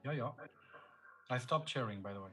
Yeah, yeah. I stopped sharing, by the way.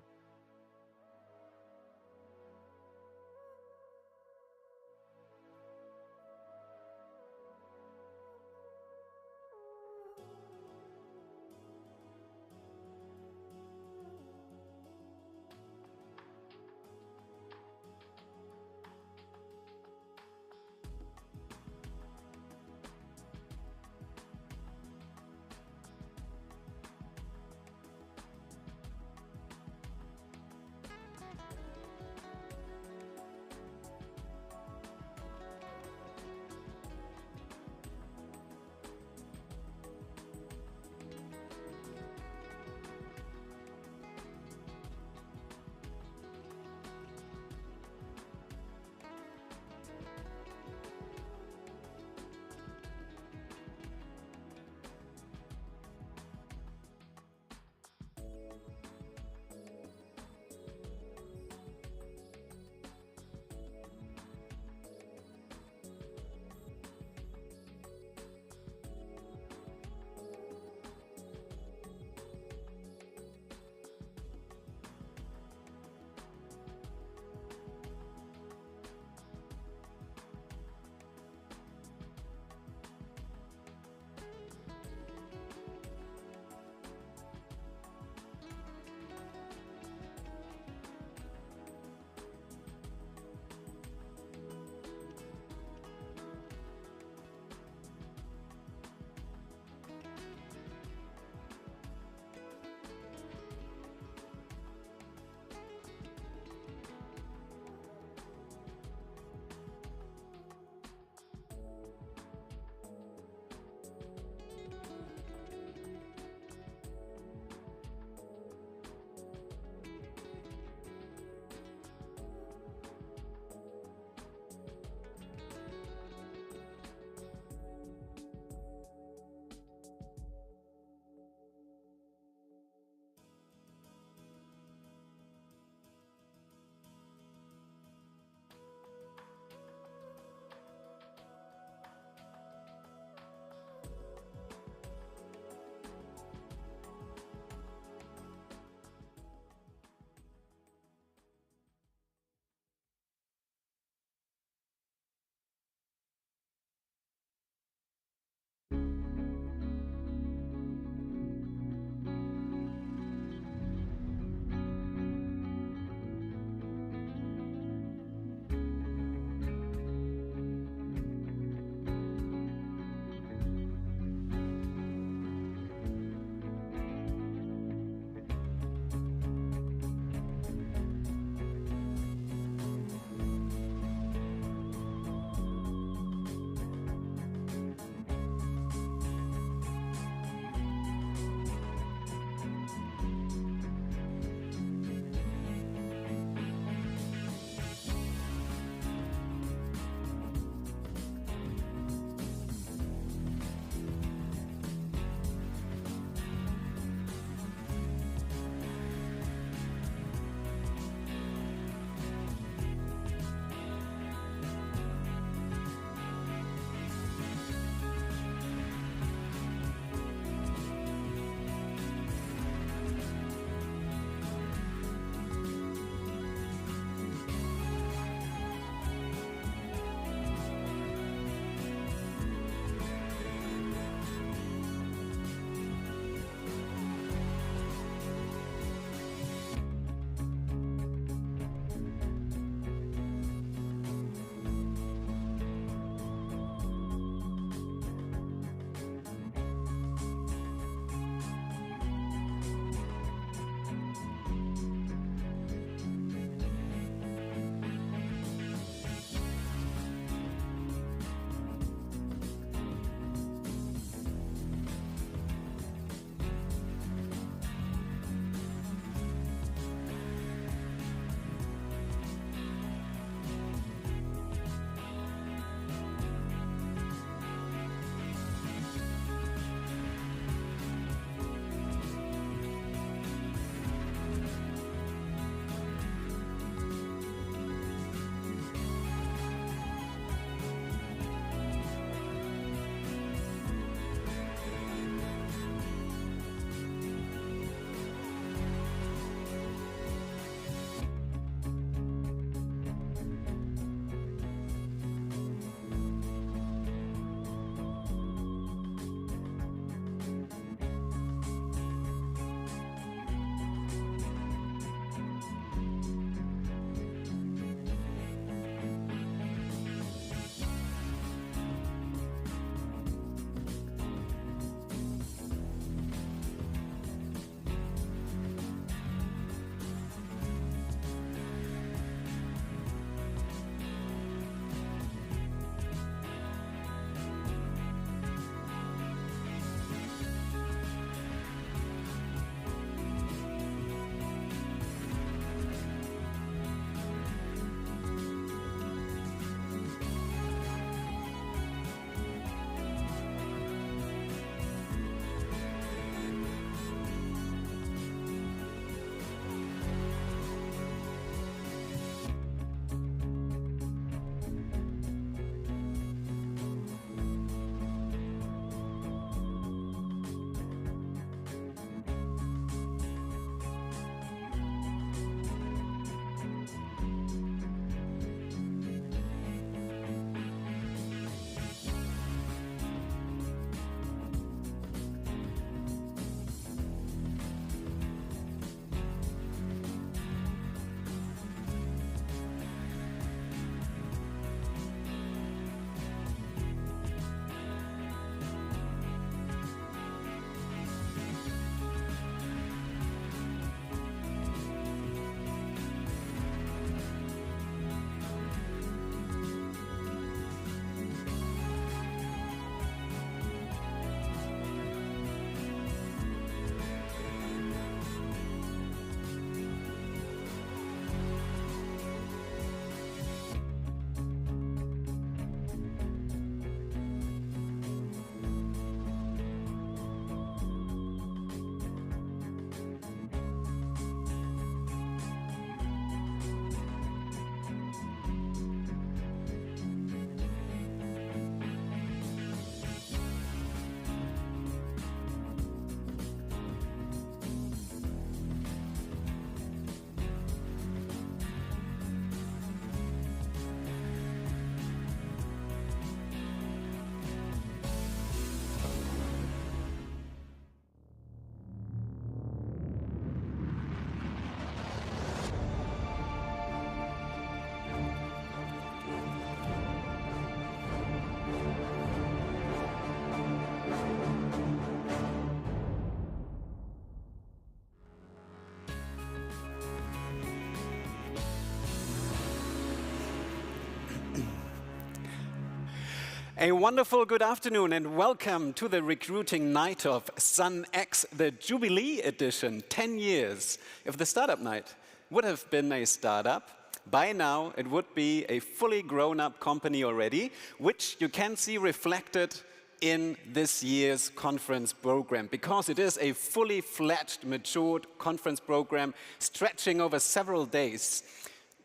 A wonderful good afternoon and welcome to the recruiting night of Sun X, the Jubilee edition, 10 years. If the Startup Night would have been a startup, by now it would be a fully grown-up company already, which you can see reflected in this year's conference program, because it is a fully fledged, matured conference program stretching over several days.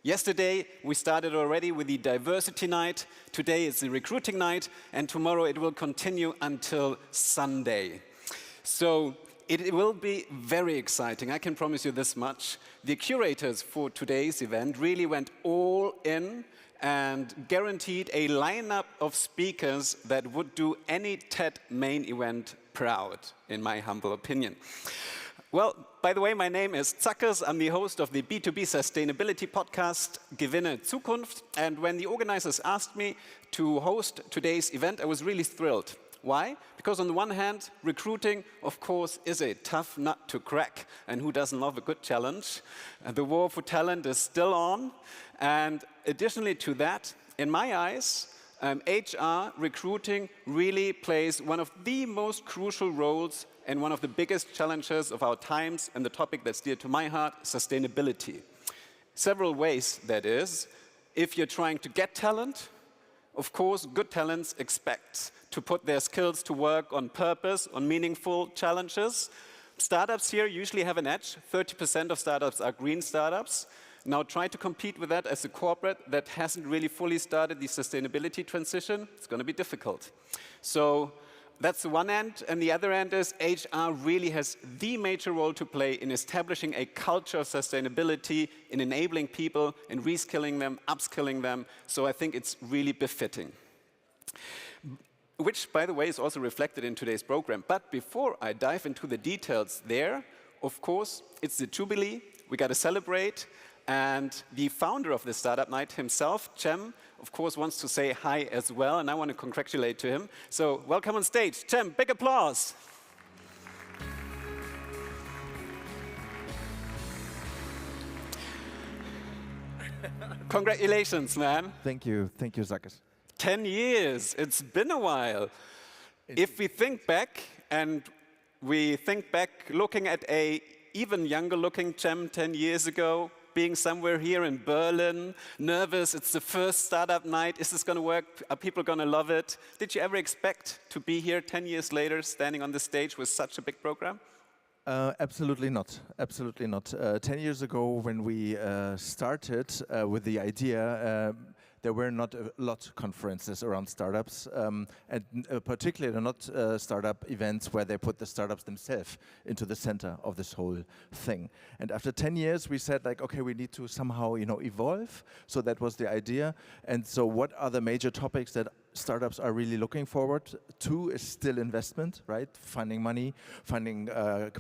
Yesterday, we started already with the Diversity Night. Today is the Recruiting Night, and tomorrow it will continue until Sunday. So it will be very exciting, I can promise you this much. The curators for today's event really went all in and guaranteed a lineup of speakers that would do any TED main event proud, in my humble opinion. Well, by the way, my name is Zackers. I'm the host of the B2B Sustainability podcast, Gewinne Zukunft. And when the organizers asked me to host today's event, I was really thrilled. Why? Because on the one hand, recruiting, of course, is a tough nut to crack. And who doesn't love a good challenge? The war for talent is still on. And additionally to that, in my eyes, HR recruiting really plays one of the most crucial roles and one of the biggest challenges of our times, and the topic that's dear to my heart, sustainability. Several ways, that is. If you're trying to get talent, of course, good talents expect to put their skills to work on purpose, on meaningful challenges. Startups here usually have an edge. 30% of startups are green startups. Now try to compete with that as a corporate that hasn't really fully started the sustainability transition. It's going to be difficult. So that's the one end, and the other end is HR really has the major role to play in establishing a culture of sustainability, in enabling people, in reskilling them, upskilling them. So I think it's really befitting. Which, by the way, is also reflected in today's program. But before I dive into the details there, of course, it's the Jubilee. We got to celebrate. And the founder of the Startup Night himself, Cem, of course, wants to say hi as well, and I want to congratulate to him. So welcome on stage. Cem, big applause. Congratulations, man. Thank you, Zackers. 10 years, it's been a while. If we think back, and we think back looking at a even younger looking Cem 10 years ago, being somewhere here in Berlin, nervous, it's the first startup night, is this going to work, are people going to love it? Did you ever expect to be here 10 years later, standing on the stage with such a big program? Absolutely not, absolutely not. 10 years ago when we started with the idea, there were not a lot of conferences around startups, and particularly not startup events where they put the startups themselves into the center of this whole thing. And after 10 years, we said, like, okay, we need to somehow, evolve. So that was the idea. And so what are the major topics that startups are really looking forward to? Is still investment, right? Finding money, finding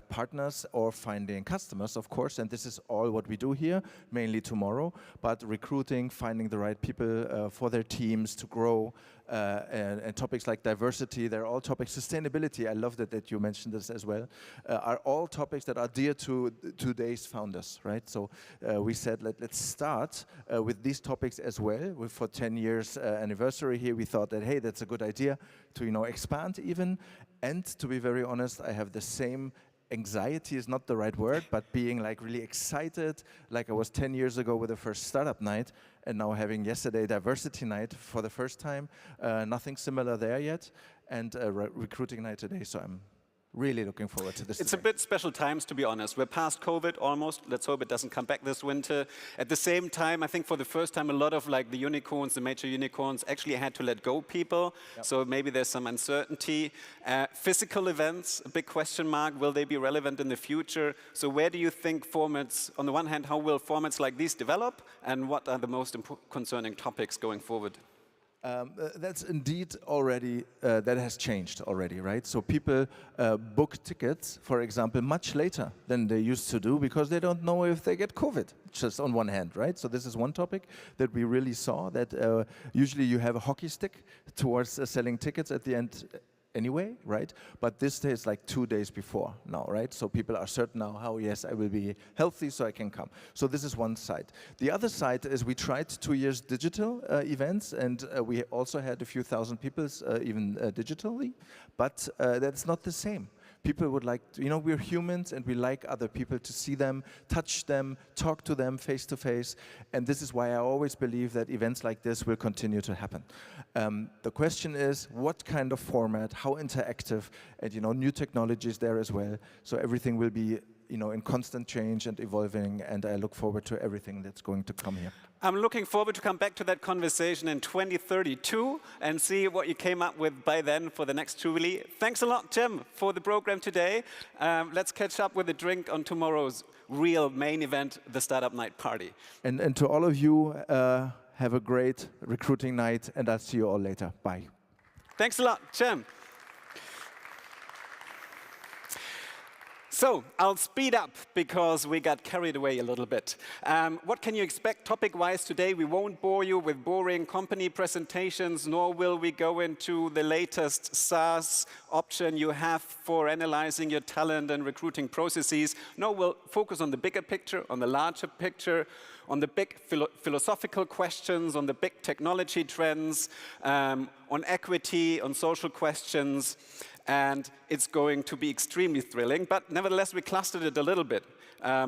partners, or finding customers, of course. And this is all what we do here, mainly tomorrow. But recruiting, finding the right people for their teams to grow, and topics like diversity, they're all topics. Sustainability, I love that you mentioned this as well, are all topics that are dear to today's founders, right? So we said, let's start with these topics as well. For 10 years anniversary here, we thought that, hey, that's a good idea to, expand even. And to be very honest, I have the same anxiety is not the right word, but being like really excited, like I was 10 years ago with the first Startup Night, and now having yesterday Diversity Night for the first time. Nothing similar there yet, and Recruiting Night today, so I'm really looking forward to this. It's a bit special times, to be honest. We're past COVID almost. Let's hope it doesn't come back this winter. At the same time, I think for the first time, a lot of like the unicorns, the major unicorns, actually had to let go people. Yep. So maybe there's some uncertainty. Physical events, a big question mark. Will they be relevant in the future? So where do you think formats, on the one hand, how will formats like these develop? And what are the most concerning topics going forward? That's indeed already, that has changed already, right? So people book tickets, for example, much later than they used to do because they don't know if they get COVID, just on one hand, right? So this is one topic that we really saw, that usually you have a hockey stick towards selling tickets at the end. anyway, right? But this day is like 2 days before now, right? So people are certain now, how, yes, I will be healthy so I can come. So this is one side. The other side is we tried 2 years digital events, and we also had a few thousand people even digitally, but that's not the same. People would like, we're humans and we like other people to see them, touch them, talk to them face to face. And this is why I always believe that events like this will continue to happen. The question is, what kind of format, how interactive, and new technologies there as well. So everything will be in constant change and evolving, and I look forward to everything that's going to come here. I'm looking forward to come back to that conversation in 2032 and see what you came up with by then for the next Jubilee. Thanks a lot, Tim, for the program today. Let's catch up with a drink on tomorrow's real main event, the Startup Night party. And to all of you, have a great recruiting night, and I'll see you all later. Bye. Thanks a lot, Tim. So I'll speed up because we got carried away a little bit. What can you expect topic-wise today? We won't bore you with boring company presentations, nor will we go into the latest SaaS option you have for analyzing your talent and recruiting processes. No, we'll focus on the bigger picture, on the larger picture, on the big philosophical questions, on the big technology trends, on equity, on social questions. And it's going to be extremely thrilling, but nevertheless, we clustered it a little bit.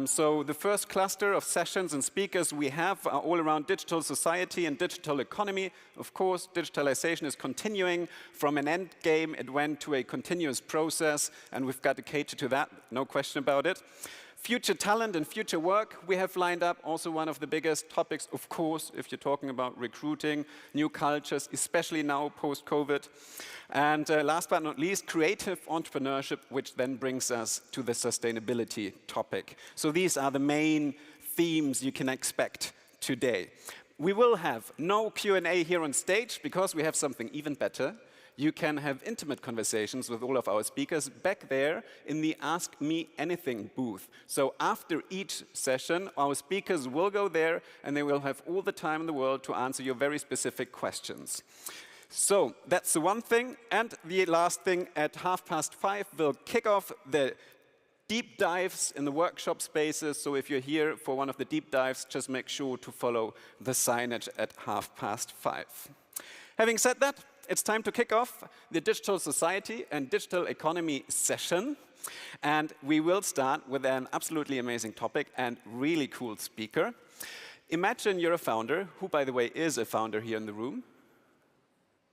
So the first cluster of sessions and speakers we have are all around digital society and digital economy. Of course, digitalization is continuing. From an end game, it went to a continuous process, and we've got to cater to that, no question about it. Future talent and future work, we have lined up also one of the biggest topics, of course, if you're talking about recruiting, new cultures, especially now post-COVID. And last but not least, creative entrepreneurship, which then brings us to the sustainability topic. So these are the main themes you can expect today. We will have no Q&A here on stage because we have something even better. You can have intimate conversations with all of our speakers back there in the Ask Me Anything booth. So after each session, our speakers will go there and they will have all the time in the world to answer your very specific questions. So that's the one thing. And the last thing, at 5:30, we'll kick off the deep dives in the workshop spaces. So if you're here for one of the deep dives, just make sure to follow the signage at 5:30. Having said that, it's time to kick off the Digital Society and Digital Economy session. And we will start with an absolutely amazing topic and really cool speaker. Imagine you're a founder, who, by the way, is a founder here in the room.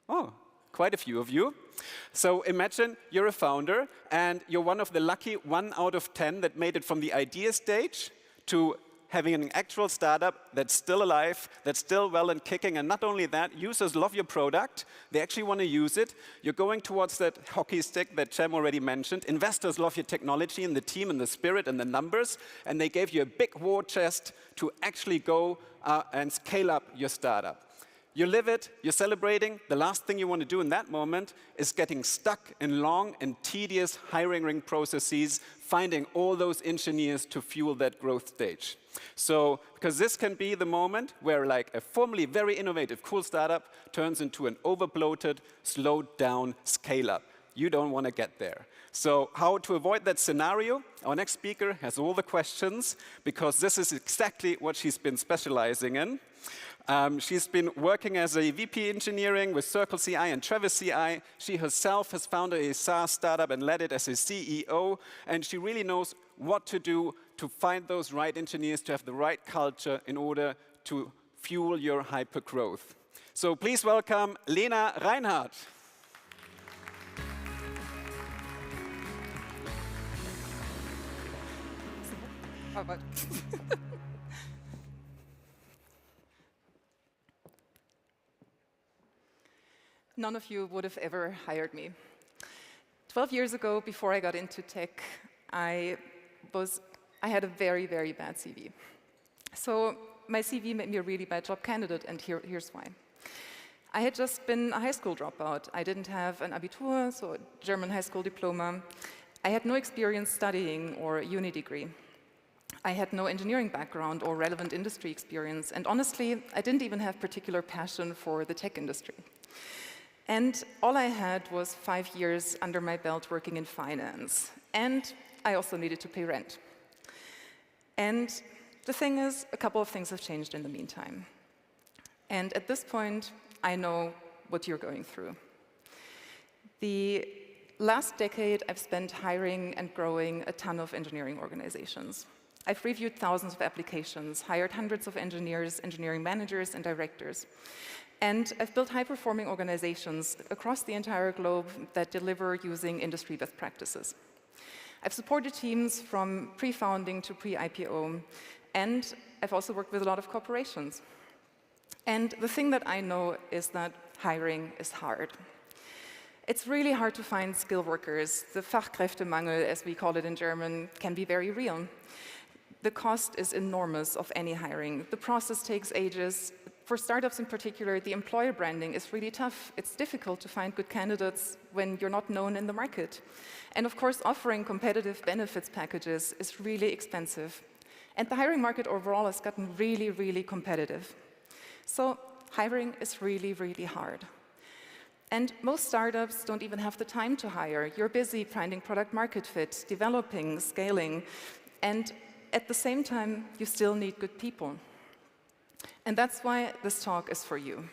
Oh, quite a few of you. So imagine you're a founder, and you're one of the lucky 1 out of 10 that made it from the idea stage to having an actual startup that's still alive, that's still well and kicking. And not only that, users love your product. They actually want to use it. You're going towards that hockey stick that Cem already mentioned. Investors love your technology and the team and the spirit and the numbers. And they gave you a big war chest to actually go and scale up your startup. You live it, you're celebrating. The last thing you want to do in that moment is getting stuck in long and tedious hiring ring processes, finding all those engineers to fuel that growth stage. So, because this can be the moment where like a formerly very innovative, cool startup turns into an overbloated, slowed down scale-up. You don't want to get there. So how to avoid that scenario? Our next speaker has all the questions, because this is exactly what she's been specializing in. She's been working as a VP engineering with Circle CI and Travis CI. She herself has founded a SaaS startup and led it as a CEO. And she really knows what to do to find those right engineers, to have the right culture in order to fuel your hyper growth. So please welcome Lena Reinhardt. None of you would have ever hired me. 12 years ago, before I got into tech, I had a very, very bad CV. So my CV made me a really bad job candidate, and here's why. I had just been a high school dropout. I didn't have an Abitur, so a German high school diploma. I had no experience studying or a uni degree. I had no engineering background or relevant industry experience, and honestly, I didn't even have particular passion for the tech industry. And all I had was 5 years under my belt working in finance. And I also needed to pay rent. And the thing is, a couple of things have changed in the meantime. And at this point, I know what you're going through. The last decade, I've spent hiring and growing a ton of engineering organizations. I've reviewed thousands of applications, hired hundreds of engineers, engineering managers, and directors. And I've built high-performing organizations across the entire globe that deliver using industry best practices. I've supported teams from pre-founding to pre-IPO, and I've also worked with a lot of corporations. And the thing that I know is that hiring is hard. It's really hard to find skilled workers. The Fachkräftemangel, as we call it in German, can be very real. The cost is enormous of any hiring. The process takes ages. For startups in particular, the employer branding is really tough. It's difficult to find good candidates when you're not known in the market. And of course, offering competitive benefits packages is really expensive. And the hiring market overall has gotten really, really competitive. So hiring is really, really hard. And most startups don't even have the time to hire. You're busy finding product market fit, developing, scaling, and at the same time, you still need good people. And that's why this talk is for you.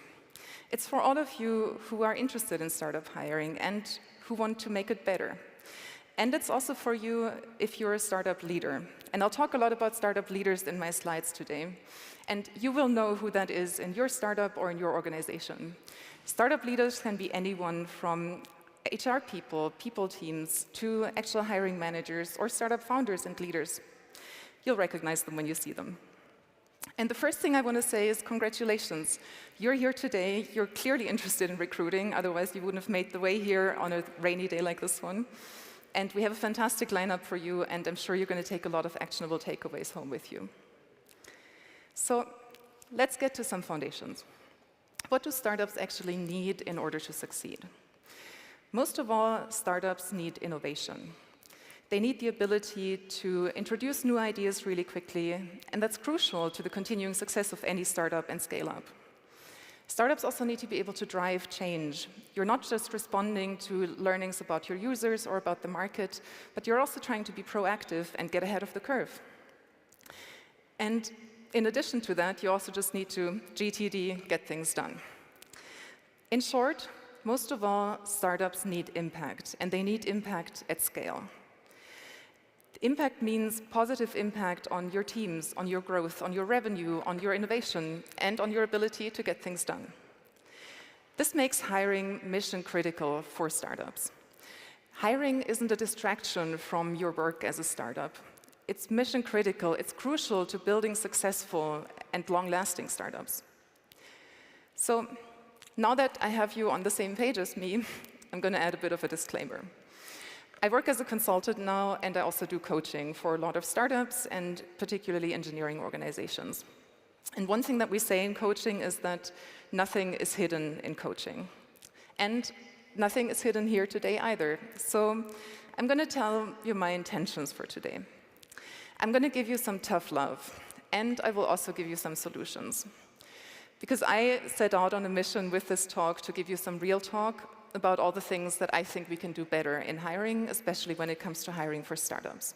It's for all of you who are interested in startup hiring and who want to make it better. And it's also for you if you're a startup leader. And I'll talk a lot about startup leaders in my slides today. And you will know who that is in your startup or in your organization. Startup leaders can be anyone from HR people, people teams, to actual hiring managers or startup founders and leaders. You'll recognize them when you see them. And the first thing I want to say is congratulations. You're here today. You're clearly interested in recruiting. Otherwise, you wouldn't have made the way here on a rainy day like this one. And we have a fantastic lineup for you, and I'm sure you're going to take a lot of actionable takeaways home with you. So let's get to some foundations. What do startups actually need in order to succeed? Most of all, startups need innovation. They need the ability to introduce new ideas really quickly, and that's crucial to the continuing success of any startup and scale-up. Startups also need to be able to drive change. You're not just responding to learnings about your users or about the market, but you're also trying to be proactive and get ahead of the curve. And in addition to that, you also just need to GTD, get things done. In short, most of all, startups need impact, and they need impact at scale. Impact means positive impact on your teams, on your growth, on your revenue, on your innovation, and on your ability to get things done. This makes hiring mission critical for startups. Hiring isn't a distraction from your work as a startup. It's mission critical. It's crucial to building successful and long-lasting startups. So now that I have you on the same page as me, I'm going to add a bit of a disclaimer. I work as a consultant now, and I also do coaching for a lot of startups and particularly engineering organizations. And one thing that we say in coaching is that nothing is hidden in coaching. And nothing is hidden here today either. So I'm going to tell you my intentions for today. I'm going to give you some tough love, and I will also give you some solutions. Because I set out on a mission with this talk to give you some real talk about all the things that I think we can do better in hiring, especially when it comes to hiring for startups.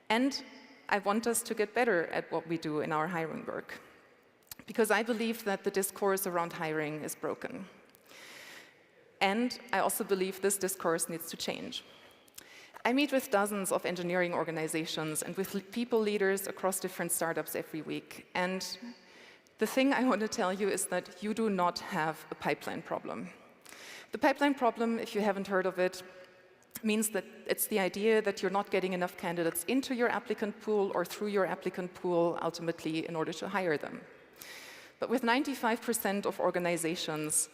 And I want us to get better at what we do in our hiring work, because I believe that the discourse around hiring is broken. And I also believe this discourse needs to change. I meet with dozens of engineering organizations and with people leaders across different startups every week. And the thing I want to tell you is that you do not have a pipeline problem. The pipeline problem, if you haven't heard of it, means that it's the idea that you're not getting enough candidates into your applicant pool or through your applicant pool ultimately in order to hire them. But with 95% of organizations,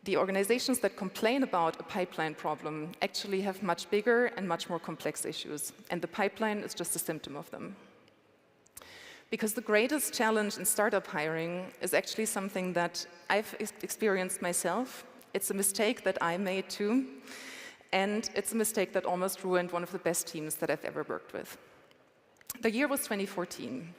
the organizations that complain about a pipeline problem actually have much bigger and much more complex issues, and the pipeline is just a symptom of them. Because the greatest challenge in startup hiring is actually something that I've experienced myself. It's a mistake that I made too, and it's a mistake that almost ruined one of the best teams that I've ever worked with. The year was 2014,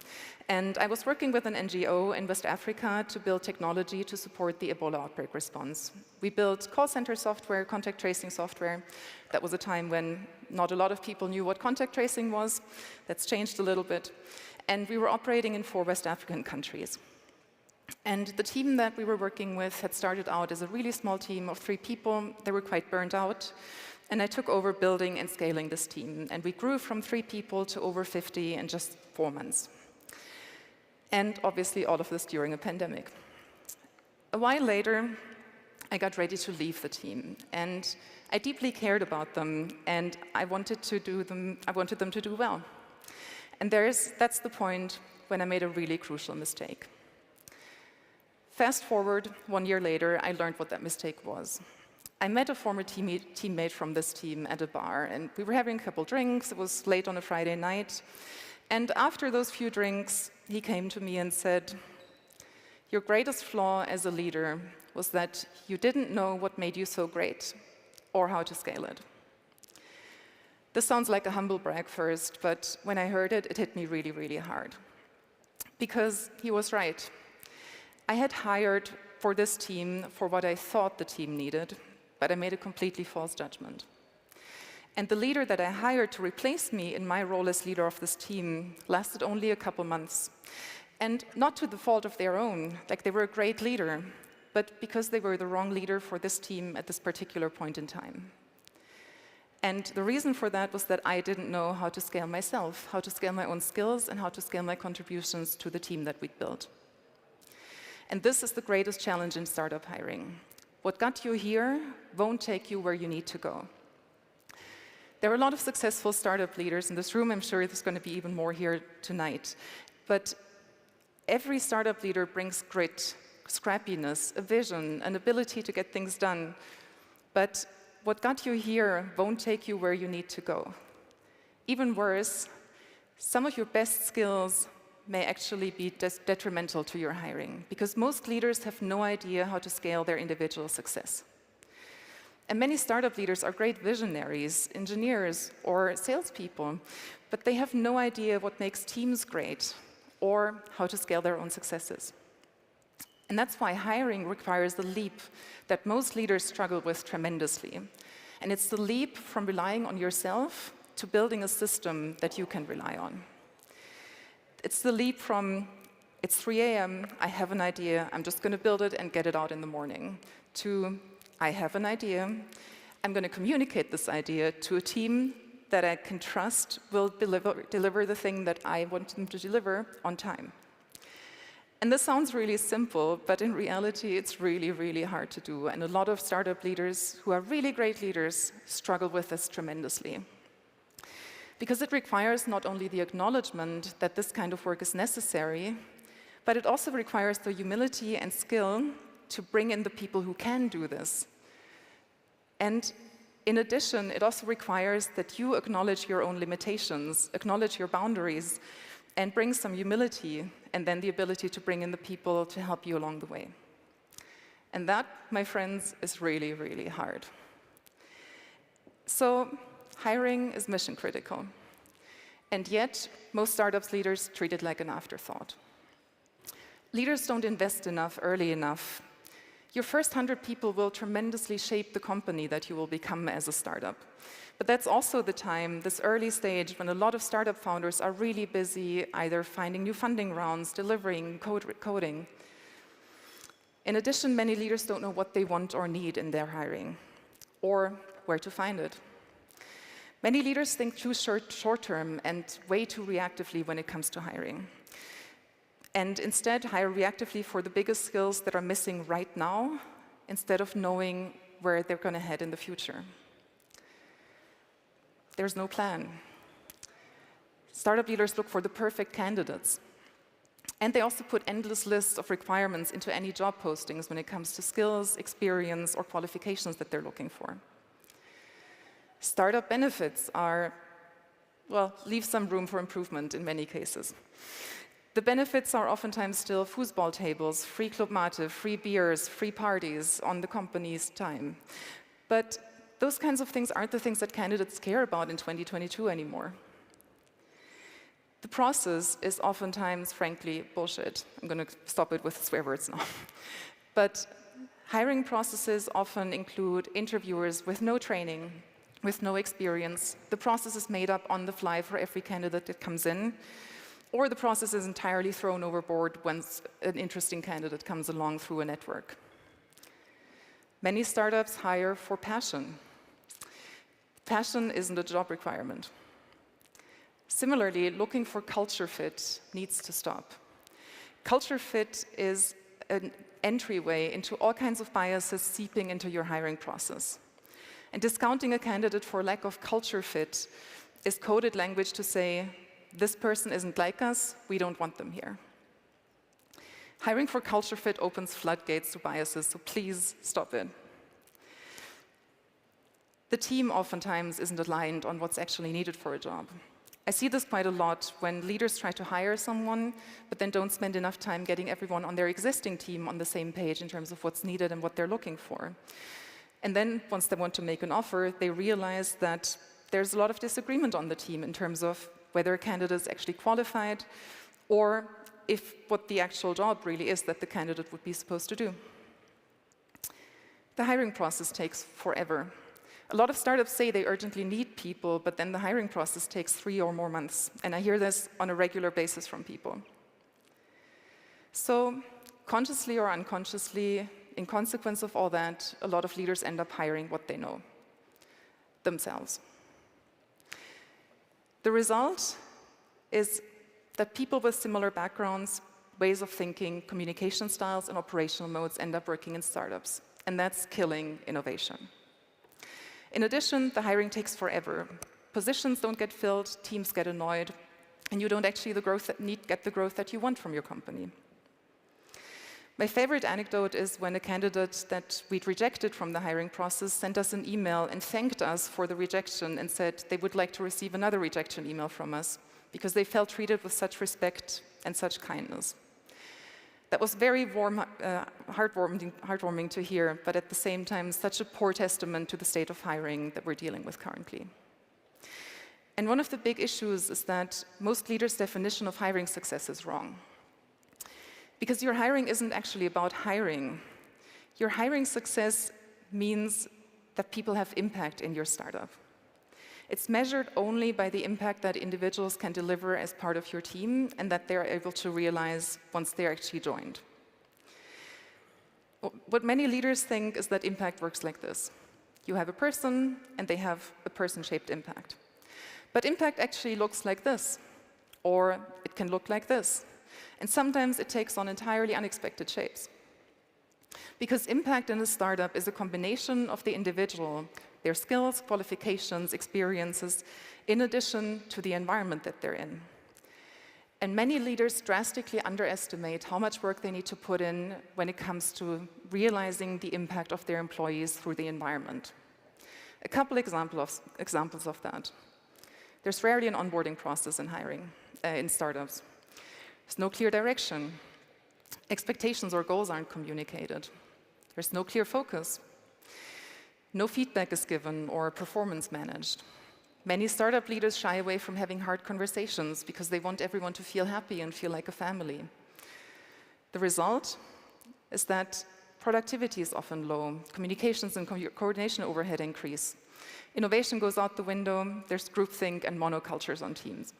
and I was working with an NGO in West Africa to build technology to support the Ebola outbreak response. We built call center software, contact tracing software. That was a time when not a lot of people knew what contact tracing was. That's changed a little bit. And we were operating in 4 West African countries. And the team that we were working with had started out as a really small team of 3 people. They were quite burned out. And I took over building and scaling this team. And we grew from 3 people to over 50 in just 4 months. And obviously all of this during a pandemic. A while later, I got ready to leave the team. And I deeply cared about them. And I wanted them to do well. And that's the point when I made a really crucial mistake. Fast forward 1 year later, I learned what that mistake was. I met a former teammate from this team at a bar, and we were having a couple drinks. It was late on a Friday night. And after those few drinks, he came to me and said, "Your greatest flaw as a leader was that you didn't know what made you so great or how to scale it." This sounds like a humble brag first, but when I heard it, it hit me really, really hard. Because he was right. I had hired for this team for what I thought the team needed, but I made a completely false judgment. And the leader that I hired to replace me in my role as leader of this team lasted only a couple months. And not to the fault of their own, like they were a great leader, but because they were the wrong leader for this team at this particular point in time. And the reason for that was that I didn't know how to scale myself, how to scale my own skills, and how to scale my contributions to the team that we'd built. And this is the greatest challenge in startup hiring. What got you here won't take you where you need to go. There are a lot of successful startup leaders in this room. I'm sure there's going to be even more here tonight. But every startup leader brings grit, scrappiness, a vision, an ability to get things done. But what got you here won't take you where you need to go. Even worse, some of your best skills may actually be detrimental to your hiring, because most leaders have no idea how to scale their individual success. And many startup leaders are great visionaries, engineers, or salespeople, but they have no idea what makes teams great or how to scale their own successes. And that's why hiring requires the leap that most leaders struggle with tremendously. And it's the leap from relying on yourself to building a system that you can rely on. It's the leap from, it's 3 a.m., I have an idea, I'm just going to build it and get it out in the morning, to, I have an idea, I'm going to communicate this idea to a team that I can trust will deliver the thing that I want them to deliver on time. And this sounds really simple, but in reality, it's really, really hard to do. And a lot of startup leaders who are really great leaders struggle with this tremendously. Because it requires not only the acknowledgement that this kind of work is necessary, but it also requires the humility and skill to bring in the people who can do this. And in addition, it also requires that you acknowledge your own limitations, acknowledge your boundaries, and bring some humility, and then the ability to bring in the people to help you along the way. And that, my friends, is really, really hard. So, hiring is mission critical. And yet, most startups leaders treat it like an afterthought. Leaders don't invest enough early enough. Your first 100 people will tremendously shape the company that you will become as a startup. But that's also the time, this early stage, when a lot of startup founders are really busy either finding new funding rounds, delivering, coding. In addition, many leaders don't know what they want or need in their hiring, or where to find it. Many leaders think too short-term and way too reactively when it comes to hiring. And instead hire reactively for the biggest skills that are missing right now, instead of knowing where they're going to head in the future. There's no plan. Startup leaders look for the perfect candidates. And they also put endless lists of requirements into any job postings when it comes to skills, experience, or qualifications that they're looking for. Startup benefits are, well, leave some room for improvement in many cases. The benefits are oftentimes still foosball tables, free Club Mate, free beers, free parties on the company's time. But those kinds of things aren't the things that candidates care about in 2022 anymore. The process is oftentimes, frankly, bullshit. I'm going to stop it with swear words now. But hiring processes often include interviewers with no training, with no experience. The process is made up on the fly for every candidate that comes in, or the process is entirely thrown overboard once an interesting candidate comes along through a network. Many startups hire for passion. Passion isn't a job requirement. Similarly, looking for culture fit needs to stop. Culture fit is an entryway into all kinds of biases seeping into your hiring process. And discounting a candidate for lack of culture fit is coded language to say, this person isn't like us, we don't want them here. Hiring for culture fit opens floodgates to biases, so please stop it. The team oftentimes isn't aligned on what's actually needed for a job. I see this quite a lot when leaders try to hire someone, but then don't spend enough time getting everyone on their existing team on the same page in terms of what's needed and what they're looking for. And then, once they want to make an offer, they realize that there's a lot of disagreement on the team in terms of whether a candidate is actually qualified or if what the actual job really is that the candidate would be supposed to do. The hiring process takes forever. A lot of startups say they urgently need people, but then the hiring process takes 3 or more months. And I hear this on a regular basis from people. So, consciously or unconsciously, in consequence of all that, a lot of leaders end up hiring what they know, themselves. The result is that people with similar backgrounds, ways of thinking, communication styles, and operational modes end up working in startups. And that's killing innovation. In addition, the hiring takes forever. Positions don't get filled, teams get annoyed, and you don't actually get the growth that you want from your company. My favorite anecdote is when a candidate that we'd rejected from the hiring process sent us an email and thanked us for the rejection and said they would like to receive another rejection email from us because they felt treated with such respect and such kindness. That was very heartwarming to hear, but at the same time, such a poor testament to the state of hiring that we're dealing with currently. And one of the big issues is that most leaders' definition of hiring success is wrong. Because your hiring isn't actually about hiring. Your hiring success means that people have impact in your startup. It's measured only by the impact that individuals can deliver as part of your team and that they're able to realize once they're actually joined. What many leaders think is that impact works like this. You have a person, and they have a person-shaped impact. But impact actually looks like this, or it can look like this. And sometimes it takes on entirely unexpected shapes. Because impact in a startup is a combination of the individual, their skills, qualifications, experiences, in addition to the environment that they're in. And many leaders drastically underestimate how much work they need to put in when it comes to realizing the impact of their employees through the environment. A couple examples of that. There's rarely an onboarding process in hiring, in startups. There's no clear direction. Expectations or goals aren't communicated. There's no clear focus. No feedback is given or performance managed. Many startup leaders shy away from having hard conversations because they want everyone to feel happy and feel like a family. The result is that productivity is often low, communications and coordination overhead increase. Innovation goes out the window, there's groupthink and monocultures on teams.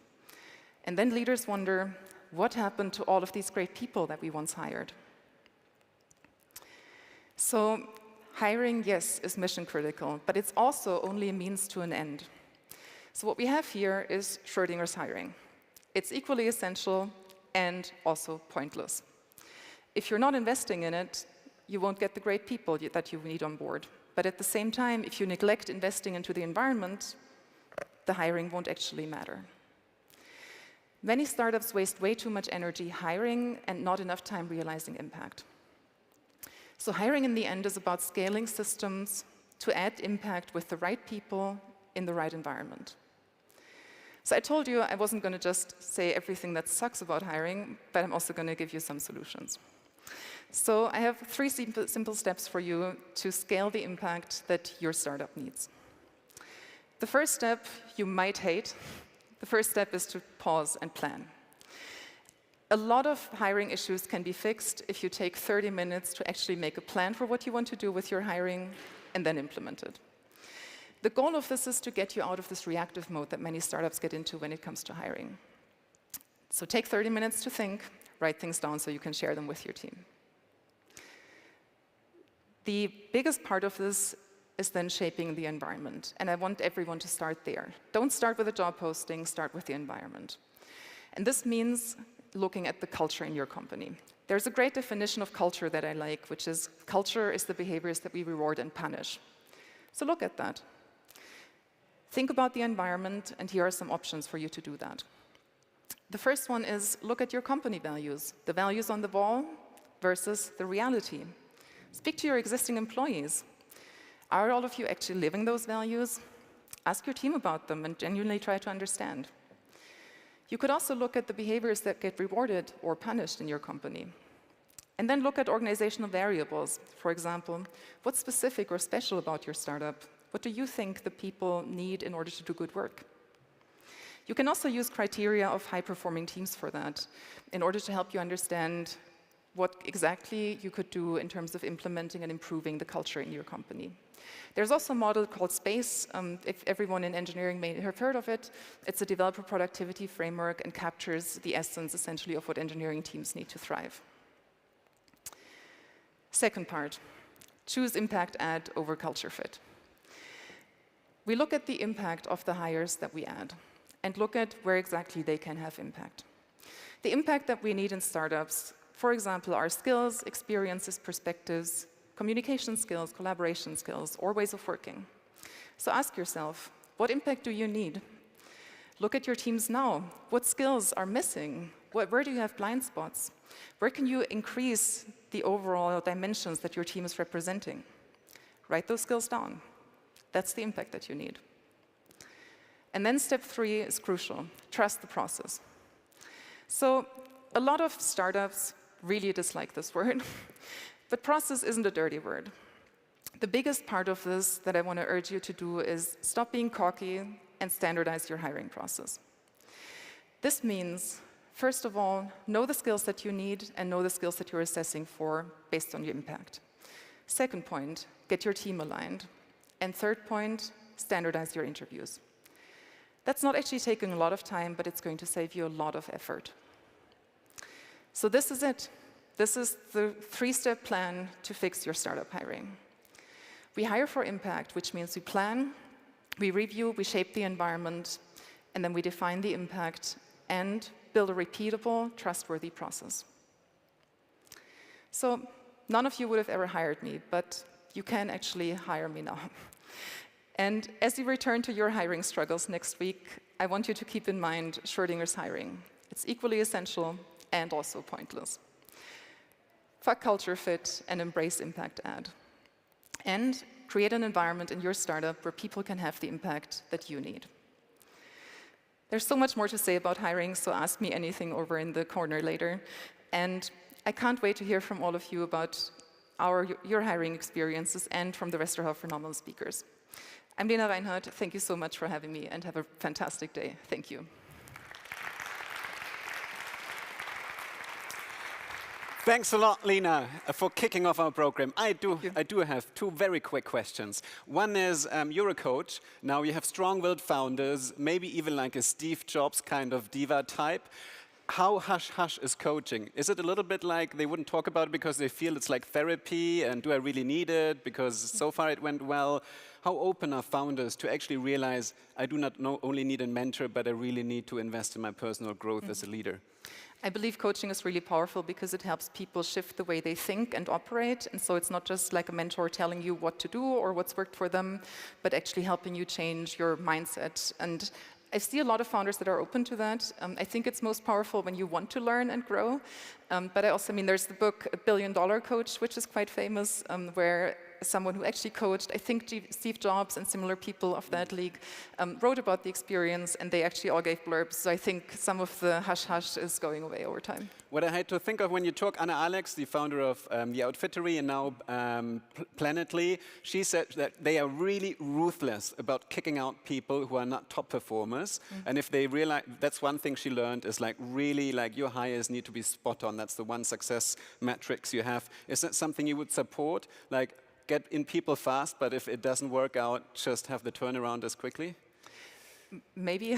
And then leaders wonder, what happened to all of these great people that we once hired? So, hiring, yes, is mission critical, but it's also only a means to an end. So what we have here is Schrödinger's hiring. It's equally essential and also pointless. If you're not investing in it, you won't get the great people that you need on board. But at the same time, if you neglect investing into the environment, the hiring won't actually matter. Many startups waste way too much energy hiring and not enough time realizing impact. So hiring in the end is about scaling systems to add impact with the right people in the right environment. So I told you I wasn't going to just say everything that sucks about hiring, but I'm also going to give you some solutions. So I have 3 simple steps for you to scale the impact that your startup needs. The first step you might hate, The first step is to pause and plan. A lot of hiring issues can be fixed if you take 30 minutes to actually make a plan for what you want to do with your hiring and then implement it. The goal of this is to get you out of this reactive mode that many startups get into when it comes to hiring. So take 30 minutes to think, write things down so you can share them with your team. The biggest part of this is then shaping the environment, and I want everyone to start there. Don't start with a job posting, start with the environment. And this means looking at the culture in your company. There's a great definition of culture that I like, which is culture is the behaviors that we reward and punish. So look at that. Think about the environment, and here are some options for you to do that. The first one is look at your company values, the values on the wall versus the reality. Speak to your existing employees. Are all of you actually living those values? Ask your team about them and genuinely try to understand. You could also look at the behaviors that get rewarded or punished in your company. And then look at organizational variables. For example, what's specific or special about your startup? What do you think the people need in order to do good work? You can also use criteria of high-performing teams for that in order to help you understand what exactly you could do in terms of implementing and improving the culture in your company. There's also a model called SPACE. If everyone in engineering may have heard of it, it's a developer productivity framework and captures the essence, essentially, of what engineering teams need to thrive. Second part, choose impact add over culture fit. We look at the impact of the hires that we add and look at where exactly they can have impact. The impact that we need in startups, for example, are skills, experiences, perspectives, communication skills, collaboration skills, or ways of working. So ask yourself, what impact do you need? Look at your teams now. What skills are missing? Where do you have blind spots? Where can you increase the overall dimensions that your team is representing? Write those skills down. That's the impact that you need. And then step 3 is crucial. Trust the process. So a lot of startups really dislike this word. But process isn't a dirty word. The biggest part of this that I want to urge you to do is stop being cocky and standardize your hiring process. This means, first of all, know the skills that you need and know the skills that you're assessing for based on your impact. Second point, get your team aligned. And third point, standardize your interviews. That's not actually taking a lot of time, but it's going to save you a lot of effort. So this is it. This is the 3-step plan to fix your startup hiring. We hire for impact, which means we plan, we review, we shape the environment, and then we define the impact and build a repeatable, trustworthy process. So none of you would have ever hired me, but you can actually hire me now. And as you return to your hiring struggles next week, I want you to keep in mind Schrödinger's hiring. It's equally essential and also pointless. Fuck culture fit and embrace impact add. And create an environment in your startup where people can have the impact that you need. There's so much more to say about hiring, so ask me anything over in the corner later. And I can't wait to hear from all of you about your hiring experiences and from the rest of our phenomenal speakers. I'm Lena Reinhardt. Thank you so much for having me, and have a fantastic day. Thank you. Thanks a lot, Lena, for kicking off our program. I do have 2 very quick questions. One is, you're a coach. Now you have strong-willed founders, maybe even like a Steve Jobs kind of diva type. How hush-hush is coaching? Is it a little bit like they wouldn't talk about it because they feel it's like therapy, and do I really need it because so far it went well? How open are founders to actually realize I do not only need a mentor, but I really need to invest in my personal growth as a leader? I believe coaching is really powerful because it helps people shift the way they think and operate. And so it's not just like a mentor telling you what to do or what's worked for them, but actually helping you change your mindset. And I see a lot of founders that are open to that. I think it's most powerful when you want to learn and grow. But I also mean, there's the book $1 Billion Coach, which is quite famous, where someone who actually coached, I think Steve Jobs and similar people of that league wrote about the experience, and they actually all gave blurbs. So I think some of the hush-hush is going away over time. What I had to think of when you talk, Anna Alex, the founder of The Outfittery and now Planetly, she said that they are really ruthless about kicking out people who are not top performers. And if they realize, that's one thing she learned, is like really like your hires need to be spot on. That's the one success metrics you have. Is that something you would support? Like get in people fast, but if it doesn't work out, just have the turnaround as quickly? Maybe.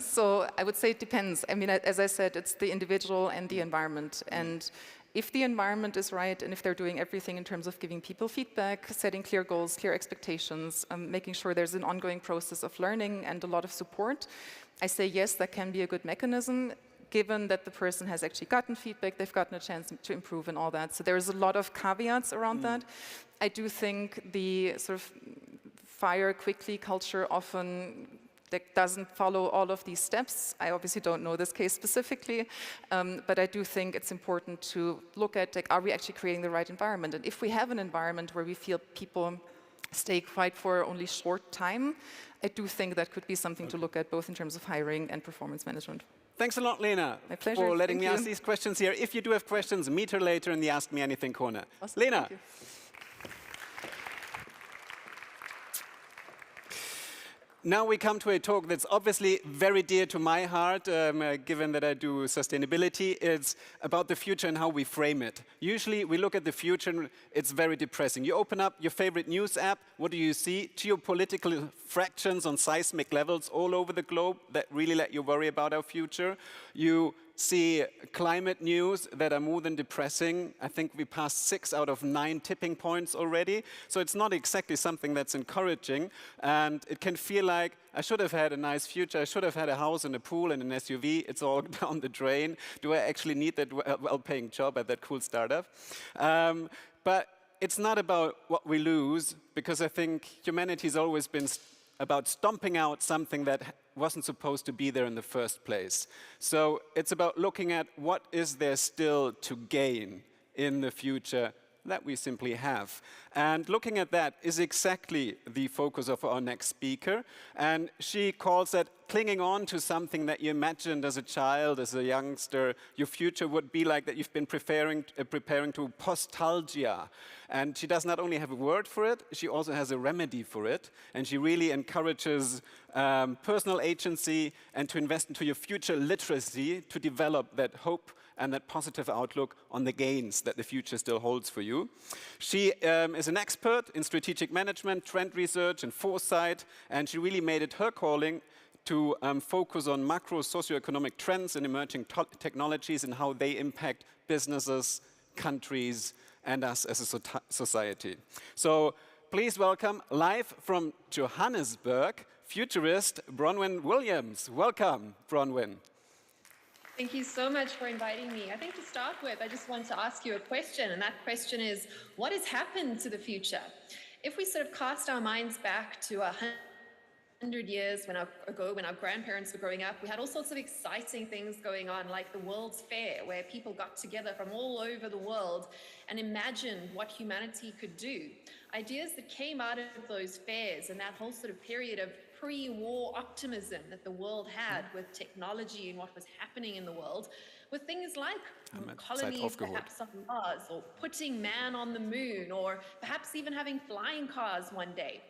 So I would say it depends. I mean, as I said, it's the individual and the environment. And if the environment is right, and if they're doing everything in terms of giving people feedback, setting clear goals, clear expectations, making sure there's an ongoing process of learning and a lot of support, I say yes, that can be a good mechanism, given that the person has actually gotten feedback, they've gotten a chance to improve and all that. So there's a lot of caveats around that. I do think the sort of fire quickly culture often doesn't follow all of these steps. I obviously don't know this case specifically, but I do think it's important to look at, like, are we actually creating the right environment? And if we have an environment where we feel people stay quiet for only short time, I do think that could be something to look at, both in terms of hiring and performance management. Thanks a lot, Lena, My pleasure. for letting Thank me you. ask these questions here. If you do have questions, meet her later in the Ask Me Anything corner. Awesome. Lena. Thank you. Now we come to a talk that's obviously very dear to my heart, given that I do sustainability. It's about the future and how we frame it. Usually we look at the future and it's very depressing. You open up your favorite news app, what do you see? Geopolitical fractions on seismic levels all over the globe that really let you worry about our future. You see climate news that are more than depressing. I think we passed 6 out of 9 tipping points already. So it's not exactly something that's encouraging. And it can feel like I should have had a nice future. I should have had a house and a pool and an SUV. It's all down the drain. Do I actually need that well-paying job at that cool startup? But it's not about what we lose, because I think humanity's always been about stomping out something that wasn't supposed to be there in the first place. So it's about looking at what is there still to gain in the future that we simply have. And looking at that is exactly the focus of our next speaker. And she calls that clinging on to something that you imagined as a child, as a youngster, your future would be like, that you've been preparing to postalgia. And she does not only have a word for it, she also has a remedy for it. And she really encourages personal agency and to invest into your future literacy to develop that hope and that positive outlook on the gains that the future still holds for you. She is an expert in strategic management, trend research, and foresight, and she really made it her calling to focus on macro socioeconomic trends and emerging technologies and how they impact businesses, countries, and us as a society. So please welcome, live from Johannesburg, Futurist Bronwyn Williams. Welcome, Bronwyn. Thank you so much for inviting me. I think to start with, I just want to ask you a question, and that question is, what has happened to the future? If we sort of cast our minds back to 100 years ago, when our grandparents were growing up, we had all sorts of exciting things going on, like the World's Fair, where people got together from all over the world and imagined what humanity could do. Ideas that came out of those fairs and that whole sort of period of pre-war optimism that the world had with technology and what was happening in the world, with things like colonies perhaps on Mars, or putting man on the moon, or perhaps even having flying cars one day.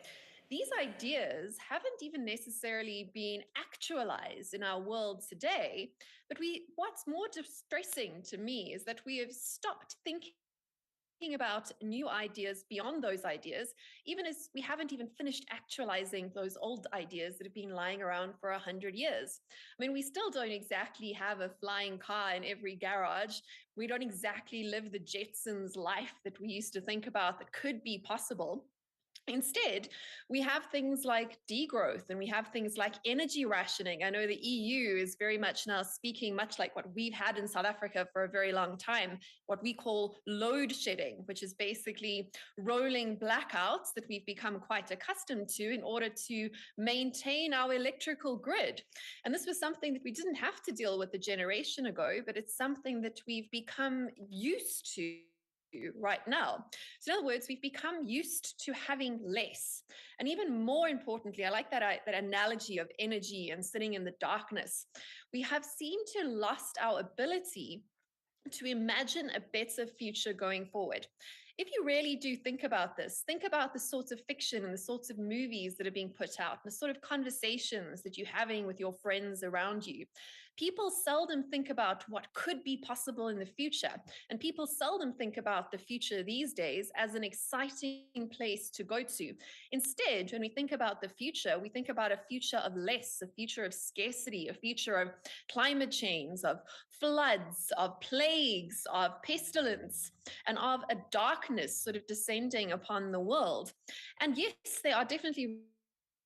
These ideas haven't even necessarily been actualized in our world today, but what's more distressing to me is that we have stopped thinking about new ideas beyond those ideas, even as we haven't even finished actualizing those old ideas that have been lying around for 100 years. I mean, we still don't exactly have a flying car in every garage. We don't exactly live the Jetsons life that we used to think about that could be possible. Instead, we have things like degrowth, and we have things like energy rationing. I know the EU is very much now speaking much like what we've had in South Africa for a very long time, what we call load shedding, which is basically rolling blackouts that we've become quite accustomed to in order to maintain our electrical grid. And this was something that we didn't have to deal with a generation ago, but it's something that we've become used to right now. So in other words, we've become used to having less. And even more importantly, I like that analogy of energy and sitting in the darkness. We have seemed to lost our ability to imagine a better future going forward. If you really do think about this, think about the sorts of fiction and the sorts of movies that are being put out, the sort of conversations that you're having with your friends around you. People seldom think about what could be possible in the future. And people seldom think about the future these days as an exciting place to go to. Instead, when we think about the future, we think about a future of less, a future of scarcity, a future of climate change, of floods, of plagues, of pestilence, and of a darkness sort of descending upon the world. And yes, there are definitely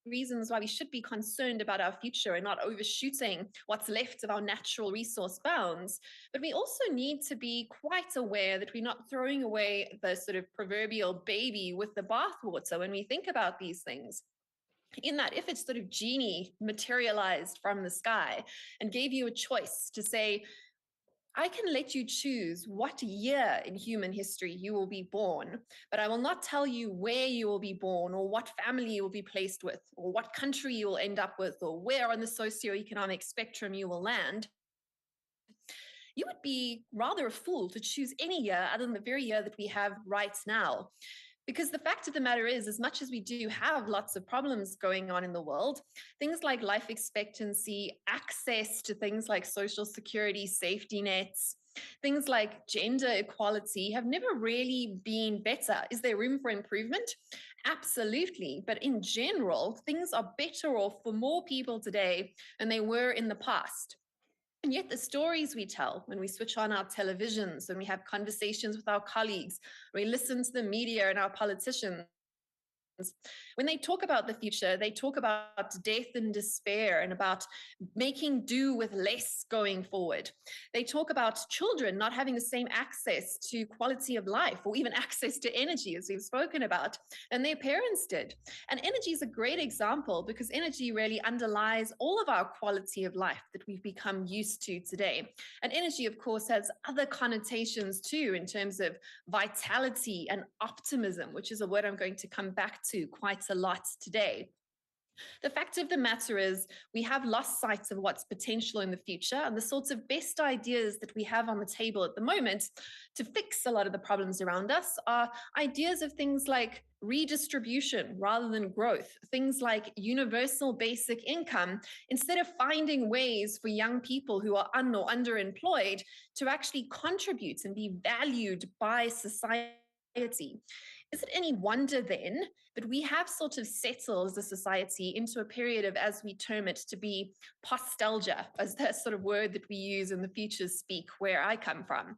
reasons why we should be concerned about our future and not overshooting what's left of our natural resource bounds. But we also need to be quite aware that we're not throwing away the sort of proverbial baby with the bathwater when we think about these things. In that, if it's sort of genie materialized from the sky and gave you a choice to say, I can let you choose what year in human history you will be born, but I will not tell you where you will be born or what family you will be placed with or what country you will end up with or where on the socioeconomic spectrum you will land. You would be rather a fool to choose any year other than the very year that we have right now. Because the fact of the matter is, as much as we do have lots of problems going on in the world, things like life expectancy, access to things like social security, safety nets, things like gender equality have never really been better. Is there room for improvement? Absolutely. But in general, things are better off for more people today than they were in the past. And yet the stories we tell when we switch on our televisions, when we have conversations with our colleagues, when we listen to the media and our politicians, when they talk about the future, they talk about death and despair and about making do with less going forward. They talk about children not having the same access to quality of life or even access to energy, as we've spoken about, than their parents did. And energy is a great example because energy really underlies all of our quality of life that we've become used to today. And energy, of course, has other connotations too in terms of vitality and optimism, which is a word I'm going to come back to quite a lot today. The fact of the matter is we have lost sight of what's potential in the future, and the sorts of best ideas that we have on the table at the moment to fix a lot of the problems around us are ideas of things like redistribution rather than growth, things like universal basic income, instead of finding ways for young people who are or underemployed to actually contribute and be valued by society. Is it any wonder then that we have sort of settled as a society into a period of, as we term it, to be postalgia, as that sort of word that we use in the Futures speak where I come from.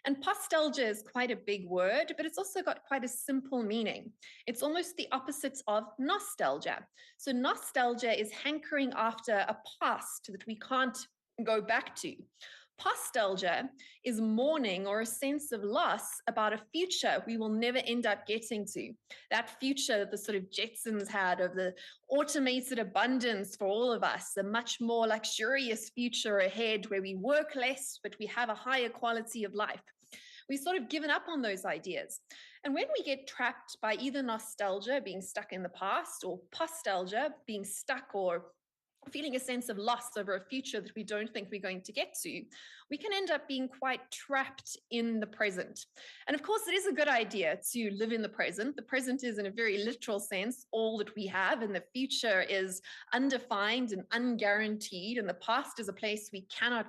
And postalgia is quite a big word, but it's also got quite a simple meaning. It's almost the opposite of nostalgia. So nostalgia is hankering after a past that we can't go back to. Postalgia is mourning or a sense of loss about a future we will never end up getting to. That future that the sort of Jetsons had of the automated abundance for all of us, a much more luxurious future ahead where we work less, but we have a higher quality of life. We've sort of given up on those ideas. And when we get trapped by either nostalgia, being stuck in the past, or postalgia, being stuck or feeling a sense of loss over a future that we don't think we're going to get to, we can end up being quite trapped in the present. And of course, it is a good idea to live in the present. The present is, in a very literal sense, all that we have, and the future is undefined and unguaranteed, and the past is a place we cannot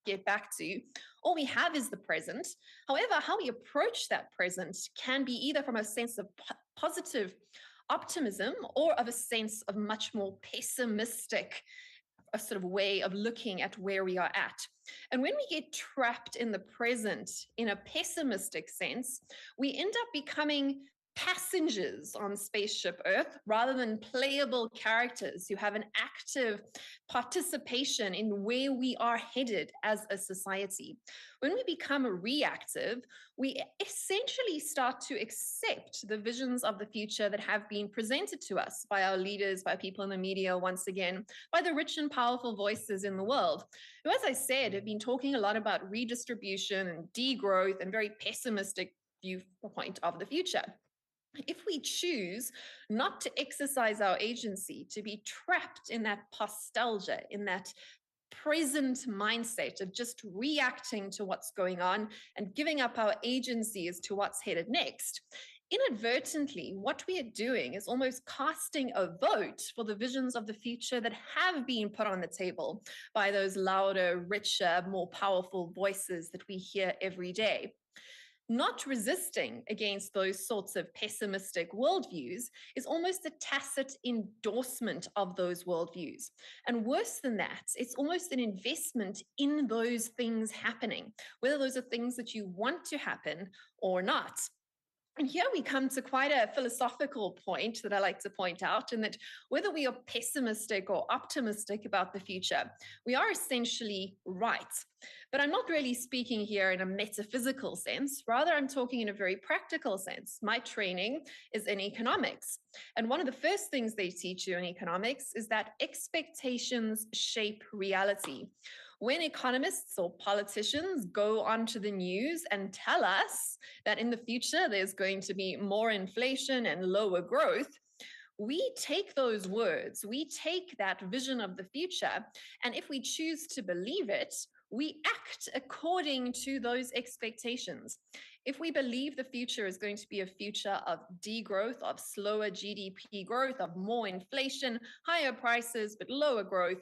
get back to. All we have is the present. However, how we approach that present can be either from a sense of positive optimism or of a sense of much more pessimistic a sort of way of looking at where we are at. And when we get trapped in the present in a pessimistic sense, we end up becoming passengers on spaceship Earth rather than playable characters who have an active participation in where we are headed as a society. When we become reactive, we essentially start to accept the visions of the future that have been presented to us by our leaders, by people in the media, once again, by the rich and powerful voices in the world, who, as I said, have been talking a lot about redistribution and degrowth and very pessimistic viewpoint of the future. If we choose not to exercise our agency, to be trapped in that nostalgia, in that present mindset of just reacting to what's going on and giving up our agency as to what's headed next, inadvertently, what we are doing is almost casting a vote for the visions of the future that have been put on the table by those louder, richer, more powerful voices that we hear every day. Not resisting against those sorts of pessimistic worldviews is almost a tacit endorsement of those worldviews. And worse than that, it's almost an investment in those things happening, whether those are things that you want to happen or not. And here we come to quite a philosophical point that I like to point out, in that whether we are pessimistic or optimistic about the future, we are essentially right. But I'm not really speaking here in a metaphysical sense. Rather, I'm talking in a very practical sense. My training is in economics. And one of the first things they teach you in economics is that expectations shape reality. When economists or politicians go onto the news and tell us that in the future there's going to be more inflation and lower growth, we take those words, we take that vision of the future, and if we choose to believe it, we act according to those expectations. If we believe the future is going to be a future of degrowth, of slower GDP growth, of more inflation, higher prices, but lower growth,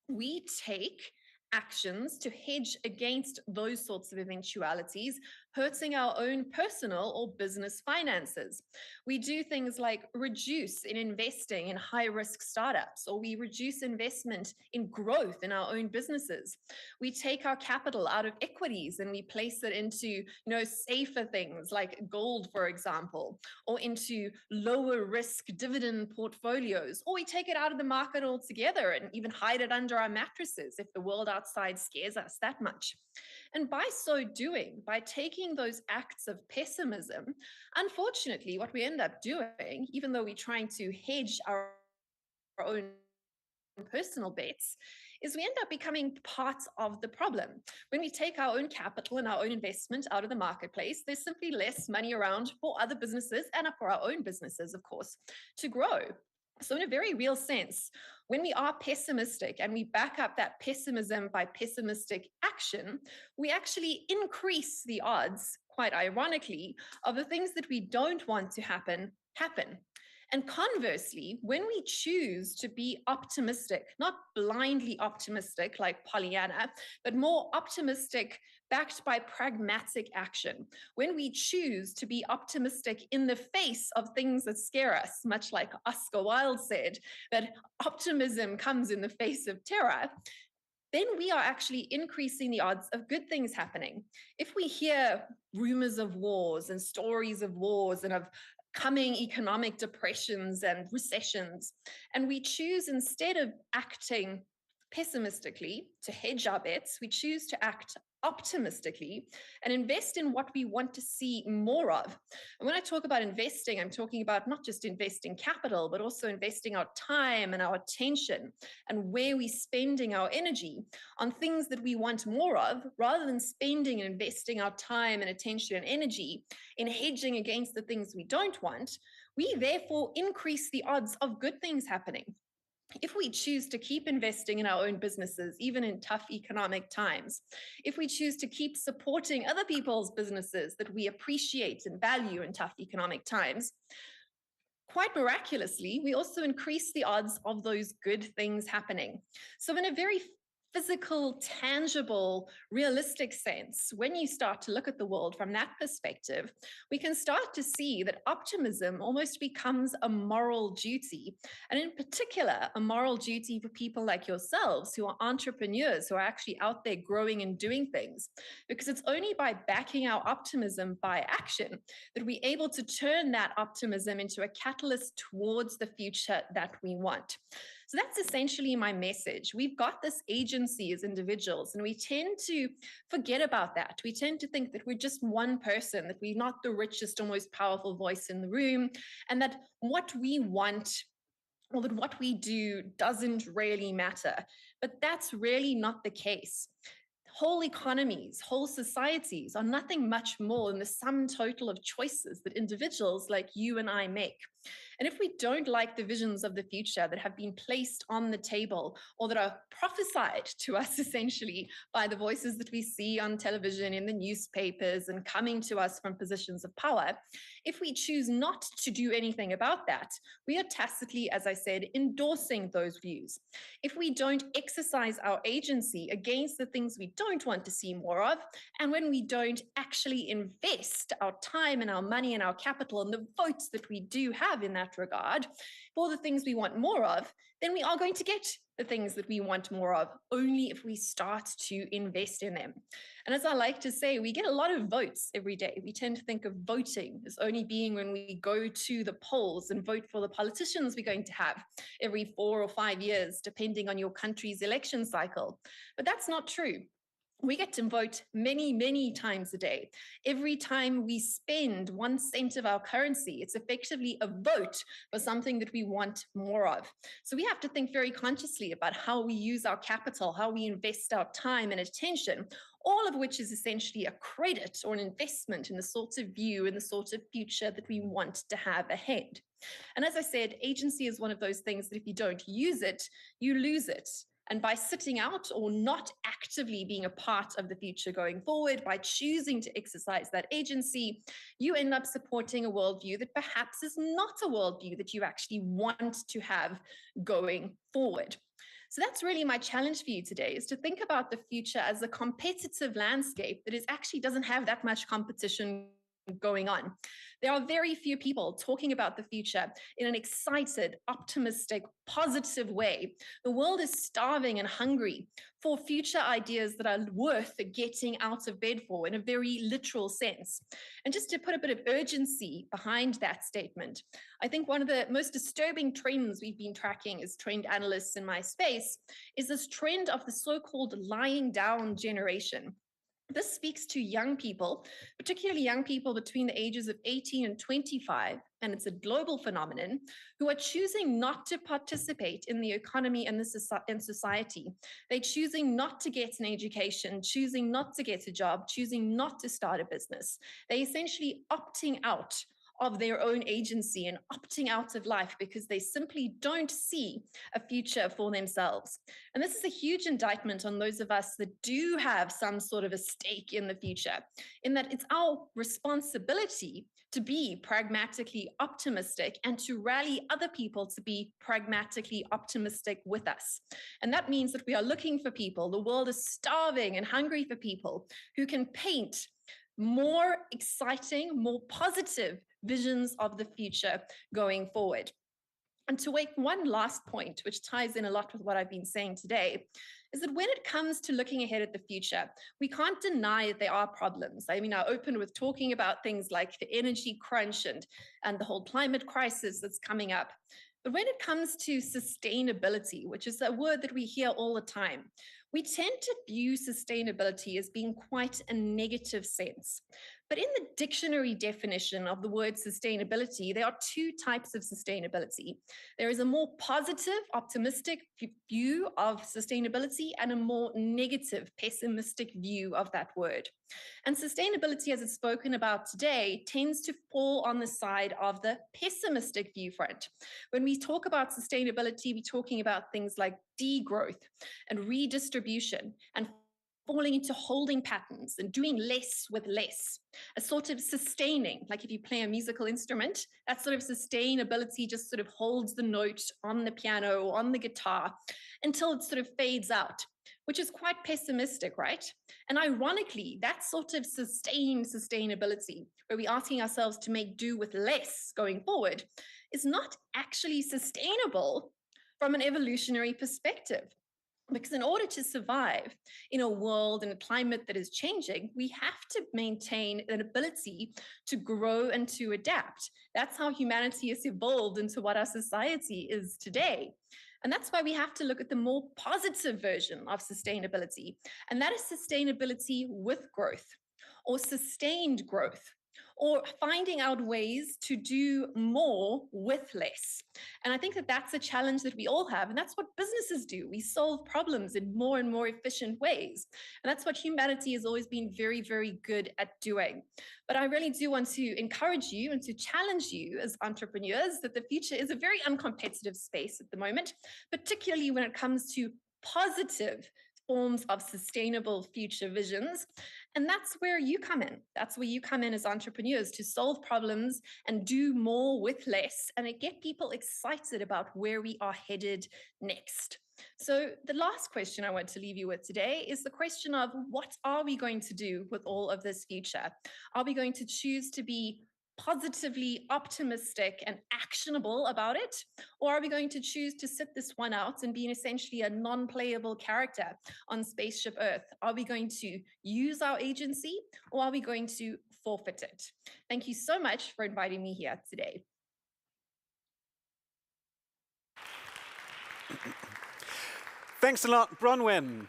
we take actions to hedge against those sorts of eventualities, hurting our own personal or business finances. We do things like reduce in investing in high-risk startups, or we reduce investment in growth in our own businesses. We take our capital out of equities and we place it into, safer things like gold, for example, or into lower risk dividend portfolios, or we take it out of the market altogether and even hide it under our mattresses if the world outside scares us that much. And by so doing, by taking those acts of pessimism, unfortunately, what we end up doing, even though we're trying to hedge our own personal bets, is we end up becoming part of the problem. When we take our own capital and our own investment out of the marketplace, there's simply less money around for other businesses and for our own businesses, of course, to grow. So in a very real sense, when we are pessimistic and we back up that pessimism by pessimistic action, we actually increase the odds, quite ironically, of the things that we don't want to happen. And conversely, when we choose to be optimistic, not blindly optimistic like Pollyanna, but more optimistic backed by pragmatic action, when we choose to be optimistic in the face of things that scare us, much like Oscar Wilde said, that optimism comes in the face of terror, then we are actually increasing the odds of good things happening. If we hear rumors of wars and stories of wars and of coming economic depressions and recessions, and we choose, instead of acting pessimistically to hedge our bets, we choose to act optimistically and invest in what we want to see more of. And when I talk about investing, I'm talking about not just investing capital, but also investing our time and our attention, and where we're spending our energy on things that we want more of, rather than spending and investing our time and attention and energy in hedging against the things we don't want. We therefore increase the odds of good things happening. If we choose to keep investing in our own businesses, even in tough economic times, if we choose to keep supporting other people's businesses that we appreciate and value in tough economic times, quite miraculously, we also increase the odds of those good things happening. So in a very physical, tangible, realistic sense, when you start to look at the world from that perspective, we can start to see that optimism almost becomes a moral duty. And in particular, a moral duty for people like yourselves who are entrepreneurs, who are actually out there growing and doing things. Because it's only by backing our optimism by action that we're able to turn that optimism into a catalyst towards the future that we want. So that's essentially my message. We've got this agency as individuals, and we tend to forget about that. We tend to think that we're just one person, that we're not the richest or most powerful voice in the room, and that what we want or that what we do doesn't really matter. But that's really not the case. Whole economies, whole societies are nothing much more than the sum total of choices that individuals like you and I make. And if we don't like the visions of the future that have been placed on the table or that are prophesied to us essentially by the voices that we see on television, in the newspapers, and coming to us from positions of power, if we choose not to do anything about that, we are tacitly, as I said, endorsing those views. If we don't exercise our agency against the things we don't want to see more of, and when we don't actually invest our time and our money and our capital and the votes that we do have in that regard for the things we want more of, then we are going to get the things that we want more of only if we start to invest in them. And as I like to say, we get a lot of votes every day. We tend to think of voting as only being when we go to the polls and vote for the politicians we're going to have every 4 or 5 years, depending on your country's election cycle. But that's not true. We get to vote many, many times a day. Every time we spend 1 cent of our currency, it's effectively a vote for something that we want more of. So we have to think very consciously about how we use our capital, how we invest our time and attention, all of which is essentially a credit or an investment in the sorts of view and the sort of future that we want to have ahead. And as I said, agency is one of those things that if you don't use it, you lose it. And by sitting out or not actively being a part of the future going forward, by choosing to exercise that agency, you end up supporting a worldview that perhaps is not a worldview that you actually want to have going forward. So that's really my challenge for you today, is to think about the future as a competitive landscape that actually doesn't have that much competition going on. There are very few people talking about the future in an excited, optimistic, positive way. The world is starving and hungry for future ideas that are worth getting out of bed for in a very literal sense. And just to put a bit of urgency behind that statement, I think one of the most disturbing trends we've been tracking as trained analysts in my space is this trend of the so-called lying down generation. This speaks to young people, particularly young people between the ages of 18 and 25, and it's a global phenomenon, who are choosing not to participate in the economy and in society. They're choosing not to get an education, choosing not to get a job, choosing not to start a business. They're essentially opting out of their own agency and opting out of life because they simply don't see a future for themselves. And this is a huge indictment on those of us that do have some sort of a stake in the future, in that it's our responsibility to be pragmatically optimistic and to rally other people to be pragmatically optimistic with us. And that means that we are looking for people. The world is starving and hungry for people who can paint more exciting, more positive visions of the future going forward. And to make one last point, which ties in a lot with what I've been saying today, is that when it comes to looking ahead at the future, we can't deny that there are problems. I mean, I opened with talking about things like the energy crunch and the whole climate crisis that's coming up. But when it comes to sustainability, which is a word that we hear all the time, we tend to view sustainability as being quite a negative sense. But in the dictionary definition of the word sustainability, there are 2 types of sustainability. There is a more positive, optimistic view of sustainability and a more negative, pessimistic view of that word. And sustainability, as it's spoken about today, tends to fall on the side of the pessimistic viewfront. When we talk about sustainability, we're talking about things like degrowth and redistribution and falling into holding patterns and doing less with less, a sort of sustaining, like if you play a musical instrument, that sort of sustainability just sort of holds the note on the piano or on the guitar until it sort of fades out. which is quite pessimistic, right? And ironically, that sort of sustained sustainability, where we're asking ourselves to make do with less going forward, is not actually sustainable from an evolutionary perspective. Because in order to survive in a world and a climate that is changing, we have to maintain an ability to grow and to adapt. That's how humanity has evolved into what our society is today. And that's why we have to look at the more positive version of sustainability. And that is sustainability with growth or sustained growth, or finding out ways to do more with less. And I think that that's a challenge that we all have. And that's what businesses do. We solve problems in more and more efficient ways. And that's what humanity has always been very, very good at doing. But I really do want to encourage you and to challenge you as entrepreneurs that the future is a very uncompetitive space at the moment, particularly when it comes to positive forms of sustainable future visions. And that's where you come in. That's where you come in as entrepreneurs, to solve problems and do more with less, and get people excited about where we are headed next. So the last question I want to leave you with today is the question of, what are we going to do with all of this future? Are we going to choose to be positively optimistic and actionable about it? Or are we going to choose to sit this one out and be essentially a non-playable character on Spaceship Earth? Are we going to use our agency, or are we going to forfeit it? Thank you so much for inviting me here today. Thanks a lot, Bronwyn.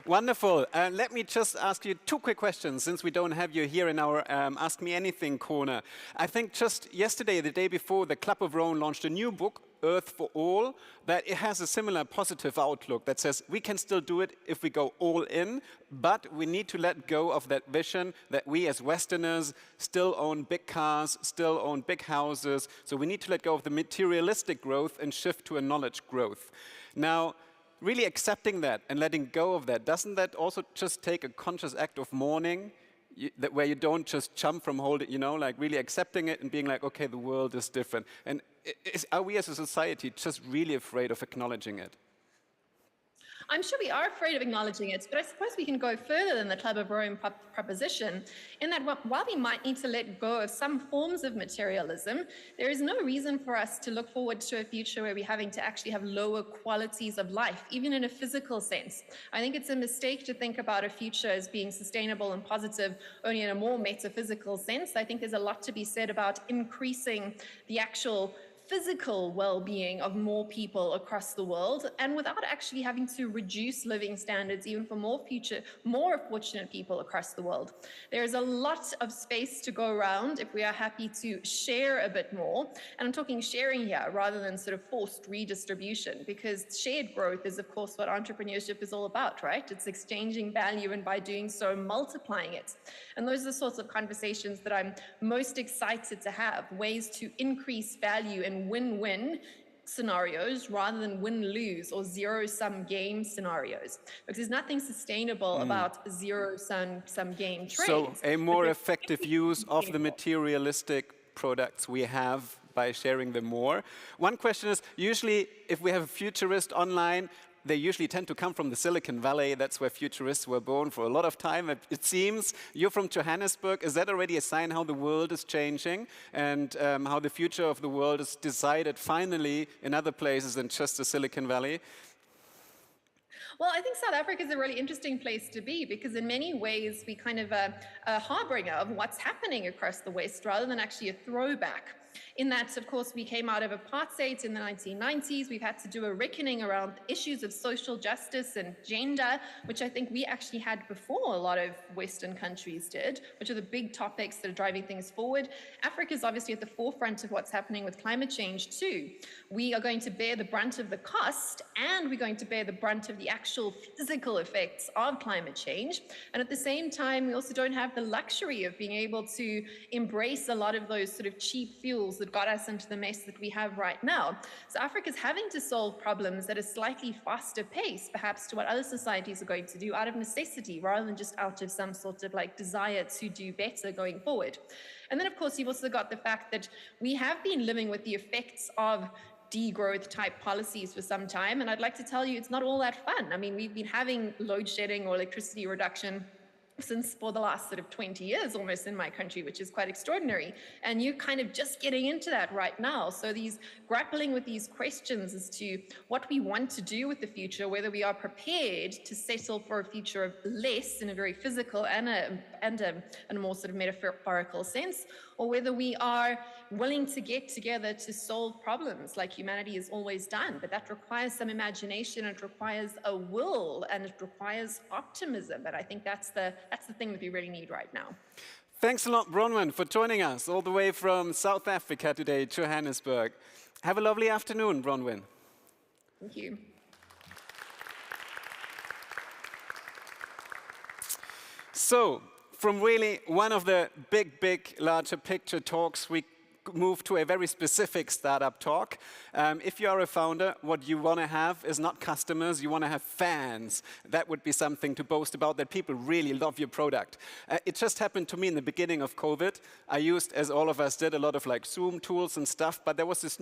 Wonderful. Let me just ask you two quick questions, since we don't have you here in our Ask Me Anything corner. I think just yesterday, the day before, the Club of Rome launched a new book, Earth for All, that it has a similar positive outlook that says we can still do it if we go all in, but we need to let go of that vision that we as Westerners still own big cars, still own big houses. So we need to let go of the materialistic growth and shift to a knowledge growth. Now, really accepting that and letting go of that, doesn't that also just take a conscious act of mourning, where you don't just jump from holding, like really accepting it and being like, okay, the world is different? And are we as a society just really afraid of acknowledging it? I'm sure we are afraid of acknowledging it, but I suppose we can go further than the Club of Rome proposition, in that while we might need to let go of some forms of materialism, there is no reason for us to look forward to a future where we're having to actually have lower qualities of life, even in a physical sense. I think it's a mistake to think about a future as being sustainable and positive only in a more metaphysical sense. I think there's a lot to be said about increasing the actual physical well-being of more people across the world, and without actually having to reduce living standards even for more fortunate people across the world. There's a lot of space to go around if we are happy to share a bit more. And I'm talking sharing here rather than sort of forced redistribution, because shared growth is, of course, what entrepreneurship is all about, right? It's exchanging value, and by doing so, multiplying it. And those are the sorts of conversations that I'm most excited to have, ways to increase value and win-win scenarios rather than win-lose or zero-sum game scenarios, because there's nothing sustainable about zero-sum game trades. So a more effective use of the materialistic products we have by sharing them more. One question is, usually if we have a futurist online, they usually tend to come from the Silicon Valley. That's where futurists were born for a lot of time, it seems. You're from Johannesburg. Is that already a sign how the world is changing, and how the future of the world is decided finally in other places than just the Silicon Valley? Well, I think South Africa is a really interesting place to be, because in many ways we kind of a harbinger of what's happening across the West rather than actually a throwback. In that, of course, we came out of apartheid in the 1990s. We've had to do a reckoning around issues of social justice and gender, which I think we actually had before a lot of Western countries did, which are the big topics that are driving things forward. Africa is obviously at the forefront of what's happening with climate change too. We are going to bear the brunt of the cost, and we're going to bear the brunt of the actual physical effects of climate change. And at the same time, we also don't have the luxury of being able to embrace a lot of those sort of cheap fuels that got us into the mess that we have right now. So Africa's having to solve problems at a slightly faster pace, perhaps, to what other societies are going to do out of necessity, rather than just out of some sort of desire to do better going forward. And then, of course, you've also got the fact that we have been living with the effects of degrowth type policies for some time. And I'd like to tell you, it's not all that fun. I mean, we've been having load shedding or electricity reduction since for the last sort of 20 years almost in my country, which is quite extraordinary. And you're kind of just getting into that right now. So these grappling with these questions as to what we want to do with the future, whether we are prepared to settle for a future of less in a very physical and a more sort of metaphorical sense, or whether we are willing to get together to solve problems like humanity has always done. But that requires some imagination, it requires a will, and it requires optimism. But I think that's the thing that we really need right now. Thanks a lot, Bronwyn, for joining us all the way from South Africa today, Johannesburg. Have a lovely afternoon, Bronwyn. Thank you. So, from really one of the big, larger picture talks, we move to a very specific startup talk. If you are a founder, what you want to have is not customers, you want to have fans. That would be something to boast about, that people really love your product. It just happened to me in the beginning of COVID. I used, as all of us did, a lot of like Zoom tools and stuff, but there was this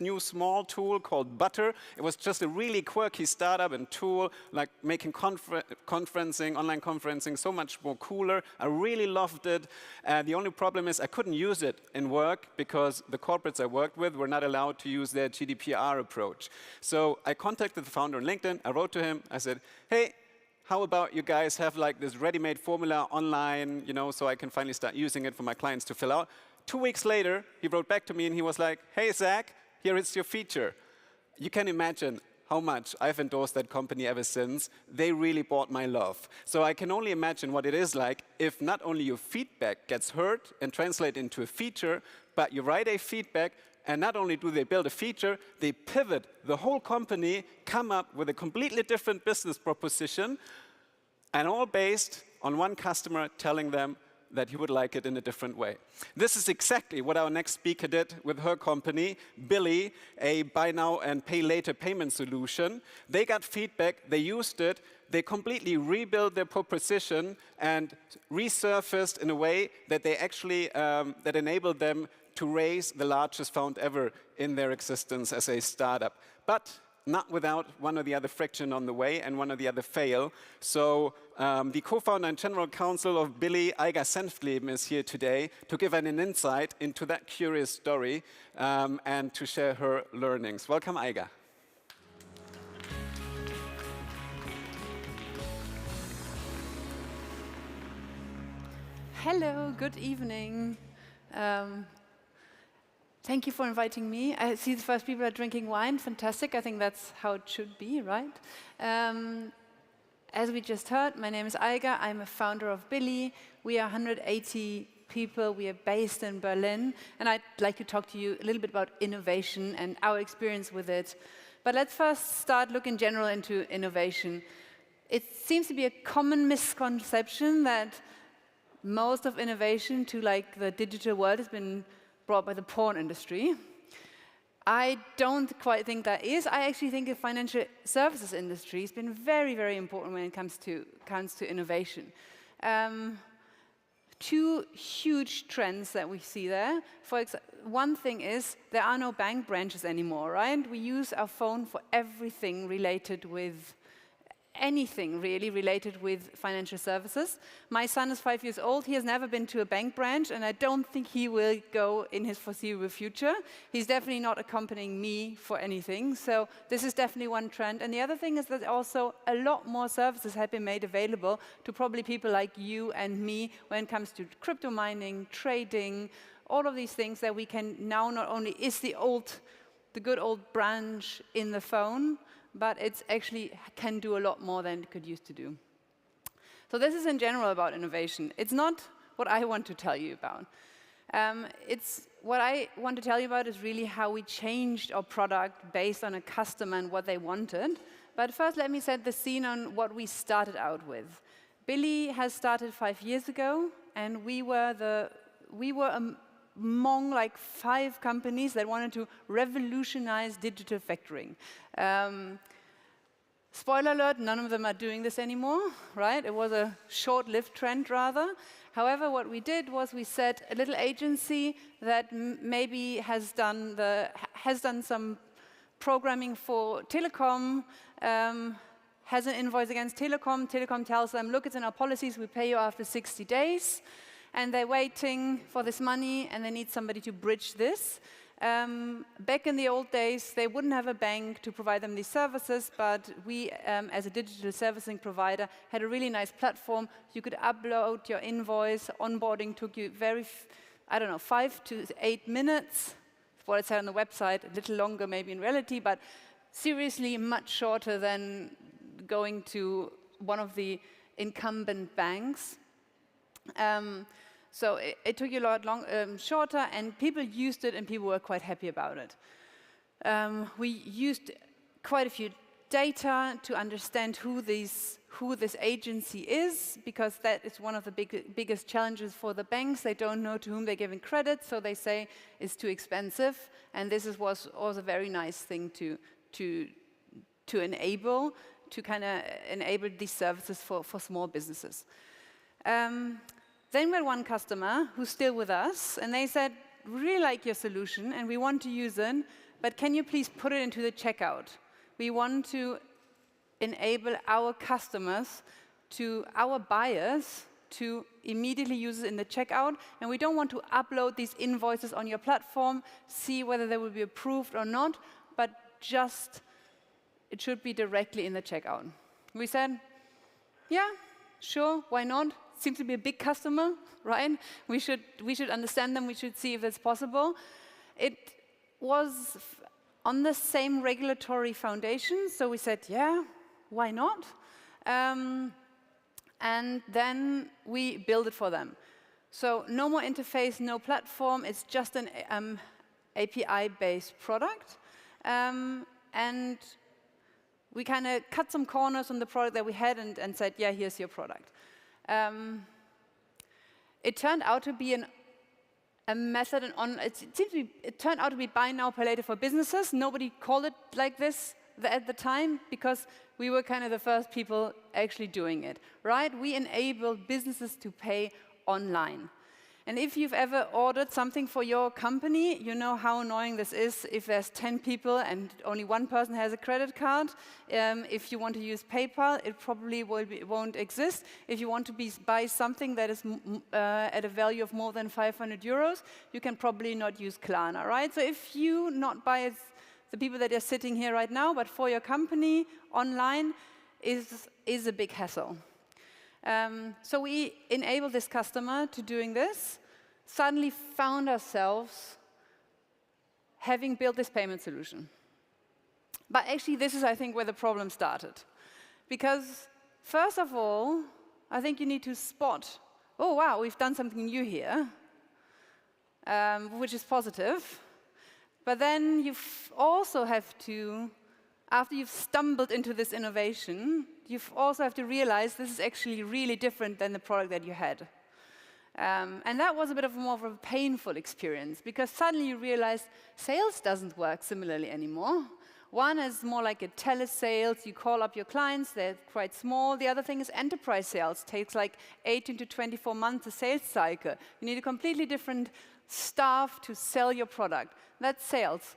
new small tool called Butter. It was just a really quirky startup and tool, like making conferencing, online conferencing, so much more cooler. I really loved it. The only problem is I couldn't use it in work because the corporates I worked with were not allowed to use their GDPR approach. So I contacted the founder on LinkedIn. I wrote to him. I said, hey, how about you guys have like this ready-made formula online, you know, so I can finally start using it for my clients to fill out. 2 weeks later, he wrote back to me and he was like, hey, Zach, here is your feature. You can imagine how much I've endorsed that company ever since. They really bought my love. So I can only imagine what it is like if not only your feedback gets heard and translated into a feature, but you write a feedback, and not only do they build a feature, they pivot the whole company, come up with a completely different business proposition, and all based on one customer telling them that he would like it in a different way. This is exactly what our next speaker did with her company, Billy, a buy now and pay later payment solution. They got feedback, they used it, they completely rebuilt their proposition and resurfaced in a way that they actually, that enabled them to raise the largest fund ever in their existence as a startup. But not without one or the other friction on the way and one or the other fail. So the co-founder and general counsel of Billy, Aiga Senftleben, is here today to give an insight into that curious story and to share her learnings. Welcome, Aiga. Hello, good evening. Thank you for inviting me. I see the first people are drinking wine. Fantastic. I think that's how it should be, right? As we just heard, my name is Aiga. I'm a founder of Billy. We are 180 people. We are based in Berlin. And I'd like to talk to you a little bit about innovation and our experience with it. But let's first start looking in general into innovation. It seems to be a common misconception that most of innovation to like the digital world has been brought by the porn industry. I don't quite think that is. I actually think the financial services industry has been very, very important when it comes to innovation. Two huge trends that we see there. For example, one thing is there are no bank branches anymore, right? We use our phone for everything related with anything really related with financial services. My son is 5 years old. He has never been to a bank branch, and I don't think he will go in his foreseeable future. He's definitely not accompanying me for anything. So this is definitely one trend. And the other thing is that also a lot more services have been made available to probably people like you and me when it comes to crypto mining, trading, all of these things that we can now not only is the good old branch in the phone, but it actually can do a lot more than it could used to do. So this is in general about innovation. It's not what I want to tell you about. It's what I want to tell you about is really how we changed our product based on a customer and what they wanted. But first, let me set the scene on what we started out with. Billy has started 5 years ago, and we were among like 5 companies that wanted to revolutionize digital factoring. Spoiler alert, none of them are doing this anymore, right? It was a short-lived trend rather. However, what we did was we said a little agency that maybe has done some programming for telecom, has an invoice against telecom. Telecom tells them, look, it's in our policies, we pay you after 60 days. And they're waiting for this money, and they need somebody to bridge this. Back in the old days, they wouldn't have a bank to provide them these services, but we, as a digital servicing provider, had a really nice platform. You could upload your invoice. Onboarding took you 5 to 8 minutes. That's what it said on the website. A little longer, maybe in reality, but seriously much shorter than going to one of the incumbent banks. So it took you a lot shorter, and people used it, and people were quite happy about it. We used quite a few data to understand who this agency is, because that is one of the biggest challenges for the banks. They don't know to whom they're giving credit, so they say it's too expensive. And this was also a very nice thing to enable, to kind of enable these services for small businesses. Then we had one customer who's still with us, and they said, we really like your solution, and we want to use it, but can you please put it into the checkout? We want to enable our customers, our buyers, to immediately use it in the checkout, and we don't want to upload these invoices on your platform, see whether they will be approved or not, but just it should be directly in the checkout. We said, yeah, sure, why not? Seems to be a big customer, right? We should understand them. We should see if it's possible. It was on the same regulatory foundation, so we said, yeah, why not? And then we build it for them. So no more interface, no platform. It's just an API-based product, and we kind of cut some corners on the product that we had and said, yeah, here's your product. It turned out to be a method, it turned out to be buy now, pay later for businesses. Nobody called it like this at the time, because we were kind of the first people actually doing it, right? We enabled businesses to pay online. And if you've ever ordered something for your company, you know how annoying this is if there's 10 people and only one person has a credit card. If you want to use PayPal, it probably won't exist. If you want to buy something that is at a value of more than 500 euros, you can probably not use Klarna, right? So if you not buy the people that are sitting here right now, but for your company, online is a big hassle. So we enabled this customer to doing this, suddenly found ourselves having built this payment solution. But actually, this is, I think, where the problem started. Because first of all, I think you need to spot, oh, wow, we've done something new here, which is positive. But then you also have to, after you've stumbled into this innovation, you also have to realize this is actually really different than the product that you had. And that was a bit of more of a painful experience, because suddenly you realize sales doesn't work similarly anymore. One is more like a telesales. You call up your clients, they're quite small. The other thing is enterprise sales. Takes like 18 to 24 months a sales cycle. You need a completely different staff to sell your product. That's sales.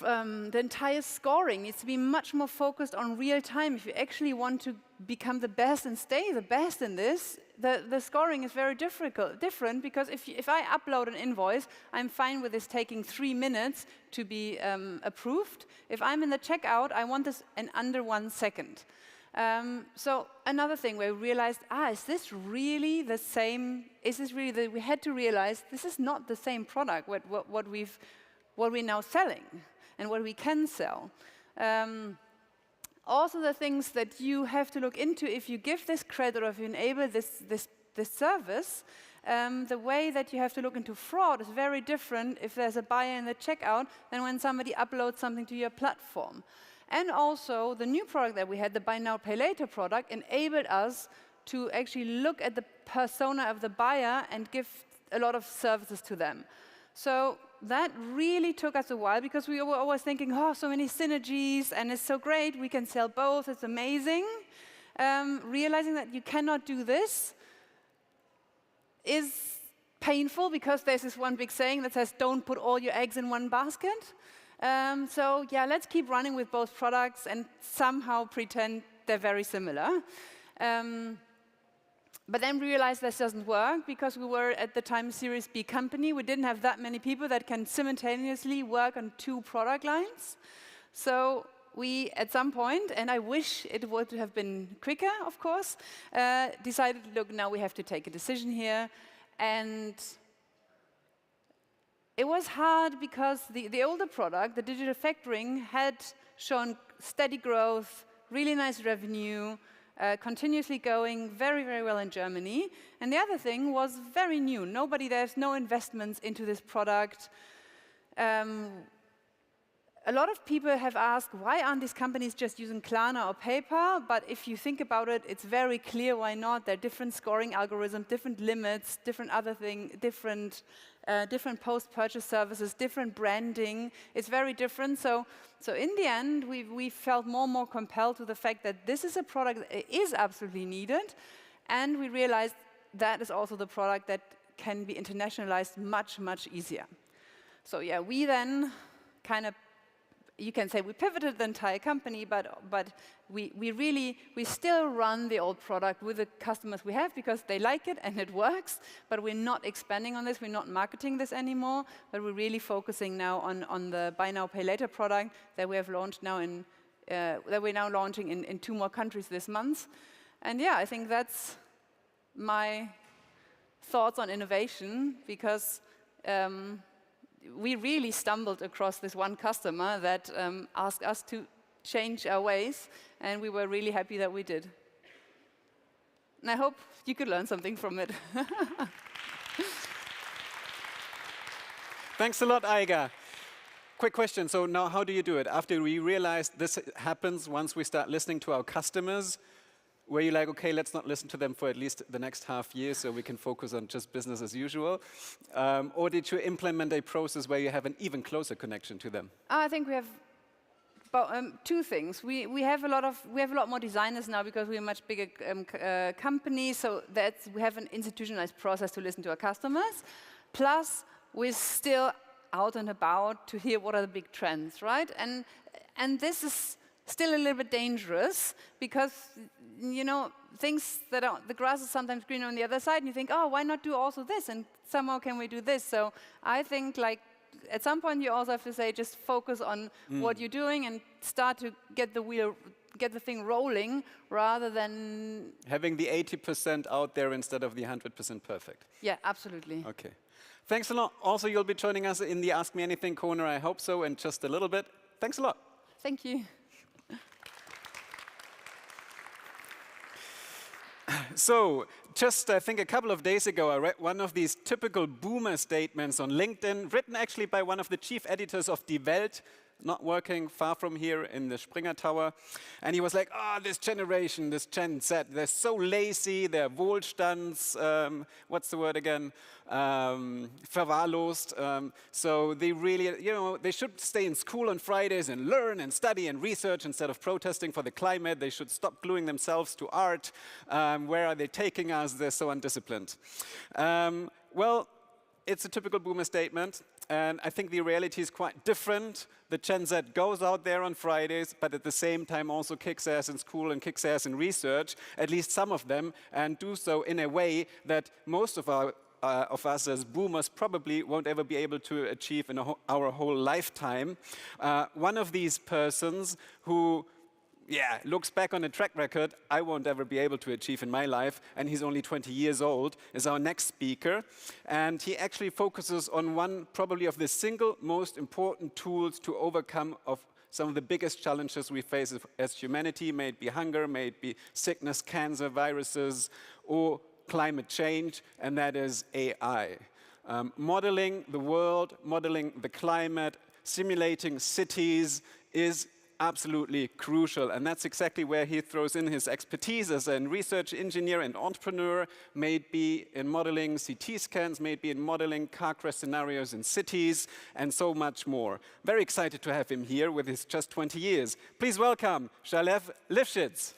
The entire scoring needs to be much more focused on real time. If you actually want to become the best and stay the best in this, the scoring is very different, because if I upload an invoice, I'm fine with this taking 3 minutes to be approved. If I'm in the checkout, I want this in under 1 second. So another thing where we realized, is this really the same? Is this really we had to realize this is not the same product, what we're now selling and what we can sell. Also, the things that you have to look into if you give this credit or if you enable this service, the way that you have to look into fraud is very different if there's a buyer in the checkout than when somebody uploads something to your platform. And also, the new product that we had, the Buy Now, Pay Later product, enabled us to actually look at the persona of the buyer and give a lot of services to them. So that really took us a while, because we were always thinking, oh, so many synergies, and it's so great, we can sell both, it's amazing. Realizing that you cannot do this is painful because there's this one big saying that says, don't put all your eggs in one basket. So yeah, let's keep running with both products and somehow pretend they're very similar. But then we realized this doesn't work because we were at the time a Series B company. We didn't have that many people that can simultaneously work on 2 product lines. So we, at some point, and I wish it would have been quicker, of course, decided, look, now we have to take a decision here. And it was hard because the older product, the digital factoring, had shown steady growth, really nice revenue, continuously going very, very well in Germany. And the other thing was very new. There's no investments into this product. A lot of people have asked, why aren't these companies just using Klarna or PayPal? But if you think about it, it's very clear why not. There are different scoring algorithms, different limits, different other things, different post-purchase services, different branding. It's very different. So in the end, we felt more and more compelled to the fact that this is a product that is absolutely needed. And we realized that is also the product that can be internationalized much, much easier. So yeah, we then kind of, you can say we pivoted the entire company, but we still run the old product with the customers we have because they like it and it works, but we're not expanding on this, we're not marketing this anymore, but we're really focusing now on the Buy Now, Pay Later product that we have launched now that we're now launching in 2 more countries this month. And yeah, I think that's my thoughts on innovation because we really stumbled across this one customer that asked us to change our ways, and we were really happy that we did. And I hope you could learn something from it. Thanks a lot, Aiga. Quick question. So now how do you do it? After we realized this happens once we start listening to our customers, were you like, okay, let's not listen to them for at least the next half year so we can focus on just business as usual? Or did you implement a process where you have an even closer connection to them? I think we have about, 2 things. We have a lot more designers now because we're a much bigger company, so we have an institutionalized process to listen to our customers. Plus, we're still out and about to hear what are the big trends, right? And this is still a little bit dangerous because, you know, things that are, the grass is sometimes greener on the other side, and you think, oh, why not do also this? And somehow can we do this? So I think, like, at some point you also have to say, just focus on what you're doing and start to get the thing rolling rather than having the 80% out there instead of the 100% perfect. Yeah, absolutely. Okay. Thanks a lot. Also, you'll be joining us in the Ask Me Anything corner, I hope so, in just a little bit. Thanks a lot. Thank you. So, just I think a couple of days ago, I read one of these typical boomer statements on LinkedIn, written actually by one of the chief editors of Die Welt, not working far from here in the Springer Tower. And he was like, oh, this generation, this Gen Z, they're so lazy, they're Wohlstands, what's the word again? Verwahrlost. So they really, you know, they should stay in school on Fridays and learn and study and research instead of protesting for the climate. They should stop gluing themselves to art. Where are they taking us? They're so undisciplined. Well, it's a typical boomer statement. And I think the reality is quite different. The Gen Z goes out there on Fridays, but at the same time also kicks ass in school and kicks ass in research, at least some of them, and do so in a way that most of us as boomers probably won't ever be able to achieve in our whole lifetime. One of these persons who looks back on a track record I won't ever be able to achieve in my life, and he's only 20 years old, is our next speaker. And he actually focuses on one probably of the single most important tools to overcome of some of the biggest challenges we face as humanity, may it be hunger, may it be sickness, cancer, viruses, or climate change, and that is AI. Modeling the world, modeling the climate, simulating cities is absolutely crucial, and that's exactly where he throws in his expertise as a research engineer and entrepreneur, may it be in modeling CT scans, may it be in modeling car crash scenarios in cities, and so much more. Very excited to have him here with his just 20 years. Please welcome Shalev Lifshitz.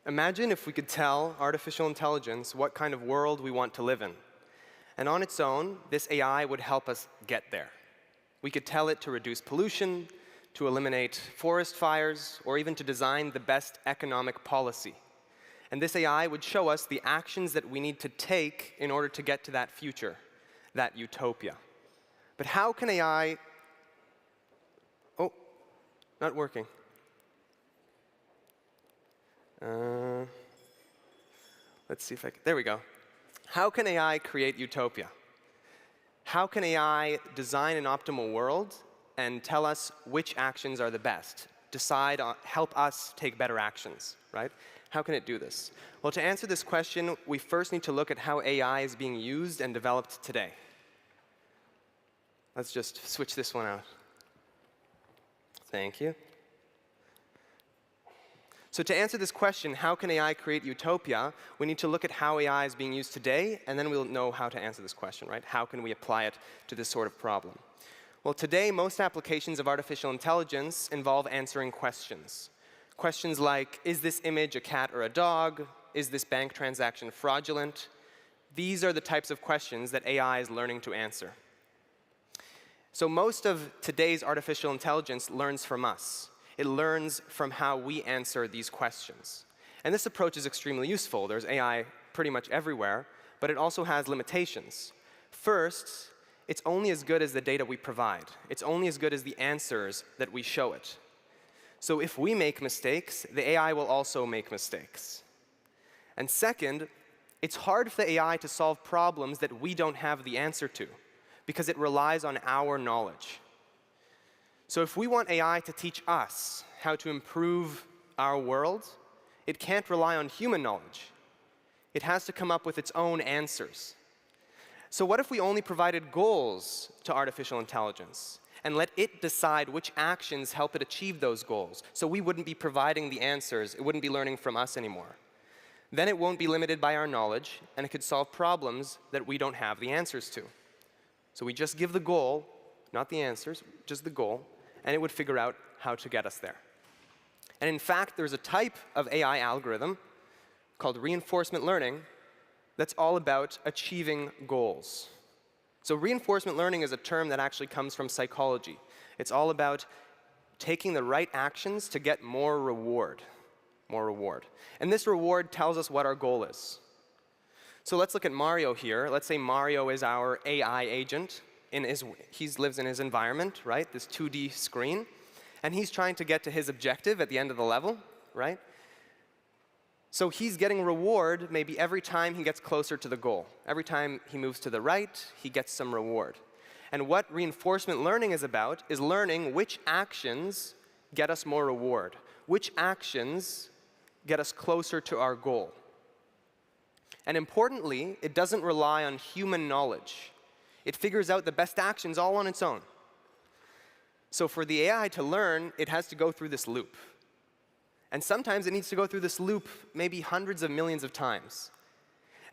Imagine if we could tell artificial intelligence what kind of world we want to live in. And on its own, this AI would help us get there. We could tell it to reduce pollution, to eliminate forest fires, or even to design the best economic policy. And this AI would show us the actions that we need to take in order to get to that future, that utopia. But how can AI... Oh, not working. Let's see if I can... There we go. How can AI create utopia? How can AI design an optimal world and tell us which actions are the best? Decide on, help us take better actions, right? How can it do this? Well, to answer this question, we first need to look at how AI is being used and developed today. Let's just switch this one out. Thank you. So to answer this question, how can AI create utopia, we need to look at how AI is being used today, and then we'll know how to answer this question, right? How can we apply it to this sort of problem? Well, today, most applications of artificial intelligence involve answering questions. Questions like, is this image a cat or a dog? Is this bank transaction fraudulent? These are the types of questions that AI is learning to answer. So most of today's artificial intelligence learns from us. It learns from how we answer these questions. And this approach is extremely useful. There's AI pretty much everywhere, but it also has limitations. First, it's only as good as the data we provide. It's only as good as the answers that we show it. So if we make mistakes, the AI will also make mistakes. And second, it's hard for the AI to solve problems that we don't have the answer to, because it relies on our knowledge. So if we want AI to teach us how to improve our world, it can't rely on human knowledge. It has to come up with its own answers. So what if we only provided goals to artificial intelligence and let it decide which actions help it achieve those goals? So we wouldn't be providing the answers. It wouldn't be learning from us anymore. Then it won't be limited by our knowledge, and it could solve problems that we don't have the answers to. So we just give the goal, not the answers, just the goal, and it would figure out how to get us there. And in fact, there's a type of AI algorithm called reinforcement learning that's all about achieving goals. So reinforcement learning is a term that actually comes from psychology. It's all about taking the right actions to get more reward. More reward. And this reward tells us what our goal is. So let's look at Mario here. Let's say Mario is our AI agent. He lives in his environment, right? This 2D screen. And he's trying to get to his objective at the end of the level, right? So he's getting reward maybe every time he gets closer to the goal. Every time he moves to the right, he gets some reward. And what reinforcement learning is about is learning which actions get us more reward, which actions get us closer to our goal. And importantly, it doesn't rely on human knowledge. It figures out the best actions all on its own. So for the AI to learn, it has to go through this loop. And sometimes it needs to go through this loop maybe hundreds of millions of times.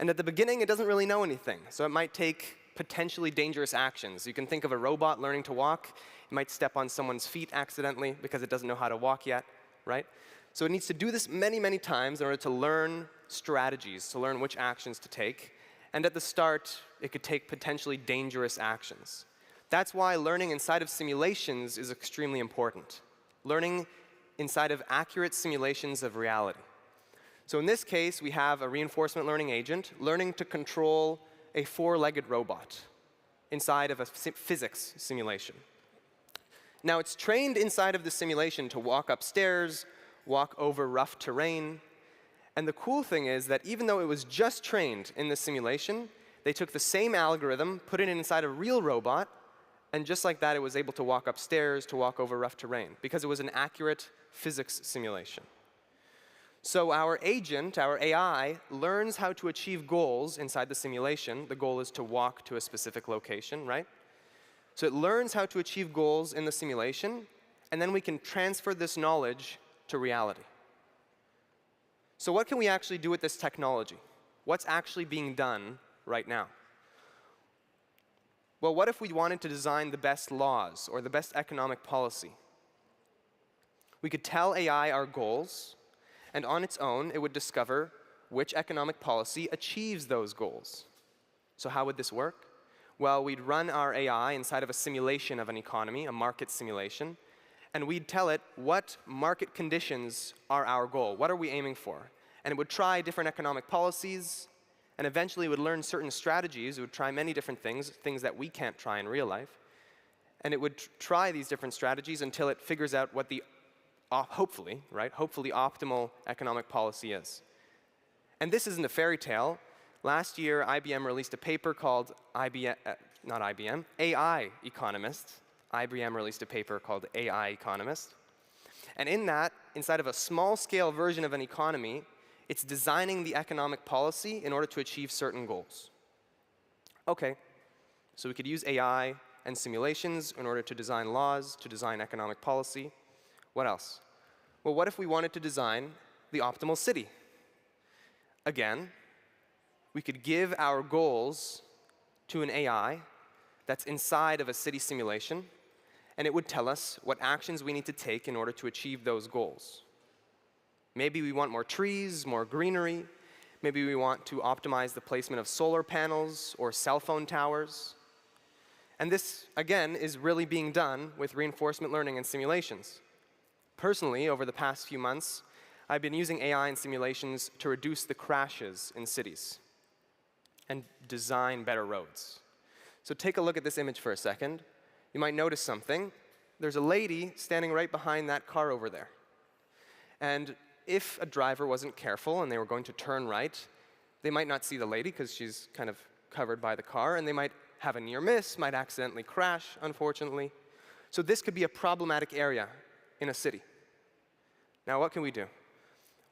And at the beginning, it doesn't really know anything. So it might take potentially dangerous actions. You can think of a robot learning to walk. It might step on someone's feet accidentally because it doesn't know how to walk yet, right? So it needs to do this many, many times in order to learn strategies, to learn which actions to take. And at the start, it could take potentially dangerous actions. That's why learning inside of simulations is extremely important. Learning inside of accurate simulations of reality. So in this case, we have a reinforcement learning agent learning to control a four-legged robot inside of a physics simulation. Now, it's trained inside of the simulation to walk upstairs, walk over rough terrain. And the cool thing is that even though it was just trained in the simulation, they took the same algorithm, put it inside a real robot, and just like that, it was able to walk upstairs, to walk over rough terrain, because it was an accurate physics simulation. So our agent, our AI, learns how to achieve goals inside the simulation. The goal is to walk to a specific location, right? So it learns how to achieve goals in the simulation, and then we can transfer this knowledge to reality. So what can we actually do with this technology? What's actually being done right now? Well, what if we wanted to design the best laws or the best economic policy? We could tell AI our goals, and on its own, it would discover which economic policy achieves those goals. So how would this work? Well, we'd run our AI inside of a simulation of an economy, a market simulation, and we'd tell it what market conditions are our goal, what are we aiming for? And it would try different economic policies, and eventually it would learn certain strategies. It would try many different things, things that we can't try in real life. And it would try these different strategies until it figures out what the, hopefully optimal economic policy is. And this isn't a fairy tale. Last year, IBM released a paper called AI Economist. IBM released a paper called AI Economist. And in that, inside of a small-scale version of an economy, it's designing the economic policy in order to achieve certain goals. OK, so we could use AI and simulations in order to design laws, to design economic policy. What else? Well, what if we wanted to design the optimal city? Again, we could give our goals to an AI that's inside of a city simulation, and it would tell us what actions we need to take in order to achieve those goals. Maybe we want more trees, more greenery. Maybe we want to optimize the placement of solar panels or cell phone towers. And this, again, is really being done with reinforcement learning and simulations. Personally, over the past few months, I've been using AI and simulations to reduce the crashes in cities and design better roads. So take a look at this image for a second. You might notice something. There's a lady standing right behind that car over there. And if a driver wasn't careful and they were going to turn right, they might not see the lady because she's kind of covered by the car, and they might have a near miss, might accidentally crash, unfortunately. So this could be a problematic area in a city. Now, what can we do?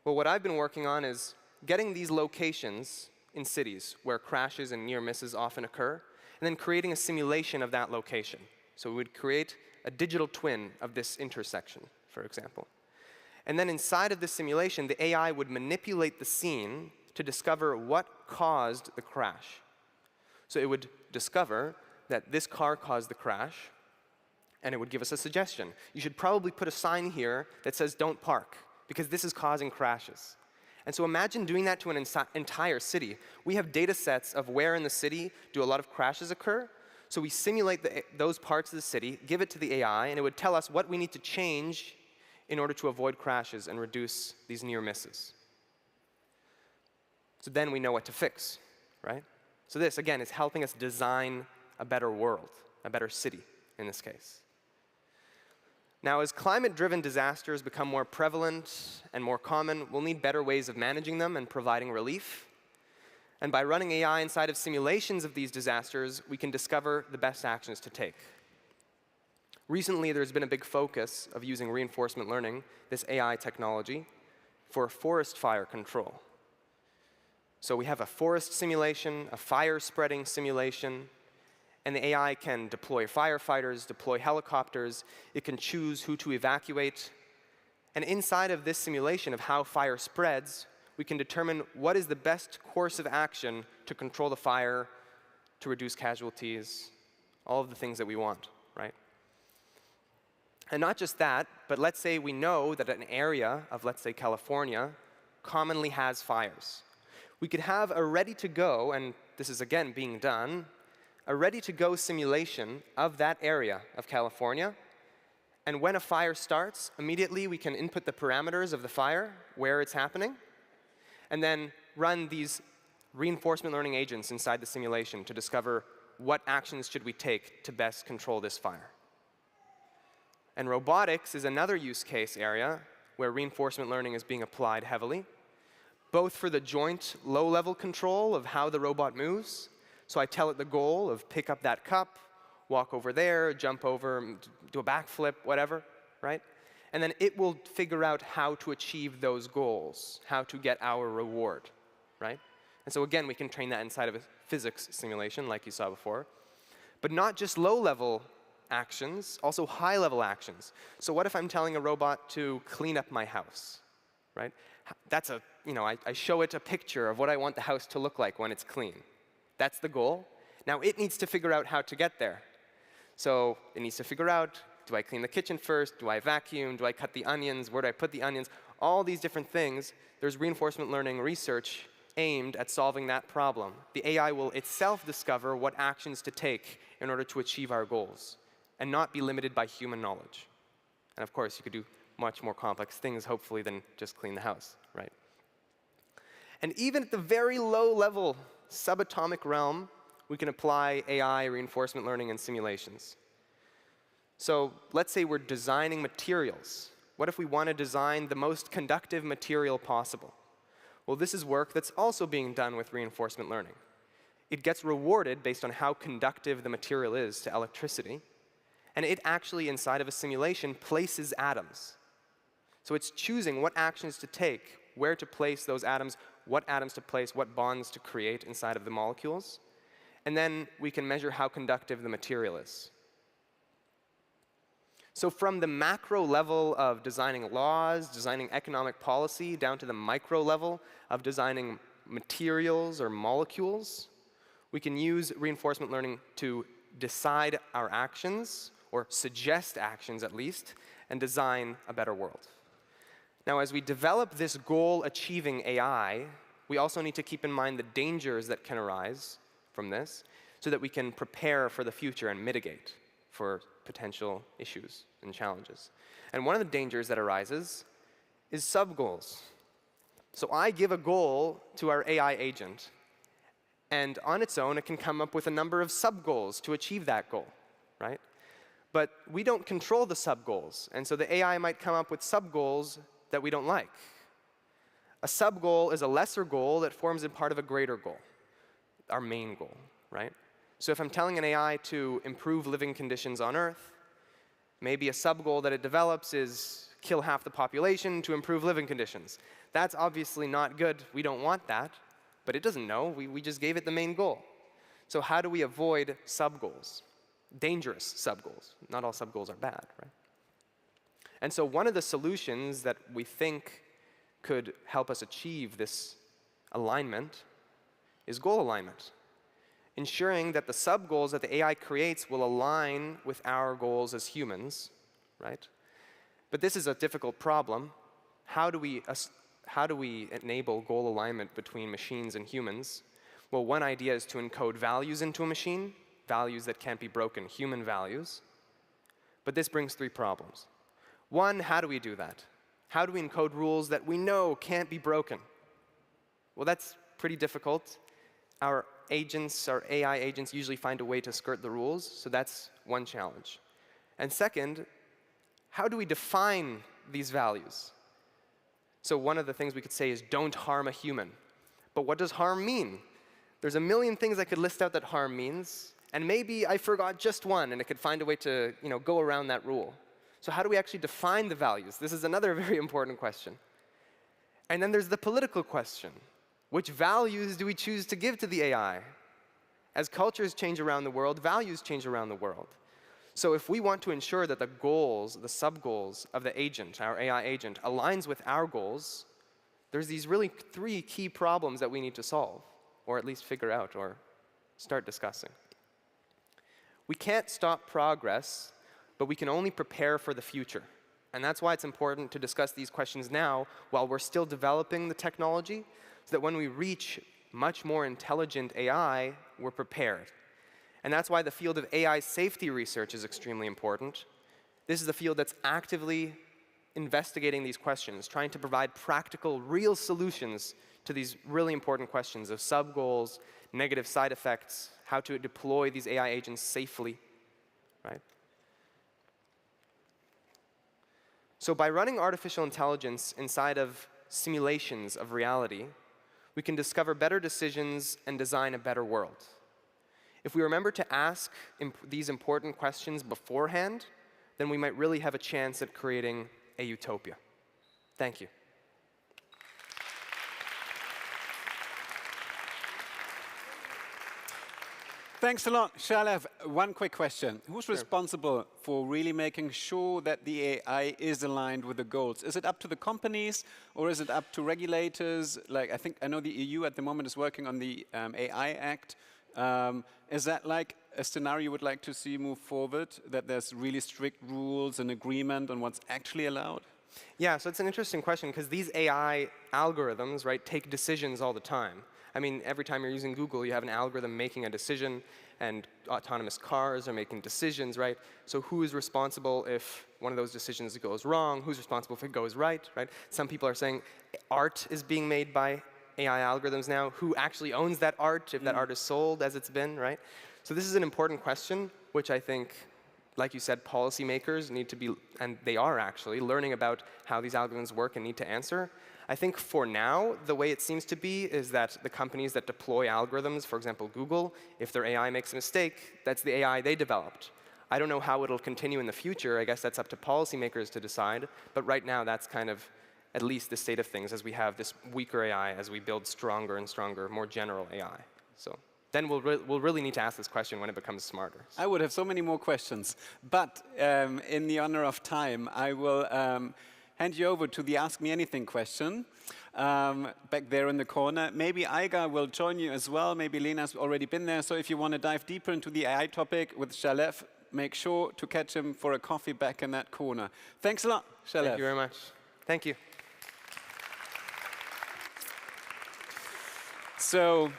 Well, what I've been working on is getting these locations in cities where crashes and near misses often occur, and then creating a simulation of that location. So we would create a digital twin of this intersection, for example. And then inside of this simulation, the AI would manipulate the scene to discover what caused the crash. So it would discover that this car caused the crash, and it would give us a suggestion. You should probably put a sign here that says, "Don't park," because this is causing crashes. And so imagine doing that to an entire city. We have data sets of where in the city do a lot of crashes occur. So we simulate those parts of the city, give it to the AI, and it would tell us what we need to change in order to avoid crashes and reduce these near misses. So then we know what to fix, right? So this, again, is helping us design a better world, a better city in this case. Now, as climate-driven disasters become more prevalent and more common, we'll need better ways of managing them and providing relief. And by running AI inside of simulations of these disasters, we can discover the best actions to take. Recently, there's been a big focus of using reinforcement learning, this AI technology, for forest fire control. So we have a forest simulation, a fire spreading simulation, and the AI can deploy firefighters, deploy helicopters. It can choose who to evacuate. And inside of this simulation of how fire spreads, we can determine what is the best course of action to control the fire, to reduce casualties, all of the things that we want, right? And not just that, but let's say we know that an area of, let's say, California commonly has fires. We could have a ready-to-go, and this is again being done, a ready-to-go simulation of that area of California. And when a fire starts, immediately we can input the parameters of the fire, where it's happening, and then run these reinforcement learning agents inside the simulation to discover what actions should we take to best control this fire. And robotics is another use case area where reinforcement learning is being applied heavily, both for the joint low-level control of how the robot moves. So I tell it the goal of pick up that cup, walk over there, jump over, do a backflip, whatever, right? And then it will figure out how to achieve those goals, how to get our reward, right? And so again, we can train that inside of a physics simulation, like you saw before. But not just low-level actions, also high-level actions. So what if I'm telling a robot to clean up my house, right? That's a, I show it a picture of what I want the house to look like when it's clean. That's the goal. Now it needs to figure out how to get there. So it needs to figure out Do I clean the kitchen first? Do I vacuum? Do I cut the onions? Where do I put the onions? All these different things, there's reinforcement learning research aimed at solving that problem. The AI will itself discover what actions to take in order to achieve our goals and not be limited by human knowledge. And of course, you could do much more complex things, hopefully, than just clean the house, right? And even at the very low level, subatomic realm, we can apply AI, reinforcement learning, and simulations. So let's say we're designing materials. What if we want to design the most conductive material possible? Well, this is work that's also being done with reinforcement learning. It gets rewarded based on how conductive the material is to electricity. And it actually, inside of a simulation, places atoms. So it's choosing what actions to take, where to place those atoms, what atoms to place, what bonds to create inside of the molecules. And then we can measure how conductive the material is. So from the macro level of designing laws, designing economic policy, down to the micro level of designing materials or molecules, we can use reinforcement learning to decide our actions, or suggest actions at least, and design a better world. Now, as we develop this goal-achieving AI, we also need to keep in mind the dangers that can arise from this so that we can prepare for the future and mitigate for potential issues and challenges. And one of the dangers that arises is sub-goals. So I give a goal to our AI agent, and on its own, it can come up with a number of sub-goals to achieve that goal, right? But we don't control the sub-goals, and so the AI might come up with sub-goals that we don't like. A sub-goal is a lesser goal that forms a part of a greater goal, our main goal, right? So if I'm telling an AI to improve living conditions on Earth, maybe a sub-goal that it develops is kill half the population to improve living conditions. That's obviously not good. We don't want that, but it doesn't know. We just gave it the main goal. So how do we avoid sub-goals? Dangerous sub-goals. Not all sub-goals are bad, right? And so one of the solutions that we think could help us achieve this alignment is goal alignment, ensuring that the sub-goals that the AI creates will align with our goals as humans, right? But this is a difficult problem. How do we enable goal alignment between machines and humans? Well, one idea is to encode values into a machine, values that can't be broken, human values. But this brings three problems. One, how do we do that? How do we encode rules that we know can't be broken? Well, that's pretty difficult. Our agents, our AI agents, usually find a way to skirt the rules, so that's one challenge. And second, how do we define these values? So one of the things we could say is don't harm a human. But what does harm mean? There's a million things I could list out that harm means, and maybe I forgot just one, and it could find a way to go around that rule. So how do we actually define the values? This is another very important question. And then there's the political question. Which values do we choose to give to the AI? As cultures change around the world, values change around the world. So if we want to ensure that the goals, the sub-goals of the agent, our AI agent, aligns with our goals, there's these really three key problems that we need to solve, or at least figure out, or start discussing. We can't stop progress, but we can only prepare for the future. And that's why it's important to discuss these questions now while we're still developing the technology, so that when we reach much more intelligent AI, we're prepared. And that's why the field of AI safety research is extremely important. This is a field that's actively investigating these questions, trying to provide practical, real solutions to these really important questions of sub-goals, negative side effects, how to deploy these AI agents safely, right? So by running artificial intelligence inside of simulations of reality, we can discover better decisions and design a better world. If we remember to ask these important questions beforehand, then we might really have a chance at creating a utopia. Thank you. Thanks a lot. Shall I have one quick question? Who's responsible for really making sure that the AI is aligned with the goals? Is it up to the companies, or is it up to regulators? Like, I know the EU at the moment is working on the AI Act. Is that like a scenario you would like to see move forward, that there's really strict rules and agreement on what's actually allowed? Yeah, so it's an interesting question because these AI algorithms, right, take decisions all the time. I mean, every time you're using Google, you have an algorithm making a decision, and autonomous cars are making decisions, right? So who is responsible if one of those decisions goes wrong? Who's responsible if it goes right, right? Some people are saying art is being made by AI algorithms now. Who actually owns that art if that art is sold as it's been, right? So this is an important question, which I think, like you said, policymakers need to be, and they are actually, learning about how these algorithms work and need to answer. I think for now, the way it seems to be is that the companies that deploy algorithms, for example, Google, if their AI makes a mistake, that's the AI they developed. I don't know how it'll continue in the future. I guess that's up to policymakers to decide. But right now, that's kind of at least the state of things as we have this weaker AI, as we build stronger and stronger, more general AI. So then we'll really need to ask this question when it becomes smarter. I would have so many more questions. But in the honor of time, I will hand you over to the Ask Me Anything question back there in the corner. Maybe Aiga will join you as well. Maybe Lena's already been there. So if you want to dive deeper into the AI topic with Shalev, make sure to catch him for a coffee back in that corner. Thanks a lot, Shalev. Thank you very much. Thank you. So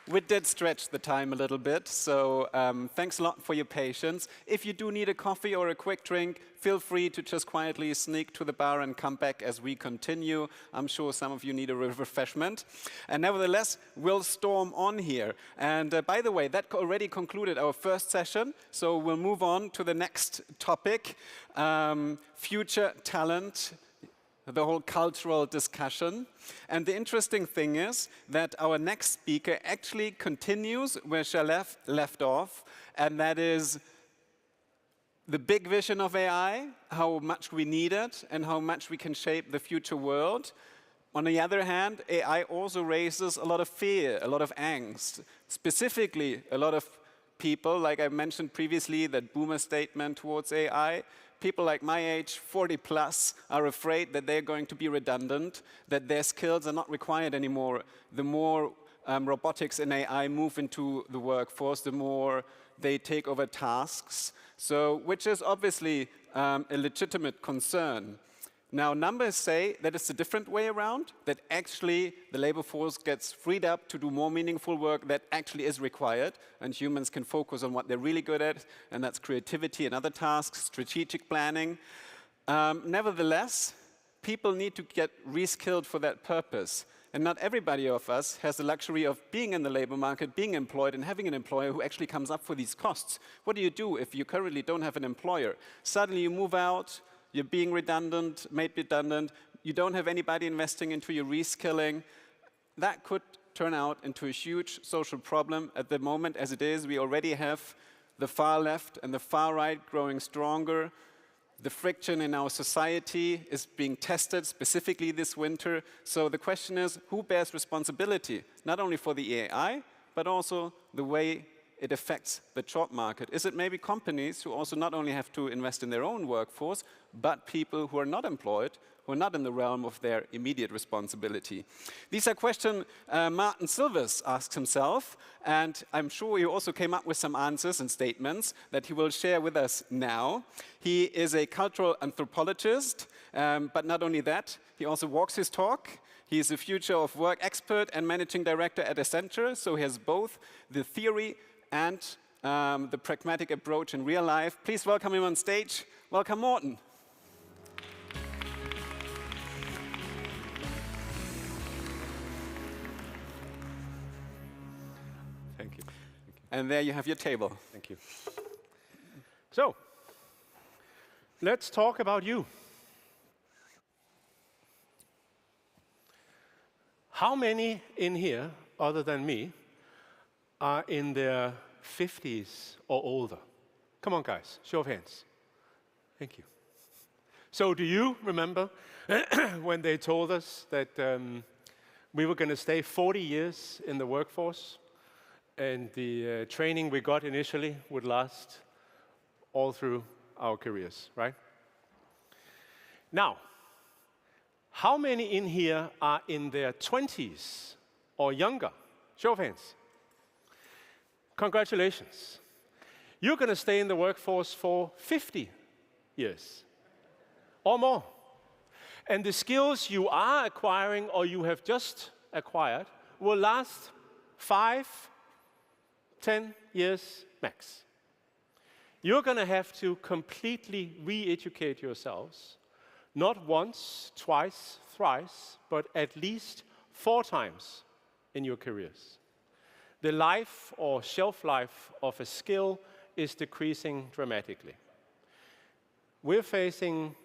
we did stretch the time a little bit, so thanks a lot for your patience. If you do need a coffee or a quick drink, feel free to just quietly sneak to the bar and come back as we continue. I'm sure some of you need a refreshment. And nevertheless, we'll storm on here. And by the way, that already concluded our first session, so we'll move on to the next topic, future talent, the whole cultural discussion. And the interesting thing is that our next speaker actually continues where Shalev left off, and that is the big vision of AI, how much we need it, and how much we can shape the future world. On the other hand, AI also raises a lot of fear, a lot of angst. Specifically, a lot of people, like I mentioned previously, that boomer statement towards AI, people like my age, 40 plus, are afraid that they're going to be redundant, that their skills are not required anymore. The more robotics and AI move into the workforce, the more they take over tasks. So, which is obviously a legitimate concern. Now, numbers say that it's a different way around, that actually the labor force gets freed up to do more meaningful work that actually is required, and humans can focus on what they're really good at, and that's creativity and other tasks, strategic planning. Nevertheless, people need to get reskilled for that purpose. And not everybody of us has the luxury of being in the labor market, being employed, and having an employer who actually comes up for these costs. What do you do if you currently don't have an employer? Suddenly you move out, you're being redundant, made redundant, you don't have anybody investing into your reskilling. That could turn out into a huge social problem. At the moment, as it is, we already have the far left and the far right growing stronger. The friction in our society is being tested specifically this winter. So the question is, who bears responsibility? Not only for the AI, but also the way it affects the job market. Is it maybe companies who also not only have to invest in their own workforce, but people who are not employed, who are not in the realm of their immediate responsibility? These are questions Martin Silvers asks himself, and I'm sure he also came up with some answers and statements that he will share with us now. He is a cultural anthropologist, but not only that, he also walks his talk. He is a future of work expert and managing director at Accenture, so he has both the theory and the pragmatic approach in real life. Please welcome him on stage. Welcome, Morten. Thank you. And there you have your table. Thank you. So, let's talk about you. How many in here, other than me, are in their 50s or older? Come on, guys, show of hands. Thank you. So do you remember when they told us that we were going to stay 40 years in the workforce, and the training we got initially would last all through our careers, right? Now, how many in here are in their 20s or younger? Show of hands. Congratulations. You're going to stay in the workforce for 50 years or more. And the skills you are acquiring or you have just acquired will last 5, 10 years max. You're going to have to completely re-educate yourselves, not once, twice, thrice, but at least 4 times in your careers. The life or shelf life of a skill is decreasing dramatically. We're facing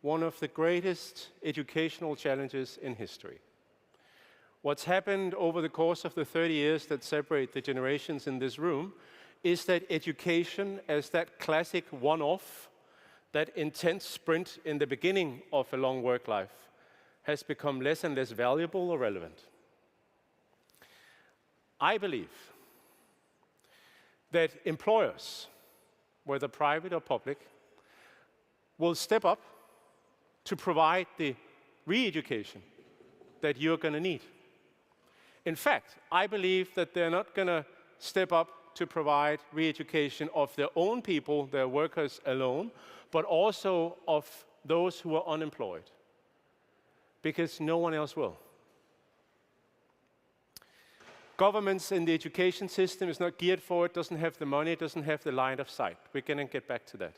one of the greatest educational challenges in history. What's happened over the course of the 30 years that separate the generations in this room is that education, as that classic one-off, that intense sprint in the beginning of a long work life, has become less and less valuable or relevant. I believe that employers, whether private or public, will step up to provide the re-education that you're going to need. In fact, I believe that they're not going to step up to provide re-education of their own people, their workers alone, but also of those who are unemployed, because no one else will. Governments in the education system is not geared for it, doesn't have the money, doesn't have the line of sight. We're going to get back to that.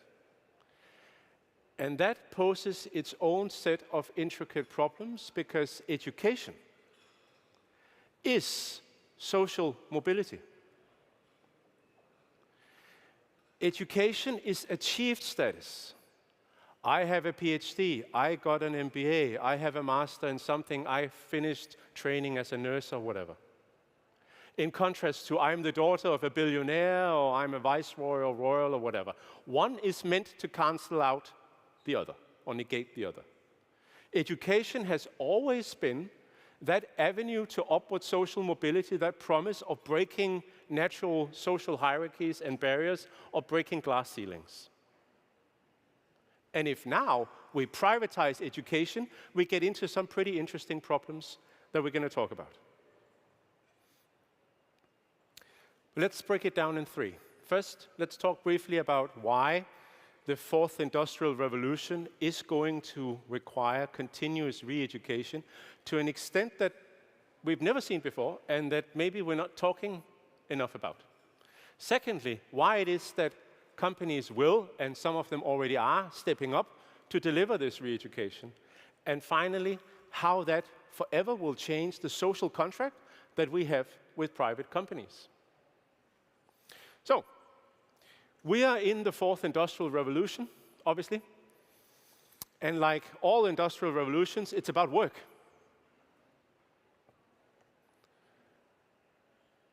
And that poses its own set of intricate problems, because education is social mobility. Education is achieved status. I have a PhD, I got an MBA, I have a master in something, I finished training as a nurse or whatever. In contrast to, I'm the daughter of a billionaire, or I'm a viceroy or royal or whatever. One is meant to cancel out the other, or negate the other. Education has always been that avenue to upward social mobility, that promise of breaking natural social hierarchies and barriers, or breaking glass ceilings. And if now we privatize education, we get into some pretty interesting problems that we're going to talk about. Let's break it down in 3. First, let's talk briefly about why the 4th industrial revolution is going to require continuous re-education to an extent that we've never seen before, and that maybe we're not talking enough about. Secondly, why it is that companies will, and some of them already are, stepping up to deliver this re-education. And finally, how that forever will change the social contract that we have with private companies. So, we are in the 4th industrial revolution, obviously. And like all industrial revolutions, it's about work.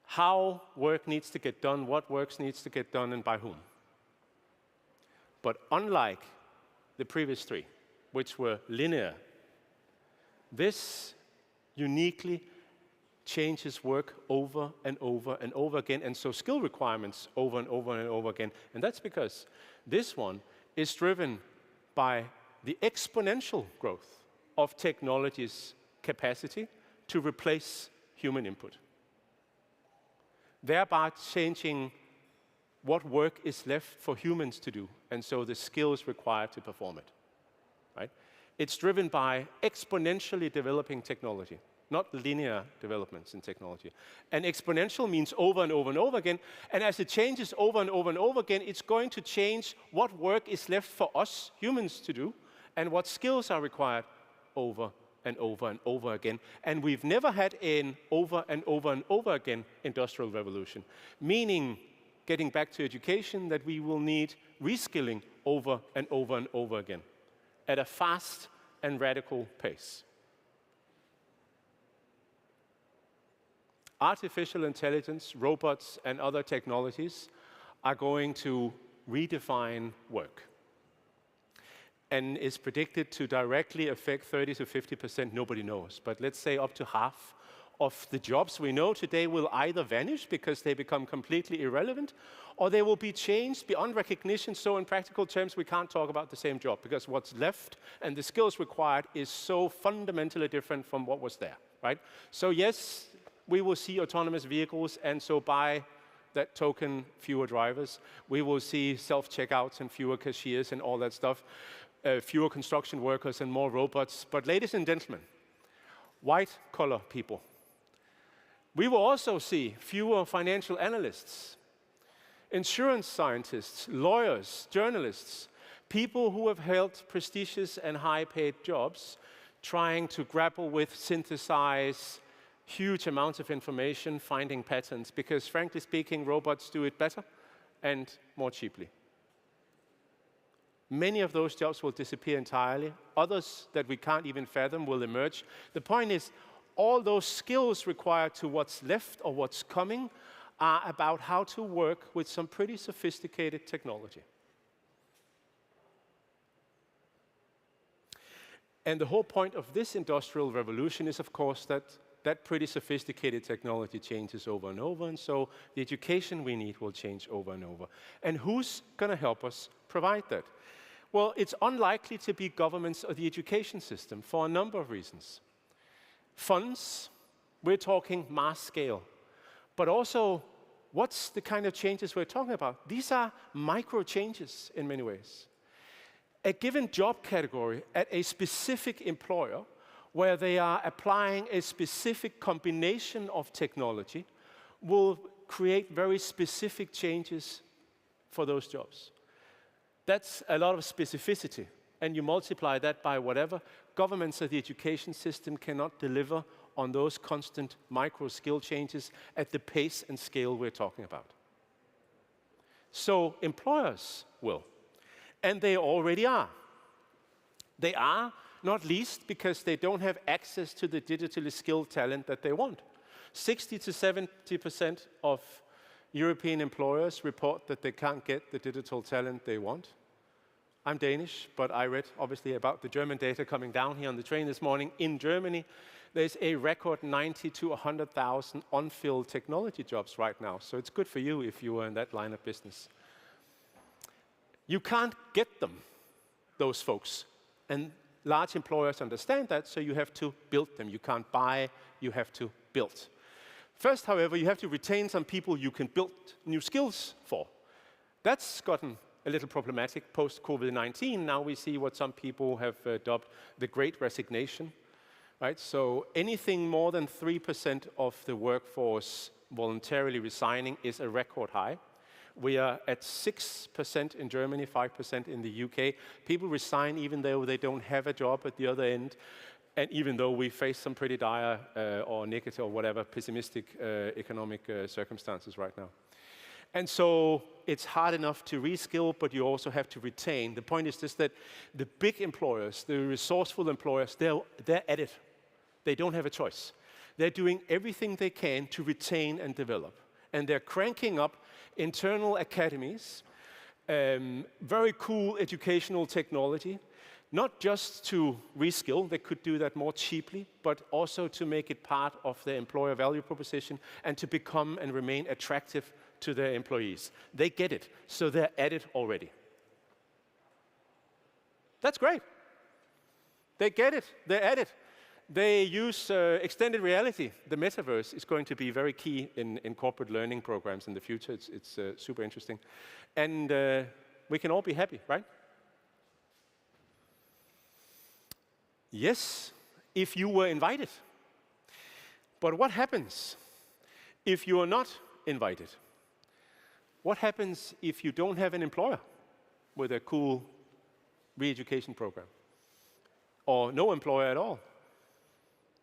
How work needs to get done, what work needs to get done, and by whom. But unlike the previous 3, which were linear, this uniquely changes work over and over and over again, and so skill requirements over and over and over again. And that's because this one is driven by the exponential growth of technology's capacity to replace human input, thereby changing what work is left for humans to do, and so the skills required to perform it. Right? It's driven by exponentially developing technology, not linear developments in technology. And exponential means over and over and over again. And as it changes over and over and over again, it's going to change what work is left for us humans to do, and what skills are required over and over and over again. And we've never had an over and over and over again industrial revolution, meaning, getting back to education, that we will need reskilling over and over and over again at a fast and radical pace. Artificial intelligence, robots, and other technologies are going to redefine work, and is predicted to directly affect 30 to 50%, nobody knows, but let's say up to half of the jobs we know today will either vanish because they become completely irrelevant, or they will be changed beyond recognition, so in practical terms we can't talk about the same job, because what's left and the skills required is so fundamentally different from what was there, right? So yes, we will see autonomous vehicles, and so by that token fewer drivers. We will see self-checkouts and fewer cashiers and all that stuff, fewer construction workers and more robots. But ladies and gentlemen, white-collar people. We will also see fewer financial analysts, insurance scientists, lawyers, journalists, people who have held prestigious and high-paid jobs trying to grapple with, synthesize huge amounts of information, finding patterns, because frankly speaking, robots do it better and more cheaply. Many of those jobs will disappear entirely. Others that we can't even fathom will emerge. The point is, all those skills required to what's left or what's coming are about how to work with some pretty sophisticated technology. And the whole point of this industrial revolution is, of course, that pretty sophisticated technology changes over and over, and so the education we need will change over and over. And who's going to help us provide that? Well, it's unlikely to be governments or the education system for a number of reasons. Funds, we're talking mass scale, but also what's the kind of changes we're talking about? These are micro changes in many ways. A given job category at a specific employer where they are applying a specific combination of technology will create very specific changes for those jobs. That's a lot of specificity, and you multiply that by whatever. Governments or the education system cannot deliver on those constant micro skill changes at the pace and scale we're talking about. So employers will. And they already are. They are, not least because they don't have access to the digitally skilled talent that they want. 60 to 70% of European employers report that they can't get the digital talent they want. I'm Danish, but I read, obviously, about the German data coming down here on the train this morning. In Germany, there's a record 90 to 100,000 unfilled technology jobs right now. So it's good for you if you are in that line of business. You can't get them, those folks. And large employers understand that, so you have to build them. You can't buy, you have to build. First, however, you have to retain some people you can build new skills for. That's gotten a little problematic post-COVID-19. Now we see what some people have dubbed the Great Resignation. Right? So anything more than 3% of the workforce voluntarily resigning is a record high. We are at 6% in Germany, 5% in the UK. People resign even though they don't have a job at the other end, and even though we face some pretty dire or negative or whatever pessimistic economic circumstances right now. And so it's hard enough to reskill, but you also have to retain. The point is just that the big employers, the resourceful employers, they're at it. They don't have a choice. They're doing everything they can to retain and develop. And they're cranking up internal academies, very cool educational technology, not just to reskill, they could do that more cheaply, but also to make it part of their employer value proposition and to become and remain attractive to their employees. They get it, so they're at it already. That's great. They get it, they're at it. They use extended reality. The metaverse is going to be very key in corporate learning programs in the future. It's super interesting. And we can all be happy, right? Yes, if you were invited. But what happens if you are not invited? What happens if you don't have an employer with a cool re-education program? Or no employer at all?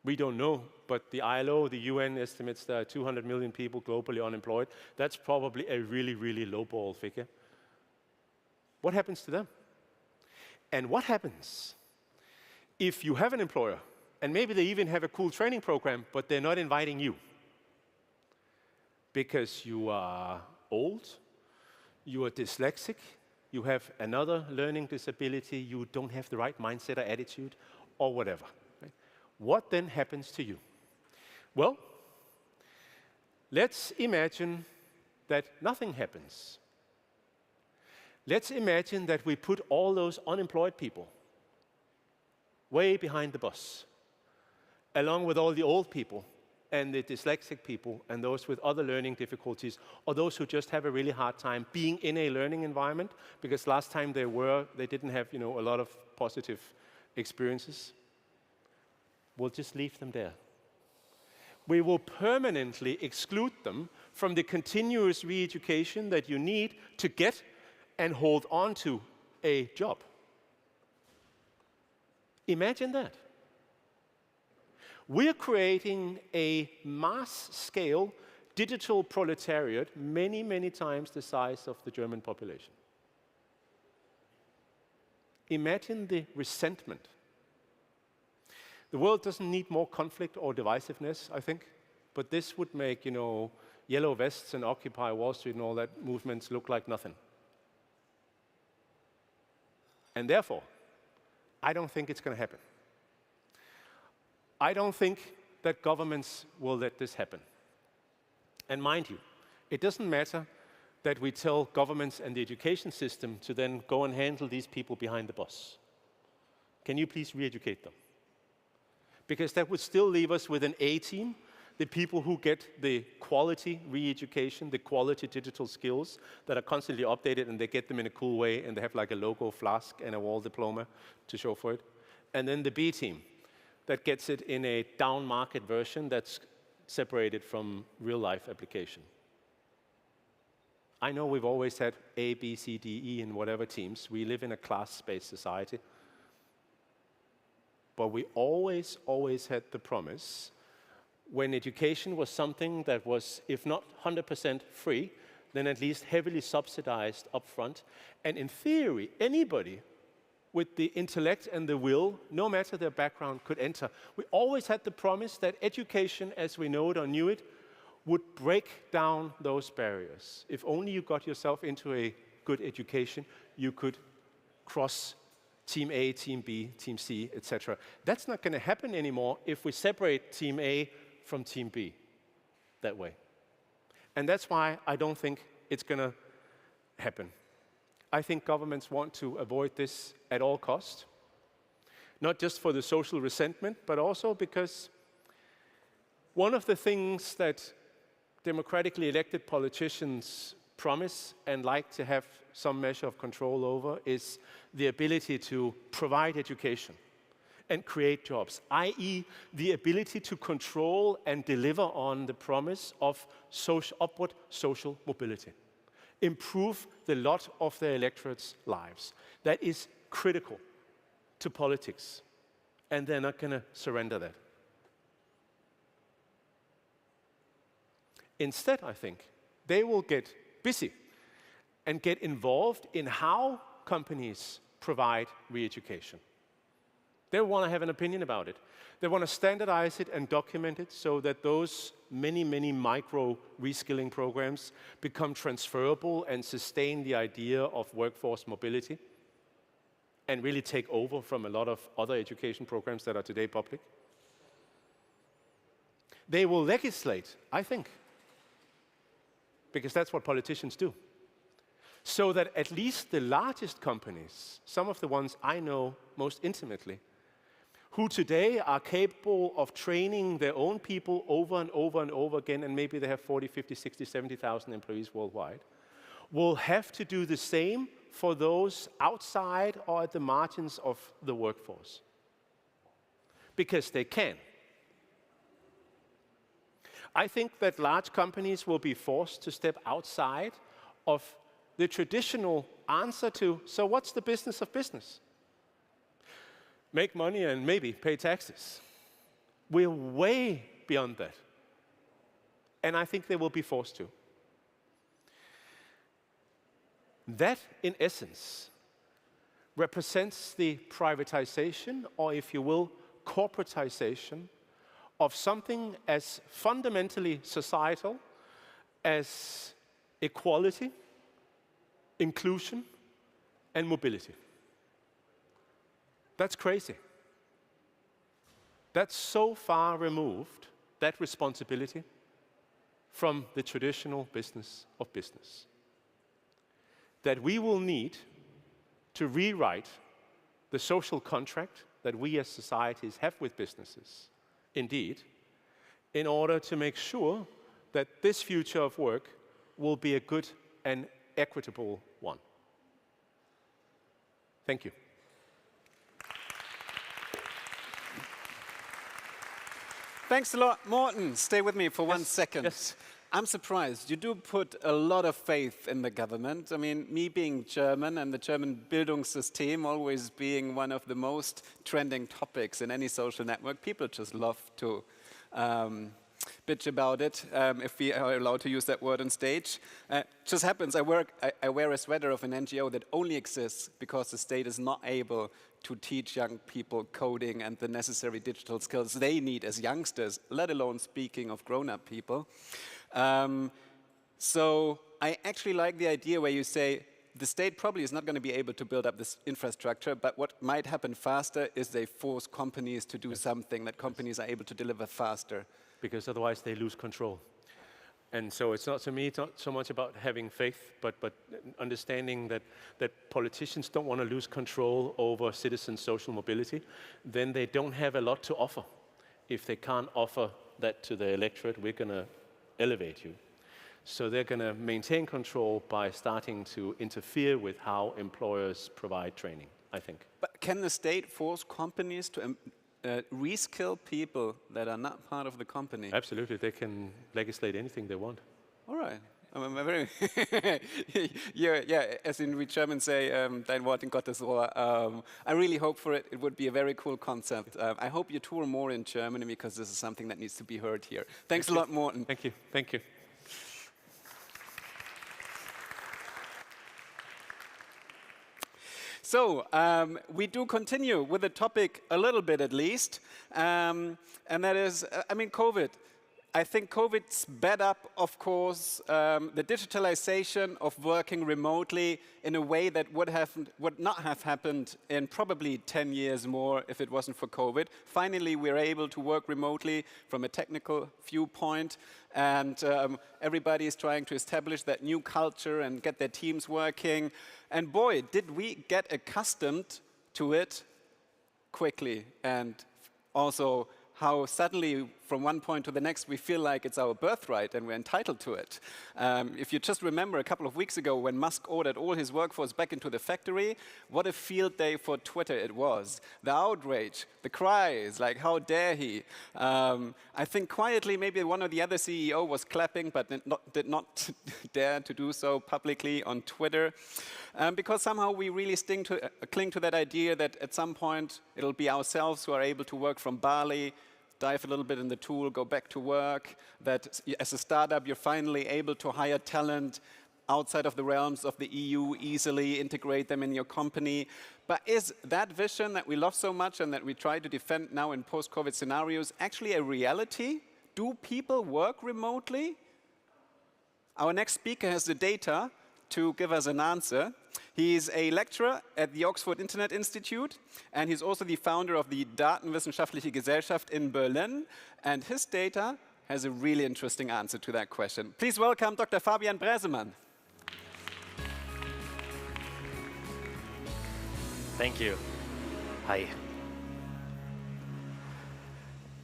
We don't know, but the ILO, the UN estimates there are 200 million people globally unemployed. That's probably a really, really low-ball figure. What happens to them? And what happens if you have an employer, and maybe they even have a cool training program, but they're not inviting you? Because you are old, you are dyslexic, you have another learning disability, you don't have the right mindset or attitude, or whatever. What then happens to you? Well, let's imagine that nothing happens. Let's imagine that we put all those unemployed people way behind the bus, along with all the old people and the dyslexic people and those with other learning difficulties, or those who just have a really hard time being in a learning environment, because last time they didn't have a lot of positive experiences. We'll just leave them there. We will permanently exclude them from the continuous re-education that you need to get and hold on to a job. Imagine that. We're creating a mass-scale digital proletariat many, many times the size of the German population. Imagine the resentment. The world doesn't need more conflict or divisiveness, I think, but this would make, yellow vests and Occupy Wall Street and all that movements look like nothing. And therefore, I don't think it's going to happen. I don't think that governments will let this happen. And mind you, it doesn't matter that we tell governments and the education system to then go and handle these people behind the bus. Can you please re-educate them? Because that would still leave us with an A team, the people who get the quality re-education, the quality digital skills that are constantly updated, and they get them in a cool way, and they have like a logo flask and a wall diploma to show for it. And then the B team that gets it in a down-market version that's separated from real-life application. I know we've always had A, B, C, D, E in whatever teams. We live in a class-based society. But we always had the promise, when education was something that was, if not 100% free, then at least heavily subsidized upfront. And in theory, anybody with the intellect and the will, no matter their background, could enter. We always had the promise that education, as we know it or knew it, would break down those barriers. If only you got yourself into a good education, you could cross Team A, Team B, Team C, etc. That's not going to happen anymore if we separate Team A from Team B that way. And that's why I don't think it's going to happen. I think governments want to avoid this at all costs, not just for the social resentment, but also because one of the things that democratically elected politicians promise and like to have some measure of control over is the ability to provide education and create jobs, i.e. the ability to control and deliver on the promise of upward social mobility. Improve the lot of their electorates' lives. That is critical to politics, and they're not going to surrender that. Instead, I think, they will get busy and get involved in how companies provide re-education. They want to have an opinion about it. They want to standardize it and document it so that those many, many micro reskilling programs become transferable and sustain the idea of workforce mobility and really take over from a lot of other education programs that are today public. They will legislate, I think, because that's what politicians do, so that at least the largest companies, some of the ones I know most intimately, who today are capable of training their own people over and over and over again, and maybe they have 40, 50, 60, 70,000 employees worldwide, will have to do the same for those outside or at the margins of the workforce. Because they can. I think that large companies will be forced to step outside of the traditional answer to, so what's the business of business? Make money and maybe pay taxes. We're way beyond that. And I think they will be forced to. That, in essence, represents the privatization, or if you will, corporatization of something as fundamentally societal as equality, inclusion, and mobility. That's crazy. That's so far removed, that responsibility, from the traditional business of business, that we will need to rewrite the social contract that we as societies have with businesses, indeed, in order to make sure that this future of work will be a good and equitable one. Thank you. Thanks a lot, Morten. Stay with me for 1 second. Yes. I'm surprised. You do put a lot of faith in the government. I mean, me being German and the German Bildungssystem always being one of the most trending topics in any social network, people just love to bitch about it, if we are allowed to use that word on stage. Just happens, I wear a sweater of an NGO that only exists because the state is not able to teach young people coding and the necessary digital skills they need as youngsters, let alone speaking of grown-up people. So I actually like the idea where you say the state probably is not going to be able to build up this infrastructure, but what might happen faster is they force companies to do something that companies are able to deliver faster. Because otherwise they lose control. And so it's not, to me, it's not so much about having faith, but understanding that politicians don't want to lose control over citizens' social mobility. Then they don't have a lot to offer. If they can't offer that to the electorate, we're going to elevate you. So they're going to maintain control by starting to interfere with how employers provide training, I think. But can the state force companies to reskill people that are not part of the company? Absolutely, they can legislate anything they want. All right. I'm very yeah, as in we Germans say, dein Wort in Gottes Ohr. I really hope for it. It would be a very cool concept. I hope you tour more in Germany because this is something that needs to be heard here. Thanks a lot, Morten. Thank you. Thank you. So we do continue with the topic a little bit at least, and that is, I mean, COVID. I think COVID sped up, of course, the digitalization of working remotely in a way that would not have happened in probably 10 years more if it wasn't for COVID. Finally, we're able to work remotely from a technical viewpoint, and everybody is trying to establish that new culture and get their teams working. And boy, did we get accustomed to it quickly, and also how suddenly, from one point to the next, we feel like it's our birthright and we're entitled to it. If you just remember a couple of weeks ago when Musk ordered all his workforce back into the factory, what a field day for Twitter it was. The outrage, the cries, like how dare he. I think quietly maybe one or the other CEO was clapping but did not dare to do so publicly on Twitter. Because somehow we really cling to that idea that at some point it'll be ourselves who are able to work from Bali, dive a little bit in the tool, go back to work, that as a startup you're finally able to hire talent outside of the realms of the EU, easily integrate them in your company. But is that vision that we love so much and that we try to defend now in post-COVID scenarios actually a reality? Do people work remotely? Our next speaker has the data to give us an answer. He's a lecturer at the Oxford Internet Institute, and he's also the founder of the Datenwissenschaftliche Gesellschaft in Berlin. And his data has a really interesting answer to that question. Please welcome Dr. Fabian Bräsemann. Thank you. Hi.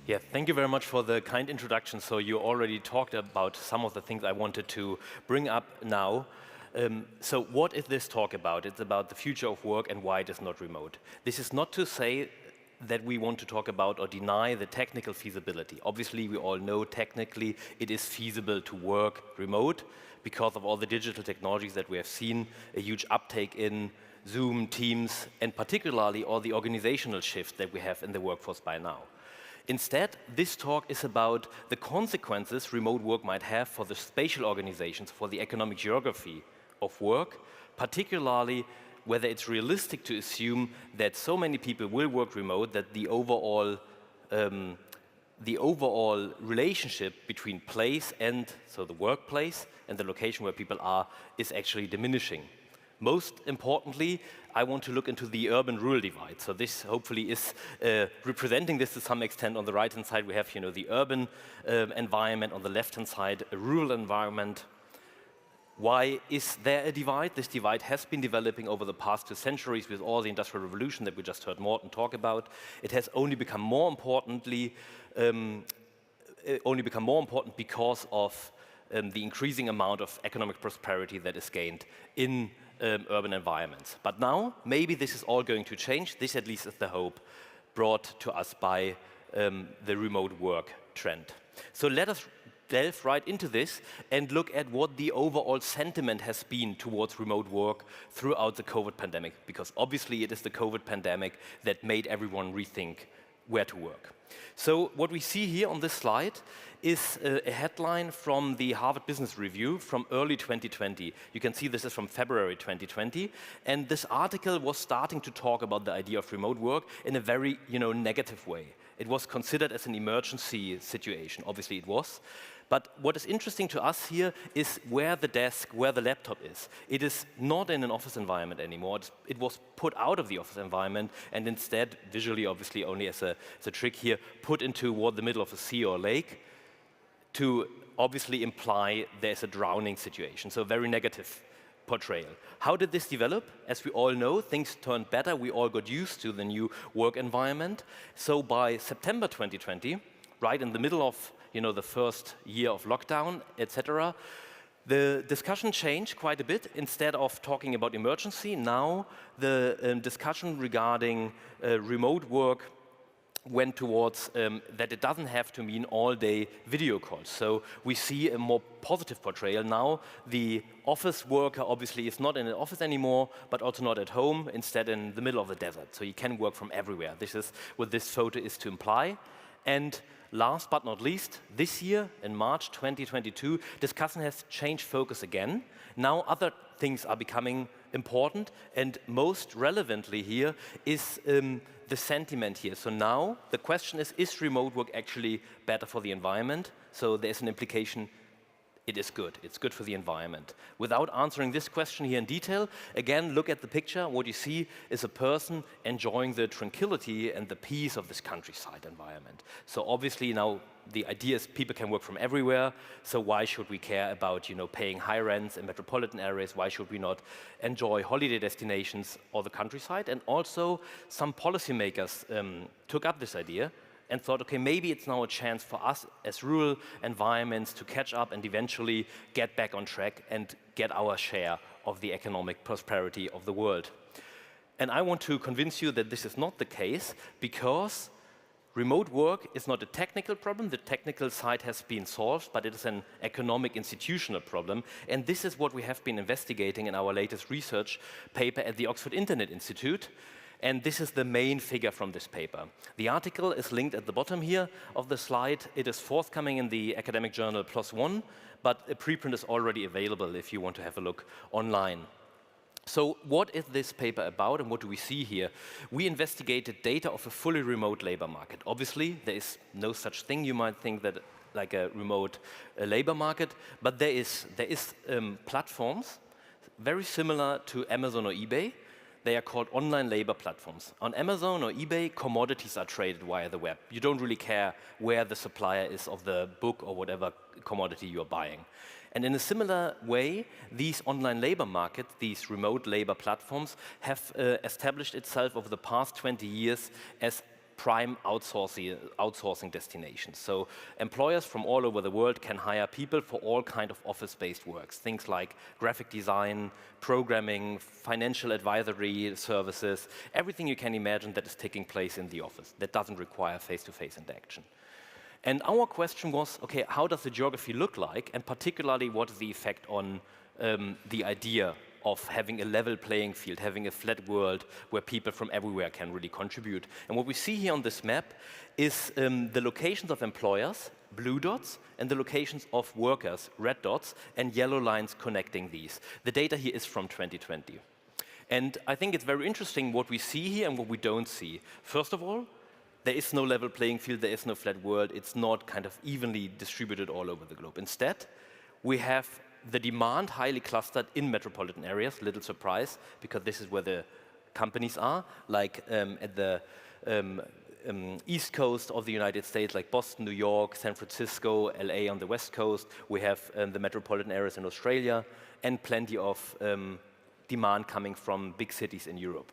Yeah, thank you very much for the kind introduction. So you already talked about some of the things I wanted to bring up now. So what is this talk about? It's about the future of work and why it is not remote. This is not to say that we want to talk about or deny the technical feasibility. Obviously, we all know technically it is feasible to work remote because of all the digital technologies that we have seen, a huge uptake in Zoom, Teams, and particularly all the organizational shifts that we have in the workforce by now. Instead, this talk is about the consequences remote work might have for the spatial organizations, for the economic geography of work, particularly whether it's realistic to assume that so many people will work remote that the overall relationship between place and, so the workplace and the location where people are, is actually diminishing. Most importantly, I want to look into the urban-rural divide. So this hopefully is representing this to some extent. On the right-hand side, we have the urban environment. On the left-hand side, a rural environment. Why is there a divide? This divide has been developing over the past 2 centuries with all the Industrial Revolution that we just heard Morten talk about. It has only become more importantly only become more important because of the increasing amount of economic prosperity that is gained in urban environments. But now, maybe this is all going to change. This at least is the hope brought to us by the remote work trend. So let us delve right into this and look at what the overall sentiment has been towards remote work throughout the COVID pandemic, because obviously it is the COVID pandemic that made everyone rethink where to work. So what we see here on this slide is a headline from the Harvard Business Review from early 2020. You can see this is from February 2020, and this article was starting to talk about the idea of remote work in a very, negative way. It was considered as an emergency situation. Obviously it was. But what is interesting to us here is where the desk, where the laptop is. It is not in an office environment anymore. It was put out of the office environment and instead, visually obviously only as a trick here, put into the middle of a sea or lake to obviously imply there's a drowning situation. So a very negative portrayal. How did this develop? As we all know, things turned better. We all got used to the new work environment. So by September 2020, right in the middle of the first year of lockdown, etc., the discussion changed quite a bit. Instead of talking about emergency, now the discussion regarding remote work went towards that it doesn't have to mean all-day video calls. So we see a more positive portrayal now. The office worker obviously is not in an office anymore, but also not at home, instead in the middle of the desert. So you can work from everywhere. This is what this photo is to imply. And last but not least, this year, in March 2022, discussion has changed focus again. Now other things are becoming important, and most relevantly here is the sentiment here. So now the question is remote work actually better for the environment? So there's an implication, it is good. It's good for the environment. Without answering this question here in detail, again, look at the picture. What you see is a person enjoying the tranquility and the peace of this countryside environment. So obviously now the idea is people can work from everywhere. So why should we care about paying high rents in metropolitan areas? Why should we not enjoy holiday destinations or the countryside? And also some policymakers took up this idea and thought, okay, maybe it's now a chance for us as rural environments to catch up and eventually get back on track and get our share of the economic prosperity of the world. And I want to convince you that this is not the case, because remote work is not a technical problem. The technical side has been solved, but it is an economic institutional problem. And this is what we have been investigating in our latest research paper at the Oxford Internet Institute. And this is the main figure from this paper. The article is linked at the bottom here of the slide. It is forthcoming in the academic journal PLOS ONE, but a preprint is already available if you want to have a look online. So what is this paper about, and what do we see here? We investigated data of a fully remote labor market. Obviously, there is no such thing. You might think that like a remote labor market, but there is platforms very similar to Amazon or eBay. They are called online labor platforms. On Amazon or eBay, commodities are traded via the web. You don't really care where the supplier is of the book or whatever commodity you're buying. And in a similar way, these online labor markets, these remote labor platforms, have established itself over the past 20 years as prime outsourcing destinations. So employers from all over the world can hire people for all kinds of office-based works, things like graphic design, programming, financial advisory services, everything you can imagine that is taking place in the office that doesn't require face-to-face interaction. And our question was, okay, how does the geography look like, and particularly what is the effect on the idea of having a level playing field, having a flat world where people from everywhere can really contribute. And what we see here on this map is the locations of employers, blue dots, and the locations of workers, red dots, and yellow lines connecting these. The data here is from 2020. And I think it's very interesting what we see here and what we don't see. First of all, there is no level playing field, there is no flat world, it's not kind of evenly distributed all over the globe. Instead, we have the demand highly clustered in metropolitan areas, little surprise, because this is where the companies are, like at the east coast of the United States, like Boston, New York, San Francisco, LA on the west coast. We have the metropolitan areas in Australia, and plenty of demand coming from big cities in Europe.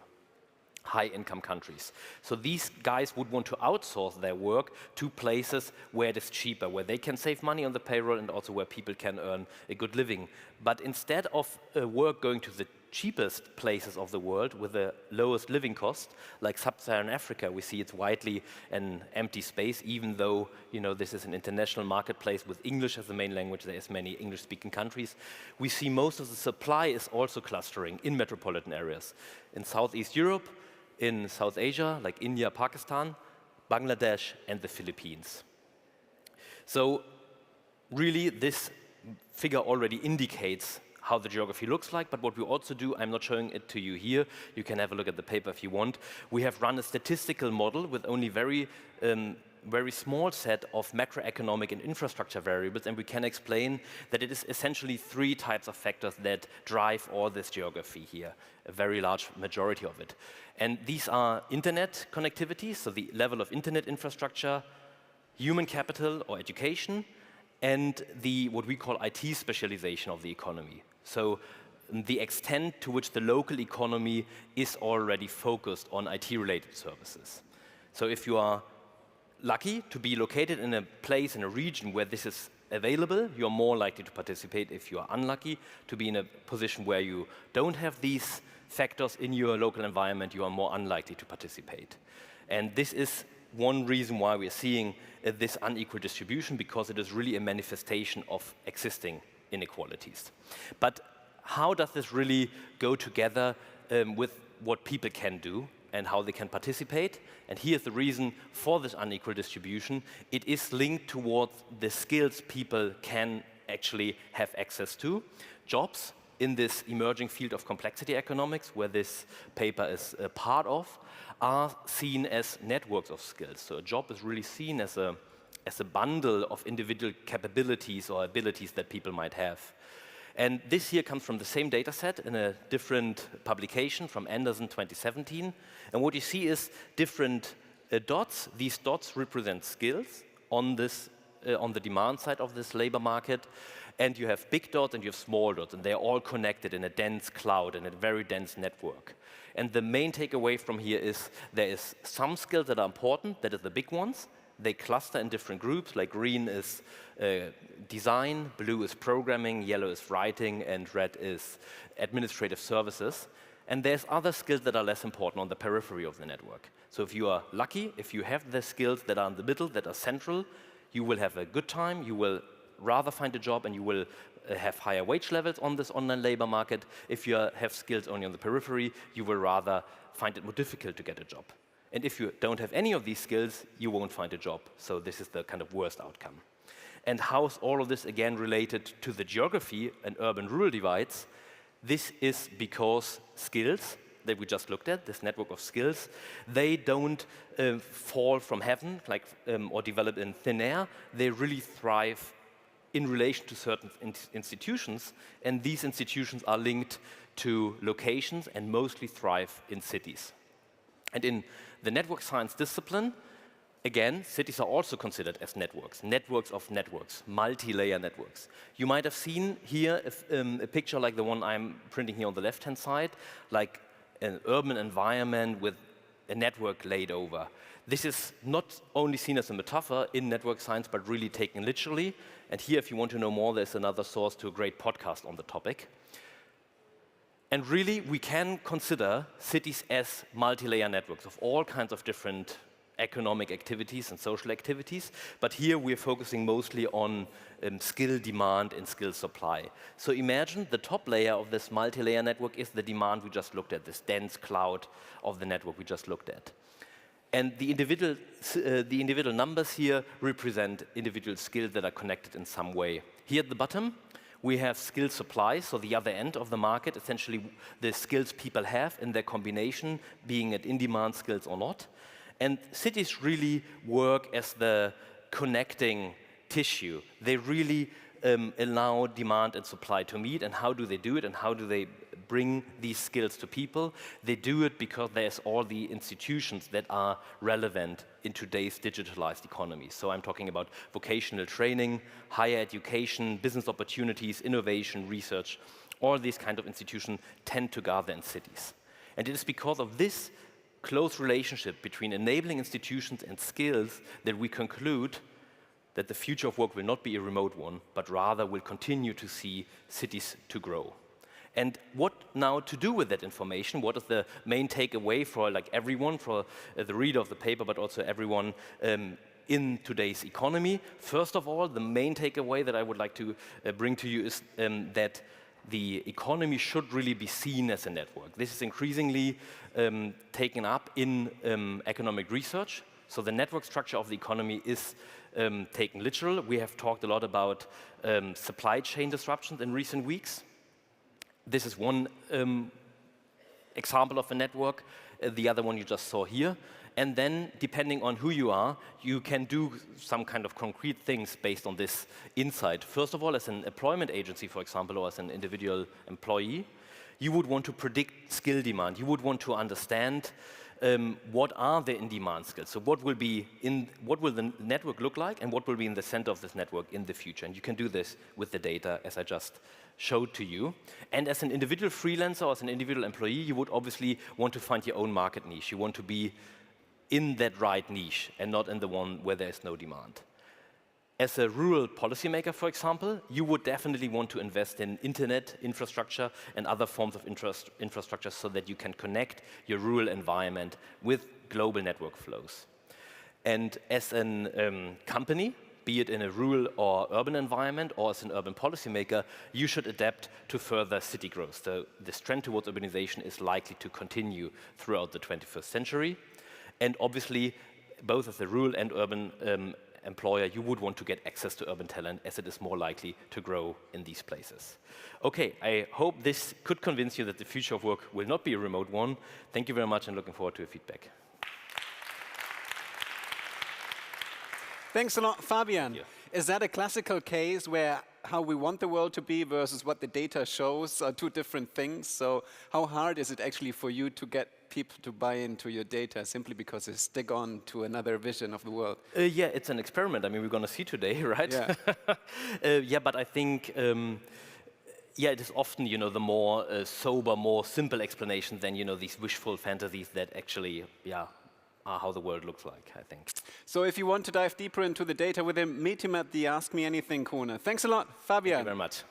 high-income countries. So these guys would want to outsource their work to places where it is cheaper, where they can save money on the payroll and also where people can earn a good living. But instead of work going to the cheapest places of the world with the lowest living cost, like sub-Saharan Africa, we see it's widely an empty space, even though this is an international marketplace with English as the main language. There's many English-speaking countries. We see most of the supply is also clustering in metropolitan areas. In Southeast Europe, in South Asia, like India, Pakistan, Bangladesh, and the Philippines. So really, this figure already indicates how the geography looks like, but what we also do, I'm not showing it to you here, you can have a look at the paper if you want. We have run a statistical model with only very small set of macroeconomic and infrastructure variables, and we can explain that it is essentially 3 types of factors that drive all this geography here, a very large majority of it. And these are internet connectivity, so the level of internet infrastructure, human capital or education, and what we call IT specialization of the economy. So the extent to which the local economy is already focused on IT-related services. So if you are lucky to be located in a place, in a region where this is available, you're more likely to participate. If you are unlucky to be in a position where you don't have these factors in your local environment, you are more unlikely to participate. And this is one reason why we're seeing this unequal distribution, because it is really a manifestation of existing inequalities. But how does this really go together with what people can do and how they can participate? And here's the reason for this unequal distribution. It is linked towards the skills people can actually have access to. Jobs in this emerging field of complexity economics, where this paper is a part of, are seen as networks of skills. So a job is really seen as a bundle of individual capabilities or abilities that people might have. And this here comes from the same data set in a different publication from Anderson 2017. And what you see is different dots. These dots represent skills on the demand side of this labor market. And you have big dots and you have small dots, and they're all connected in a dense cloud and a very dense network. And the main takeaway from here is there is some skills that are important, that is the big ones. They cluster in different groups, like green is design, blue is programming, yellow is writing, and red is administrative services. And there's other skills that are less important on the periphery of the network. So if you are lucky, if you have the skills that are in the middle, that are central, you will have a good time, you will rather find a job, and you will have higher wage levels on this online labor market. If you have skills only on the periphery, you will rather find it more difficult to get a job. And if you don't have any of these skills, you won't find a job. So this is the kind of worst outcome. And how is all of this again related to the geography and urban-rural divides? This is because skills that we just looked at, this network of skills, they don't fall from heaven or develop in thin air. They really thrive in relation to certain institutions, and these institutions are linked to locations and mostly thrive in cities. And in the network science discipline, again, cities are also considered as networks, networks of networks, multi-layer networks. You might have seen here a picture like the one I'm printing here on the left-hand side, like an urban environment with a network laid over. This is not only seen as a metaphor in network science, but really taken literally. And here, if you want to know more, there's another source to a great podcast on the topic. And really, we can consider cities as multi-layer networks of all kinds of different economic activities and social activities. But here, we're focusing mostly on skill demand and skill supply. So imagine the top layer of this multi-layer network is the demand we just looked at, this dense cloud of the network we just looked at. And the individual numbers here represent individual skills that are connected in some way. Here at the bottom, we have skill supply, so the other end of the market, essentially the skills people have in their combination, being it in-demand skills or not. And cities really work as the connecting tissue. They really allow demand and supply to meet. And how do they do it? And how do they bring these skills to people? They do it because there's all the institutions that are relevant in today's digitalized economy. So I'm talking about vocational training, higher education, business opportunities, innovation, research. All these kind of institutions tend to gather in cities. And it is because of this close relationship between enabling institutions and skills that we conclude that the future of work will not be a remote one, but rather will continue to see cities to grow. And what now to do with that information? What is the main takeaway for like everyone, for the reader of the paper, but also everyone in today's economy? First of all, the main takeaway that I would like to bring to you is that the economy should really be seen as a network. This is increasingly taken up in economic research. So the network structure of the economy is taken literal. We have talked a lot about supply chain disruptions in recent weeks. This is one example of a network, the other one you just saw here. And then, depending on who you are, you can do some kind of concrete things based on this insight. First of all, as an employment agency, for example, or as an individual employee, you would want to predict skill demand. You would want to understand what are the in-demand skills. So what will the network look like, and what will be in the center of this network in the future? And you can do this with the data, as I just showed to you. And as an individual freelancer or as an individual employee, you would obviously want to find your own market niche. You want to be in that right niche and not in the one where there is no demand. As a rural policymaker, for example, you would definitely want to invest in internet infrastructure and other forms of infrastructure so that you can connect your rural environment with global network flows. And as a company, be it in a rural or urban environment or as an urban policymaker, you should adapt to further city growth. So this trend towards urbanization is likely to continue throughout the 21st century. And obviously, both as a rural and urban employer, you would want to get access to urban talent as it is more likely to grow in these places. Okay, I hope this could convince you that the future of work will not be a remote one. Thank you very much and looking forward to your feedback. Thanks a lot, Fabian. Yeah. Is that a classical case where how we want the world to be versus what the data shows are two different things? So how hard is it actually for you to get people to buy into your data simply because they stick on to another vision of the world? Yeah, it's an experiment. I mean, we're going to see today, right? Yeah. Yeah, but I think, yeah, it is often, the more sober, more simple explanation than, these wishful fantasies that actually, yeah, are how the world looks like, I think. So if you want to dive deeper into the data with him, meet him at the Ask Me Anything corner. Thanks a lot, Fabian. Thank you very much.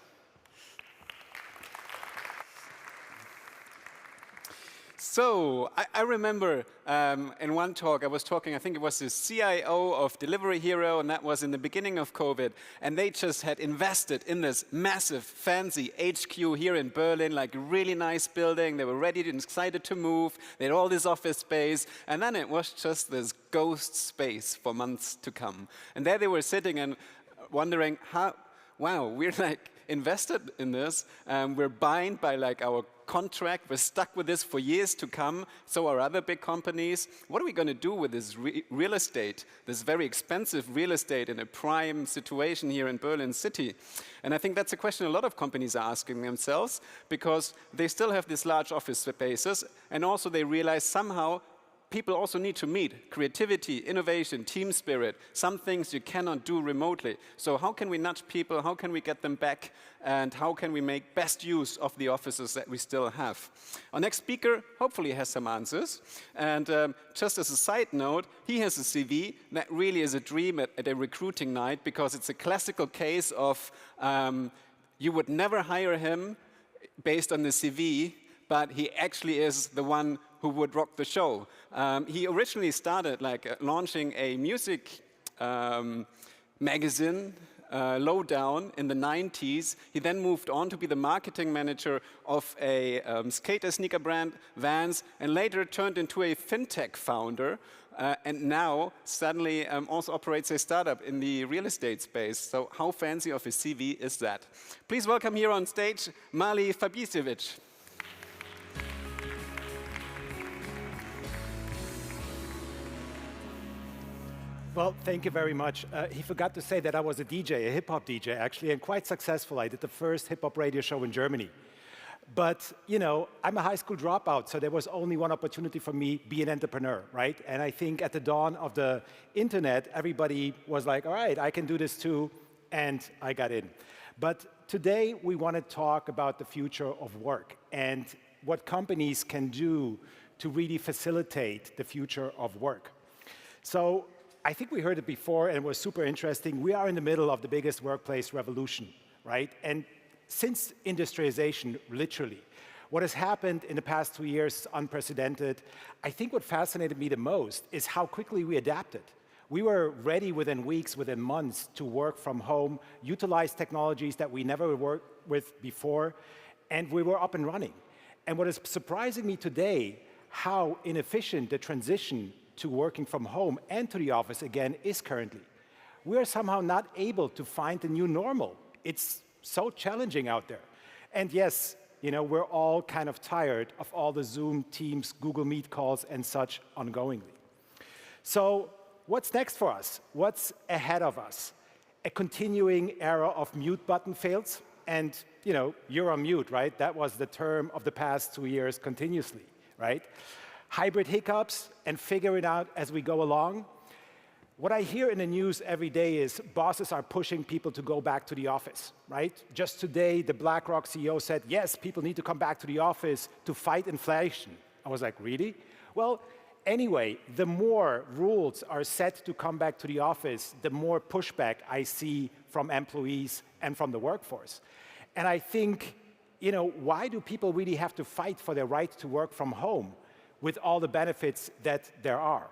So, I remember in one talk, I was talking, I think it was the CIO of Delivery Hero, and that was in the beginning of COVID, and they just had invested in this massive, fancy HQ here in Berlin, like a really nice building. They were ready and excited to move. They had all this office space, and then it was just this ghost space for months to come. And there they were sitting and wondering, wow, we're like invested in this, we're bound by like our contract, we're stuck with this for years to come, so are other big companies. What are we going to do with this real estate, this very expensive real estate in a prime situation here in Berlin City? And I think that's a question a lot of companies are asking themselves, because they still have these large office spaces, and also they realize somehow people also need to meet creativity, innovation, team spirit, some things you cannot do remotely. So how can we nudge people, how can we get them back, and how can we make best use of the offices that we still have? Our next speaker hopefully has some answers. And just as a side note, he has a CV that really is a dream at a recruiting night, because it's a classical case of you would never hire him based on the CV, but he actually is the one who would rock the show. He originally started launching a music magazine, Lowdown, in the 90s. He then moved on to be the marketing manager of a skater sneaker brand, Vans, and later turned into a fintech founder, and now suddenly also operates a startup in the real estate space. So how fancy of a CV is that? Please welcome here on stage, Mali Fabicevic. Well, thank you very much. He forgot to say that I was a DJ, a hip-hop DJ, actually, and quite successful. I did the first hip-hop radio show in Germany. But, I'm a high school dropout, so there was only one opportunity for me, be an entrepreneur, right? And I think at the dawn of the internet, everybody was like, all right, I can do this too, and I got in. But today, we want to talk about the future of work and what companies can do to really facilitate the future of work. So I think we heard it before, and it was super interesting. We are in the middle of the biggest workplace revolution, right? And since industrialization, literally, what has happened in the past 2 years is unprecedented. I think what fascinated me the most is how quickly we adapted. We were ready within weeks, within months, to work from home, utilize technologies that we never worked with before, and we were up and running. And what is surprising me today, how inefficient the transition to working from home and to the office again is currently. We are somehow not able to find a new normal. It's so challenging out there. And yes, we're all kind of tired of all the Zoom, Teams, Google Meet calls and such ongoingly. So what's next for us? What's ahead of us? A continuing era of mute button fails. And you're on mute, right? That was the term of the past 2 years continuously, right? Hybrid hiccups and figure it out as we go along. What I hear in the news every day is bosses are pushing people to go back to the office, right? Just today, the BlackRock CEO said, yes, people need to come back to the office to fight inflation. I was like, really? Well, anyway, the more rules are set to come back to the office, the more pushback I see from employees and from the workforce. And I think, why do people really have to fight for their right to work from home with all the benefits that there are?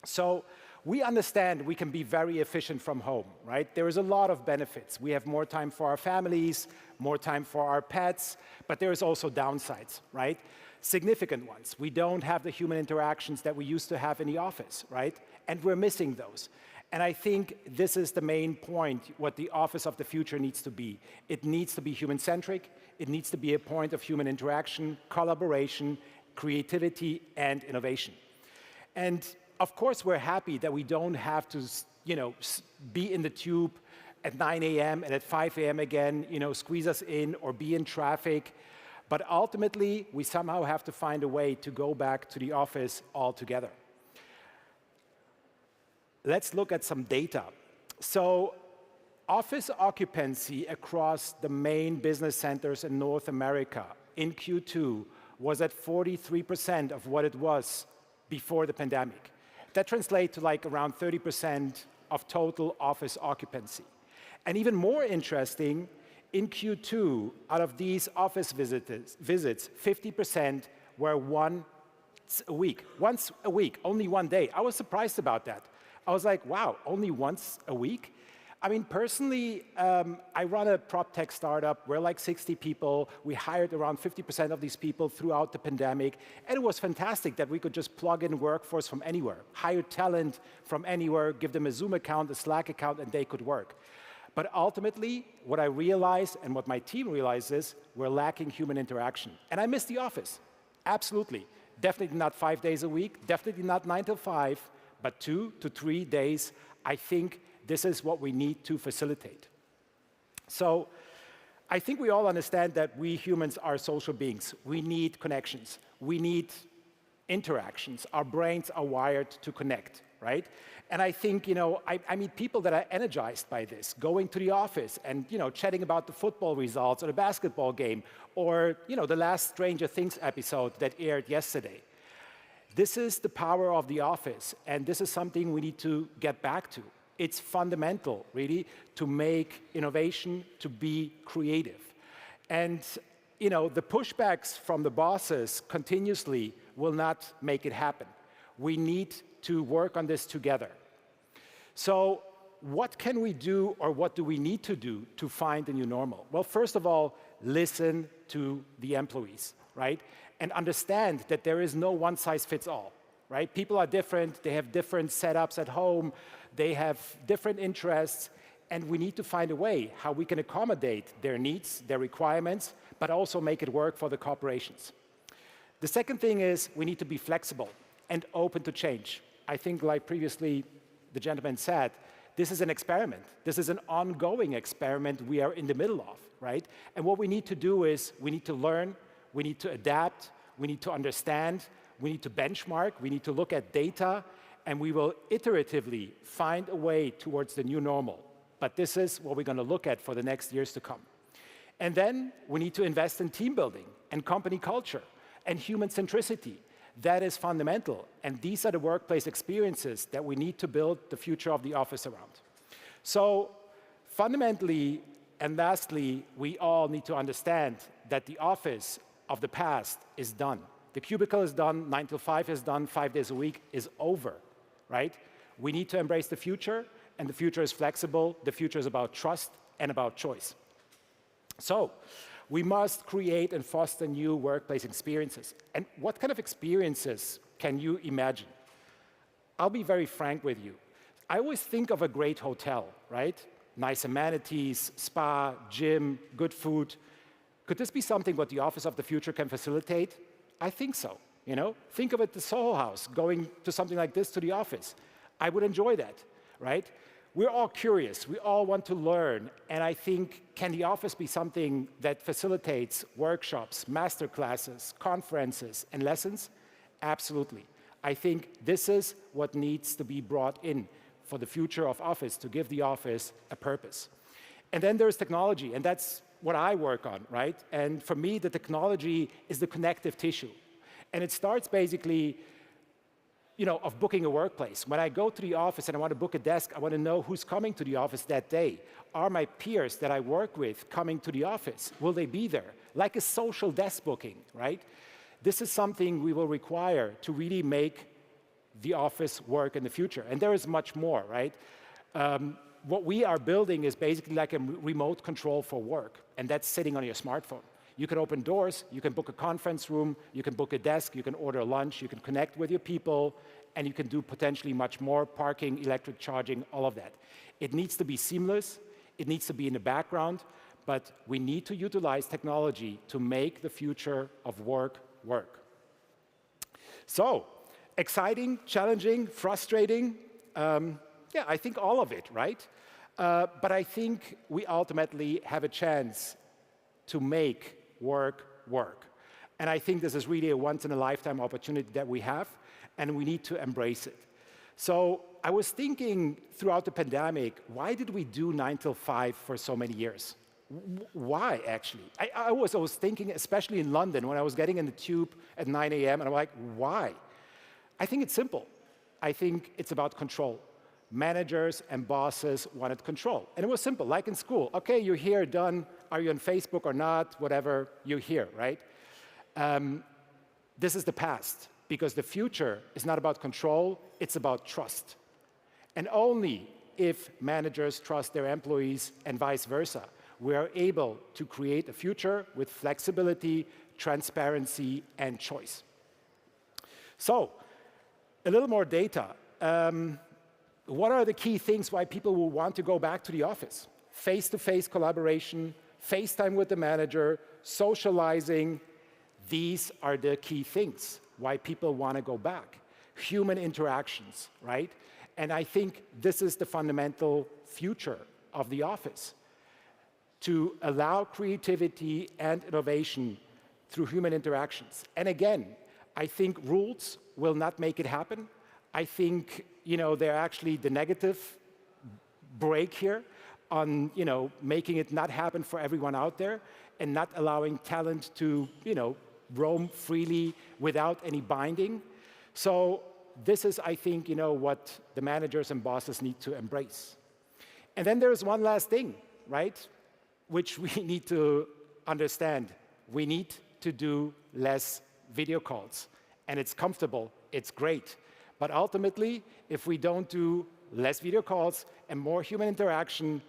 So we understand we can be very efficient from home, right? There is a lot of benefits. We have more time for our families, more time for our pets, but there is also downsides, right? Significant ones. We don't have the human interactions that we used to have in the office, right? And we're missing those. And I think this is the main point, what the office of the future needs to be. It needs to be human-centric. It needs to be a point of human interaction, collaboration, creativity, and innovation. And of course, we're happy that we don't have to, be in the tube at 9 a.m. and at 5 a.m. again, squeeze us in or be in traffic. But ultimately, we somehow have to find a way to go back to the office altogether. Let's look at some data. So office occupancy across the main business centers in North America in Q2 was at 43% of what it was before the pandemic. That translates to like around 30% of total office occupancy. And even more interesting, in Q2, out of these office visits, 50% were once a week, only one day. I was surprised about that. I was like, wow, only once a week? I mean, personally, I run a prop tech startup. We're like 60 people. We hired around 50% of these people throughout the pandemic. And it was fantastic that we could just plug in workforce from anywhere, hire talent from anywhere, give them a Zoom account, a Slack account, and they could work. But ultimately, what I realized and what my team realizes, we're lacking human interaction. And I miss the office, absolutely. Definitely not 5 days a week, definitely not 9 to 5, but 2 to 3 days. I think this is what we need to facilitate. So I think we all understand that we humans are social beings. We need connections. We need interactions. Our brains are wired to connect, right? And I think, I meet people that are energized by this, going to the office and, chatting about the football results or the basketball game or, the last Stranger Things episode that aired yesterday. This is the power of the office, and this is something we need to get back to. It's fundamental, really, to make innovation, to be creative. And, the pushbacks from the bosses continuously will not make it happen. We need to work on this together. So what can we do, or what do we need to do to find a new normal? Well, first of all, listen to the employees, right? And understand that there is no one-size-fits-all, right? People are different, they have different setups at home, they have different interests, and we need to find a way how we can accommodate their needs, their requirements, but also make it work for the corporations. The second thing is we need to be flexible and open to change. I think, like previously the gentleman said, this is an experiment. This is an ongoing experiment we are in the middle of, right? And what we need to do is we need to learn, we need to adapt, we need to understand, we need to benchmark, we need to look at data, and we will iteratively find a way towards the new normal. But this is what we're going to look at for the next years to come. And then we need to invest in team building and company culture and human centricity That is fundamental. And these are the workplace experiences that we need to build the future of the office around. So fundamentally, and lastly, we all need to understand that the office of the past is done. The cubicle is done, 9 to 5 is done, 5 days a week is over, right? We need to embrace the future, and the future is flexible. The future is about trust and about choice. So we must create and foster new workplace experiences. And what kind of experiences can you imagine? I'll be very frank with you. I always think of a great hotel, right? Nice amenities, spa, gym, good food. Could this be something what the office of the future can facilitate? I think so, you know? Think of it, the Soho House, going to something like this to the office. I would enjoy that, right? We're all curious, we all want to learn, and I think, can the office be something that facilitates workshops, master classes, conferences, and lessons? Absolutely. I think this is what needs to be brought in for the future of office, to give the office a purpose. And then there's technology, and that's what I work on, right? And for me, the technology is the connective tissue. And it starts basically, you know, of booking a workplace. When I go to the office and I want to book a desk, I want to know who's coming to the office that day. Are my peers that I work with coming to the office? Will they be there? Like a social desk booking, right? This is something we will require to really make the office work in the future. And there is much more, right? What we are building is basically like a remote control for work, and that's sitting on your smartphone. You can open doors, you can book a conference room, you can book a desk, you can order lunch, you can connect with your people, and you can do potentially much more, parking, electric charging, all of that. It needs to be seamless, it needs to be in the background, but we need to utilize technology to make the future of work work. So, exciting, challenging, frustrating, yeah, I think all of it, right? But I think we ultimately have a chance to make work work. And I think this is really a once-in-a-lifetime opportunity that we have, and we need to embrace it. So I was thinking throughout the pandemic, why did we do 9 till 5 for so many years? Why, actually? I was thinking, especially in London, when I was getting in the tube at 9 a.m., and I'm like, why? I think it's simple. I think it's about control. Managers and bosses wanted control. And it was simple, like in school. Okay, you're here, done. Are you on Facebook or not? Whatever, you're here, right? This is the past, because the future is not about control, it's about trust. And only if managers trust their employees and vice versa, we are able to create a future with flexibility, transparency, and choice. So, a little more data. What are the key things why people will want to go back to the office? Face-to-face collaboration, FaceTime with the manager, socializing. These are the key things why people want to go back. Human interactions, right? And I think this is the fundamental future of the office, to allow creativity and innovation through human interactions. And again, I think rules will not make it happen. I think, you know, they're actually the negative break here on, you know, making it not happen for everyone out there and not allowing talent to, you know, roam freely without any binding. So this is, I think, you know, what the managers and bosses need to embrace. And then there's one last thing, right, which we need to understand. We need to do less video calls. And it's comfortable, it's great. But ultimately, if we don't do less video calls and more human interaction,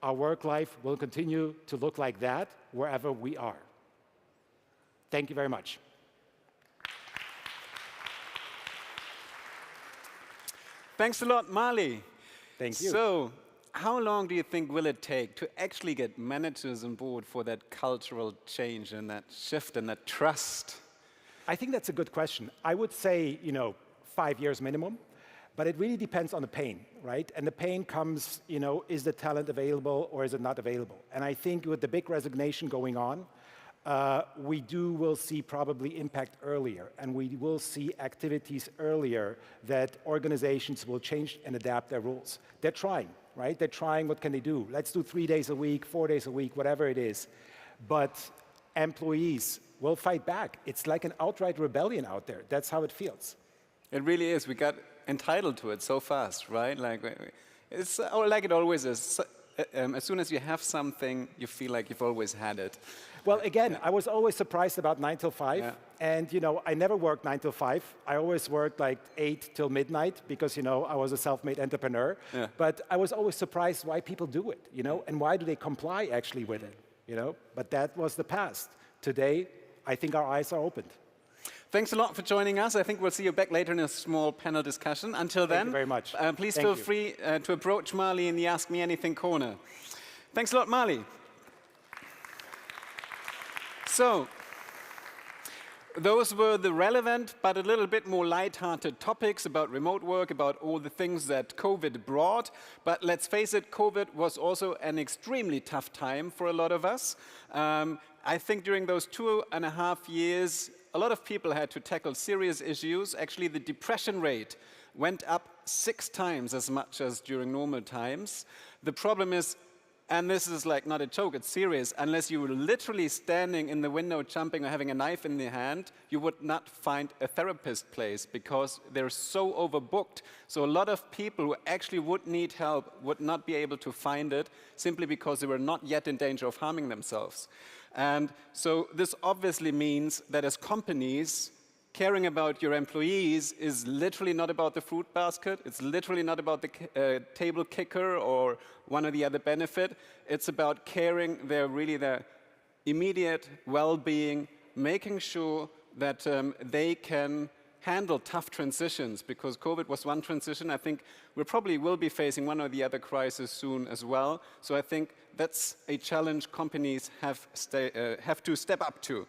our work life will continue to look like that wherever we are. Thank you very much. Thanks a lot, Marley. Thank you. So, how long do you think will it take to actually get managers on board for that cultural change and that shift and that trust? I think that's a good question. I would say, you know, 5 years minimum, but it really depends on the pain, right? And the pain comes, you know, is the talent available or is it not available? And I think with the big resignation going on, will see probably impact earlier, and we will see activities earlier that organizations will change and adapt their rules. They're trying, right? They're trying, what can they do? Let's do 3 days a week, 4 days a week, whatever it is. But employees will fight back. It's like an outright rebellion out there. That's how it feels. It really is. We got entitled to it so fast, right? Like it's like it always is. As soon as you have something, you feel like you've always had it. Well, again, I was always surprised about 9 till 5. Yeah. And, you know, I never worked 9 till 5. I always worked like 8 till midnight because, you know, I was a self-made entrepreneur. Yeah. But I was always surprised why people do it, you know, and why do they comply actually with it, you know? But that was the past. Today, I think our eyes are opened. Thanks a lot for joining us. I think we'll see you back later in a small panel discussion. Until then, Thank you very much. Please Thank feel you. free to approach Marley in the Ask Me Anything corner. Thanks a lot, Marley. So, those were the relevant but a little bit more light-hearted topics about remote work, about all the things that COVID brought. But let's face it, COVID was also an extremely tough time for a lot of us. I think during those 2.5 years, a lot of people had to tackle serious issues. Actually, the depression rate went up 6 times as much as during normal times. The problem is, and this is like not a joke, it's serious, unless you were literally standing in the window jumping or having a knife in the hand, you would not find a therapist place because they're so overbooked. So a lot of people who actually would need help would not be able to find it simply because they were not yet in danger of harming themselves. And so this obviously means that as companies, caring about your employees is literally not about the fruit basket. It's literally not about the table kicker or one or the other benefit. It's about caring their immediate well-being, making sure that they can handle tough transitions, because COVID was one transition. I think we probably will be facing one or the other crisis soon as well. So I think that's a challenge companies have to step up to.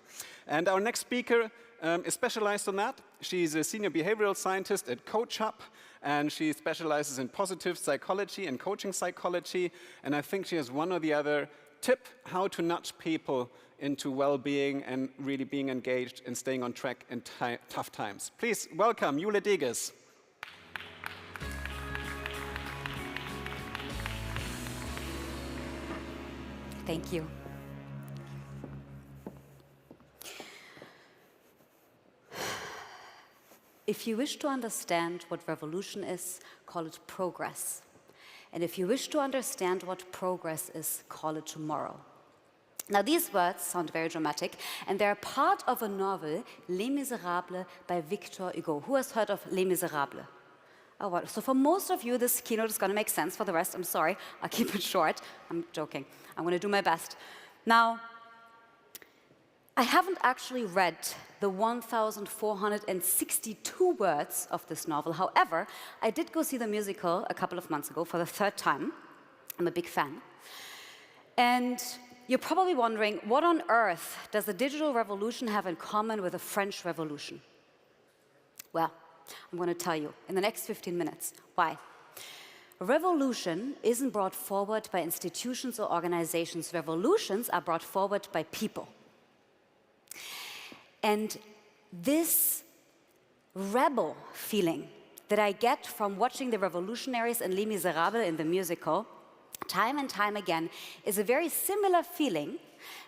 And our next speaker is specialized on that. She's a senior behavioral scientist at Coach Hub, and she specializes in positive psychology and coaching psychology. And I think she has one or the other tip how to nudge people into well-being and really being engaged and staying on track in tough times. Please welcome Jule Deges. Thank you. If you wish to understand what revolution is, call it progress. And if you wish to understand what progress is, call it tomorrow. Now, these words sound very dramatic, and they're part of a novel, Les Miserables, by Victor Hugo. Who has heard of Les Miserables? Oh, well, so for most of you, this keynote is going to make sense. For the rest, I'm sorry. I'll keep it short. I'm joking. I'm going to do my best. Now, I haven't actually read the 1,462 words of this novel. However, I did go see the musical a couple of months ago for the 3rd time. I'm a big fan. And you're probably wondering, what on earth does the digital revolution have in common with the French Revolution? Well, I'm going to tell you in the next 15 minutes. Why? Revolution isn't brought forward by institutions or organizations. Revolutions are brought forward by people. And this rebel feeling that I get from watching the revolutionaries in Les Miserables in the musical, time and time again, is a very similar feeling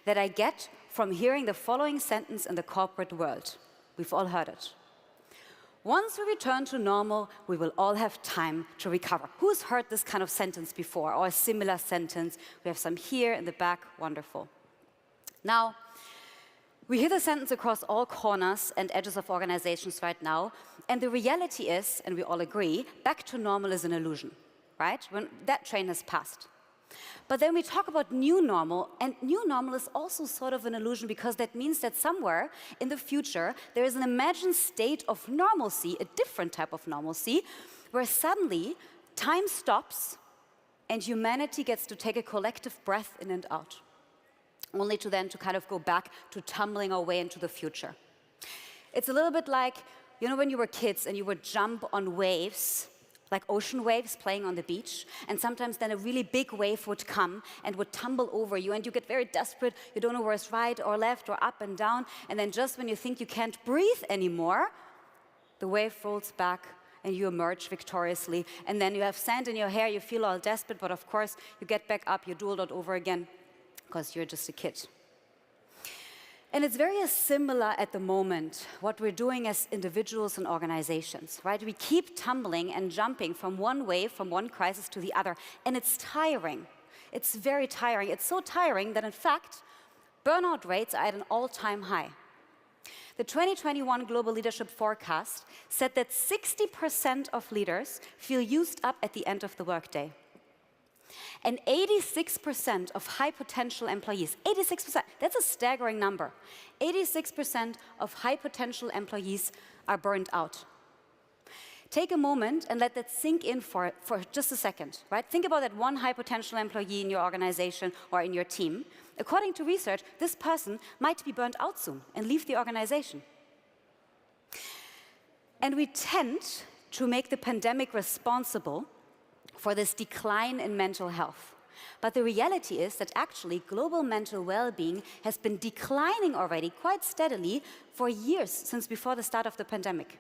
that I get from hearing the following sentence in the corporate world. We've all heard it. Once we return to normal, we will all have time to recover. Who's heard this kind of sentence before, or a similar sentence? We have some here in the back. Wonderful. Now, we hear the sentence across all corners and edges of organizations right now, and the reality is, and we all agree, back to normal is an illusion, right? When that train has passed. But then we talk about new normal, and new normal is also sort of an illusion, because that means that somewhere in the future there is an imagined state of normalcy, a different type of normalcy, where suddenly time stops and humanity gets to take a collective breath in and out, only to then to kind of go back to tumbling our way into the future. It's a little bit like, you know, when you were kids and you would jump on waves, like ocean waves playing on the beach, and sometimes then a really big wave would come and would tumble over you, and you get very desperate, you don't know where it's right or left or up and down, and then just when you think you can't breathe anymore, the wave rolls back and you emerge victoriously, and then you have sand in your hair, you feel all desperate, but of course you get back up, you do all that over again, because you're just a kid. And it's very similar at the moment, what we're doing as individuals and organizations, right? We keep tumbling and jumping from one wave, from one crisis to the other, and it's tiring. It's very tiring. It's so tiring that, in fact, burnout rates are at an all-time high. The 2021 Global Leadership Forecast said that 60% of leaders feel used up at the end of the workday. And 86% of high potential employees, 86%, that's a staggering number. 86% of high potential employees are burned out. Take a moment and let that sink in for just a second, right? Think about that one high potential employee in your organization or in your team. According to research, this person might be burned out soon and leave the organization. And we tend to make the pandemic responsible for this decline in mental health. But the reality is that actually global mental well-being has been declining already quite steadily for years since before the start of the pandemic.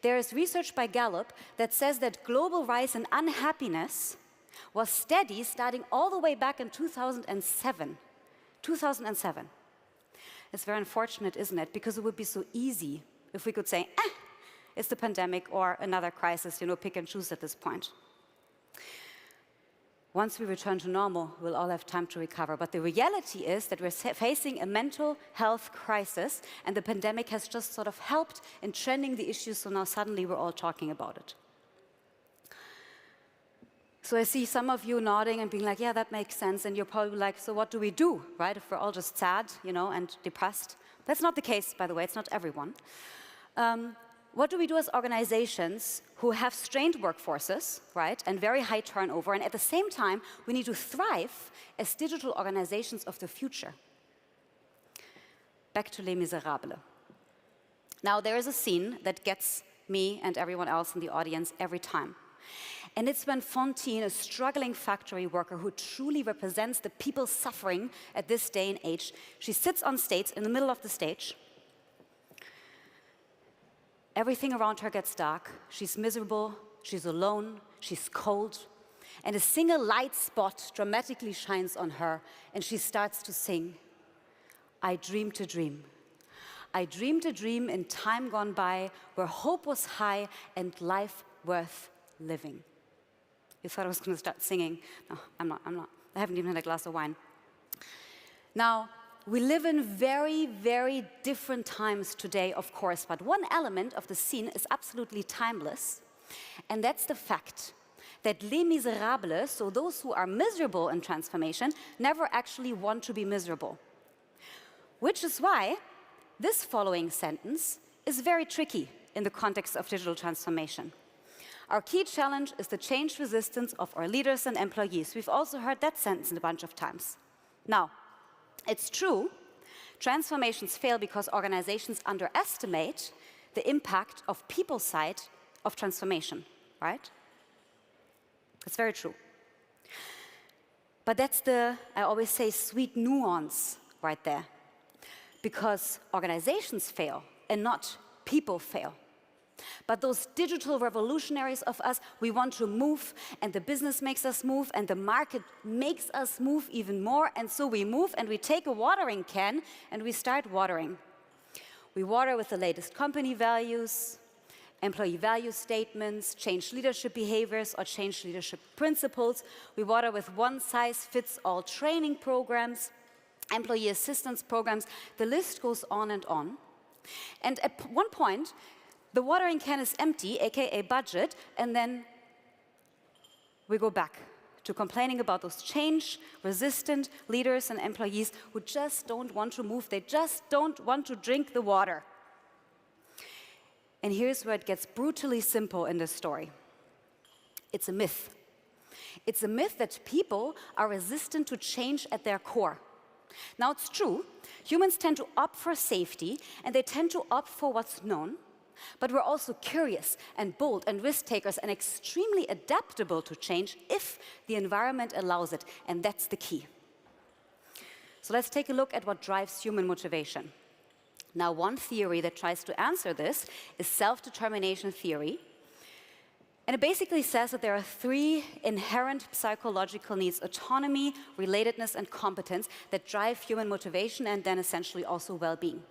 There is research by Gallup that says that global rise in unhappiness was steady starting all the way back in 2007. 2007. It's very unfortunate, isn't it? Because it would be so easy if we could say, it's the pandemic or another crisis, pick and choose at this point. Once we return to normal, we'll all have time to recover. But the reality is that we're facing a mental health crisis, and the pandemic has just sort of helped in trending the issue, so now suddenly we're all talking about it. So I see some of you nodding and being like, yeah, that makes sense, and you're probably like, so what do we do, right, if we're all just sad, and depressed? That's not the case, by the way, it's not everyone. What do we do as organizations who have strained workforces, right, and very high turnover, and at the same time, we need to thrive as digital organizations of the future? Back to Les Miserables. Now, there is a scene that gets me and everyone else in the audience every time. And it's when Fantine, a struggling factory worker who truly represents the people suffering at this day and age, she sits on stage, in the middle of the stage. Everything around her gets dark. She's miserable, she's alone, she's cold. And a single light spot dramatically shines on her, and she starts to sing, I dreamed a dream. I dreamed a dream in time gone by, where hope was high and life worth living. You thought I was going to start singing. No, I'm not. I haven't even had a glass of wine. Now, we live in very, very different times today, of course, but one element of the scene is absolutely timeless, and that's the fact that Les Miserables, so those who are miserable in transformation, never actually want to be miserable. Which is why this following sentence is very tricky in the context of digital transformation. Our key challenge is the change resistance of our leaders and employees. We've also heard that sentence a bunch of times. Now, it's true, transformations fail because organizations underestimate the impact of people's side of transformation, right? It's very true. But that's the, I always say, sweet nuance right there. Because organizations fail and not people fail. But those digital revolutionaries of us, we want to move, and the business makes us move, and the market makes us move even more, and so we move, and we take a watering can, and we start watering. We water with the latest company values, employee value statements, change leadership behaviors, or change leadership principles. We water with one-size-fits-all training programs, employee assistance programs. The list goes on and on. And at one point, the watering can is empty, aka budget, and then we go back to complaining about those change-resistant leaders and employees who just don't want to move. They just don't want to drink the water. And here's where it gets brutally simple in this story. It's a myth. It's a myth that people are resistant to change at their core. Now, it's true, humans tend to opt for safety, and they tend to opt for what's known. But we're also curious and bold and risk takers and extremely adaptable to change if the environment allows it, and that's the key. So let's take a look at what drives human motivation. Now, one theory that tries to answer this is self-determination theory. And it basically says that there are 3 inherent psychological needs: autonomy, relatedness, and competence, that drive human motivation and then essentially also well-being.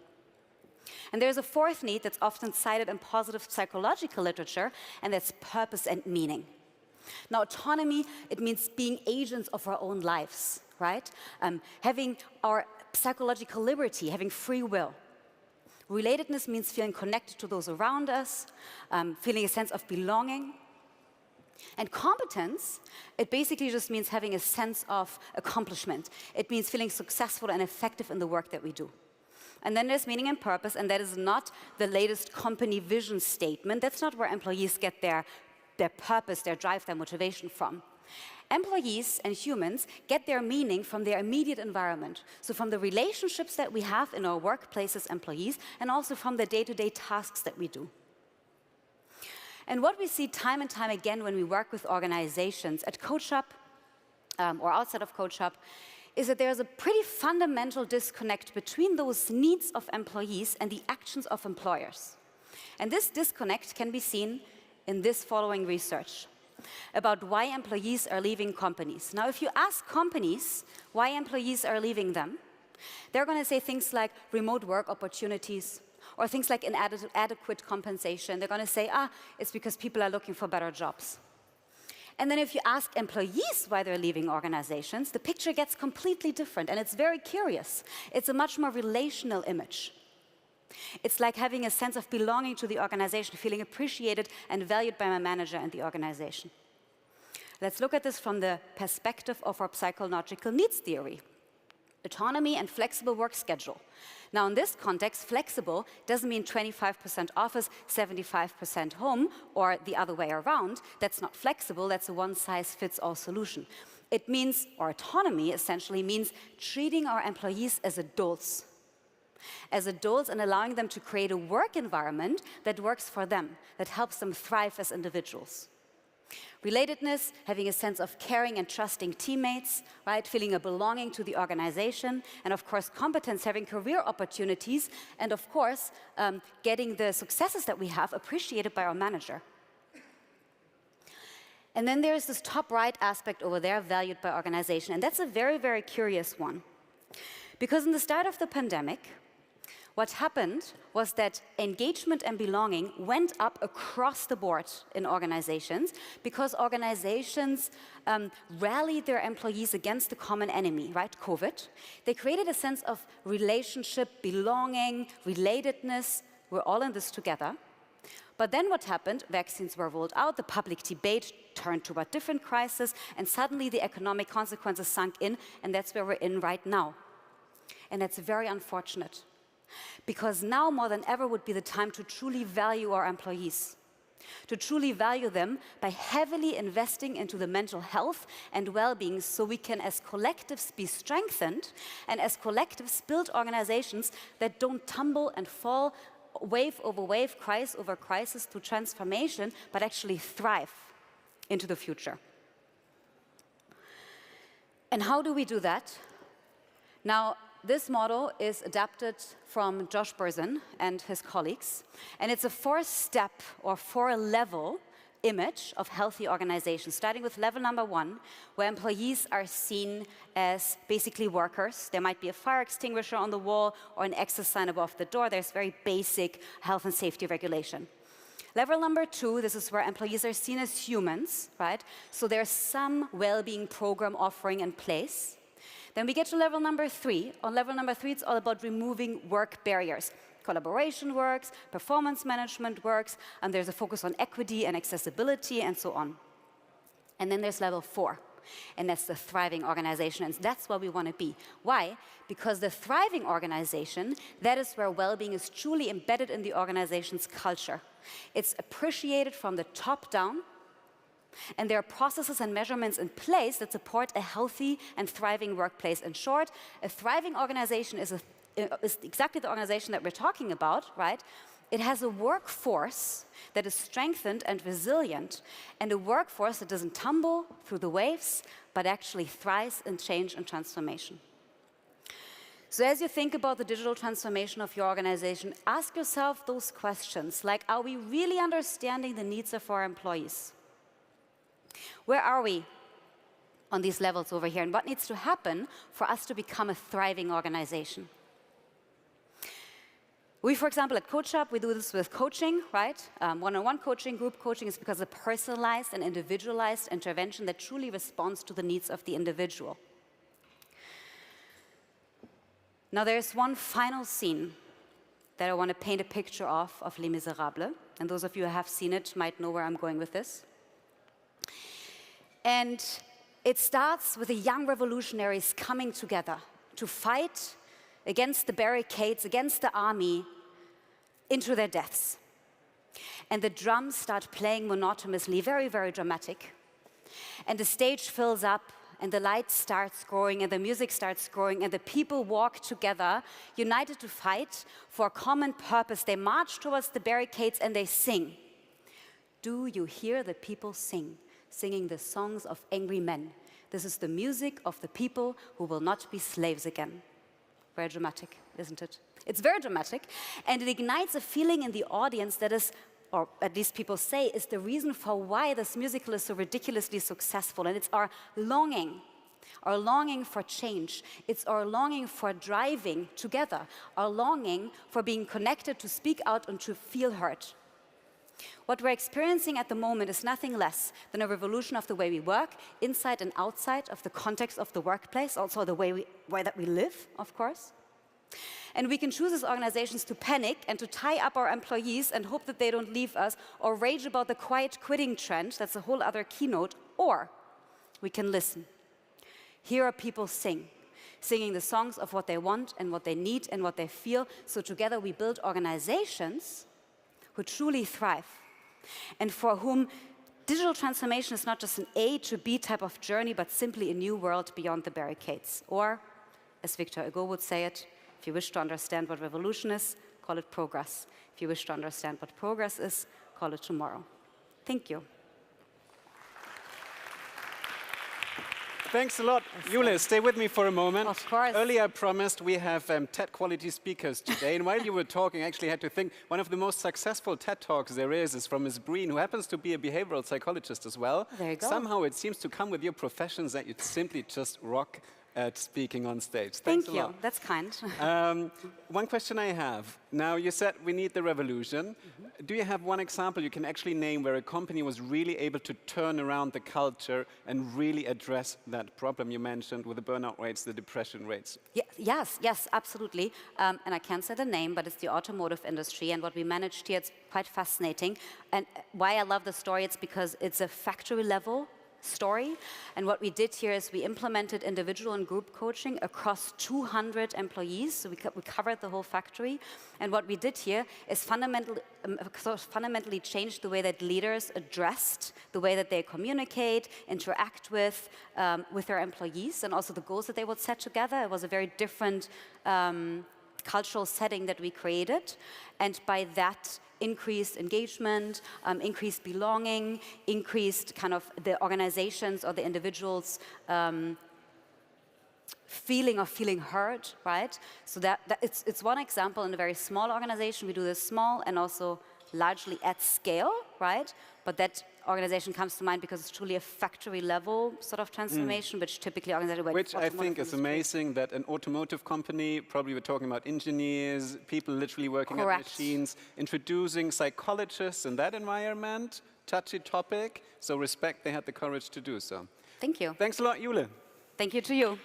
And there's a 4th need that's often cited in positive psychological literature, and that's purpose and meaning. Now, autonomy, it means being agents of our own lives, right? Having our psychological liberty, having free will. Relatedness means feeling connected to those around us, feeling a sense of belonging. And competence, it basically just means having a sense of accomplishment. It means feeling successful and effective in the work that we do. And then there's meaning and purpose, and that is not the latest company vision statement. That's not where employees get their purpose, their drive, their motivation from. Employees and humans get their meaning from their immediate environment. So from the relationships that we have in our workplace as employees, and also from the day-to-day tasks that we do. And what we see time and time again when we work with organizations at CoachUp or outside of CoachUp is that there's a pretty fundamental disconnect between those needs of employees and the actions of employers. And this disconnect can be seen in this following research about why employees are leaving companies. Now, if you ask companies why employees are leaving them, they're going to say things like remote work opportunities, or things like inadequate compensation. They're going to say, it's because people are looking for better jobs. And then if you ask employees why they're leaving organizations, the picture gets completely different, and it's very curious. It's a much more relational image. It's like having a sense of belonging to the organization, feeling appreciated and valued by my manager and the organization. Let's look at this from the perspective of our psychological needs theory. Autonomy and flexible work schedule. Now, in this context, flexible doesn't mean 25% office, 75% home, or the other way around. That's not flexible, that's a one-size-fits-all solution. It means, or autonomy essentially means treating our employees as adults. As adults, and allowing them to create a work environment that works for them, that helps them thrive as individuals. Relatedness, having a sense of caring and trusting teammates, right? Feeling a belonging to the organization. And of course, competence, having career opportunities. And of course, getting the successes that we have appreciated by our manager. And then there's this top right aspect over there, valued by organization. And that's a very, very curious one. Because in the start of the pandemic, what happened was that engagement and belonging went up across the board in organizations because organizations rallied their employees against the common enemy, right, COVID. They created a sense of relationship, belonging, relatedness. We're all in this together. But then what happened? Vaccines were rolled out, the public debate turned to a different crisis, and suddenly the economic consequences sunk in, and that's where we're in right now. And that's very unfortunate. Because now more than ever would be the time to truly value our employees, to truly value them by heavily investing into the mental health and well-being so we can as collectives be strengthened and as collectives build organizations that don't tumble and fall wave over wave, crisis over crisis to transformation, but actually thrive into the future. And how do we do that? Now, this model is adapted from Josh Berzin and his colleagues, and it's a 4-step or 4-level image of healthy organizations, starting with level number 1, where employees are seen as basically workers. There might be a fire extinguisher on the wall or an access sign above the door. There's very basic health and safety regulation. Level number 2, this is where employees are seen as humans, right? So there's some well-being program offering in place. Then we get to level number 3. On level number 3, it's all about removing work barriers. Collaboration works, performance management works, and there's a focus on equity and accessibility and so on. And then there's level 4, and that's the thriving organization, and that's where we want to be. Why? Because the thriving organization, that is where well-being is truly embedded in the organization's culture. It's appreciated from the top down, and there are processes and measurements in place that support a healthy and thriving workplace. In short, a thriving organization is exactly the organization that we're talking about, right? It has a workforce that is strengthened and resilient, and a workforce that doesn't tumble through the waves, but actually thrives in change and transformation. So as you think about the digital transformation of your organization, ask yourself those questions, like, are we really understanding the needs of our employees? Where are we on these levels over here, and what needs to happen for us to become a thriving organization? We, for example, at CoachUp, we do this with coaching, right? One-on-one coaching, group coaching is because a personalized and individualized intervention that truly responds to the needs of the individual. Now, there's one final scene that I want to paint a picture of Les Miserables. And those of you who have seen it might know where I'm going with this. And it starts with the young revolutionaries coming together to fight against the barricades, against the army, into their deaths. And the drums start playing monotonously, very, very dramatic. And the stage fills up, and the lights start growing, and the music starts growing, and the people walk together, united to fight for a common purpose. They march towards the barricades, and they sing. Do you hear the people sing? Singing the songs of angry men. This is the music of the people who will not be slaves again. Very dramatic, isn't it? It's very dramatic, and it ignites a feeling in the audience that is, or at least people say, is the reason for why this musical is so ridiculously successful. And it's our longing for change. It's our longing for driving together, our longing for being connected to speak out and to feel heard. What we're experiencing at the moment is nothing less than a revolution of the way we work, inside and outside of the context of the workplace, also the way that we live, of course. And we can choose as organizations to panic and to tie up our employees and hope that they don't leave us, or rage about the quiet quitting trend, that's a whole other keynote, or we can listen. Hear our people singing the songs of what they want and what they need and what they feel, so together we build organizations who truly thrive, and for whom digital transformation is not just an A to B type of journey, but simply a new world beyond the barricades. Or, as Victor Hugo would say it, if you wish to understand what revolution is, call it progress. If you wish to understand what progress is, call it tomorrow. Thank you. Thanks a lot. Jule, stay with me for a moment. Of course. Earlier I promised we have TED quality speakers today, and while you were talking, I actually had to think one of the most successful TED Talks there is from Ms. Breen, who happens to be a behavioral psychologist as well. There you go. Somehow it seems to come with your professions that you simply just rock at speaking on stage. Thanks Thank a you. lot. That's kind. One question I have. Now, you said we need the revolution. Do you have one example you can actually name where a company was really able to turn around the culture and really address that problem you mentioned with the burnout rates, the depression rates? Yes, absolutely. And I can't say the name, but it's the automotive industry. And what we managed here, it's quite fascinating. And why I love the story, it's because it's a factory level story. And what we did here is we implemented individual and group coaching across 200 employees. So we covered the whole factory. And what we did here is fundamentally changed the way that leaders addressed the way that they communicate, interact with their employees, and also the goals that they would set together. It was a very different cultural setting that we created. And by that, increased engagement, increased belonging, increased kind of the organizations or the individuals' feeling of feeling heard, right? So it's one example in a very small organization. We do this small and also largely at scale, right? But that organization comes to mind because it's truly a factory level sort of transformation, which typically organizations Which I think is amazing that an automotive company, probably we're talking about engineers, people literally working at machines, introducing psychologists in that environment, touchy topic, so respect they had the courage to do so. Thank you. Thanks a lot, Jule. Thank you to you.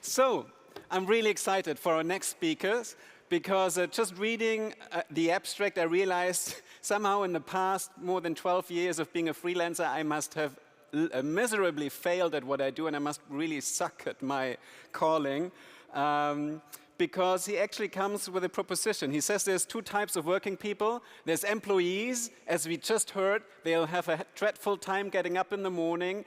So, I'm really excited for our next speakers, because just reading the abstract, I realized somehow in the past, more than 12 years of being a freelancer, I must have miserably failed at what I do, and I must really suck at my calling. Because he actually comes with a proposition. He says there's two types of working people. There's employees, as we just heard. They'll have a dreadful time getting up in the morning,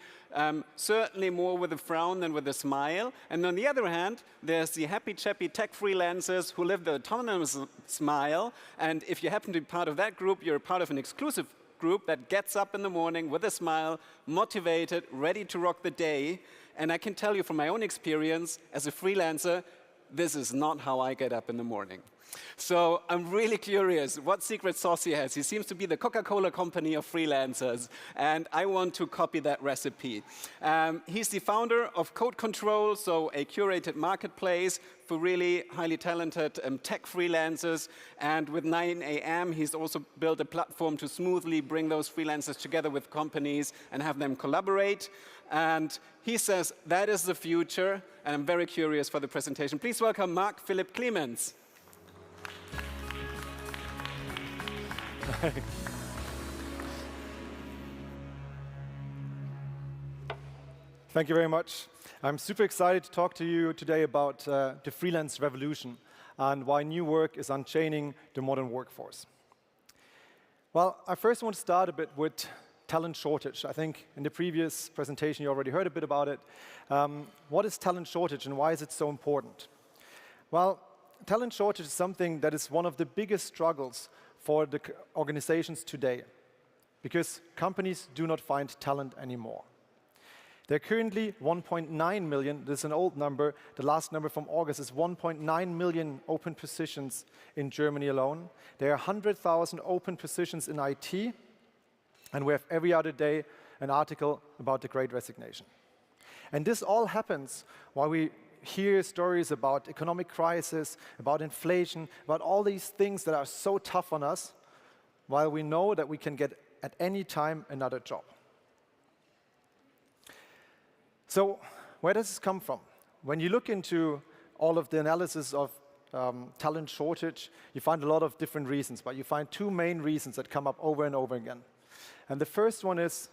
certainly more with a frown than with a smile. And on the other hand, there's the happy, chappy tech freelancers who live the autonomous smile. And if you happen to be part of that group, you're part of an exclusive group that gets up in the morning with a smile, motivated, ready to rock the day. And I can tell you from my own experience as a freelancer, this is not how I get up in the morning. So I'm really curious what secret sauce he has. He seems to be the Coca-Cola company of freelancers, and I want to copy that recipe. He's the founder of Code Control, so a curated marketplace for really highly talented tech freelancers. And with 9 AM, he's also built a platform to smoothly bring those freelancers together with companies and have them collaborate. And he says that is the future, and I'm very curious for the presentation. Please welcome Marc Philipp Clemens. Thank you very much. I'm super excited to talk to you today about the freelance revolution and why new work is unchaining the modern workforce. Well, I first want to start a bit with talent shortage. I think in the previous presentation you already heard a bit about it. What is talent shortage and why is it so important? Well, talent shortage is something that is one of the biggest struggles for the organizations today, because companies do not find talent anymore. There are currently 1.9 million, this is an old number, the last number from August is 1.9 million open positions in Germany alone. There are 100,000 open positions in IT, and we have every other day an article about the Great Resignation. And this all happens while we hear stories about economic crisis, about inflation, about all these things that are so tough on us, while we know that we can get at any time another job. So where does this come from? When you look into all of the analysis of talent shortage, you find a lot of different reasons, but you find two main reasons that come up over and over again. And the first one is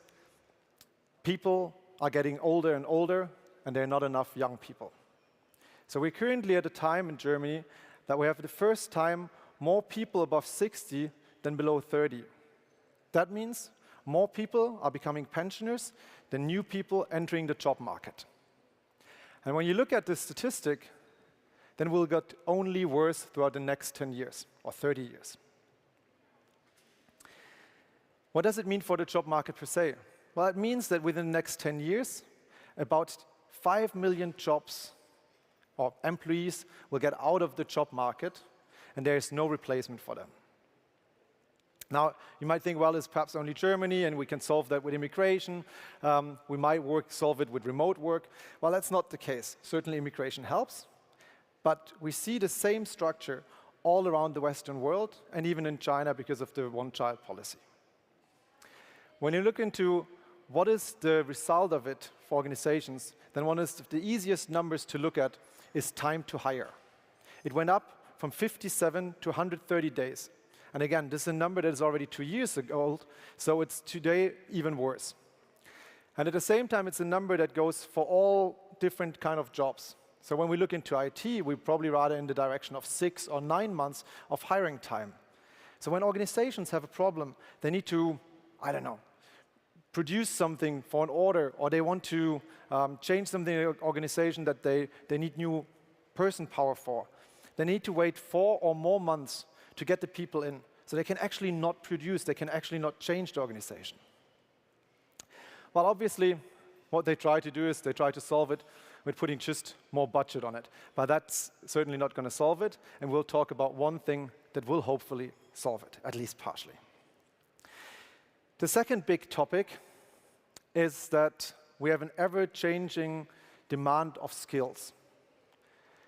people are getting older and older, and there are not enough young people. So we're currently at a time in Germany that we have the first time more people above 60 than below 30. That means more people are becoming pensioners than new people entering the job market. And when you look at this statistic, then we'll get only worse throughout the next 10 years or 30 years. What does it mean for the job market per se? Well, it means that within the next 10 years, about 5 million jobs or employees will get out of the job market, and there is no replacement for them. Now, you might think, well, it's perhaps only Germany, and we can solve that with immigration. We might solve it with remote work. Well, that's not the case. Certainly, immigration helps, but we see the same structure all around the Western world, and even in China because of the one-child policy. When you look into what is the result of it for organizations, then one of the easiest numbers to look at is time to hire. It went up from 57 to 130 days. And again, this is a number that is already 2 years old, so it's today even worse. And at the same time, it's a number that goes for all different kind of jobs. So when we look into IT, we're probably rather in the direction of 6 or 9 months of hiring time. So when organizations have a problem, they need to, I don't know, produce something for an order, or they want to change something in the organization that they need new person power for. They need to wait 4 or more months to get the people in. So they can actually not produce, they can actually not change the organization. Well, obviously, what they try to do is they try to solve it with putting just more budget on it. But that's certainly not going to solve it, and we'll talk about one thing that will hopefully solve it, at least partially. The second big topic is that we have an ever-changing demand of skills.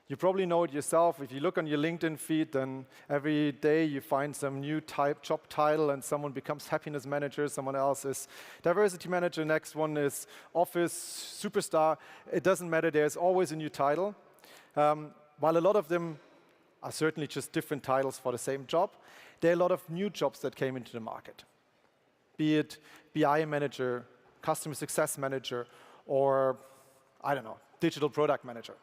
You probably know it yourself. If you look on your LinkedIn feed, then every day you find some new job title, and someone becomes happiness manager, someone else is diversity manager, next one is office superstar. It doesn't matter, there's always a new title. While a lot of them are certainly just different titles for the same job, there are a lot of new jobs that came into the market. Be it BI manager, customer success manager, or, I don't know, digital product manager.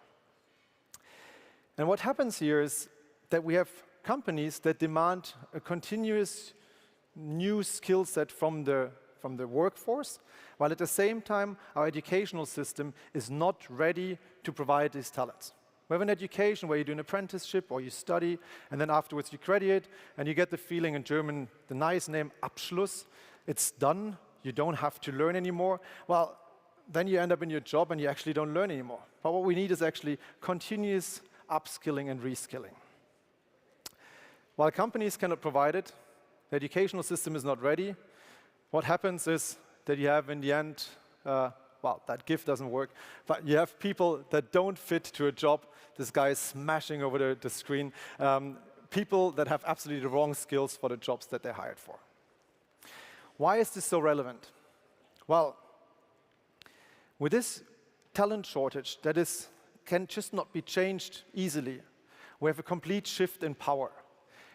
And what happens here is that we have companies that demand a continuous new skill set from the workforce, while at the same time our educational system is not ready to provide these talents. We have an education where you do an apprenticeship or you study, and then afterwards you graduate, and you get the feeling in German, the nice name Abschluss, it's done, you don't have to learn anymore. Well, then you end up in your job and you actually don't learn anymore. But what we need is actually continuous upskilling and reskilling. While companies cannot provide it, the educational system is not ready, what happens is that you have in the end, well, that GIF doesn't work, but you have people that don't fit to a job. This guy is smashing over the screen. People that have absolutely the wrong skills for the jobs that they're hired for. Why is this so relevant? Well, with this talent shortage that can just not be changed easily, we have a complete shift in power.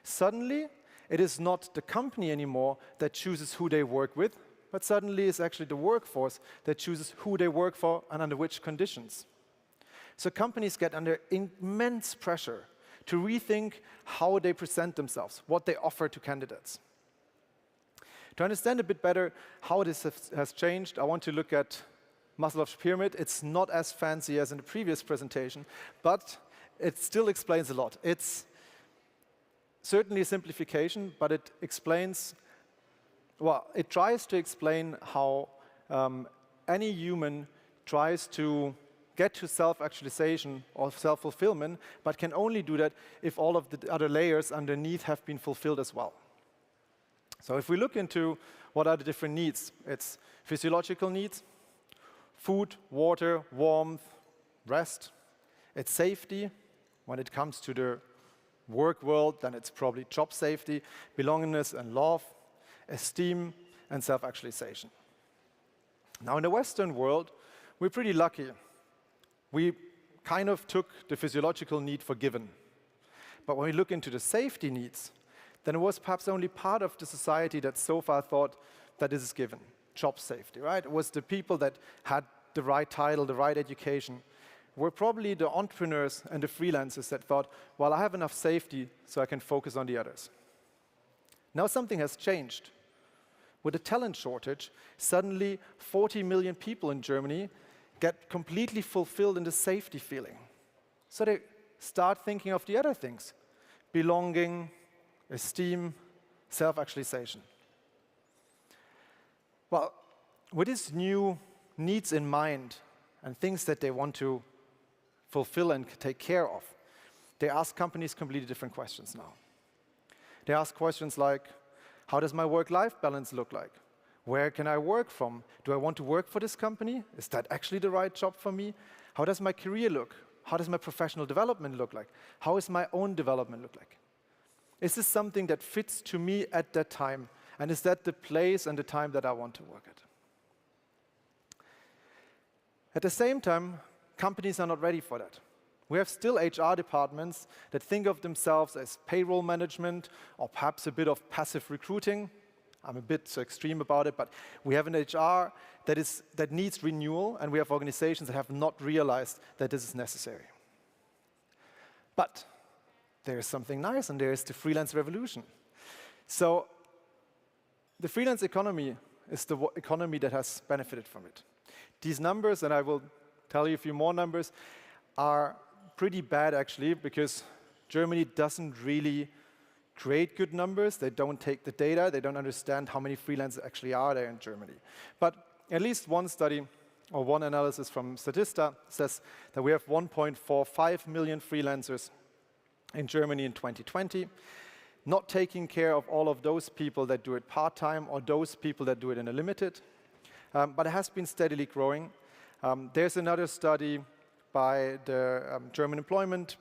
Suddenly, it is not the company anymore that chooses who they work with, but suddenly it's actually the workforce that chooses who they work for and under which conditions. So companies get under immense pressure to rethink how they present themselves, what they offer to candidates. To understand a bit better how this has changed, I want to look at Maslow's pyramid. It's not as fancy as in the previous presentation, but it still explains a lot. It's certainly a simplification, but it explains, well, it tries to explain how any human tries to get to self-actualization or self-fulfillment, but can only do that if all of the other layers underneath have been fulfilled as well. So if we look into what are the different needs, it's physiological needs, food, water, warmth, rest. It's safety. When it comes to the work world, then it's probably job safety, belongingness and love, esteem, and self-actualization. Now in the Western world, we're pretty lucky. We kind of took the physiological need for given. But when we look into the safety needs, then it was perhaps only part of the society that so far thought that this is given. Job safety, right? It was the people that had the right title, the right education, were probably the entrepreneurs and the freelancers that thought, well, I have enough safety so I can focus on the others. Now something has changed. With the talent shortage, suddenly 40 million people in Germany get completely fulfilled in the safety feeling. So they start thinking of the other things: belonging, esteem, self-actualization. Well, with these new needs in mind and things that they want to fulfill and take care of, they ask companies completely different questions now. They ask questions like, how does my work-life balance look like? Where can I work from? Do I want to work for this company? Is that actually the right job for me? How does my career look? How does my professional development look like? How is my own development look like? Is this something that fits to me at that time? And is that the place and the time that I want to work at? At the same time, companies are not ready for that. We have still HR departments that think of themselves as payroll management or perhaps a bit of passive recruiting. I'm a bit extreme about it, but we have an HR that needs renewal, and we have organizations that have not realized that this is necessary. But there is something nice, and there is the freelance revolution. So the freelance economy is the economy that has benefited from it. These numbers, and I will tell you a few more numbers, are pretty bad actually, because Germany doesn't really create good numbers. They don't take the data. They don't understand how many freelancers actually are there in Germany. But at least one study or one analysis from Statista says that we have 1.45 million freelancers in Germany in 2020, not taking care of all of those people that do it part-time or those people that do it in a limited. But it has been steadily growing. There's another study by the German Employment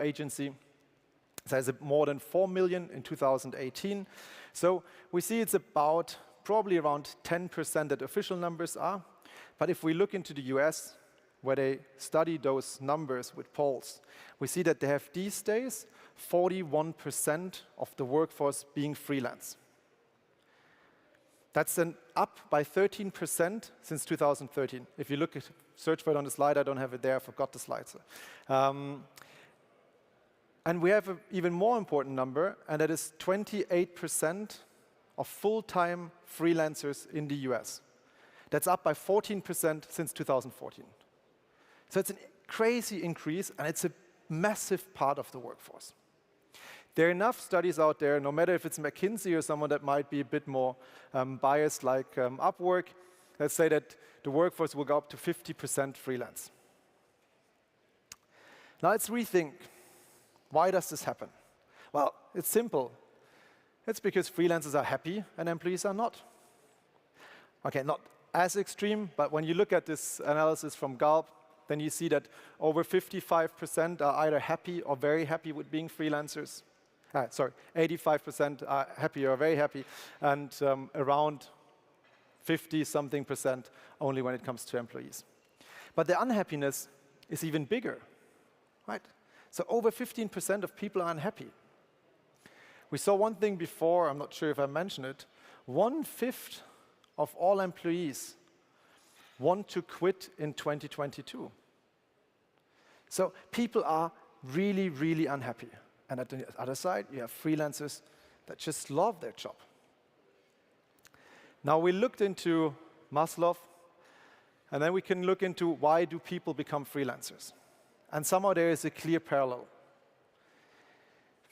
Agency. It says more than 4 million in 2018. So we see it's about probably around 10% that official numbers are. But if we look into the US, where they study those numbers with polls, we see that they have these days 41% of the workforce being freelance. That's an up by 13% since 2013. If you look at, search for it on the slide, I don't have it there, I forgot the slides. And we have an even more important number, and that is 28% of full-time freelancers in the US. That's up by 14% since 2014. So it's a crazy increase, and it's a massive part of the workforce. There are enough studies out there, no matter if it's McKinsey or someone that might be a bit more biased like Upwork, that say that the workforce will go up to 50% freelance. Now let's rethink. Why does this happen? Well, it's simple. It's because freelancers are happy and employees are not. Okay, not as extreme, but when you look at this analysis from Gallup, then you see that over 55% are either happy or very happy with being freelancers. 85% are happy or very happy, and around 50-something% only when it comes to employees. But the unhappiness is even bigger, right? So over 15% of people are unhappy. We saw one thing before, I'm not sure if I mentioned it, 1/5 of all employees want to quit in 2022. So people are really, really unhappy. And at the other side, you have freelancers that just love their job. Now we looked into Maslow, and then we can look into why do people become freelancers. And somehow there is a clear parallel.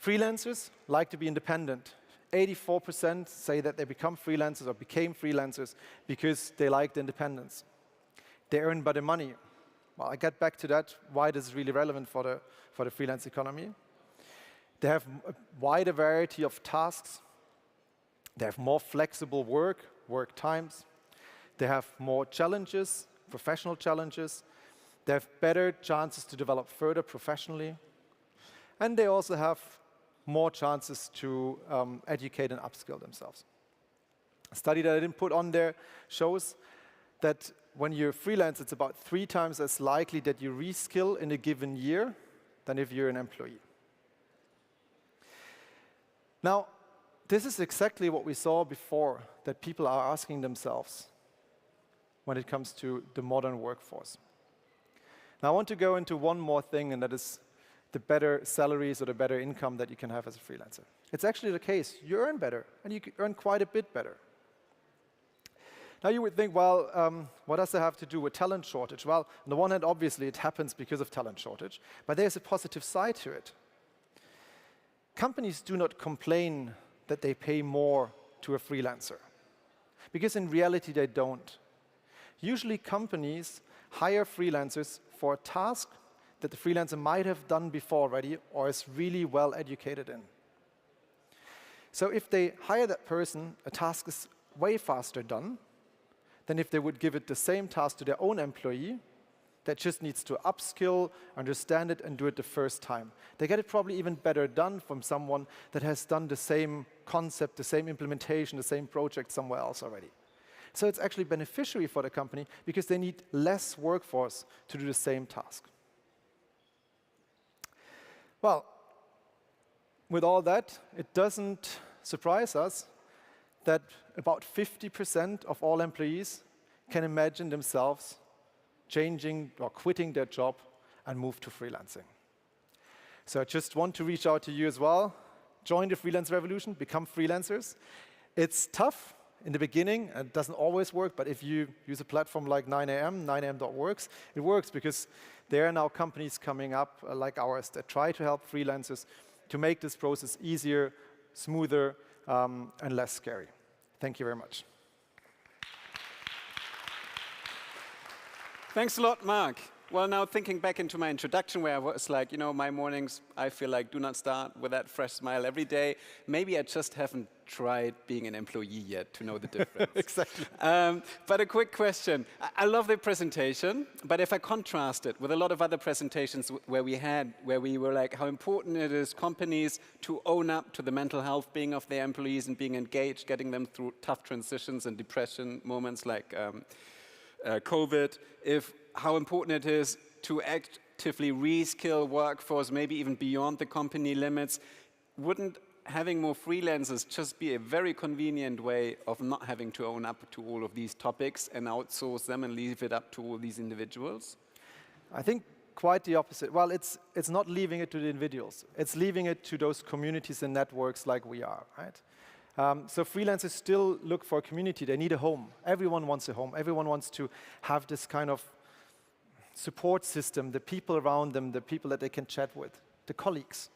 Freelancers like to be independent. 84% say that they become freelancers or became freelancers because they liked independence. They earn better money. Well, I get back to that, why this is really relevant for the freelance economy. They have a wider variety of tasks. They have more flexible work times. They have more challenges, professional challenges. They have better chances to develop further professionally. And they also have more chances to educate and upskill themselves. A study that I didn't put on there shows that when you're freelance, it's about 3 times as likely that you reskill in a given year than if you're an employee. Now, this is exactly what we saw before, that people are asking themselves when it comes to the modern workforce. Now, I want to go into one more thing, and that is the better salaries or the better income that you can have as a freelancer. It's actually the case. You earn better, and you earn quite a bit better. Now, you would think, well, what does that have to do with talent shortage? Well, on the one hand, obviously, it happens because of talent shortage, but there's a positive side to it. Companies do not complain that they pay more to a freelancer, because in reality, they don't. Usually, companies hire freelancers for a task that the freelancer might have done before already or is really well educated in. So if they hire that person, a task is way faster done than if they would give it the same task to their own employee that just needs to upskill, understand it, and do it the first time. They get it probably even better done from someone that has done the same concept, the same implementation, the same project somewhere else already. So it's actually beneficial for the company because they need less workforce to do the same task. Well, with all that, it doesn't surprise us that about 50% of all employees can imagine themselves changing or quitting their job and move to freelancing. So I just want to reach out to you as well. Join the freelance revolution, become freelancers. It's tough in the beginning, and it doesn't always work, but if you use a platform like 9am, 9am.works, it works because there are now companies coming up like ours that try to help freelancers to make this process easier, smoother, and less scary. Thank you very much. Thanks a lot, Mark. Well, now thinking back into my introduction where I was like, my mornings, I feel like do not start with that fresh smile every day. Maybe I just haven't tried being an employee yet to know the difference. Exactly. But a quick question. I love the presentation, but if I contrast it with a lot of other presentations where we were like how important it is companies to own up to the mental health being of their employees and being engaged, getting them through tough transitions and depression moments like COVID, how important it is to actively reskill workforce, maybe even beyond the company limits. Wouldn't having more freelancers just be a very convenient way of not having to own up to all of these topics and outsource them and leave it up to all these individuals? I think quite the opposite. Well, it's not leaving it to the individuals. It's leaving it to those communities and networks like we are, right? So freelancers still look for a community. They need a home. Everyone wants a home. Everyone wants to have this kind of support system, the people around them, the people that they can chat with, the colleagues.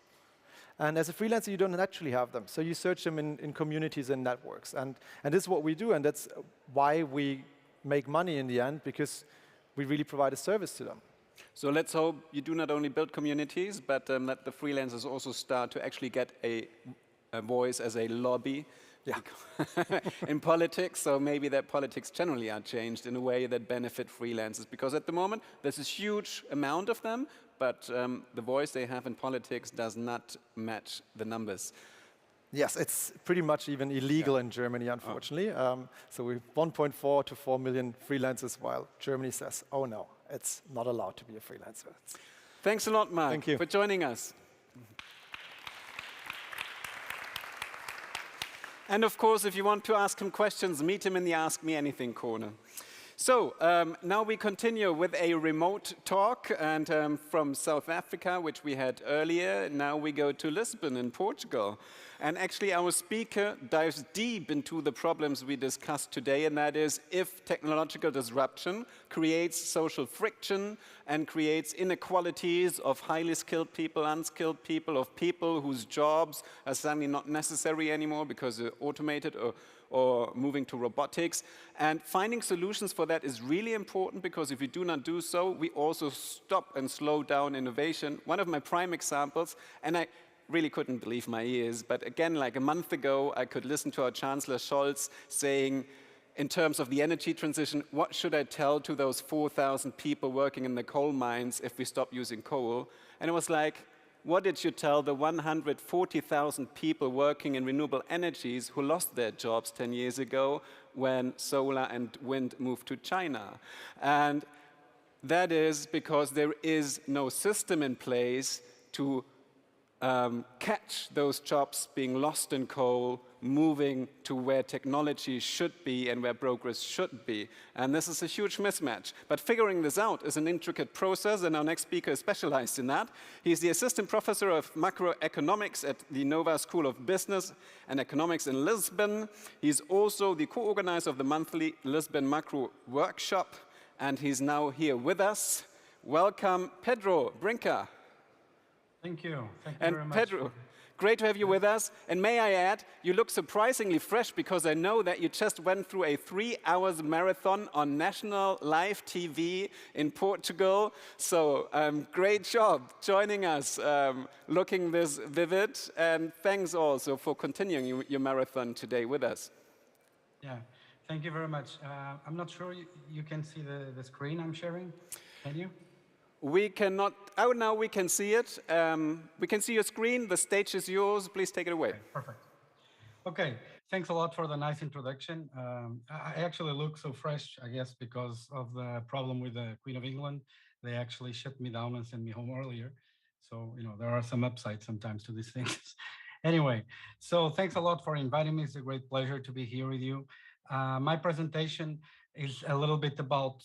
And as a freelancer, you don't naturally have them. So you search them in communities and networks. And this is what we do, and that's why we make money in the end, because we really provide a service to them. So let's hope you do not only build communities, but that the freelancers also start to actually get a voice as a lobby in politics. So maybe that politics generally are changed in a way that benefit freelancers. Because at the moment, there's a huge amount of them, but the voice they have in politics does not match the numbers. Yes, it's pretty much even illegal in Germany, unfortunately. So we have 1.4 to 4 million freelancers, while Germany says, oh no, it's not allowed to be a freelancer. Thanks a lot, Mark, Thank you for joining us. And of course, if you want to ask him questions, meet him in the Ask Me Anything corner. So now we continue with a remote talk, and from South Africa, which we had earlier, now we go to Lisbon in Portugal. And actually our speaker dives deep into the problems we discussed today, and that is if technological disruption creates social friction and creates inequalities of highly skilled people, unskilled people, of people whose jobs are suddenly not necessary anymore because they're automated or moving to robotics. And finding solutions for that is really important, because if we do not do so, we also stop and slow down innovation. One of my prime examples, and I really couldn't believe my ears, but again, like a month ago, I could listen to our Chancellor Scholz saying, in terms of the energy transition, what should I tell to those 4,000 people working in the coal mines if we stop using coal? And it was like, what did you tell the 140,000 people working in renewable energies who lost their jobs 10 years ago when solar and wind moved to China? And that is because there is no system in place to catch those jobs being lost in coal, moving to where technology should be and where progress should be. And this is a huge mismatch. But figuring this out is an intricate process, and our next speaker is specialized in that. He's the assistant professor of macroeconomics at the Nova School of Business and Economics in Lisbon. He's also the co-organizer of the monthly Lisbon Macro Workshop, and he's now here with us. Welcome, Pedro Brinca. Thank you. Thank you And very much. Pedro, great to have you with us. And may I add, you look surprisingly fresh, because I know that you just went through a 3-hour marathon on national live TV in Portugal. So great job joining us, looking this vivid. And thanks also for continuing your marathon today with us. Yeah, thank you very much. I'm not sure you can see the screen I'm sharing. Can you? We cannot, oh, now we can see it. We can see your screen. The stage is yours. Please take it away. Okay, perfect. Okay, thanks a lot for the nice introduction. I actually look so fresh, I guess, because of the problem with the Queen of England. They actually shut me down and sent me home earlier. So, you know, there are some upsides sometimes to these things. Anyway, so thanks a lot for inviting me. It's a great pleasure to be here with you. My presentation is a little bit about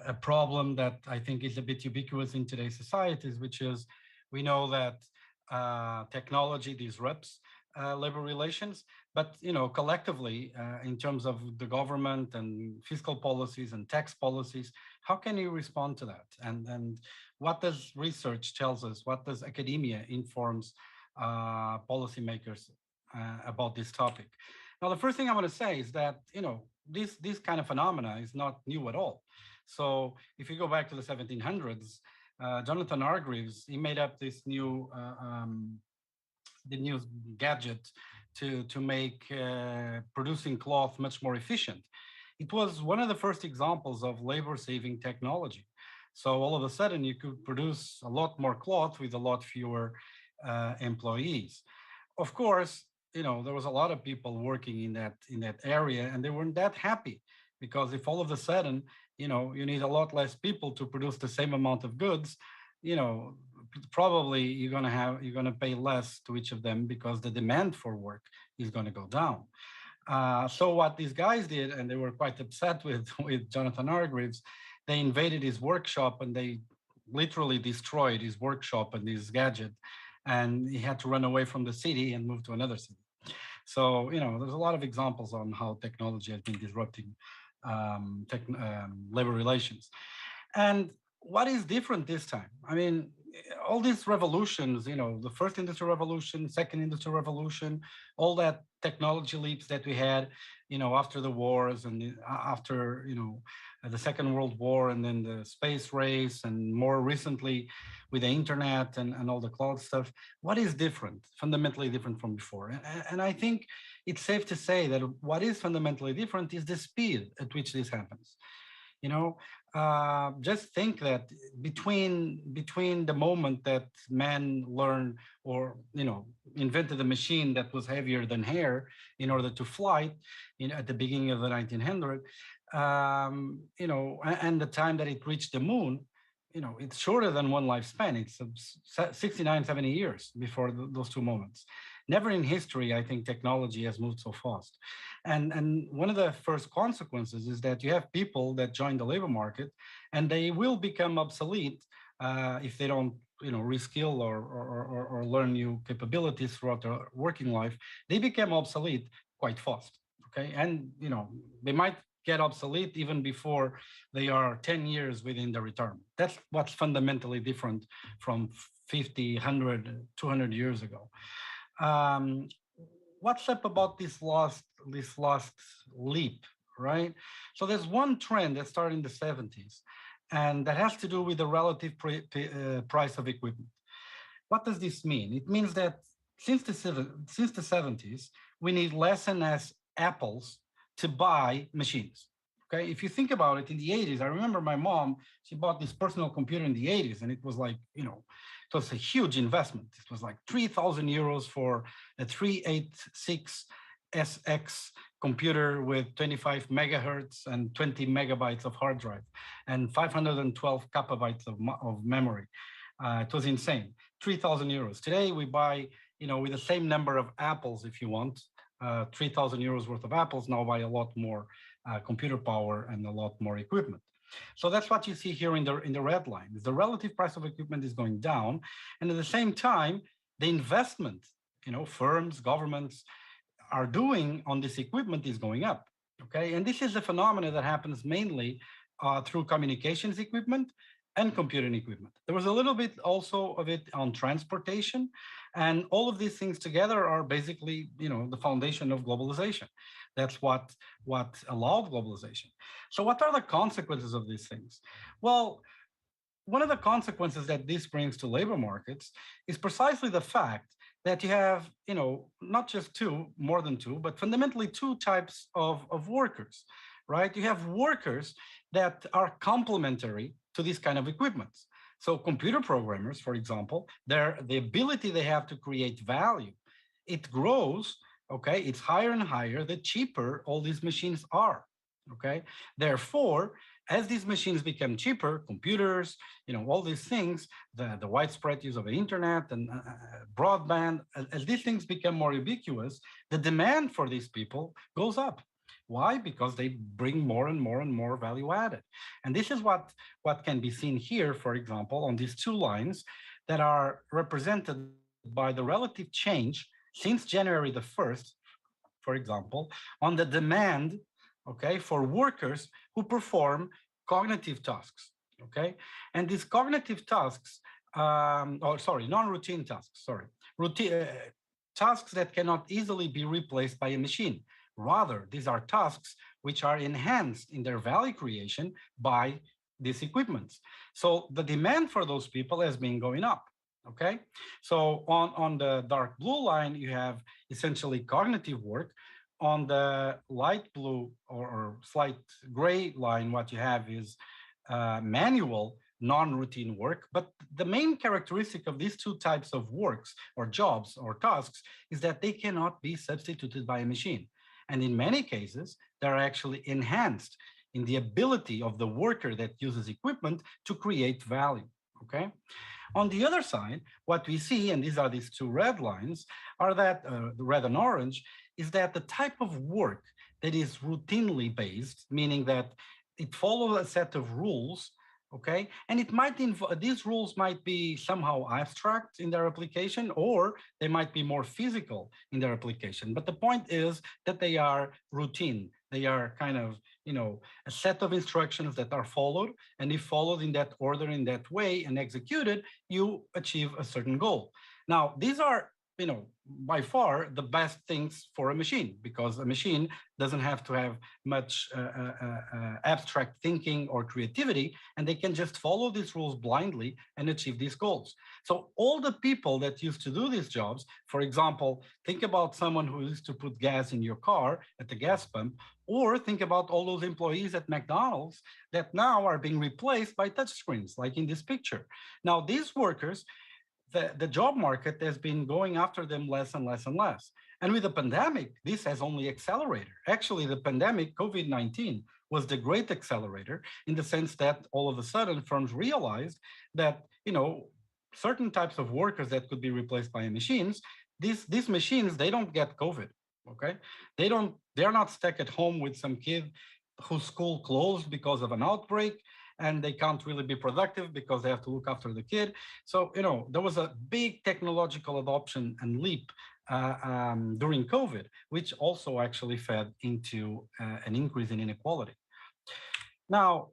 a problem that I think is a bit ubiquitous in today's societies, which is we know that technology disrupts labor relations, but you know, collectively, in terms of the government and fiscal policies and tax policies, how can you respond to that? And what does research tells us? What does academia informs policymakers about this topic? Now, the first thing I want to say is that you know this kind of phenomena is not new at all. So if you go back to the 1700s, Jonathan Hargreaves, he made up this new gadget to make producing cloth much more efficient. It was one of the first examples of labor-saving technology. So all of a sudden, you could produce a lot more cloth with a lot fewer employees. Of course, you know there was a lot of people working in that area, and they weren't that happy, because if all of a sudden you know you need a lot less people to produce the same amount of goods, you know probably you're going to pay less to each of them, because the demand for work is going to go down. So what these guys did, and they were quite upset with Jonathan Hargreaves, they invaded his workshop and they literally destroyed his workshop and his gadget, and he had to run away from the city and move to another city. So you know there's a lot of examples on how technology has been disrupting labor relations. And what is different this time? I mean, all these revolutions, you know, the first industrial revolution, second industrial revolution, all that technology leaps that we had, you know, after the wars and after, you know, the Second World War, and then the space race, and more recently with the internet and all the cloud stuff. What is different, fundamentally different from before? And I think it's safe to say that what is fundamentally different is the speed at which this happens. You know, just think that between the moment that man learned or invented a machine that was heavier than hair in order to fly, at the beginning of the 1900s, and the time that it reached the moon, it's shorter than one lifespan. It's 69, 70 years before those two moments. Never in history, I think, technology has moved so fast. And one of the first consequences is that you have people that join the labor market, and they will become obsolete if they don't, reskill or learn new capabilities throughout their working life. They become obsolete quite fast. Okay, and they might get obsolete even before they are 10 years within the retirement. That's what's fundamentally different from 50, 100, 200 years ago. What's up about this last leap, right? So there's one trend that started in the 70s, and that has to do with the relative price of equipment. What does this mean? It means that since the 70s, we need less and less apples to buy machines. Okay, if you think about it, in the 80s, I remember my mom, she bought this personal computer in the 80s, and it was like, it was a huge investment. It was like 3,000 euros for a 386 SX computer with 25 megahertz and 20 megabytes of hard drive and 512 gigabytes of memory. It was insane. 3,000 euros. Today we buy, with the same number of apples, if you want, 3,000 euros worth of apples, now buy a lot more computer power and a lot more equipment. So that's what you see here in the red line. The relative price of equipment is going down, and at the same time, the investment, firms, governments are doing on this equipment is going up. Okay, and this is a phenomenon that happens mainly through communications equipment and computing equipment. There was a little bit also of it on transportation, and all of these things together are basically, the foundation of globalization. That's what allowed globalization. So what are the consequences of these things? Well, one of the consequences that this brings to labor markets is precisely the fact that you have, not just more than two, but fundamentally two types of workers, right? You have workers that are complementary to this kind of equipment. So computer programmers, for example, the ability they have to create value, it grows, okay? It's higher and higher the cheaper all these machines are, okay? Therefore, as these machines become cheaper, computers, all these things, the widespread use of the internet and broadband, as these things become more ubiquitous, the demand for these people goes up. Why? Because they bring more and more and more value added. And this is what can be seen here, for example, on these two lines that are represented by the relative change since January the 1st, for example, on the demand, okay, for workers who perform cognitive tasks, okay? And these cognitive tasks, non-routine tasks, tasks that cannot easily be replaced by a machine. Rather, these are tasks which are enhanced in their value creation by these equipments. So the demand for those people has been going up, okay? So on the dark blue line, you have essentially cognitive work. On the light blue or slight gray line, what you have is manual, non-routine work. But the main characteristic of these two types of works or jobs or tasks is that they cannot be substituted by a machine. And in many cases, they're actually enhanced in the ability of the worker that uses equipment to create value, okay? On the other side, what we see, and these are these two red lines, are that, the red and orange, is that the type of work that is routinely based, meaning that it follows a set of rules, okay? And it might these rules might be somehow abstract in their application, or they might be more physical in their application. But the point is that they are routine. They are kind of, a set of instructions that are followed, and if followed in that order, in that way, and executed, you achieve a certain goal. Now, these are by far the best things for a machine, because a machine doesn't have to have much abstract thinking or creativity, and they can just follow these rules blindly and achieve these goals. So all the people that used to do these jobs, for example, think about someone who used to put gas in your car at the gas pump, or think about all those employees at McDonald's that now are being replaced by touchscreens, like in this picture. Now, these workers, the job market has been going after them less and less and less. And with the pandemic, this has only accelerated. Actually, the pandemic, COVID-19, was the great accelerator in the sense that all of a sudden firms realized that, certain types of workers that could be replaced by machines, these machines, they don't get COVID, okay? They're not stuck at home with some kid whose school closed because of an outbreak, and they can't really be productive because they have to look after the kid. So, there was a big technological adoption and leap during COVID, which also actually fed into an increase in inequality. Now,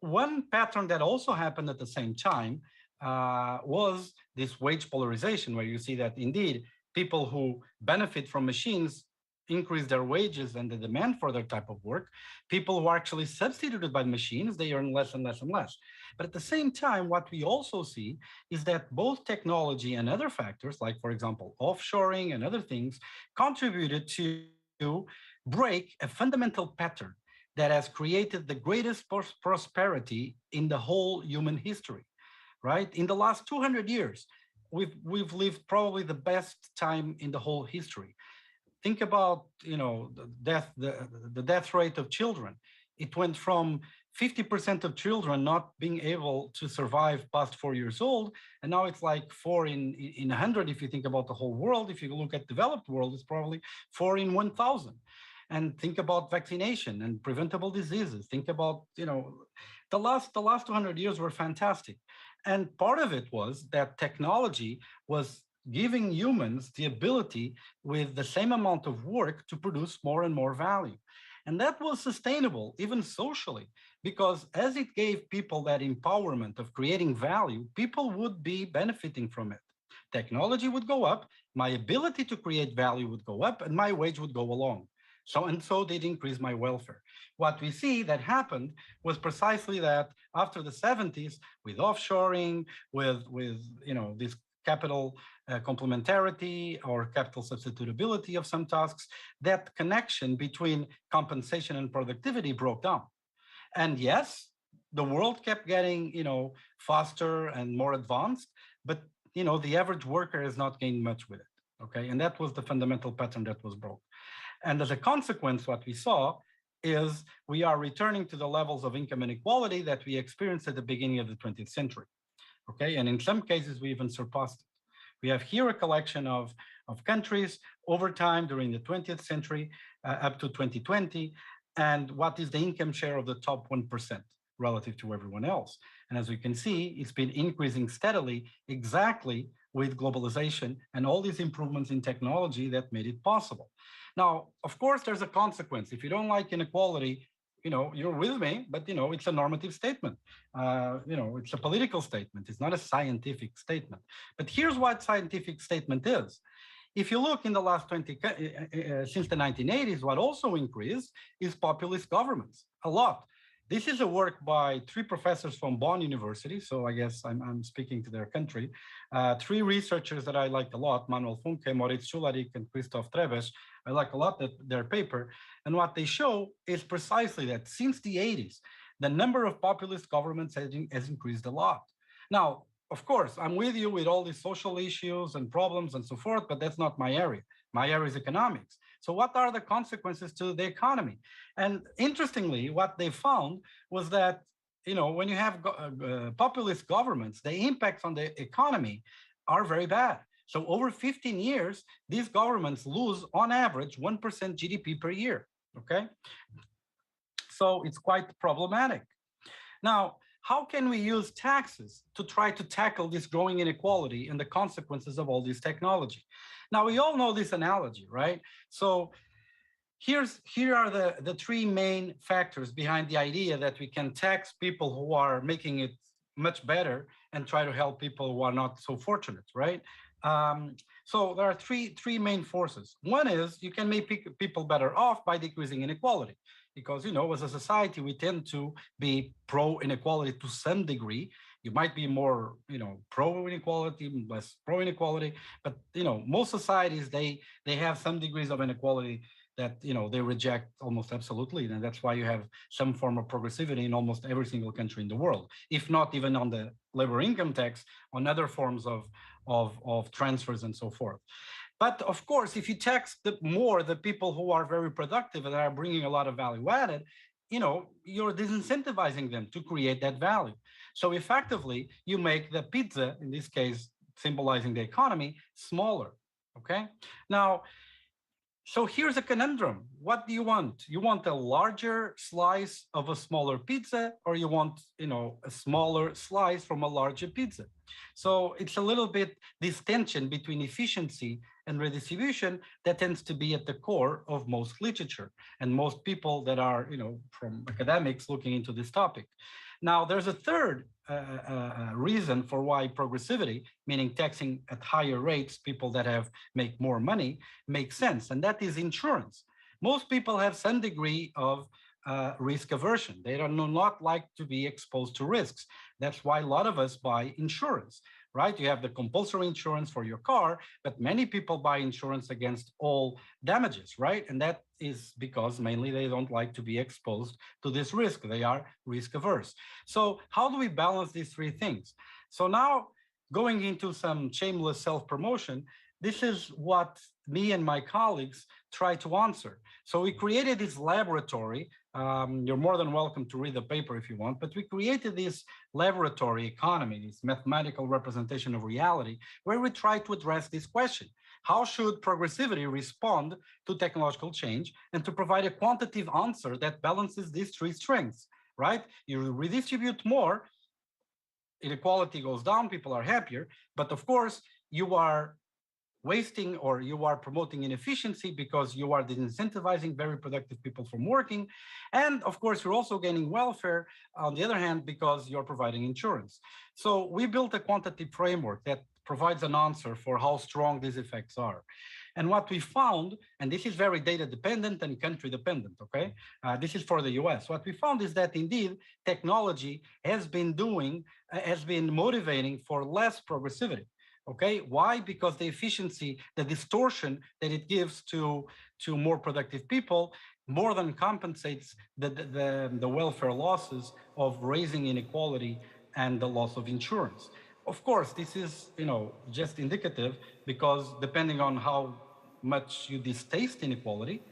one pattern that also happened at the same time was this wage polarization, where you see that indeed people who benefit from machines increase their wages and the demand for their type of work. People who are actually substituted by machines, they earn less and less and less. But at the same time, what we also see is that both technology and other factors, like, for example, offshoring and other things, contributed to break a fundamental pattern that has created the greatest prosperity in the whole human history, right? In the last 200 years, we've lived probably the best time in the whole history. Think about, the death rate of children. It went from 50% of children not being able to survive past 4 years old, and now it's like 4 in 100 if you think about the whole world. If you look at developed world, it's probably 4 in 1,000. And think about vaccination and preventable diseases. Think about, the last 200 years were fantastic. And part of it was that technology was giving humans the ability with the same amount of work to produce more and more value. And that was sustainable, even socially, because as it gave people that empowerment of creating value, people would be benefiting from it. Technology would go up, my ability to create value would go up, and my wage would go along. So did increase my welfare. What we see that happened was precisely that after the 70s, with offshoring, with this capital complementarity or capital substitutability of some tasks, that connection between compensation and productivity broke down. And yes, the world kept getting, faster and more advanced, but, the average worker has not gained much with it, okay? And that was the fundamental pattern that was broke. And as a consequence, what we saw is we are returning to the levels of income inequality that we experienced at the beginning of the 20th century, okay? And in some cases, we even surpassed it. We have here a collection of countries over time during the 20th century up to 2020, and what is the income share of the top 1% relative to everyone else. And as we can see, it's been increasing steadily, exactly with globalization and all these improvements in technology that made it possible. Now, of course, there's a consequence. If you don't like inequality, you're with me, but, it's a normative statement. It's a political statement. It's not a scientific statement. But here's what scientific statement is. If you look in the last since the 1980s, what also increased is populist governments, a lot. This is a work by 3 professors from Bonn University, so I guess I'm speaking to their country. 3 researchers that I like a lot, Manuel Funke, Moritz Schularik, and Christoph Treves. I like a lot their paper. And what they show is precisely that since the 80s, the number of populist governments has increased a lot. Now, of course, I'm with you with all these social issues and problems and so forth, but that's not my area. My area is economics. So what are the consequences to the economy? And interestingly, what they found was that, when you have populist governments, the impacts on the economy are very bad. So over 15 years, these governments lose on average 1% GDP per year, okay? So it's quite problematic. Now, how can we use taxes to try to tackle this growing inequality and the consequences of all this technology? Now, we all know this analogy, right? So here are the 3 main factors behind the idea that we can tax people who are making it much better and try to help people who are not so fortunate, right? So there are three main forces. One is you can make people better off by decreasing inequality, because, as a society, we tend to be pro-inequality to some degree. You might be more, pro-inequality, less pro-inequality, but, most societies, they have some degrees of inequality that, they reject almost absolutely. And that's why you have some form of progressivity in almost every single country in the world, if not even on the labor income tax, on other forms of transfers and so forth. But of course, if you tax more the people who are very productive and are bringing a lot of value added, you're disincentivizing them to create that value. So effectively, you make the pizza, in this case, symbolizing the economy, smaller, okay? Now, so here's a conundrum. What do you want? You want a larger slice of a smaller pizza, or you want, a smaller slice from a larger pizza? So it's a little bit this tension between efficiency and redistribution that tends to be at the core of most literature and most people that are, from academics looking into this topic. Now, there's a third reason for why progressivity, meaning taxing at higher rates people that make more money, makes sense, and that is insurance. Most people have some degree of risk aversion. They do not like to be exposed to risks. That's why a lot of us buy insurance, right? You have the compulsory insurance for your car, but many people buy insurance against all damages, right? And that is because mainly they don't like to be exposed to this risk. They are risk averse. So how do we balance these three things? So now, going into some shameless self-promotion, this is what me and my colleagues try to answer. So we created this laboratory. You're more than welcome to read the paper if you want, but we created this laboratory economy, this mathematical representation of reality, where we try to address this question. How should progressivity respond to technological change, and to provide a quantitative answer that balances these three strengths, right? You redistribute more, inequality goes down, people are happier, but of course, you are wasting or you are promoting inefficiency because you are disincentivizing very productive people from working. And of course, you're also gaining welfare on the other hand because you're providing insurance. So we built a quantitative framework that provides an answer for how strong these effects are. And what we found, and this is very data dependent and country dependent, okay? This is for the US. What we found is that indeed technology has been motivating for less progressivity. Okay, why? Because the efficiency, the distortion that it gives to more productive people more than compensates the welfare losses of raising inequality and the loss of insurance. Of course, this is just indicative, because depending on how much you distaste inequality,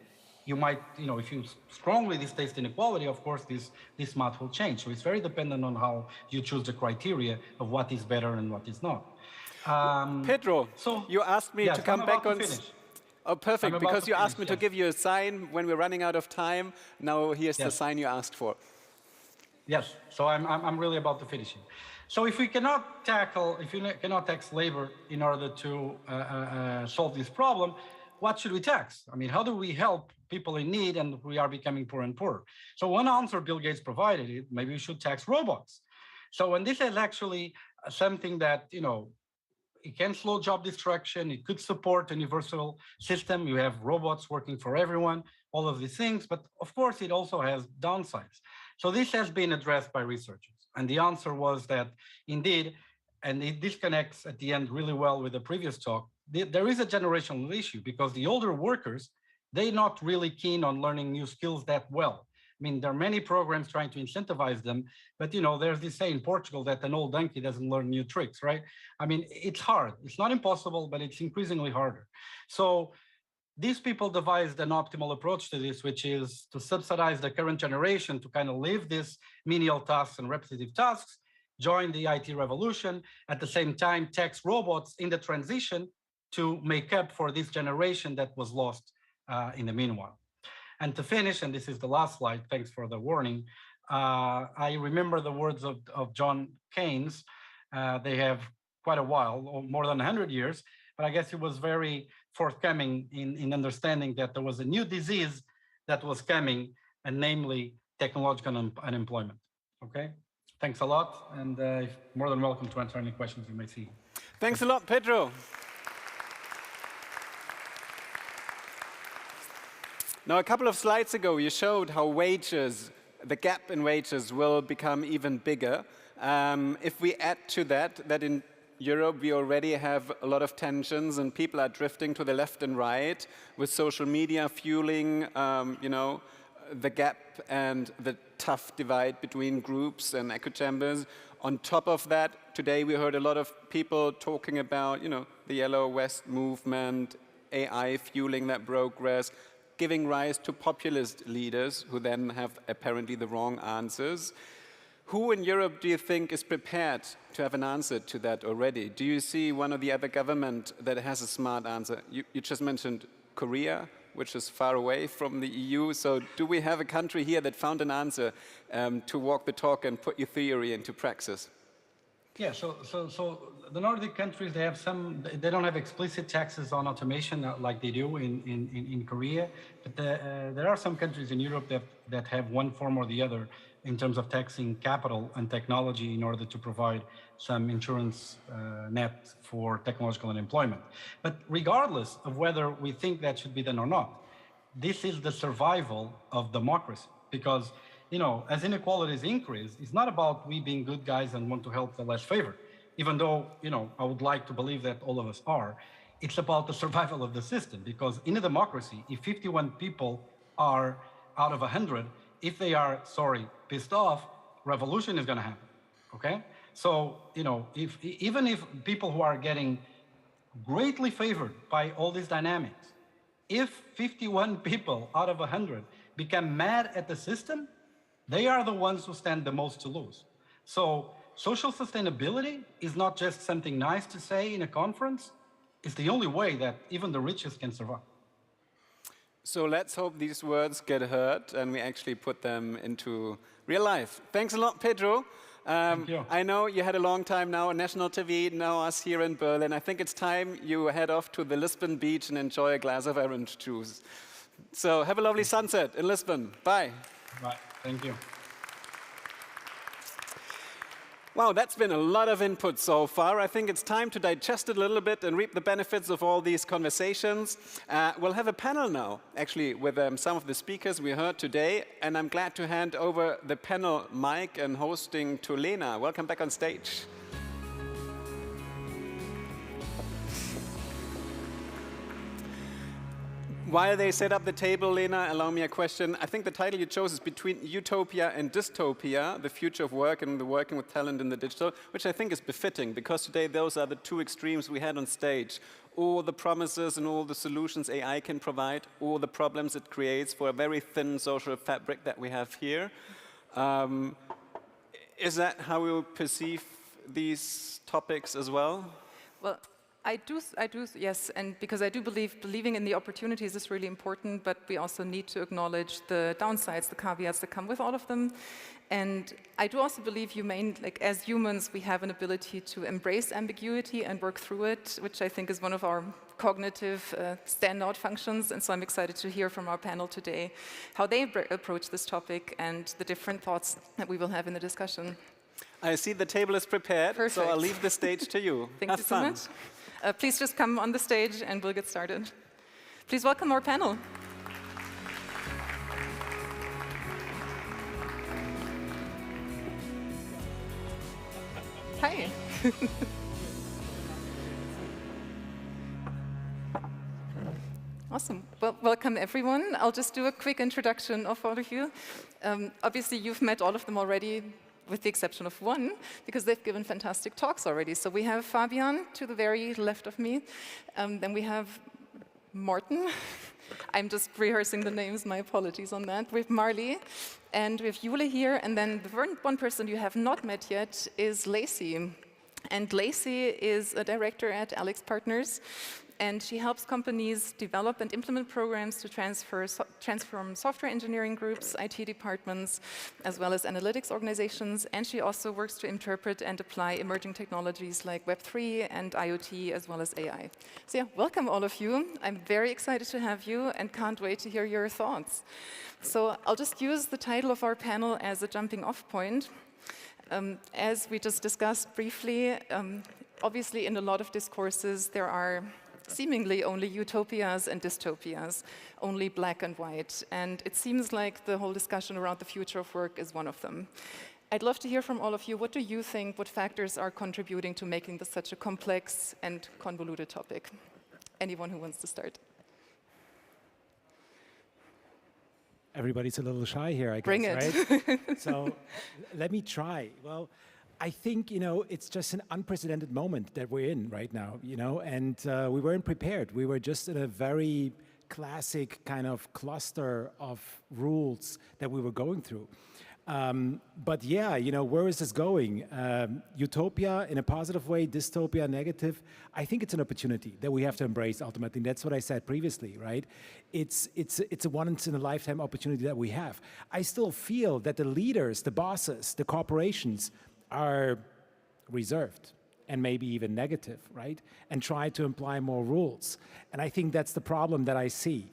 you might, if you strongly distaste inequality, of course, this math will change. So it's very dependent on how you choose the criteria of what is better and what is not. Pedro, so you asked me yes, to come back on. Oh, perfect, because you asked me to yes. give you a sign when we're running out of time. Now here's the sign you asked for. Yes, so I'm really about to finish it. So if you cannot tax labor in order to solve this problem, what should we tax? I mean, how do we help people in need and we are becoming poorer and poorer? So one answer Bill Gates provided, maybe we should tax robots. So, and this is actually something that, it can slow job destruction. It could support a universal system. You have robots working for everyone, all of these things. But of course, it also has downsides. So this has been addressed by researchers. And the answer was that indeed, and this connects at the end really well with the previous talk, there is a generational issue, because the older workers, they're not really keen on learning new skills that well. I mean, there are many programs trying to incentivize them, but there's this saying in Portugal that an old donkey doesn't learn new tricks, right? I mean, it's hard. It's not impossible, but it's increasingly harder. So these people devised an optimal approach to this, which is to subsidize the current generation to kind of leave these menial tasks and repetitive tasks, join the IT revolution, at the same time tax robots in the transition to make up for this generation that was lost in the meanwhile. And to finish, and this is the last slide, thanks for the warning, I remember the words of John Keynes. They have quite a while, more than 100 years, but I guess he was very forthcoming in understanding that there was a new disease that was coming, and namely technological unemployment. Okay, thanks a lot, and more than welcome to answer any questions you may see. Thanks a lot, Pedro. Now, a couple of slides ago, you showed how wages, the gap in wages will become even bigger. If we add to that in Europe, we already have a lot of tensions and people are drifting to the left and right with social media fueling, the gap and the tough divide between groups and echo chambers. On top of that, today we heard a lot of people talking about, the Yellow Vest movement, AI fueling that progress, giving rise to populist leaders who then have apparently the wrong answers. Who in Europe do you think is prepared to have an answer to that already? Do you see one or the other government that has a smart answer? You just mentioned Korea, which is far away from the EU. So do we have a country here that found an answer to walk the talk and put your theory into praxis? Yeah, so the Nordic countries, they don't have explicit taxes on automation like they do in Korea, but there are some countries in Europe that have one form or the other in terms of taxing capital and technology in order to provide some insurance net for technological unemployment. But regardless of whether we think that should be done or not, this is the survival of democracy. Because, as inequalities increase, it's not about we being good guys and want to help the less favored, even though, I would like to believe that all of us are. It's about the survival of the system, because in a democracy, if 51 people are out of 100, if they are, pissed off, revolution is going to happen, okay? So, even if people who are getting greatly favored by all these dynamics, if 51 people out of 100 become mad at the system, they are the ones who stand the most to lose. So social sustainability is not just something nice to say in a conference. It's the only way that even the richest can survive. So let's hope these words get heard and we actually put them into real life. Thanks a lot, Pedro. Thank you. I know you had a long time now on national TV, now us here in Berlin. I think it's time you head off to the Lisbon beach and enjoy a glass of orange juice. So have a lovely sunset in Lisbon. Bye. Bye. Thank you. Wow, that's been a lot of input so far. I think it's time to digest it a little bit and reap the benefits of all these conversations. We'll have a panel now, actually, with some of the speakers we heard today. And I'm glad to hand over the panel mic and hosting to Lena. Welcome back on stage. While they set up the table, Lena, allow me a question. I think the title you chose is Between Utopia and Dystopia, the future of work and the working with talent in the digital, which I think is befitting, because today those are the two extremes we had on stage. All the promises and all the solutions AI can provide, all the problems it creates for a very thin social fabric that we have here. Is that how you perceive these topics as well? Well, I do, yes, and because I do believing in the opportunities is really important, but we also need to acknowledge the downsides, the caveats that come with all of them. And I do also believe as humans, we have an ability to embrace ambiguity and work through it, which I think is one of our cognitive standout functions. And so I'm excited to hear from our panel today how they approach this topic and the different thoughts that we will have in the discussion. I see the table is prepared, Perfect. So I'll leave the stage to you. Thank you so much. Please just come on the stage and we'll get started. Please welcome our panel. Hi. Awesome. Well, welcome everyone. I'll just do a quick introduction of all of you. Obviously, you've met all of them already, with the exception of one, because they've given fantastic talks already. So we have Fabian to the very left of me. Then we have Morten. I'm just rehearsing the names, my apologies on that. We have Marley, and we have Jule here. And then the one person you have not met yet is Lacey. And Lacey is a director at Alex Partners. And she helps companies develop and implement programs to transform software engineering groups, IT departments, as well as analytics organizations. And she also works to interpret and apply emerging technologies like Web3 and IoT, as well as AI. So yeah, welcome all of you. I'm very excited to have you and can't wait to hear your thoughts. So I'll just use the title of our panel as a jumping off point. As we just discussed briefly, obviously in a lot of discourses there are seemingly only utopias and dystopias, only black and white. And it seems like the whole discussion around the future of work is one of them. I'd love to hear from all of you. What do you think, what factors are contributing to making this such a complex and convoluted topic? Anyone who wants to start? Everybody's a little shy here, I guess, Bring it. right? So let me try. Well, I think, it's just an unprecedented moment that we're in right now, and we weren't prepared. We were just in a very classic kind of cluster of rules that we were going through. But yeah, where is this going? Utopia in a positive way, dystopia negative. I think it's an opportunity that we have to embrace ultimately. That's what I said previously, right? It's a once in a lifetime opportunity that we have. I still feel that the leaders, the bosses, the corporations are reserved and maybe even negative, right? And try to imply more rules. And I think that's the problem that I see.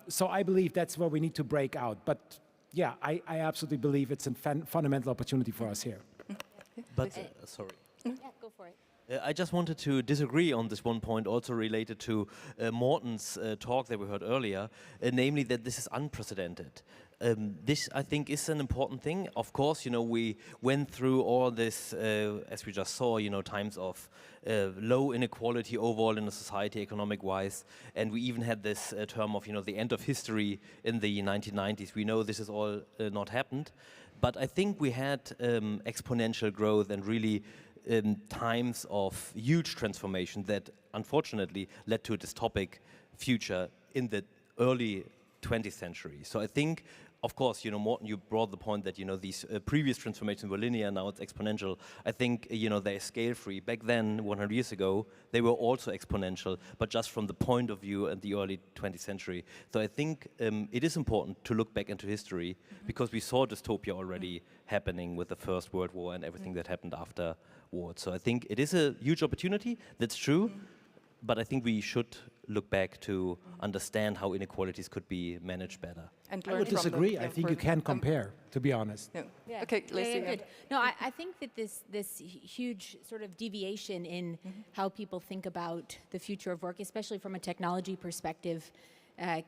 So I believe that's where we need to break out. But yeah, I absolutely believe it's a fundamental opportunity for us here. But, sorry. Yeah, go for it. I just wanted to disagree on this one point, also related to Morten's talk that we heard earlier, namely that this is unprecedented. This, I think, is an important thing. Of course, we went through all this, as we just saw, times of low inequality overall in the society, economic-wise, and we even had this term of, the end of history in the 1990s. We know this has all not happened, but I think we had exponential growth and really times of huge transformation that unfortunately led to a dystopic future in the early 20th century. So I think, of course, Morten, you brought the point that, these previous transformations were linear, now it's exponential. I think, they're scale-free. Back then, 100 years ago, they were also exponential, but just from the point of view in the early 20th century. So I think it is important to look back into history because we saw dystopia already happening with the First World War and everything that happened afterwards. So I think it is a huge opportunity, that's true, but I think we should look back to understand how inequalities could be managed better. And I would disagree. I think you can compare, to be honest. Yeah. Yeah. Okay, Lacey. Yeah, good. No, I think that this huge sort of deviation in how people think about the future of work, especially from a technology perspective,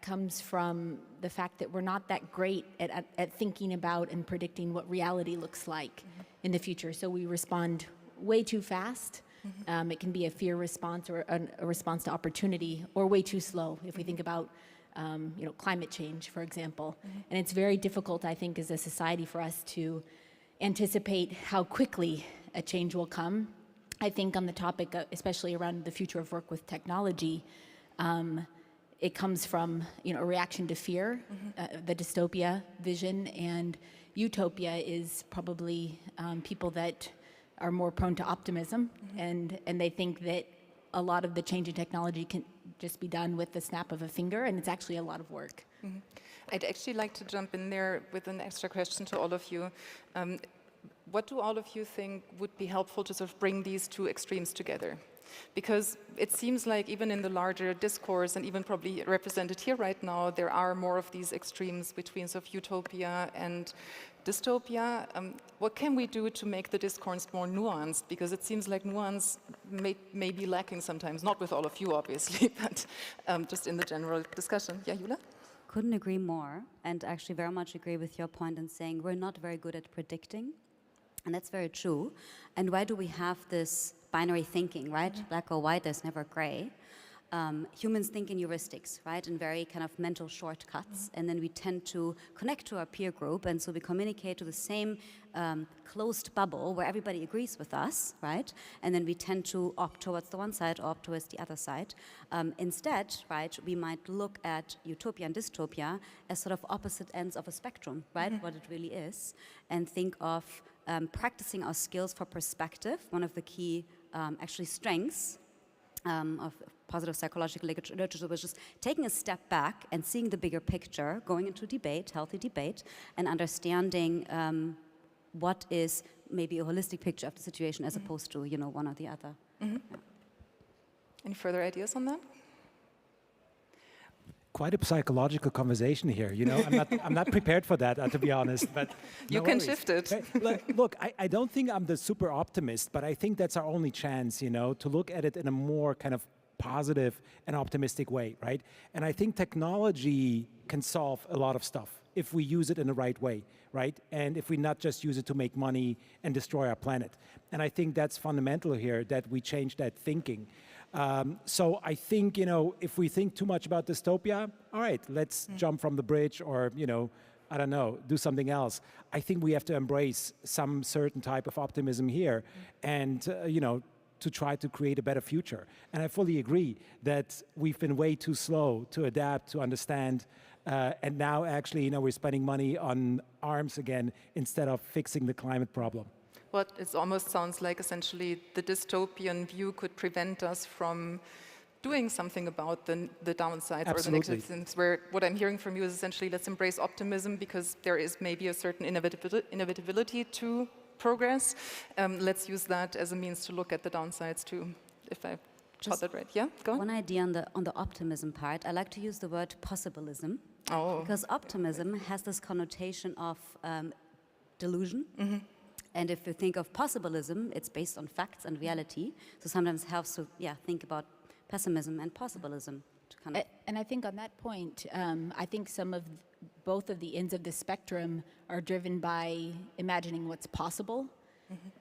comes from the fact that we're not that great at thinking about and predicting what reality looks like in the future. So we respond way too fast. It can be a fear response or a response to opportunity, or way too slow if we think about climate change, for example. And it's very difficult, I think, as a society for us to anticipate how quickly a change will come. I think on the topic, especially around the future of work with technology, it comes from a reaction to fear, the dystopia vision, and utopia is probably people that are more prone to optimism, and they think that a lot of the change in technology can just be done with the snap of a finger, and it's actually a lot of work. I'd actually like to jump in there with an extra question to all of you. What do all of you think would be helpful to sort of bring these two extremes together? Because it seems like even in the larger discourse, and even probably represented here right now, there are more of these extremes between sort of utopia and dystopia. What can we do to make the discourse more nuanced? Because it seems like nuance may be lacking sometimes, not with all of you, obviously, but just in the general discussion. Yeah, Jula? Couldn't agree more, and actually very much agree with your point in saying we're not very good at predicting, and that's very true. And why do we have this binary thinking, right? Black or white, there's never gray. Humans think in heuristics, right? In very kind of mental shortcuts. And then we tend to connect to our peer group. And so we communicate to the same closed bubble where everybody agrees with us, right? And then we tend to opt towards the one side or opt towards the other side. Instead, right, we might look at utopia and dystopia as sort of opposite ends of a spectrum, right? What it really is. And think of practicing our skills for perspective, one of the key actually strengths of positive psychological literature, was just taking a step back and seeing the bigger picture, going into debate, healthy debate, and understanding what is maybe a holistic picture of the situation as opposed to, one or the other. Yeah. Any further ideas on that? Quite a psychological conversation here, I'm not prepared for that, to be honest. But you can shift it. Look, I don't think I'm the super optimist, but I think that's our only chance, to look at it in a more kind of positive and optimistic way, right? And I think technology can solve a lot of stuff if we use it in the right way, right? And if we not just use it to make money and destroy our planet. And I think that's fundamental here, that we change that thinking. So I think, if we think too much about dystopia, all right, let's jump from the bridge or, I don't know, do something else. I think we have to embrace some certain type of optimism here and, to try to create a better future. And I fully agree that we've been way too slow to adapt, to understand, and now actually, we're spending money on arms again instead of fixing the climate problem. Well, it almost sounds like essentially the dystopian view could prevent us from doing something about the downsides or the negative things, where what I'm hearing from you is essentially let's embrace optimism because there is maybe a certain inevitability to progress. Let's use that as a means to look at the downsides too, if I got that right. Yeah, go on. One idea on the optimism part, I like to use the word possibilism. Oh. Because optimism has this connotation of delusion. Mm-hmm. And if you think of possibilism, it's based on facts and reality. So sometimes it helps to think about pessimism and possibilism. To kind of and I think on that point, I think both of the ends of the spectrum are driven by imagining what's possible,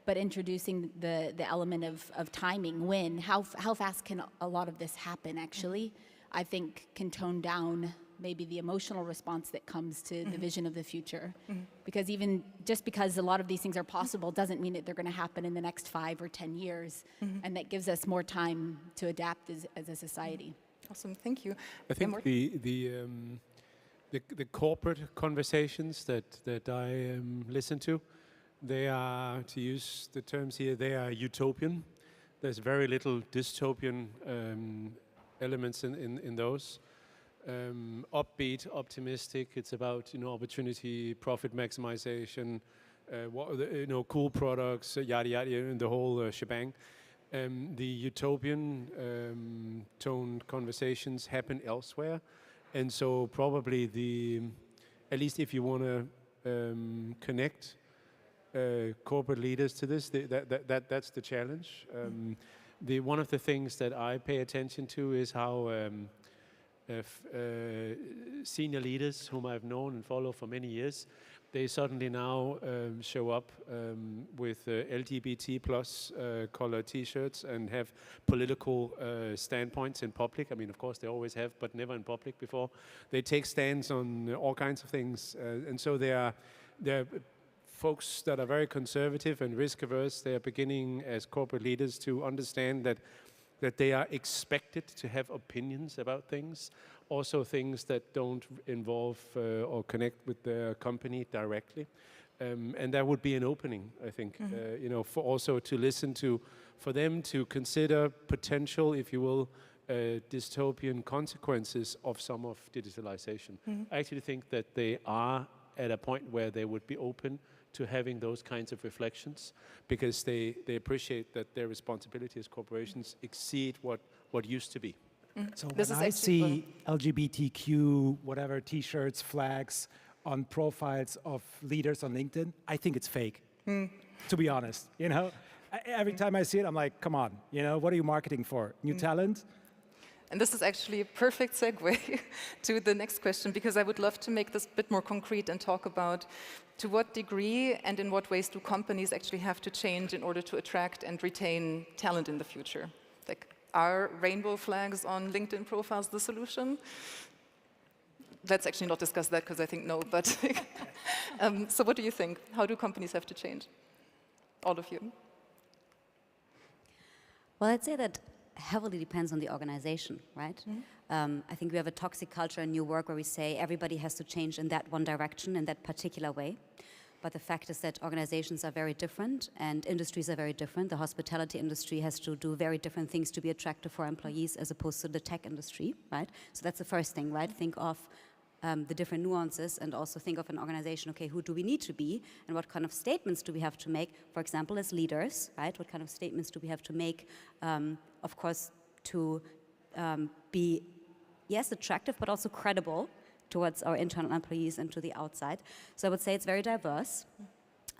but introducing the element of timing. How fast can a lot of this happen, actually, I think can tone down maybe the emotional response that comes to the vision of the future. Because even just because a lot of these things are possible doesn't mean that they're going to happen in the next 5 or 10 years. And that gives us more time to adapt as a society. Awesome, thank you. I think the corporate conversations that I listen to, they are, to use the terms here, they are utopian. There's very little dystopian elements in those. Upbeat, optimistic. It's about opportunity, profit maximization, cool products, yada yada, and the whole shebang. The utopian toned conversations happen elsewhere, and so probably at least if you want to connect corporate leaders to this, that's the challenge. One of the things that I pay attention to is how senior leaders whom I've known and followed for many years, they suddenly now show up with LGBT plus color T-shirts and have political standpoints in public. I mean, of course, they always have, but never in public before. They take stands on all kinds of things, and so they are folks that are very conservative and risk-averse. They are beginning as corporate leaders to understand that they are expected to have opinions about things, also things that don't involve or connect with their company directly. And that would be an opening, I think, for also to listen to, for them to consider potential, if you will, dystopian consequences of some of digitalization. I actually think that they are at a point where they would be open to having those kinds of reflections, because they appreciate that their responsibility as corporations exceed what used to be. So when I see LGBTQ, whatever, T-shirts, flags on profiles of leaders on LinkedIn, I think it's fake, to be honest. Every time I see it, I'm like, come on, what are you marketing for? New talent? And this is actually a perfect segue to the next question, because I would love to make this a bit more concrete and talk about to what degree and in what ways do companies actually have to change in order to attract and retain talent in the future? Like, are rainbow flags on LinkedIn profiles the solution? Let's actually not discuss that, because I think no, but so what do you think? How do companies have to change? All of you. Well, I'd say that heavily depends on the organization, right? I think we have a toxic culture in new work where we say everybody has to change in that one direction, in that particular way. But the fact is that organizations are very different and industries are very different. The hospitality industry has to do very different things to be attractive for employees as opposed to the tech industry, right? So that's the first thing, right? Think of the different nuances and also think of an organization, okay, who do we need to be and what kind of statements do we have to make, for example, as leaders, right? What kind of statements do we have to make, of course, to be, yes, attractive, but also credible towards our internal employees and to the outside. So I would say it's very diverse.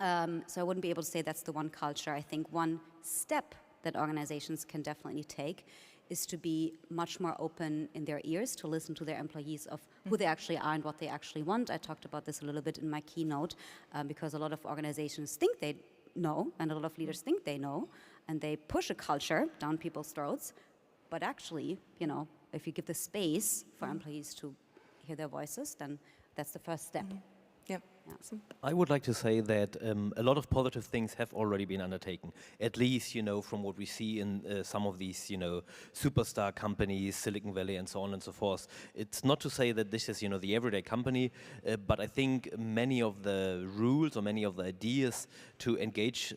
So I wouldn't be able to say that's the one culture. I think one step that organizations can definitely take is to be much more open in their ears, to listen to their employees of who they actually are and what they actually want. I talked about this a little bit in my keynote, because a lot of organizations think they know, and a lot of leaders think they know, and they push a culture down people's throats. But actually, you know, if you give the space for employees to hear their voices, then that's the first step. Yep. Yeah. I would like to say that a lot of positive things have already been undertaken. At least, you know, from what we see in some of these, you know, superstar companies, Silicon Valley and so on and so forth. It's not to say that this is, you know, the everyday company, but I think many of the rules or many of the ideas to engage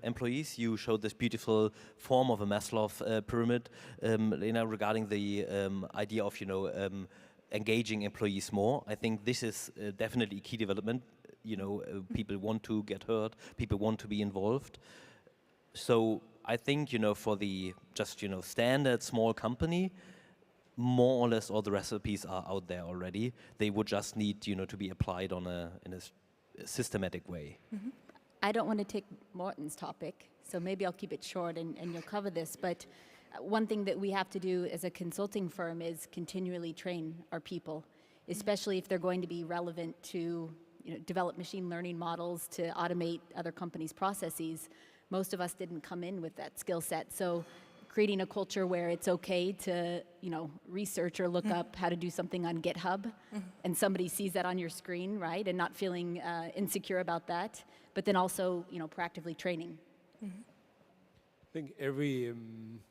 employees, you showed this beautiful form of a Maslow pyramid, you know, regarding the idea of, you know, engaging employees more. I think this is definitely a key development. You know, people want to get heard, people want to be involved. So I think, you know, for the just, you know, standard small company, more or less all the recipes are out there already. They would just need, you know, to be applied on in a systematic way. I don't want to take Morten's topic, so maybe I'll keep it short and you'll cover this, but one thing that we have to do as a consulting firm is continually train our people, especially if they're going to be relevant to, you know, develop machine learning models to automate other companies' processes. Most of us didn't come in with that skill set, so creating a culture where it's okay to, you know, research or look up how to do something on GitHub, and somebody sees that on your screen, right, and not feeling insecure about that, but then also, you know, proactively training. I think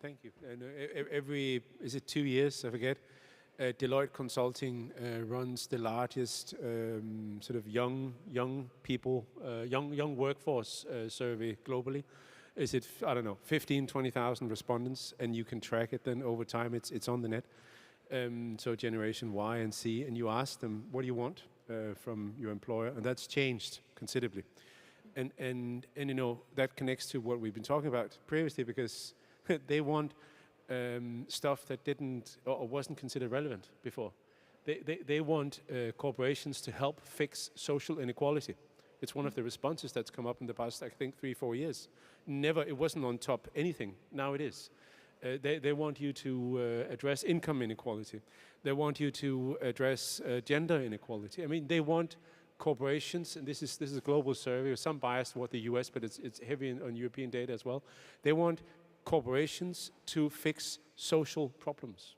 thank you. And every, is it 2 years? I forget. Deloitte Consulting runs the largest sort of young people, young workforce survey globally. Is it, I don't know, 15, 20,000 respondents, and you can track it then over time. It's on the net. So generation Y and Z, and you ask them, what do you want from your employer? And that's changed considerably. And you know, that connects to what we've been talking about previously, because they want stuff that didn't or wasn't considered relevant before. They want corporations to help fix social inequality. It's one of the responses that's come up in the past, I think, 3-4 years. Never, it wasn't on top anything. Now it is. They want you to address income inequality. They want you to address gender inequality. I mean, they want corporations, and this is a global survey with some bias toward the US, but it's heavy on European data as well. They want corporations to fix social problems.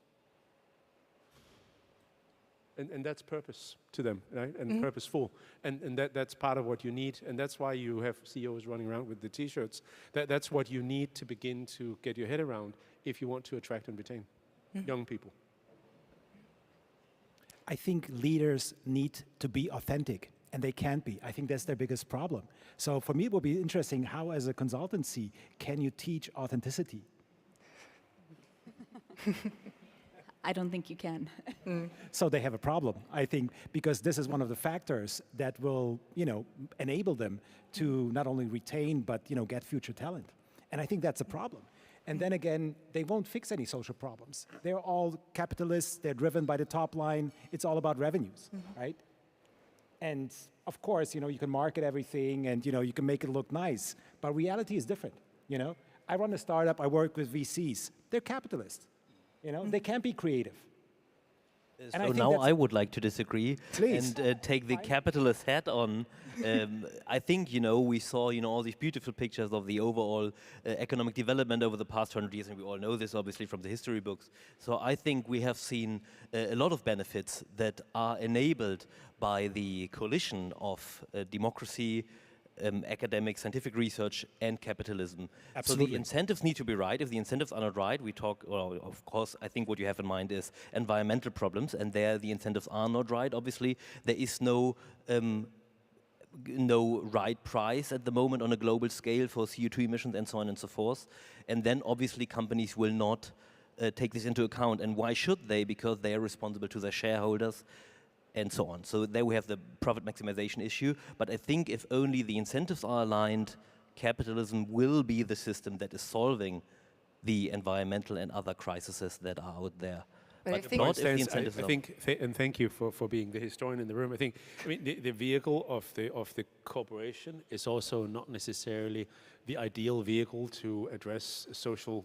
And that's purpose to them, right? And purposeful. And that's part of what you need. And that's why you have CEOs running around with the T-shirts. That's what you need to begin to get your head around if you want to attract and retain young people. I think leaders need to be authentic, and they can't be. I think that's their biggest problem. So for me, it will be interesting, how as a consultancy can you teach authenticity? I don't think you can. So they have a problem, I think, because this is one of the factors that will, you know, enable them to not only retain, but, you know, get future talent. And I think that's a problem. And then again, they won't fix any social problems. They're all capitalists, they're driven by the top line. It's all about revenues, right? And of course, you know, you can market everything and, you know, you can make it look nice, but reality is different, you know? I run a startup, I work with VCs. They're capitalists, you know? They can't be creative. So now I would like to disagree. Please. And take the capitalist hat on. I think, you know, we saw, you know, all these beautiful pictures of the overall economic development over the past 100 years, and we all know this obviously from the history books. So I think we have seen a lot of benefits that are enabled by the coalition of democracy, academic, scientific research, and capitalism. Absolutely. So the incentives need to be right. If the incentives are not right, we talk, well, of course, I think what you have in mind is environmental problems, and there the incentives are not right. Obviously, there is no right price at the moment on a global scale for CO2 emissions and so on and so forth. And then obviously companies will not take this into account. And why should they? Because they are responsible to their shareholders and so on. So there we have the profit maximization issue. But I think if only the incentives are aligned, capitalism will be the system that is solving the environmental and other crises that are out there. But I think, not if the incentives I think, and thank you for being the historian in the room. I mean, the vehicle of the corporation is also not necessarily the ideal vehicle to address social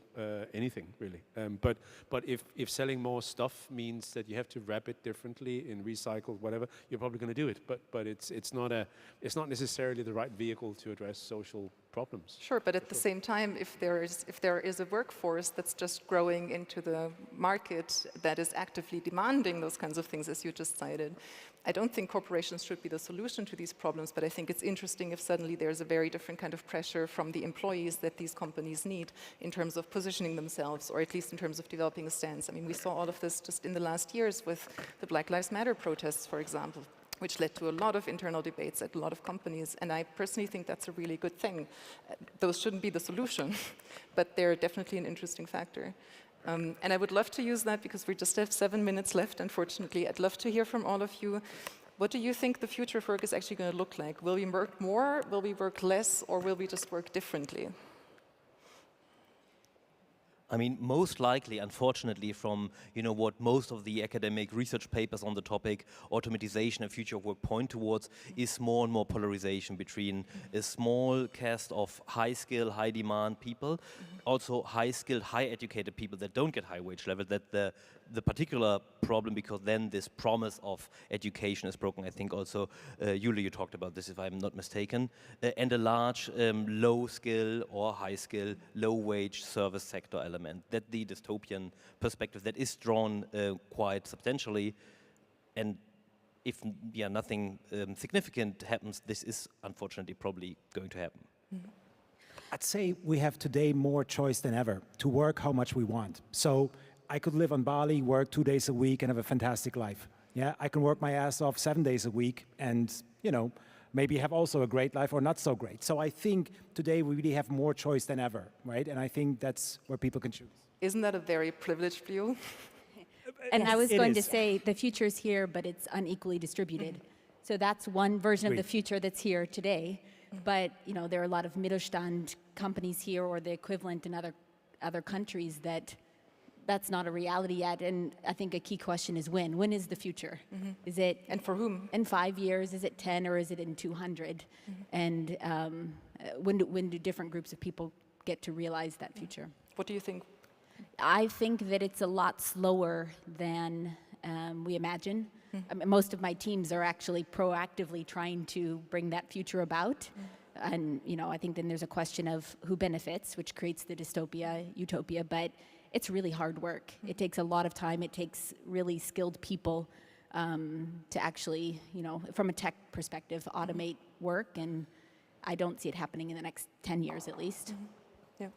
anything really. But if selling more stuff means that you have to wrap it differently in recycled whatever, you're probably going to do it. But it's not necessarily the right vehicle to address social problems. Sure, but at the same time, if there is a workforce that's just growing into the market that is actively demanding those kinds of things, as you just cited, I don't think corporations should be the solution to these problems, but I think it's interesting if suddenly there's a very different kind of pressure from the employees that these companies need in terms of positioning themselves, or at least in terms of developing a stance. I mean, we saw all of this just in the last years with the Black Lives Matter protests, for example, which led to a lot of internal debates at a lot of companies. And I personally think that's a really good thing. Those shouldn't be the solution, but they're definitely an interesting factor. And I would love to use that because we just have 7 minutes left, unfortunately. I'd love to hear from all of you. What do you think the future of work is actually going to look like? Will we work more, will we work less, or will we just work differently? I mean, most likely, unfortunately, from what most of the academic research papers on the topic, automatization and future of work point towards, is more and more polarization between a small cast of high-skill, high-demand people, also high-skilled, high-educated people that don't get high wage level. That the particular problem, because then this promise of education is broken. I think also, Julie, you talked about this, if I'm not mistaken, and a large low-skill or high-skill, low-wage service sector element. That the dystopian perspective that is drawn quite substantially, and if nothing significant happens, this is unfortunately probably going to happen. I'd say we have today more choice than ever to work how much we want. So I could live on Bali, work 2 days a week, and have a fantastic life. Yeah, I can work my ass off 7 days a week, and maybe have also a great life or not so great. So I think today we really have more choice than ever, right? And I think that's where people can choose. Isn't that a very privileged view? And I was going to say the future is here, but it's unequally distributed. So that's one version of the future that's here today. But there are a lot of Mittelstand companies here, or the equivalent in other countries that's not a reality yet. And I think a key question is when. When is the future? Is it... And for whom? In 5 years, is it 10, or is it in 200? And when do different groups of people get to realize that future? What do you think? I think that it's a lot slower than we imagine. I mean, most of my teams are actually proactively trying to bring that future about. And, I think then there's a question of who benefits, which creates the dystopia, utopia, but it's really hard work. It takes a lot of time. It takes really skilled people to actually, from a tech perspective, automate work. And I don't see it happening in the next 10 years at least. Yeah.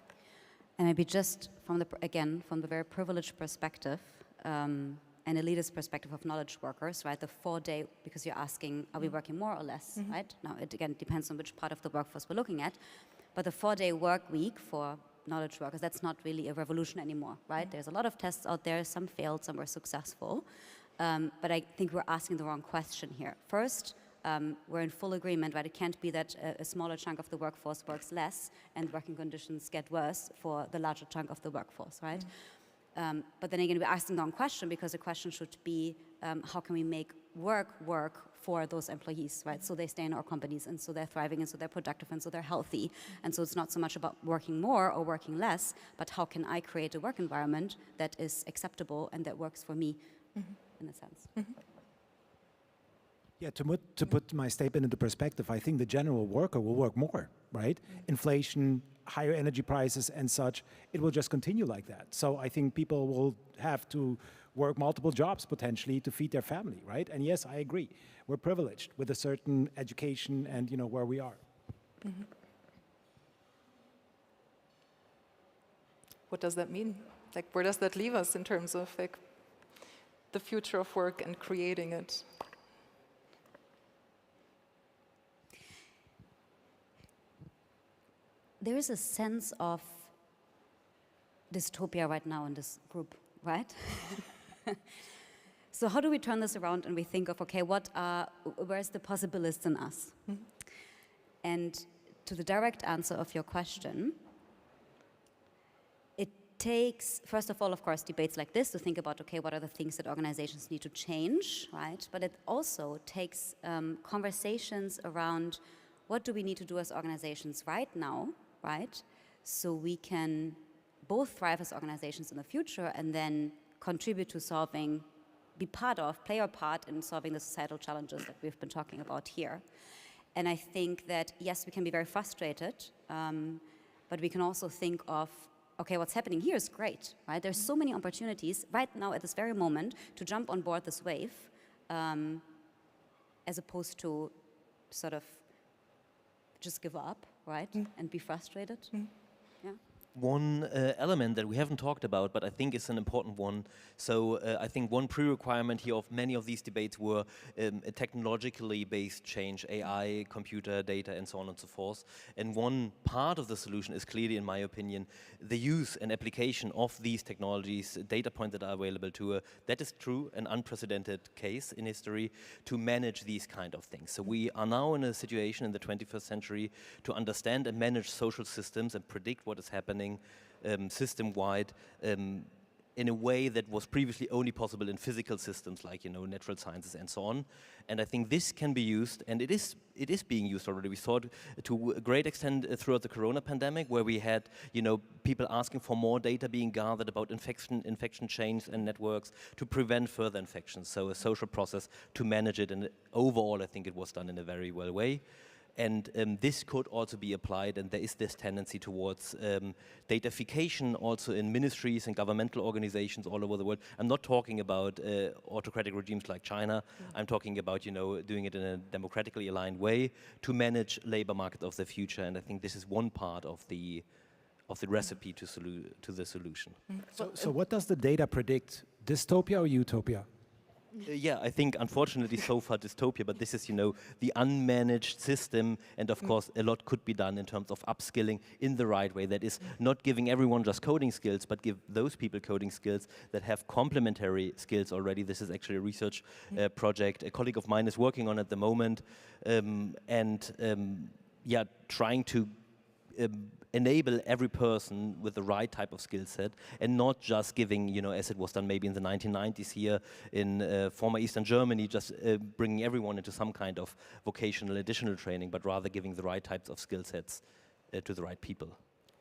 And maybe just from the very privileged perspective, an elitist perspective of knowledge workers, right? The 4-day, because you're asking, are we working more or less, right? Now, it again depends on which part of the workforce we're looking at. But the 4-day work week for knowledge workers, that's not really a revolution anymore, right? There's a lot of tests out there, some failed, some were successful. But I think we're asking the wrong question here. First, we're in full agreement, right? It can't be that a smaller chunk of the workforce works less and working conditions get worse for the larger chunk of the workforce, right? But then again, we're asking the wrong question, because the question should be, how can we make work for those employees, right? So they stay in our companies, and so they're thriving, and so they're productive, and so they're healthy. And so it's not so much about working more or working less, but how can I create a work environment that is acceptable and that works for me, in a sense. Yeah, to put my statement into perspective, I think the general worker will work more, right? Inflation, higher energy prices and such, it will just continue like that. So I think people will have to work multiple jobs potentially to feed their family, right? And yes, I agree. We're privileged with a certain education and where we are. What does that mean? Like, where does that leave us in terms of the future of work and creating it? There is a sense of dystopia right now in this group, right? So how do we turn this around and we think of, okay, where's the possibilist in us? And to the direct answer of your question, it takes, first of all, of course, debates like this to think about, okay, what are the things that organizations need to change, right? But it also takes conversations around what do we need to do as organizations right now right? So we can both thrive as organizations in the future and then contribute to solving, play our part in solving the societal challenges that we've been talking about here. And I think that, yes, we can be very frustrated, but we can also think of, okay, what's happening here is great, right? There's so many opportunities right now at this very moment to jump on board this wave, as opposed to sort of just give up, right? And be frustrated. Yeah. One element that we haven't talked about, but I think is an important one. So I think one pre-requirement here of many of these debates were a technologically based change, AI, computer, data, and so on and so forth. And one part of the solution is clearly, in my opinion, the use and application of these technologies, data points that are available to that is true, an unprecedented case in history, to manage these kind of things. So we are now in a situation in the 21st century to understand and manage social systems and predict what is happening system-wide in a way that was previously only possible in physical systems like, natural sciences and so on. And I think this can be used, and it is being used already. We saw it to a great extent throughout the corona pandemic, where we had, people asking for more data being gathered about infection chains and networks to prevent further infections. So a social process to manage it, and overall I think it was done in a very well way. And this could also be applied, and there is this tendency towards datafication also in ministries and governmental organizations all over the world. I'm not talking about autocratic regimes like China. I'm talking about, doing it in a democratically aligned way to manage labor market of the future. And I think this is one part of the recipe to the solution. So what does the data predict? Dystopia or utopia? Yeah, I think unfortunately so far dystopia, but this is, the unmanaged system, and of course a lot could be done in terms of upskilling in the right way. That is not giving everyone just coding skills, but give those people coding skills that have complementary skills already. This is actually a research project a colleague of mine is working on at the moment, trying to enable every person with the right type of skill set, and not just giving, as it was done maybe in the 1990s here in former Eastern Germany, just bringing everyone into some kind of vocational additional training, but rather giving the right types of skill sets to the right people.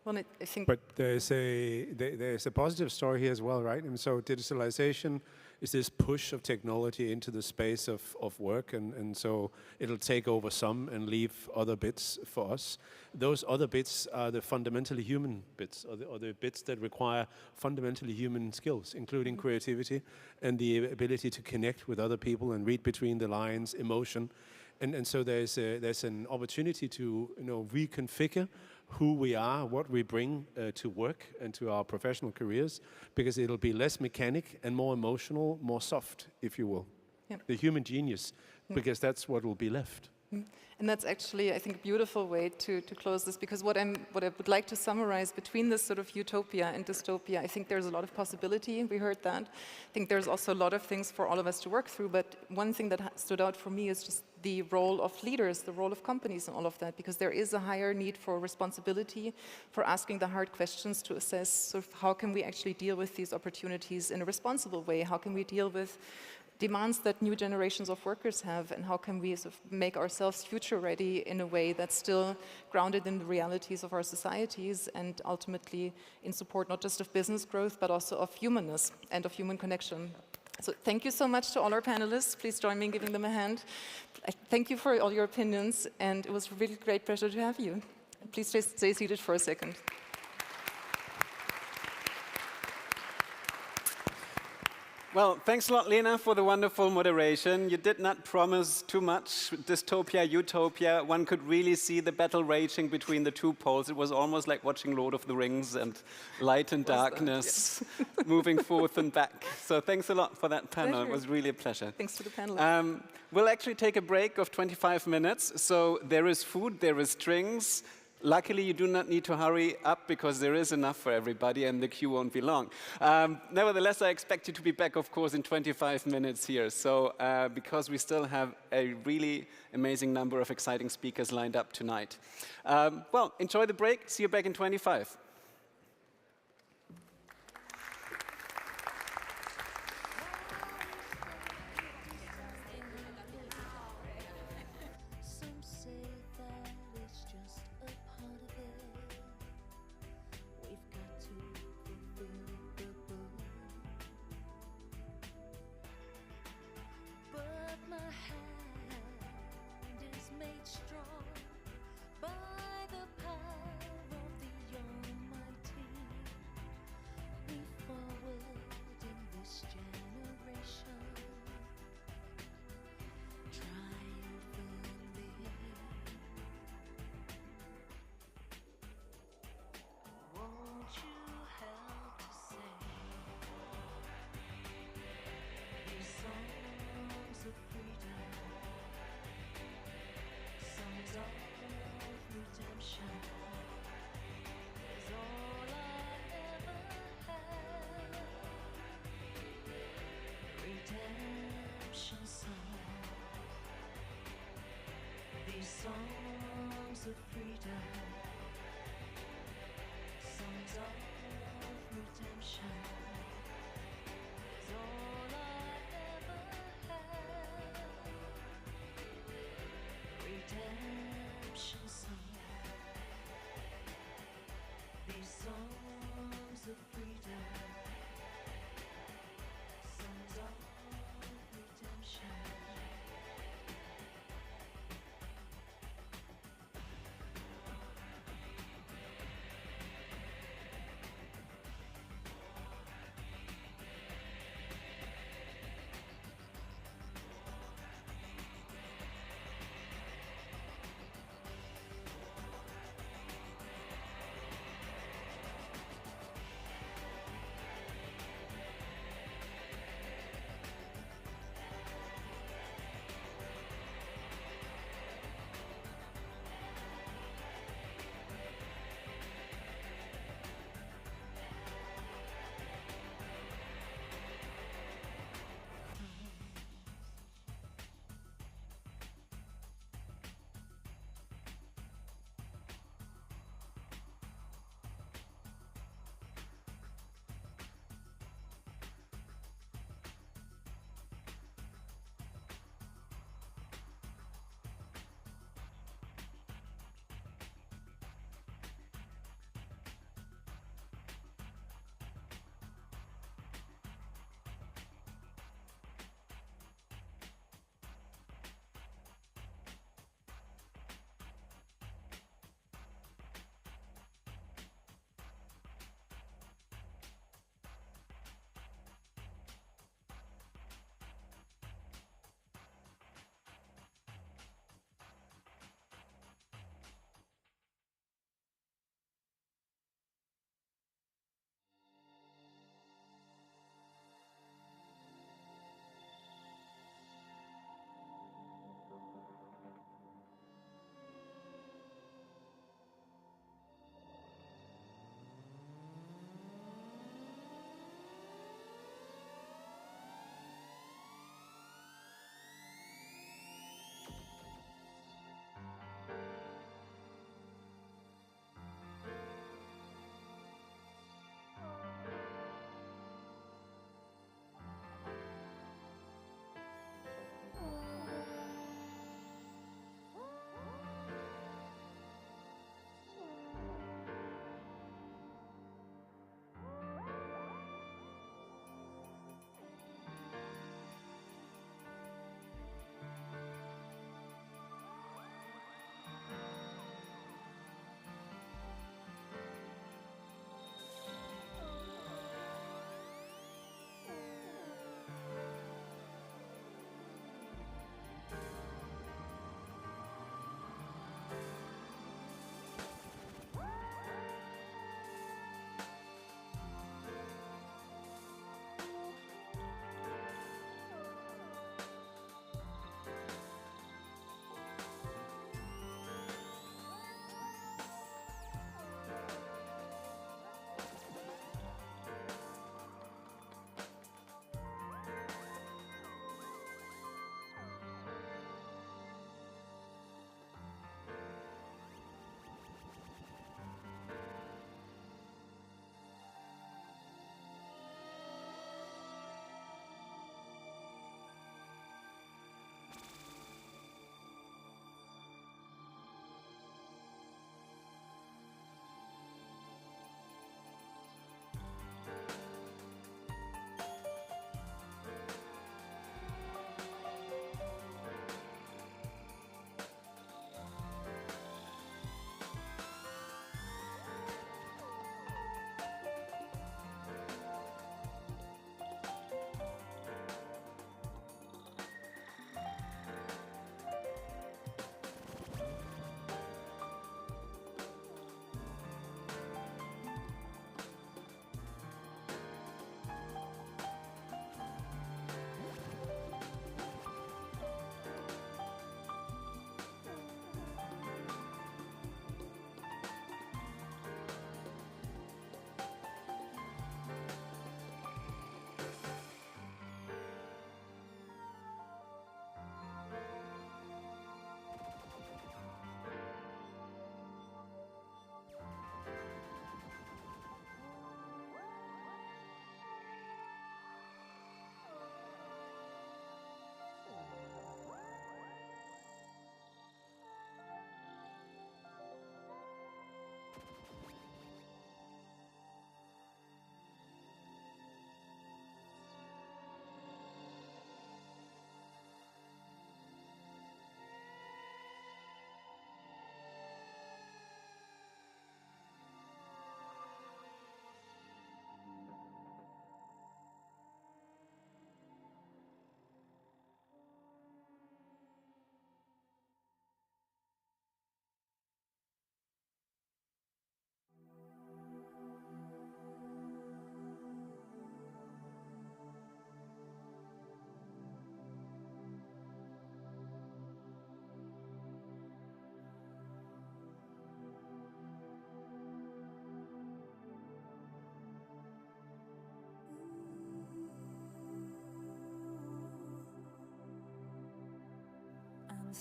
Well, I think. But there's a positive story here as well, right? And so digitalization is this push of technology into the space of work, and so it'll take over some and leave other bits for us. Those other bits are the fundamentally human bits, or the bits that require fundamentally human skills, including creativity and the ability to connect with other people and read between the lines, emotion. And so there's an opportunity to reconfigure who we are, what we bring to work and to our professional careers, because it'll be less mechanic and more emotional, more soft, if you will. Yeah. The human genius, because that's what will be left. And that's actually, I think, a beautiful way to close this, because what I would like to summarize between this sort of utopia and dystopia, I think there's a lot of possibility. We heard that. I think there's also a lot of things for all of us to work through, but one thing that stood out for me is just the role of leaders, the role of companies and all of that, because there is a higher need for responsibility, for asking the hard questions to assess sort of how can we actually deal with these opportunities in a responsible way, how can we deal with demands that new generations of workers have, and how can we sort of make ourselves future ready in a way that's still grounded in the realities of our societies, and ultimately in support not just of business growth but also of humanness and of human connection. So thank you so much to all our panelists. Please join me in giving them a hand. Thank you for all your opinions, and it was a really great pleasure to have you. Please stay seated for a second. Well, thanks a lot, Lena, for the wonderful moderation. You did not promise too much. Dystopia, utopia, one could really see the battle raging between the two poles. It was almost like watching Lord of the Rings and light and darkness moving forth and back. So thanks a lot for that panel. Pleasure. It was really a pleasure. Thanks to the panelists. We'll actually take a break of 25 minutes. So there is food, there is drinks. Luckily, you do not need to hurry up because there is enough for everybody and the queue won't be long. Nevertheless, I expect you to be back, of course, in 25 minutes here. So, because we still have a really amazing number of exciting speakers lined up tonight. Well, enjoy the break. See you back in 25. Some say that it's just a part of it. songs of freedom, songs of redemption, is all I ever had. Redemption song, these songs of freedom, songs of redemption.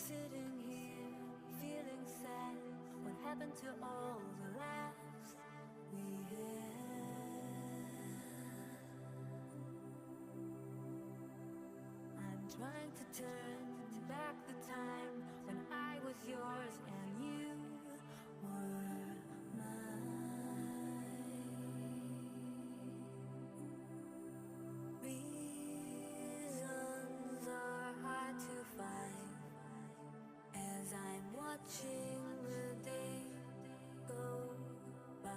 sitting here feeling sad. What happened to all the laughs we had? I'm trying to turn back the time when I was yours and you were mine. Reasons are hard to find as I'm watching the day go by.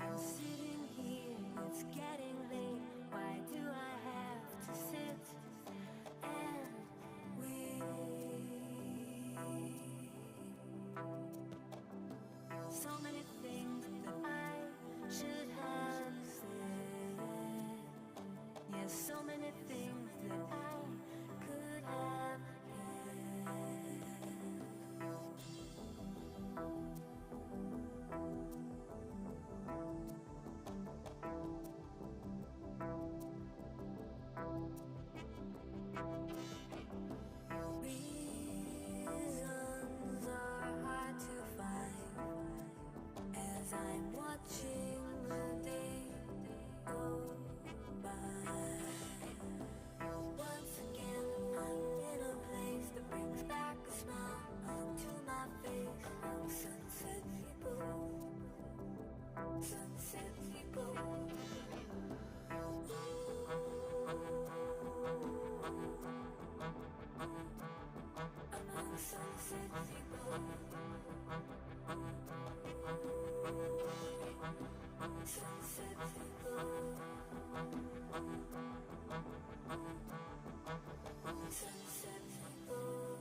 I'm sitting here, it's getting late. Why do I have to sit and wait? So many things that I should have said. Yes, so many things that I could have had. Reasons are hard to find as I'm watching the day go by. Once again, I'm in a place that brings back a smile onto my face. I'm sunset people, sunset people. Among sunset people, sunset people, sunset people.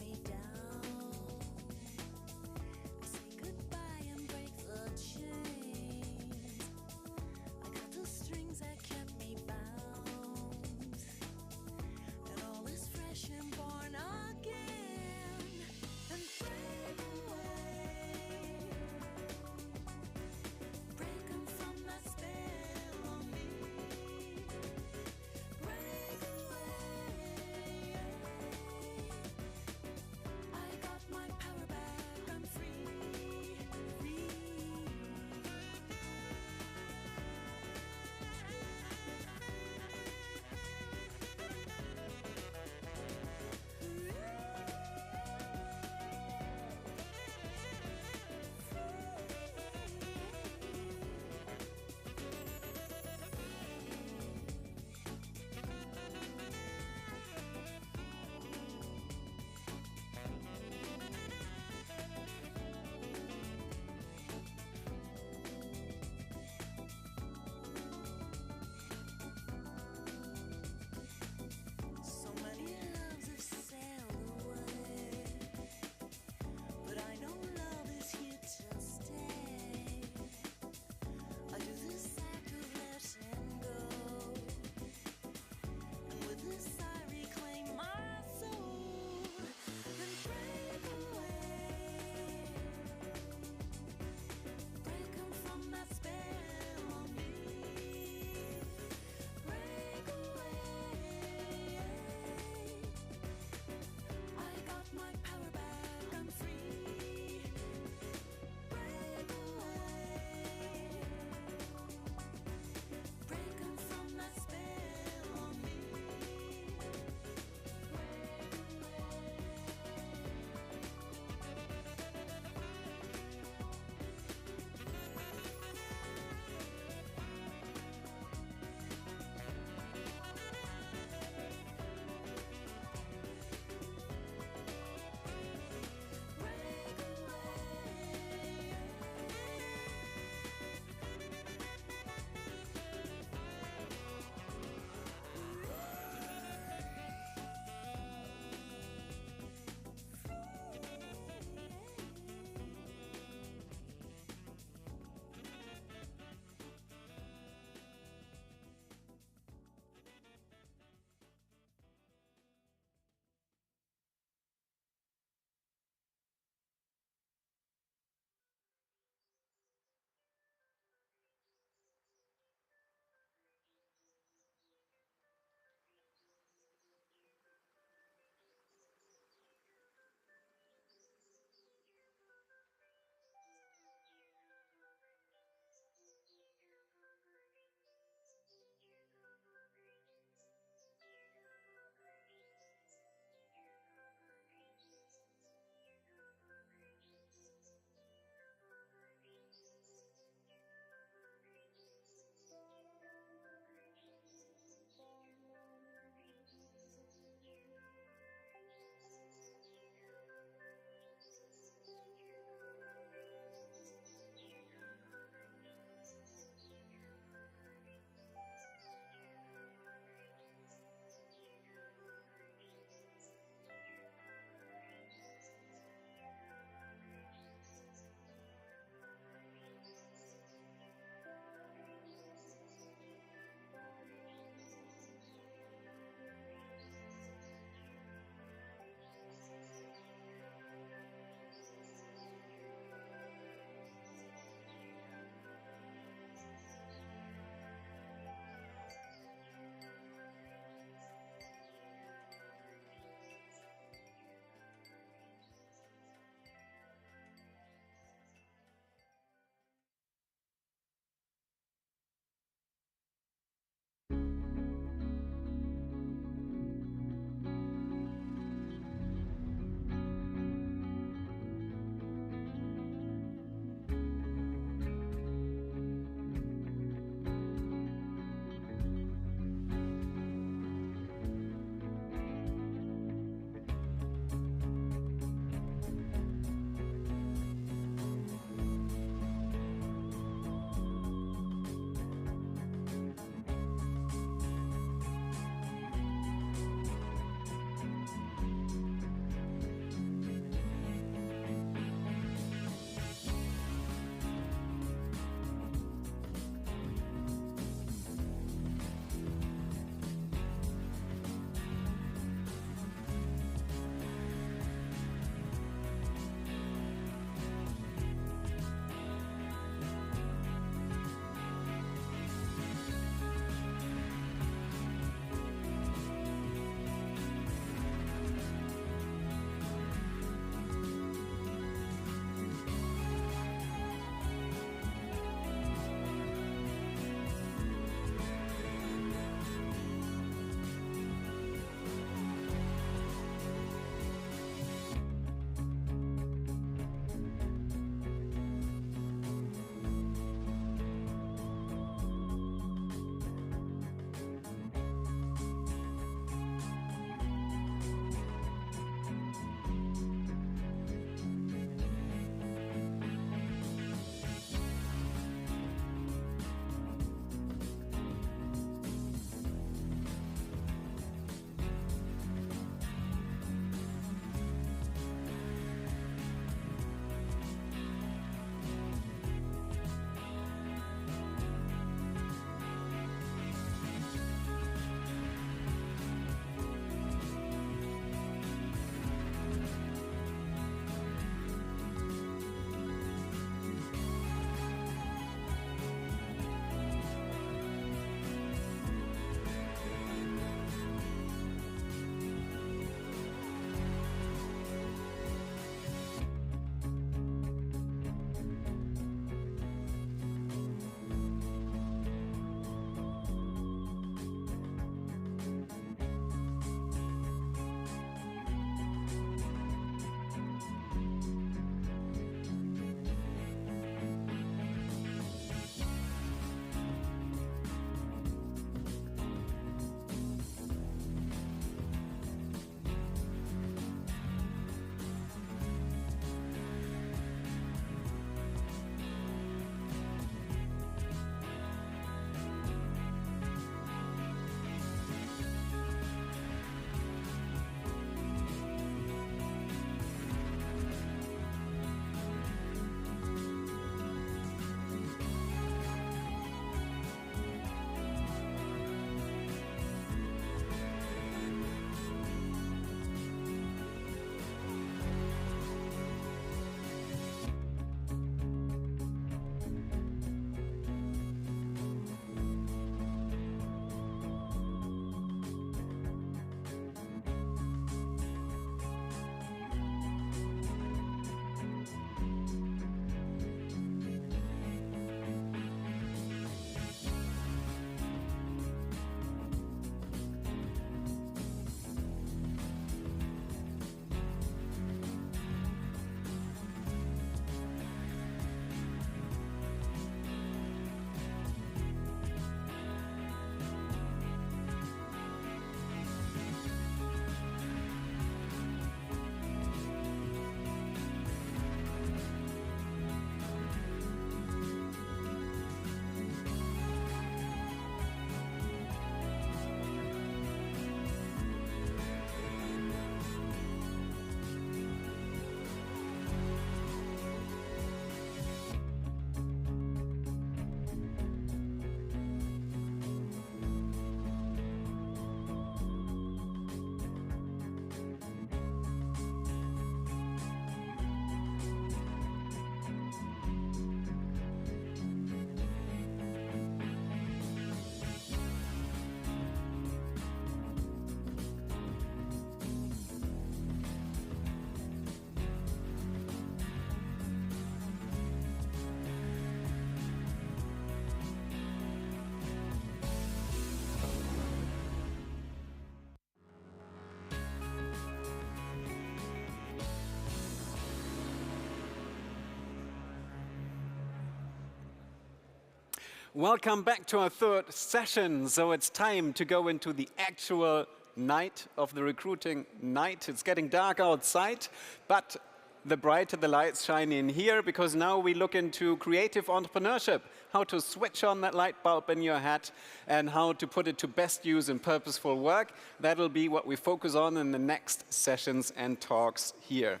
Welcome back to our third session. So it's time to go into the actual night of the recruiting night. It's getting dark outside, but the brighter the lights shine in here, because now we look into creative entrepreneurship, how to switch on that light bulb in your head and how to put it to best use in purposeful work. That'll be what we focus on in the next sessions and talks here.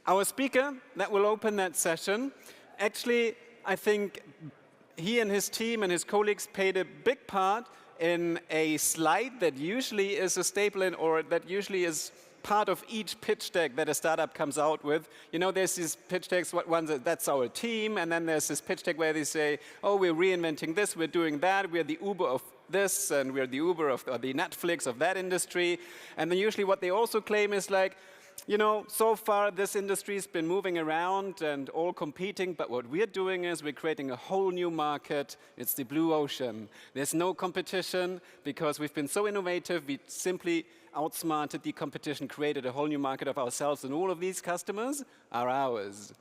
Our speaker that will open that session, actually, I think he and his team and his colleagues played a big part in a slide that usually is a staple in, or that usually is part of each pitch deck that a startup comes out with. You know, there's these pitch decks, that's our team, and then there's this pitch deck where they say, oh, we're reinventing this, we're doing that, we're the Uber of this, and we're the Uber of, or the Netflix of that industry. And then usually what they also claim is like, you know, so far this industry's been moving around and all competing, but what we're doing is we're creating a whole new market. It's the blue ocean. There's no competition because we've been so innovative. We simply outsmarted the competition, created a whole new market of ourselves, and all of these customers are ours.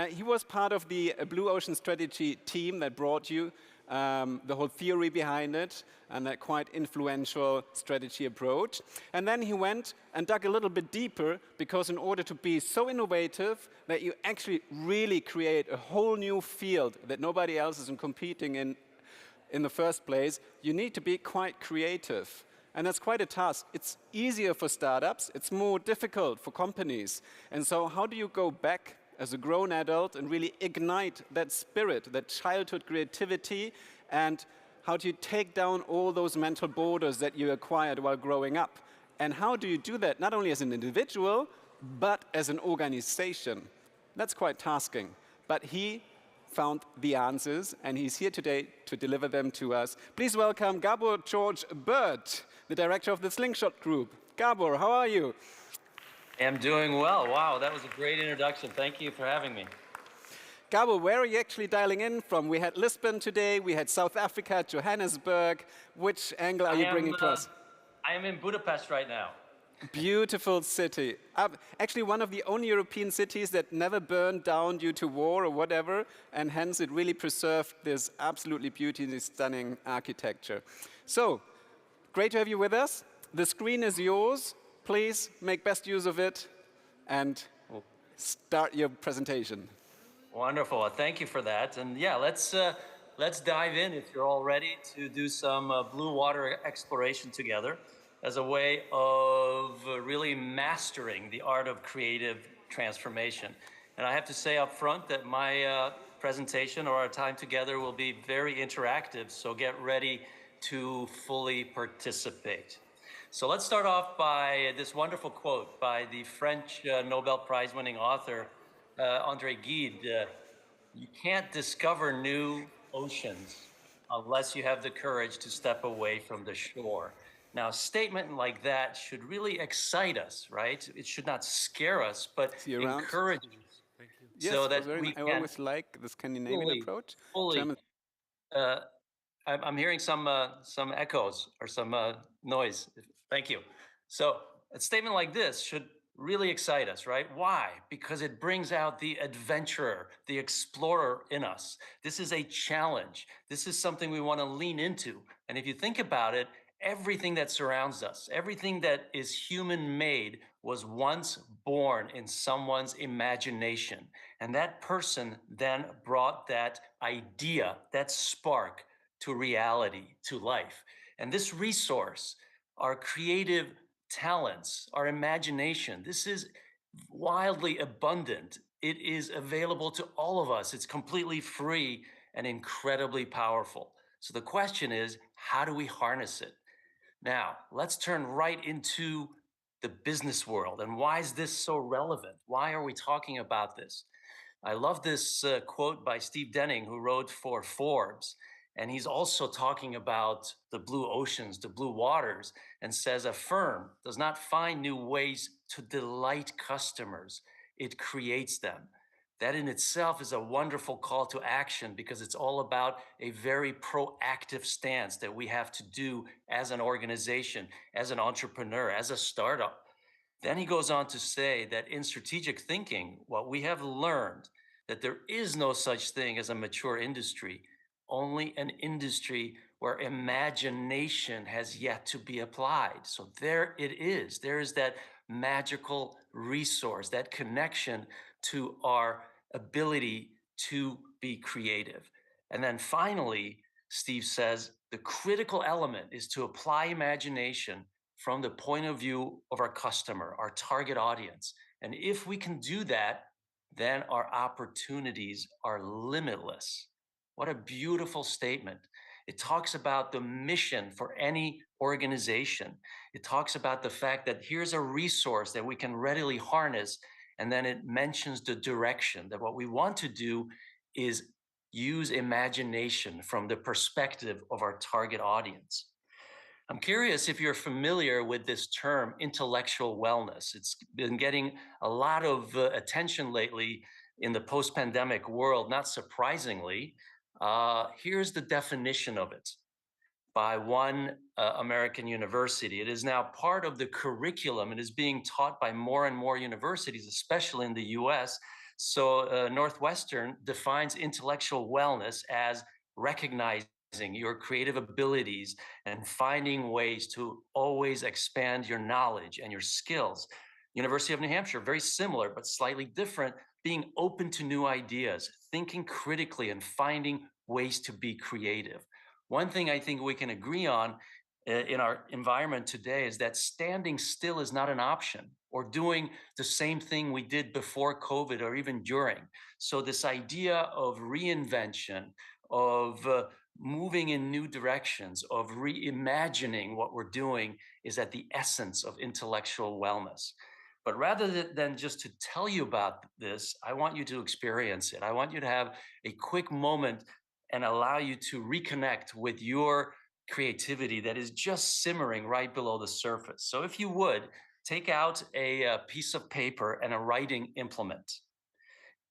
He was part of the Blue Ocean strategy team that brought you the whole theory behind it and that quite influential strategy approach. And then he went and dug a little bit deeper, because in order to be so innovative that you actually really create a whole new field that nobody else is competing in the first place, you need to be quite creative. And that's quite a task. It's easier for startups. It's more difficult for companies. And so how do you go back as a grown adult and really ignite that spirit, that childhood creativity, and how do you take down all those mental borders that you acquired while growing up? And how do you do that not only as an individual, but as an organization? That's quite tasking. But he found the answers, and he's here today to deliver them to us. Please welcome Gabor George Bird, the director of the Slingshot Group. Gabor, how are you? I'm doing well. Wow, that was a great introduction. Thank you for having me. Gabor, where are you actually dialing in from? We had Lisbon today, we had South Africa, Johannesburg. Which angle are you bringing to us? I am in Budapest right now. Beautiful city. Actually, one of the only European cities that never burned down due to war or whatever, and hence it really preserved this absolutely beautifully stunning architecture. So, great to have you with us. The screen is yours. Please make best use of it and start your presentation. Wonderful. Thank you for that. And yeah, let's dive in, if you're all ready, to do some blue water exploration together as a way of really mastering the art of creative transformation. And I have to say up front that my presentation, or our time together, will be very interactive, so get ready to fully participate. So let's start off by this wonderful quote by the French Nobel Prize-winning author, André Gide. You can't discover new oceans unless you have the courage to step away from the shore. Now, a statement like that should really excite us, right? It should not scare us, but encourage us. Thank you. Yes, so that we I always like the Scandinavian approach. I'm hearing some echoes or some noise. Thank you. So a statement like this should really excite us, right? Why? Because it brings out the adventurer, the explorer in us. This is a challenge. This is something we want to lean into. And if you think about it, everything that surrounds us, everything that is human-made was once born in someone's imagination. And that person then brought that idea, that spark, to reality, to life. And this resource, our creative talents, our imagination, this is wildly abundant. It is available to all of us. It's completely free and incredibly powerful. So the question is, how do we harness it? Now, let's turn right into the business world. And why is this so relevant? Why are we talking about this? I love this quote by Steve Denning, who wrote for Forbes. And he's also talking about the blue oceans, the blue waters, and says a firm does not find new ways to delight customers. It creates them. That in itself is a wonderful call to action, because it's all about a very proactive stance that we have to do as an organization, as an entrepreneur, as a startup. Then he goes on to say that in strategic thinking, what we have learned, that there is no such thing as a mature industry. only an industry where imagination has yet to be applied. So there it is. There is that magical resource, that connection to our ability to be creative. And then finally, Steve says the critical element is to apply imagination from the point of view of our customer, our target audience. And if we can do that, then our opportunities are limitless. What a beautiful statement. It talks about the mission for any organization. It talks about the fact that here's a resource that we can readily harness. And then it mentions the direction that what we want to do is use imagination from the perspective of our target audience. I'm curious if you're familiar with this term, intellectual wellness. It's been getting a lot of attention lately in the post-pandemic world, not surprisingly. Here's the definition of it by one American university. It is now part of the curriculum. It is being taught by more and more universities, especially in the US. So Northwestern defines intellectual wellness as recognizing your creative abilities and finding ways to always expand your knowledge and your skills. University of New Hampshire, very similar, but slightly different, being open to new ideas, thinking critically and finding ways to be creative. One thing I think we can agree on in our environment today is that standing still is not an option, or doing the same thing we did before COVID or even during. So this idea of reinvention, of moving in new directions, of reimagining what we're doing is at the essence of intellectual wellness. But rather than just to tell you about this, I want you to experience it. I want you to have a quick moment and allow you to reconnect with your creativity that is just simmering right below the surface. So if you would, take out a piece of paper and a writing implement,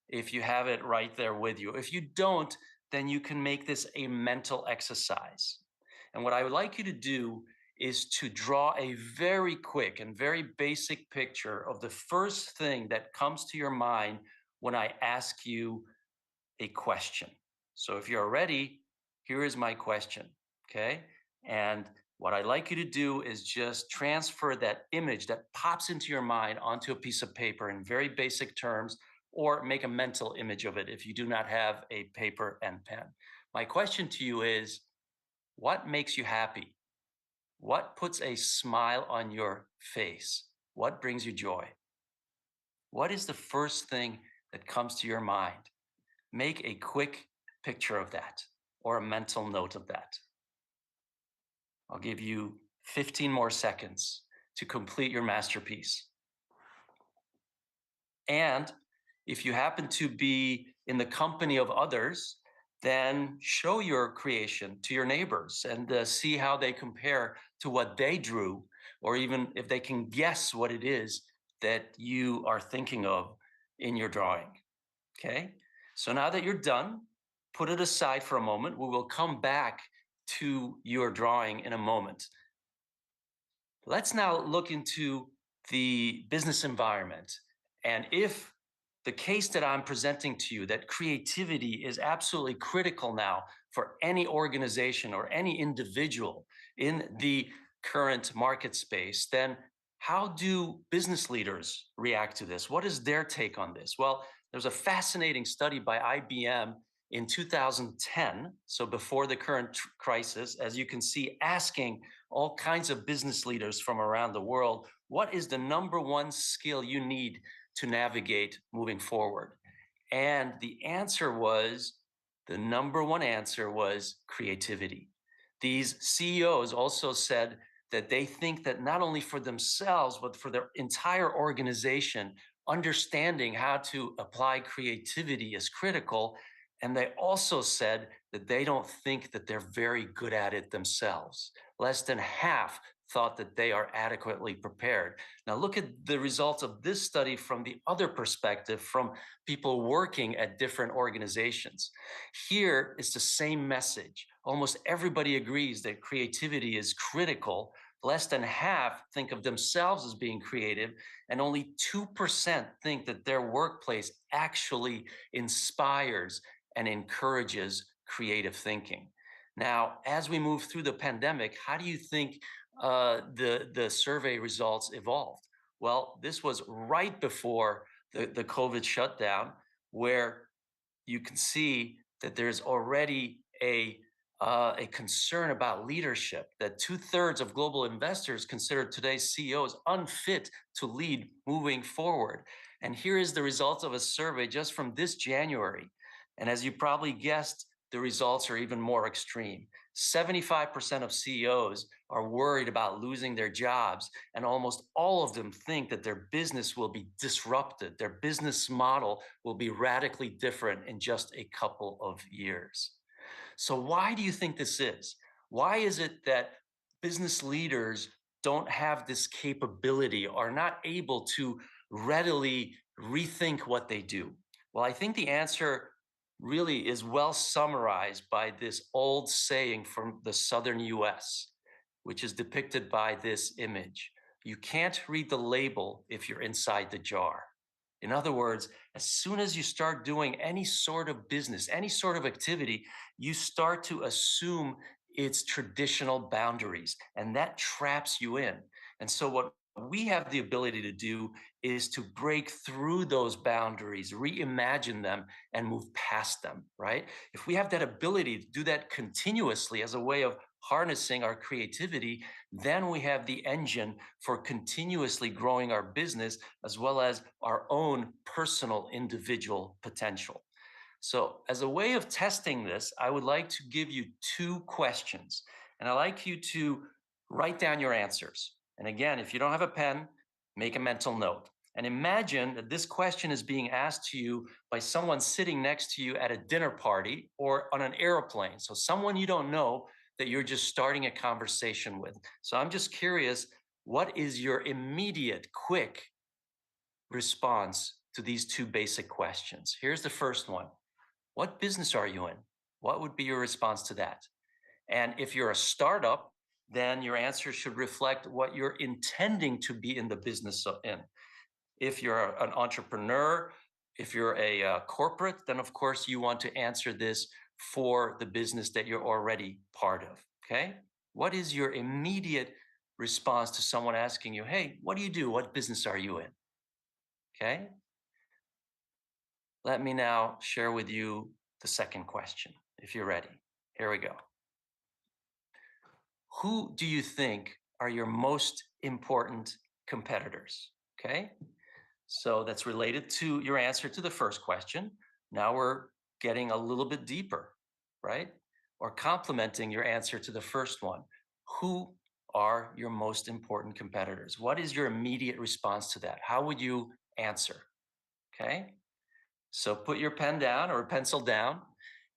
if you have it right there with you. If you don't, then you can make this a mental exercise. And what I would like you to do is to draw a very quick and very basic picture of the first thing that comes to your mind when I ask you a question. So if you're ready, here is my question, okay? And what I'd like you to do is just transfer that image that pops into your mind onto a piece of paper in very basic terms, or make a mental image of it if you do not have a paper and pen. My question to you is, what makes you happy? What puts a smile on your face? What brings you joy? What is the first thing that comes to your mind? Make a quick picture of that or a mental note of that. I'll give you 15 more seconds to complete your masterpiece. And if you happen to be in the company of others, then show your creation to your neighbors and see how they compare to what they drew, or even if they can guess what it is that you are thinking of in your drawing. Okay? So now that you're done, put it aside for a moment. We will come back to your drawing in a moment. Let's now look into the business environment. And if the case that I'm presenting to you, that creativity is absolutely critical now for any organization or any individual in the current market space, then how do business leaders react to this? What is their take on this? Well, there's a fascinating study by IBM in 2010, so before the current crisis, as you can see, asking all kinds of business leaders from around the world, what is the number one skill you need to navigate moving forward? And the number one answer was creativity. These CEOs also said that they think that not only for themselves, but for their entire organization, understanding how to apply creativity is critical. And they also said that they don't think that they're very good at it themselves. Less than half thought that they are adequately prepared. Now look at the results of this study from the other perspective, from people working at different organizations. Here is the same message. Almost everybody agrees that creativity is critical. Less than half think of themselves as being creative, and only 2% think that their workplace actually inspires and encourages creative thinking. Now, as we move through the pandemic, how do you think the survey results evolved? Well, this was right before the COVID shutdown, where you can see that there's already a concern about leadership, that 2/3 of global investors consider today's CEOs unfit to lead moving forward. And here is the result of a survey just from this January. And as you probably guessed, the results are even more extreme. 75% of CEOs are worried about losing their jobs, and almost all of them think that their business will be disrupted. Their business model will be radically different in just a couple of years. So why do you think this is? Why is it that business leaders don't have this capability, are not able to readily rethink what they do? Well, I think the answer really is well summarized by this old saying from the southern US, which is depicted by this image. You can't read the label if you're inside the jar. In other words, as soon as you start doing any sort of business, any sort of activity, you start to assume its traditional boundaries, and that traps you in. And so what we have the ability to do is to break through those boundaries, reimagine them, and move past them, right? If we have that ability to do that continuously as a way of harnessing our creativity, then we have the engine for continuously growing our business as well as our own personal individual potential. So as a way of testing this, I would like to give you 2 questions, and I'd like you to write down your answers. And again, if you don't have a pen, make a mental note. And imagine that this question is being asked to you by someone sitting next to you at a dinner party or on an airplane. So someone you don't know that you're just starting a conversation with. So I'm just curious, what is your immediate, quick response to these 2 basic questions? Here's the first one. What business are you in? What would be your response to that? And if you're a startup, then your answer should reflect what you're intending to be in the business in. If you're an entrepreneur, if you're a corporate, then of course you want to answer this for the business that you're already part of, okay? What is your immediate response to someone asking you, hey, what do you do? What business are you in? Okay? Let me now share with you the second question, if you're ready. Here we go. Who do you think are your most important competitors? Okay? So that's related to your answer to the first question. Now we're getting a little bit deeper, right? Or complementing your answer to the first one. Who are your most important competitors? What is your immediate response to that? How would you answer? Okay? So put your pen down or pencil down,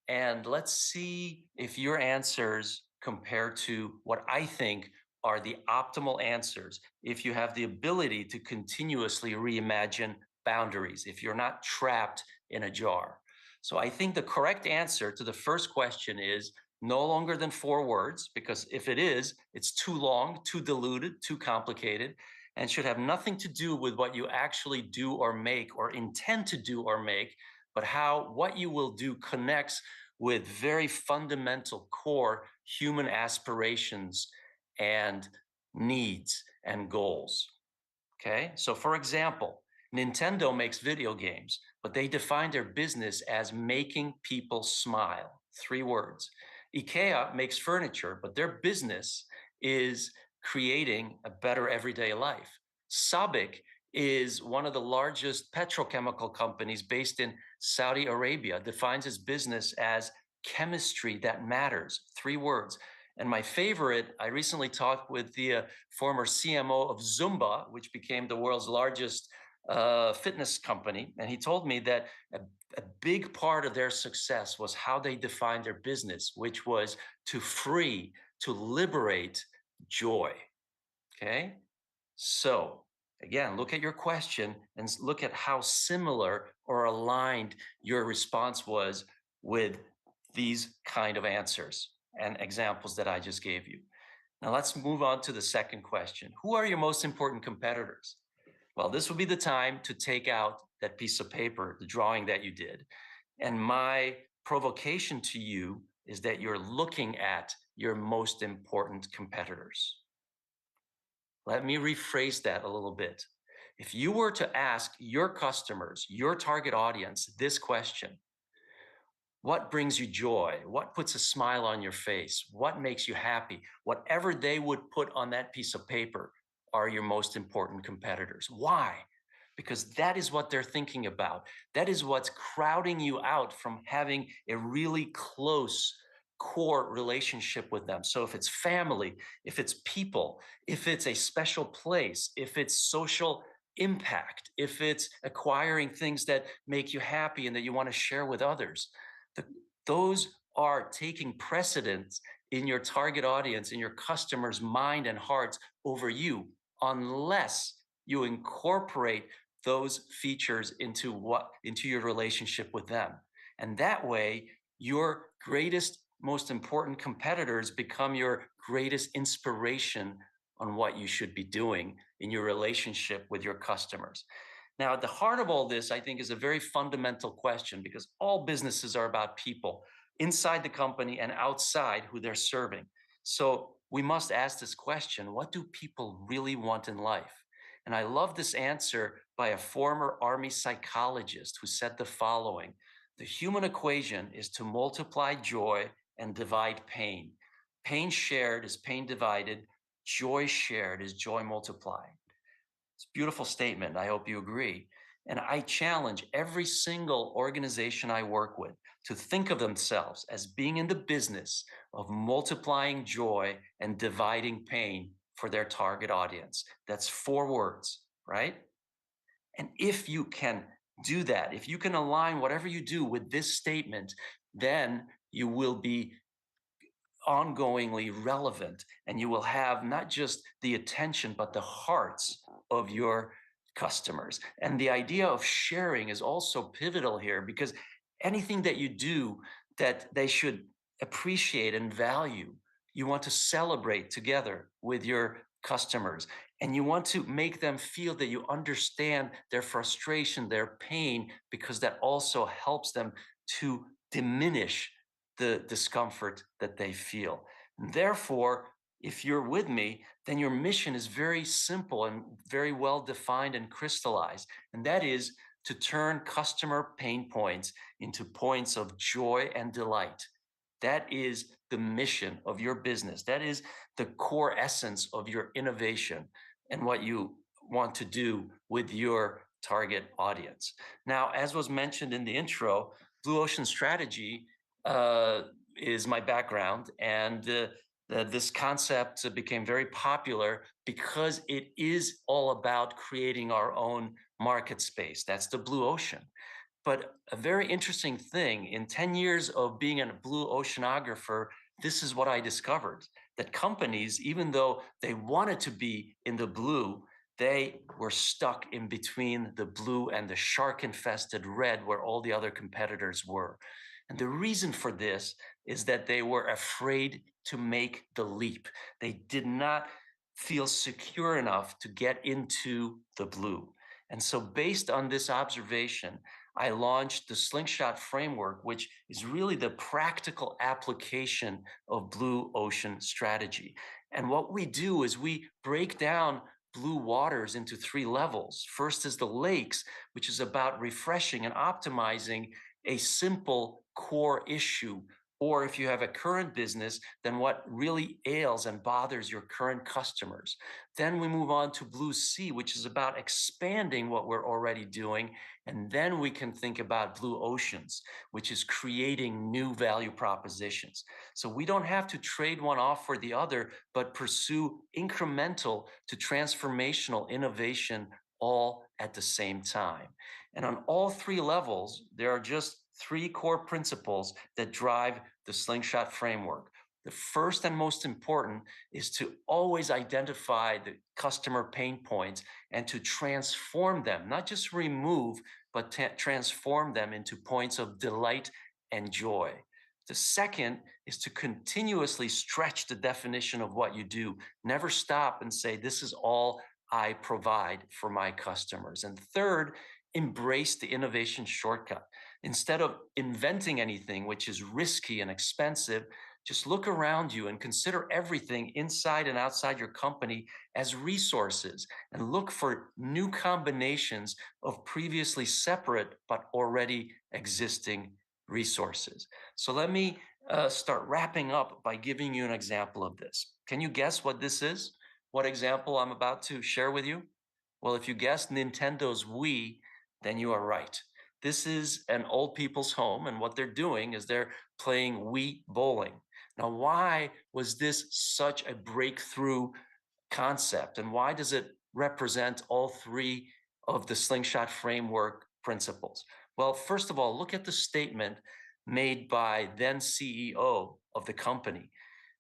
and let's see if your answers compare to what I think are the optimal answers if you have the ability to continuously reimagine boundaries, if you're not trapped in a jar. So I think the correct answer to the first question is no longer than 4 words, because if it is, it's too long, too diluted, too complicated, and should have nothing to do with what you actually do or make or intend to do or make, but how what you will do connects with very fundamental core human aspirations and needs and goals. Okay, so for example, Nintendo makes video games, but they define their business as making people smile. 3 words. IKEA makes furniture, but their business is creating a better everyday life. Sabic is one of the largest petrochemical companies based in Saudi Arabia, defines its business as chemistry that matters. 3 words. And my favorite, I recently talked with the former CMO of Zumba, which became the world's largest fitness company. And he told me that a big part of their success was how they defined their business, which was to free, to liberate joy. Okay? So again, look at your question and look at how similar or aligned your response was with these kind of answers and examples that I just gave you. Now let's move on to the second question. Who are your most important competitors? Well, this would be the time to take out that piece of paper, the drawing that you did. And my provocation to you is that you're looking at your most important competitors. Let me rephrase that a little bit. If you were to ask your customers, your target audience, this question, what brings you joy? What puts a smile on your face? What makes you happy? Whatever they would put on that piece of paper are your most important competitors. Why? Because that is what they're thinking about. That is what's crowding you out from having a really close core relationship with them. So if it's family, if it's people, if it's a special place, if it's social impact, if it's acquiring things that make you happy and that you want to share with others, those are taking precedence in your target audience, in your customers' mind and hearts over you, unless you incorporate those features into your relationship with them. And that way, your greatest, most important competitors become your greatest inspiration on what you should be doing in your relationship with your customers. Now, at the heart of all this, I think, is a very fundamental question, because all businesses are about people inside the company and outside who they're serving. So we must ask this question: what do people really want in life? And I love this answer by a former Army psychologist who said the following: the human equation is to multiply joy and divide pain. Pain shared is pain divided. Joy shared is joy multiplied. It's a beautiful statement. I hope you agree. And I challenge every single organization I work with to think of themselves as being in the business of multiplying joy and dividing pain for their target audience. That's 4 words, right? And if you can do that, if you can align whatever you do with this statement, then you will be ongoingly relevant, and you will have not just the attention, but the hearts of your customers. And the idea of sharing is also pivotal here, because anything that you do that they should appreciate and value, you want to celebrate together with your customers. And you want to make them feel that you understand their frustration, their pain, because that also helps them to diminish the discomfort that they feel. And therefore, if you're with me, then your mission is very simple and very well defined and crystallized. And that is to turn customer pain points into points of joy and delight. That is the mission of your business. That is the core essence of your innovation and what you want to do with your target audience. Now, as was mentioned in the intro, Blue Ocean Strategy is my background, and this concept became very popular because it is all about creating our own market space. That's the blue ocean. But a very interesting thing, in 10 years of being a blue oceanographer, this is what I discovered: that companies, even though they wanted to be in the blue, they were stuck in between the blue and the shark-infested red, where all the other competitors were. And the reason for this is that they were afraid to make the leap. They did not feel secure enough to get into the blue. And so based on this observation, I launched the Slingshot framework, which is really the practical application of Blue Ocean Strategy. And what we do is we break down blue waters into 3 levels. First is the lakes, which is about refreshing and optimizing a simple core issue. Or if you have a current business, then what really ails and bothers your current customers. Then we move on to Blue Sea, which is about expanding what we're already doing. And then we can think about Blue Oceans, which is creating new value propositions. So we don't have to trade one off for the other, but pursue incremental to transformational innovation all at the same time. And on all 3 levels, there are just 3 core principles that drive the Slingshot framework. The first and most important is to always identify the customer pain points and to transform them, not just remove, but transform them into points of delight and joy. The second is to continuously stretch the definition of what you do. Never stop and say, this is all I provide for my customers. And third, embrace the innovation shortcut. Instead of inventing anything which is risky and expensive, just look around you and consider everything inside and outside your company as resources, and look for new combinations of previously separate but already existing resources. So let me start wrapping up by giving you an example of this. Can you guess what this is? What example I'm about to share with you? Well, if you guessed Nintendo's Wii, then you are right. This is an old people's home, and what they're doing is they're playing Wii bowling. Now, why was this such a breakthrough concept, and why does it represent all three of the slingshot framework principles? Well, first of all, look at the statement made by then CEO of the company.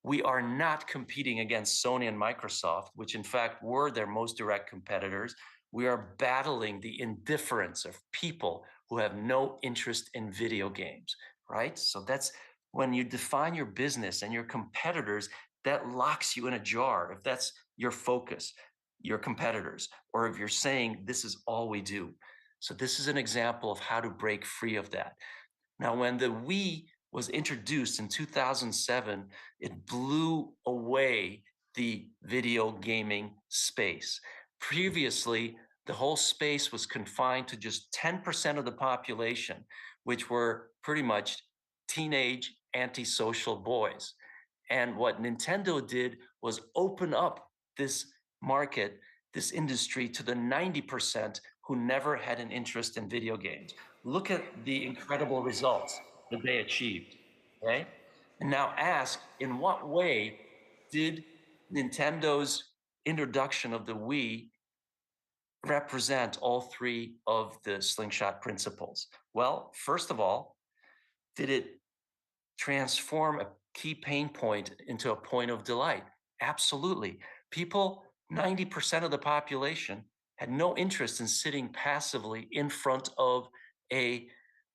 We are not competing against Sony and Microsoft, which in fact were their most direct competitors. We are battling the indifference of people who have no interest in video games, right? So that's when you define your business and your competitors, that locks you in a jar. If that's your focus, your competitors, or if you're saying this is all we do. So this is an example of how to break free of that. Now, when the Wii was introduced in 2007, it blew away the video gaming space. Previously, the whole space was confined to just 10% of the population, which were pretty much teenage antisocial boys. And what Nintendo did was open up this market, this industry, to the 90% who never had an interest in video games. Look at the incredible results that they achieved, okay? And now ask, in what way did Nintendo's introduction of the Wii represent all three of the slingshot principles? Well, first of all, did it transform a key pain point into a point of delight? Absolutely. People, 90% of the population, had no interest in sitting passively in front of a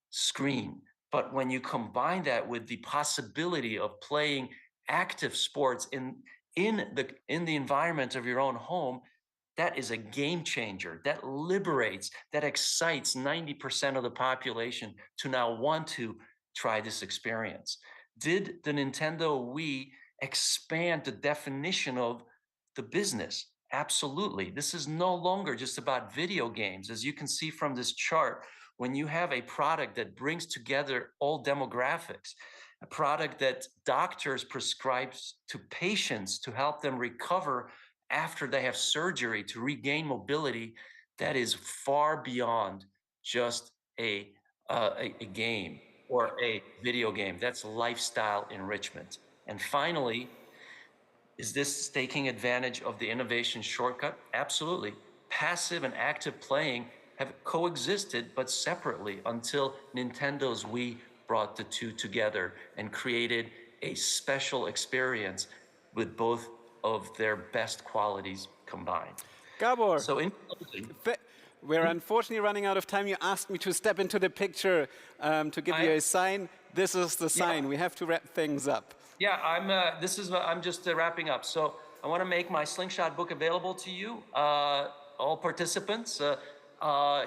screen. But when you combine that with the possibility of playing active sports in the environment of your own home, that is a game changer. That liberates, that excites 90% of the population to now want to try this experience. Did the Nintendo Wii expand the definition of the business? Absolutely. This is no longer just about video games. As you can see from this chart, when you have a product that brings together all demographics, a product that doctors prescribe to patients to help them recover after they have surgery to regain mobility, that is far beyond just a game or a video game. That's lifestyle enrichment. And finally, is this taking advantage of the innovation shortcut? Absolutely. Passive and active playing have coexisted, but separately, until Nintendo's Wii brought the two together and created a special experience with both of their best qualities combined. Gabor, So in closing, we're unfortunately running out of time. You asked me to step into the picture to give you a sign. This is the sign. We have to wrap things up. Yeah, I'm just wrapping up. So I want to make my Slingshot book available to you, all participants.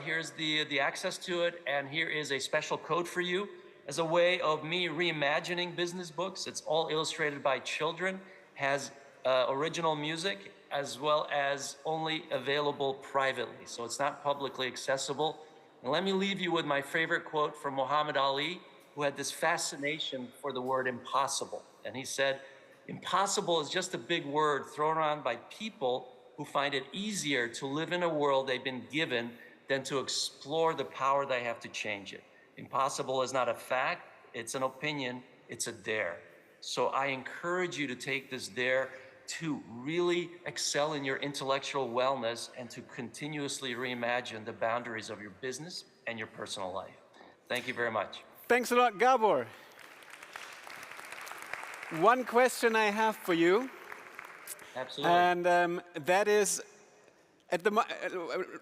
Here's the access to it, and here is a special code for you as a way of me reimagining business books. It's all illustrated by children, has original music, as well as only available privately. So it's not publicly accessible. And let me leave you with my favorite quote from Muhammad Ali, who had this fascination for the word impossible. And he said, impossible is just a big word thrown around by people who find it easier to live in a world they've been given than to explore the power they have to change it. Impossible is not a fact, it's an opinion, it's a dare. So I encourage you to take this dare to really excel in your intellectual wellness and to continuously reimagine the boundaries of your business and your personal life. Thank you very much. Thanks a lot, Gabor. One question I have for you. Absolutely. And that is,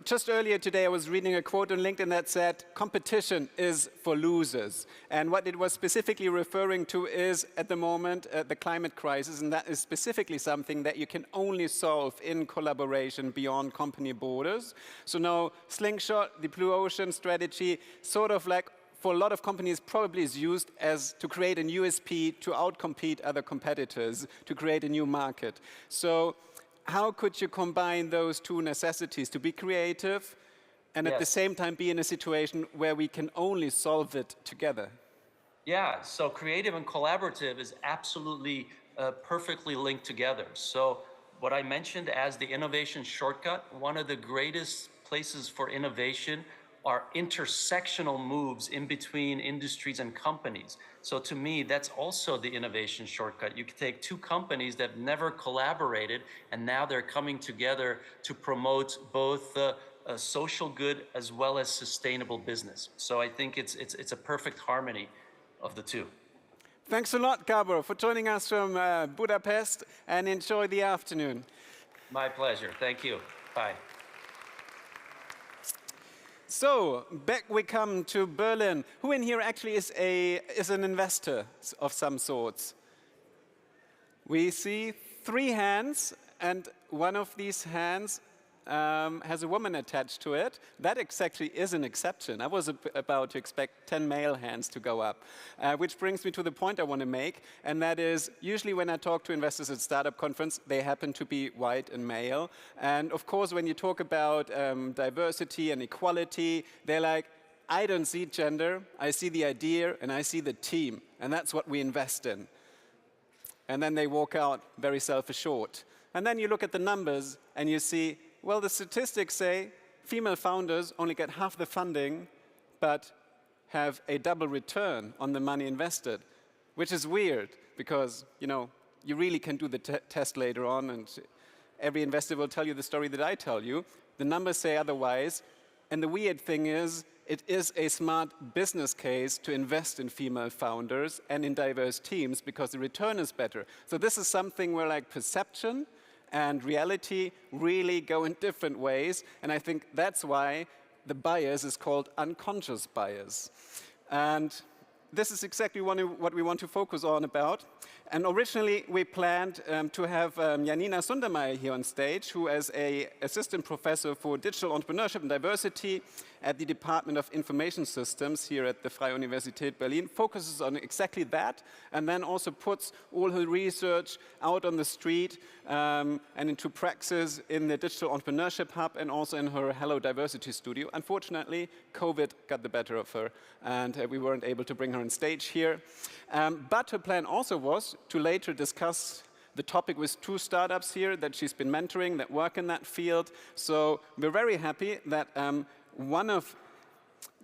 Just earlier today, I was reading a quote on LinkedIn that said, competition is for losers. And what it was specifically referring to is, at the moment, the climate crisis, and that is specifically something that you can only solve in collaboration beyond company borders. So now, Slingshot, the Blue Ocean strategy, sort of like, for a lot of companies, probably is used as to create a USP to outcompete other competitors, to create a new market. So how could you combine those two necessities, to be creative and at the same time be in a situation where we can only solve it together? Yeah, so creative and collaborative is absolutely perfectly linked together. So what I mentioned as the innovation shortcut, one of the greatest places for innovation are intersectional moves in between industries and companies. So to me, that's also the innovation shortcut. You can take two companies that have never collaborated, and now they're coming together to promote both a social good as well as sustainable business. So I think it's a perfect harmony of the two. Thanks a lot, Gabor, for joining us from Budapest, and enjoy the afternoon. My pleasure. Thank you. Bye. So, back we come to Berlin. Who in here actually is an investor of some sorts? We see 3 hands, and one of these hands has a woman attached to it. That exactly is an exception. I was about to expect 10 male hands to go up, which brings me to the point I want to make, and that is usually when I talk to investors at Startup Conference, they happen to be white and male. And of course, when you talk about diversity and equality, they're like, I don't see gender, I see the idea and I see the team, and that's what we invest in. And then they walk out very self-assured. And then you look at the numbers and you see, well, the statistics say female founders only get half the funding, but have a double return on the money invested, which is weird because, you know, you really can do the test later on, and every investor will tell you the story that I tell you. The numbers say otherwise, and the weird thing is, it is a smart business case to invest in female founders and in diverse teams because the return is better. So this is something where like perception and reality really go in different ways, and I think that's why the bias is called unconscious bias. And this is exactly what we want to focus on about. And originally, we planned to have Janina Sundermeier here on stage, who is an assistant professor for digital entrepreneurship and diversity at the Department of Information Systems here at the Freie Universität Berlin, focuses on exactly that, and then also puts all her research out on the street and into praxis in the Digital Entrepreneurship Hub and also in her Hello Diversity Studio. Unfortunately, COVID got the better of her, and we weren't able to bring her on stage here. But her plan also was to later discuss the topic with 2 startups here that she's been mentoring that work in that field. So we're very happy that one of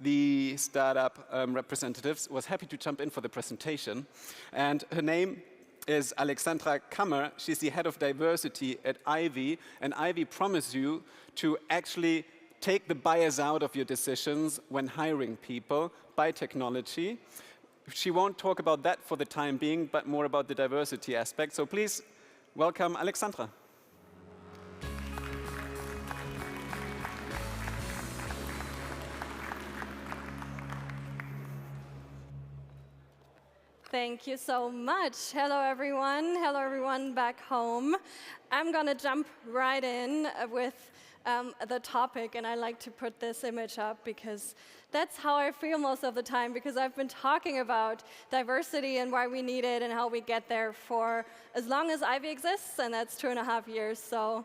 the startup representatives was happy to jump in for the presentation. And her name is Alexandra Kammer. She's the head of diversity at Ivy. And Ivy promises you to actually take the bias out of your decisions when hiring people by technology. She won't talk about that for the time being, but more about the diversity aspect. So please welcome Alexandra. Thank you so much. Hello, everyone. Hello, everyone back home. I'm going to jump right in with the topic, and I like to put this image up because that's how I feel most of the time, because I've been talking about diversity and why we need it and how we get there for as long as Ivy exists, and that's 2.5 years. So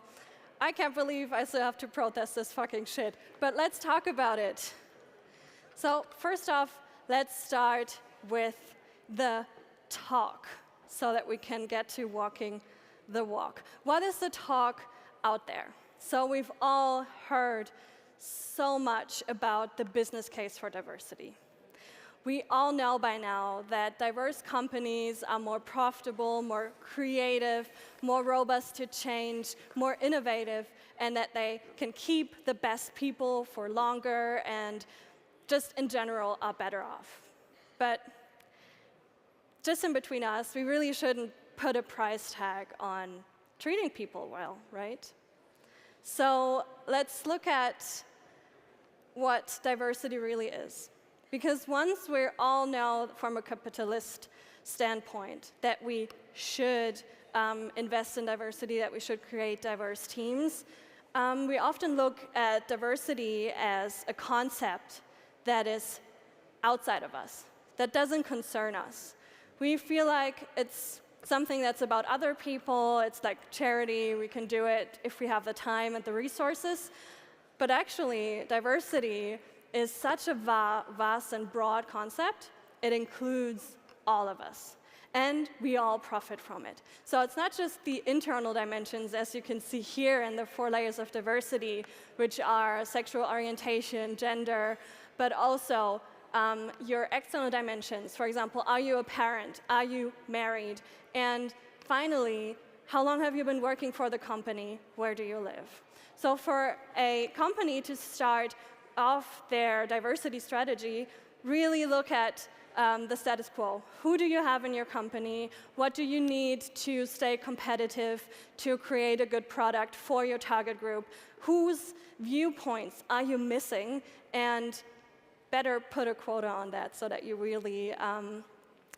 I can't believe I still have to protest this fucking shit. But let's talk about it. So first off, let's start with the talk so that we can get to walking the walk. What is the talk out there? So we've all heard so much about the business case for diversity. We all know by now that diverse companies are more profitable, more creative, more robust to change, more innovative, and that they can keep the best people for longer and just in general are better off. But just in between us, we really shouldn't put a price tag on treating people well, right? So let's look at what diversity really is. Because once we all know from a capitalist standpoint that we should invest in diversity, that we should create diverse teams, we often look at diversity as a concept that is outside of us, that doesn't concern us. We feel like it's something that's about other people, it's like charity, we can do it if we have the time and the resources. But actually, diversity is such a vast and broad concept, it includes all of us. And we all profit from it. So it's not just the internal dimensions, as you can see here in the 4 layers of diversity, which are sexual orientation, gender, but also your external dimensions. For example, are you a parent? Are you married? And finally, how long have you been working for the company? Where do you live? So for a company to start off their diversity strategy, really look at the status quo. Who do you have in your company? What do you need to stay competitive, to create a good product for your target group? Whose viewpoints are you missing? And better put a quota on that so that you really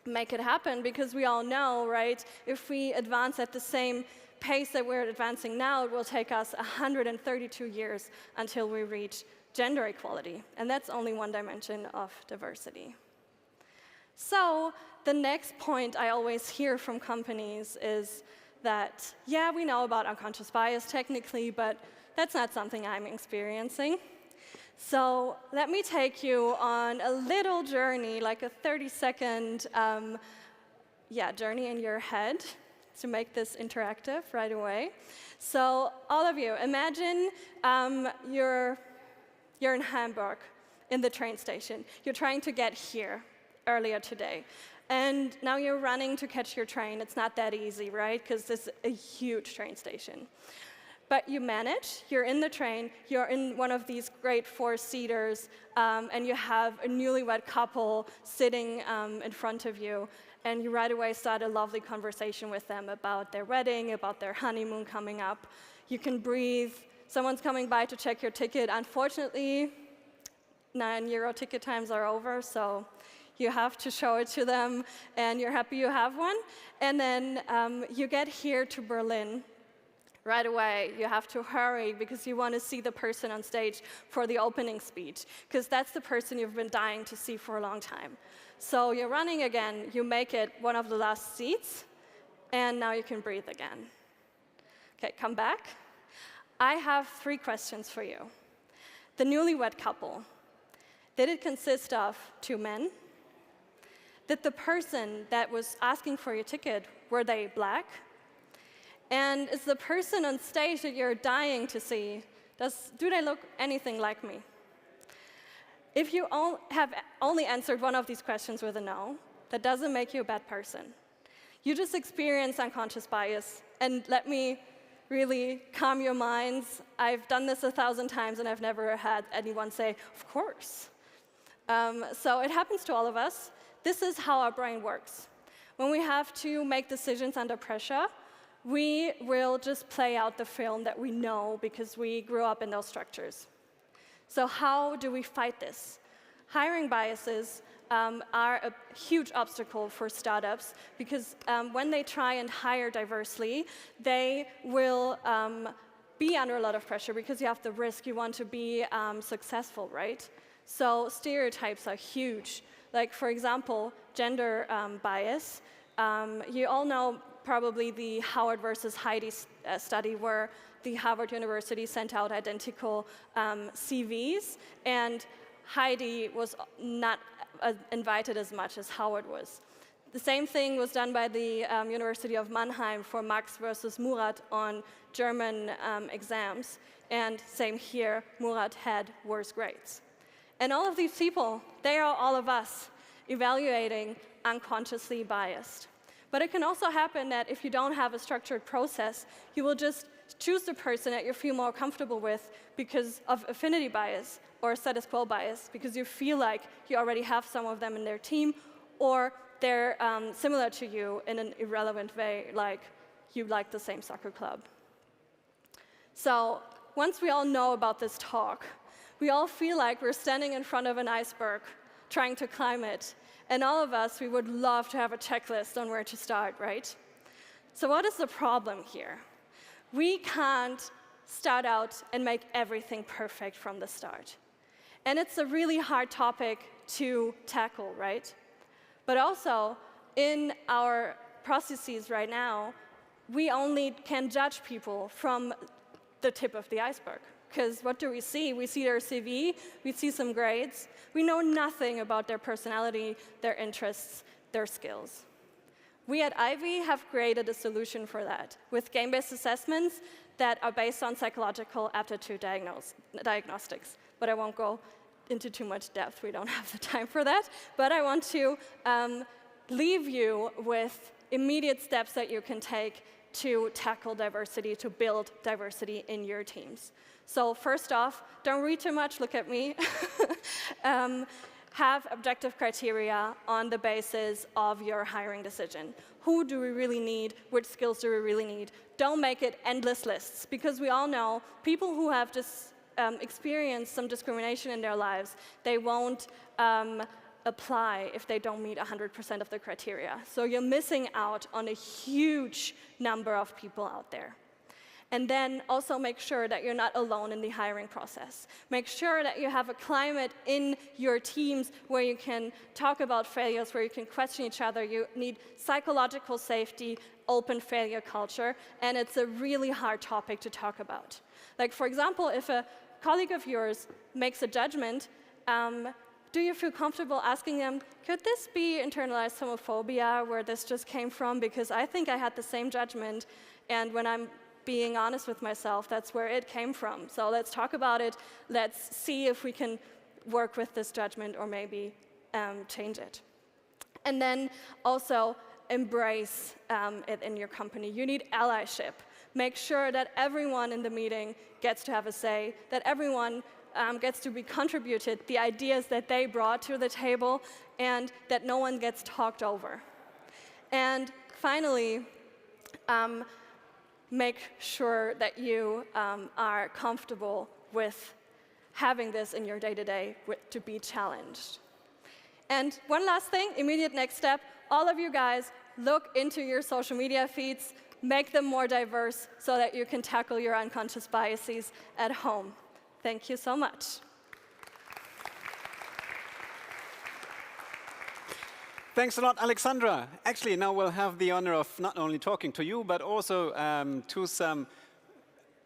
make it happen, because we all know, right, if we advance at the same pace that we're advancing now, it will take us 132 years until we reach gender equality. And that's only one dimension of diversity. So the next point I always hear from companies is that, yeah, we know about unconscious bias technically, but that's not something I'm experiencing. So let me take you on a little journey, like a 30-second journey in your head to make this interactive right away. So all of you, imagine you're in Hamburg in the train station. You're trying to get here earlier today. And now you're running to catch your train. It's not that easy, right? Because this is a huge train station. But you manage, you're in the train, you're in one of these great 4-seaters, and you have a newlywed couple sitting in front of you, and you right away start a lovely conversation with them about their wedding, about their honeymoon coming up. You can breathe, someone's coming by to check your ticket. Unfortunately, €9 ticket times are over, so you have to show it to them, and you're happy you have one. And then you get here to Berlin. Right away, you have to hurry because you want to see the person on stage for the opening speech, because that's the person you've been dying to see for a long time. So you're running again, you make it one of the last seats, and now you can breathe again. Okay, come back. I have 3 questions for you. The newlywed couple, did it consist of 2 men? Did the person that was asking for your ticket, were they black? And is the person on stage that you're dying to see, do they look anything like me? If you have only answered one of these questions with a no, that doesn't make you a bad person. You just experience unconscious bias. And let me really calm your minds. I've done this 1,000 times, and I've never had anyone say, of course. So it happens to all of us. This is how our brain works. When we have to make decisions under pressure, we will just play out the film that we know because we grew up in those structures. So how do we fight this? Hiring biases are a huge obstacle for startups because when they try and hire diversely, they will be under a lot of pressure because you have the risk, you want to be successful, right? So stereotypes are huge. Like, for example, gender bias. You all know probably the Howard versus Heidi study where the Harvard University sent out identical CVs, and Heidi was not invited as much as Howard was. The same thing was done by the University of Mannheim for Max versus Murat on German exams, and same here, Murat had worse grades. And all of these people, they are all of us evaluating unconsciously biased. But it can also happen that if you don't have a structured process, you will just choose the person that you feel more comfortable with because of affinity bias or status quo bias, because you feel like you already have some of them in their team, or they're similar to you in an irrelevant way, like you like the same soccer club. So once we all know about this talk, we all feel like we're standing in front of an iceberg, trying to climb it. And all of us, we would love to have a checklist on where to start, right? So what is the problem here? We can't start out and make everything perfect from the start. And it's a really hard topic to tackle, right? But also, in our processes right now, we only can judge people from the tip of the iceberg. Because what do we see? We see their CV, we see some grades. We know nothing about their personality, their interests, their skills. We at Ivy have created a solution for that with game-based assessments that are based on psychological aptitude diagnostics. But I won't go into too much depth. We don't have the time for that. But I want to leave you with immediate steps that you can take to tackle diversity, to build diversity in your teams. So first off, don't read too much, look at me. Have objective criteria on the basis of your hiring decision. Who do we really need? Which skills do we really need? Don't make it endless lists, because we all know people who have just experienced some discrimination in their lives, they won't apply if they don't meet 100% of the criteria. So you're missing out on a huge number of people out there. And then also make sure that you're not alone in the hiring process. Make sure that you have a climate in your teams where you can talk about failures, where you can question each other. You need psychological safety, open failure culture, and it's a really hard topic to talk about. Like, for example, if a colleague of yours makes a judgment, do you feel comfortable asking them, could this be internalized homophobia, where this just came from? Because I think I had the same judgment, and when I'm being honest with myself, that's where it came from. So let's talk about it. Let's see if we can work with this judgment or maybe change it. And then also embrace it in your company. You need allyship. Make sure that everyone in the meeting gets to have a say, that everyone gets to be contributed, the ideas that they brought to the table, and that no one gets talked over. And finally, make sure that you are comfortable with having this in your day-to-day to be challenged. And one last thing, immediate next step, all of you guys, look into your social media feeds, make them more diverse so that you can tackle your unconscious biases at home. Thank you so much. Thanks a lot, Alexandra. Actually, now we'll have the honor of not only talking to you, but also to some,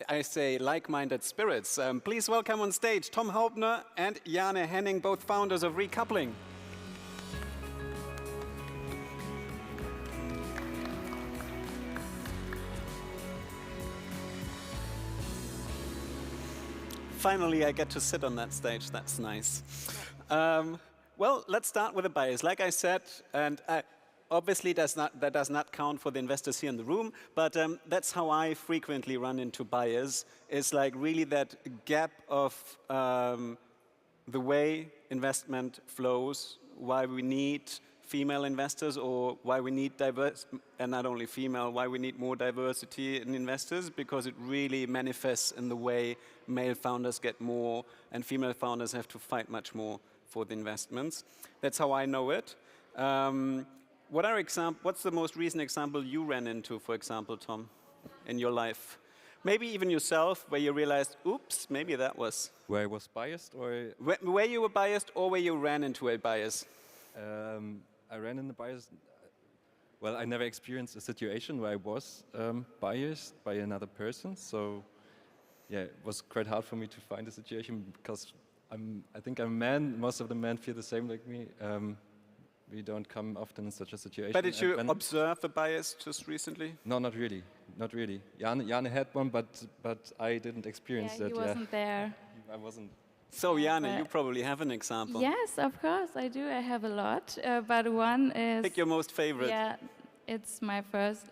I say, like-minded spirits. Please welcome on stage Tom Hauptner and Jane Henning, both founders of Recoupling. Finally, I get to sit on that stage. That's nice. Well, let's start with a bias. Like I said, and obviously that does not count for the investors here in the room, but that's how I frequently run into bias. It's like really that gap of the way investment flows, why we need female investors, or why we need diverse, and not only female, why we need more diversity in investors, because it really manifests in the way male founders get more and female founders have to fight much more for the investments. That's how I know it. What's the most recent example you ran into, for example, Tom, in your life? Maybe even yourself, where you realized, oops, maybe that was. Where I was biased, or? Where you were biased, or where you ran into a bias? I ran into bias. Well, I never experienced a situation where I was biased by another person. So, yeah, it was quite hard for me to find a situation because I think I'm a man. Most of the men feel the same like me. We don't come often in such a situation. But did you observe a bias just recently? No, not really. Not really. Jane had one, but I didn't experience that. He wasn't there. I wasn't. So, Jane, you probably have an example. Yes, of course, I do. I have a lot, but one is... Pick your most favorite. Yeah, it's my first.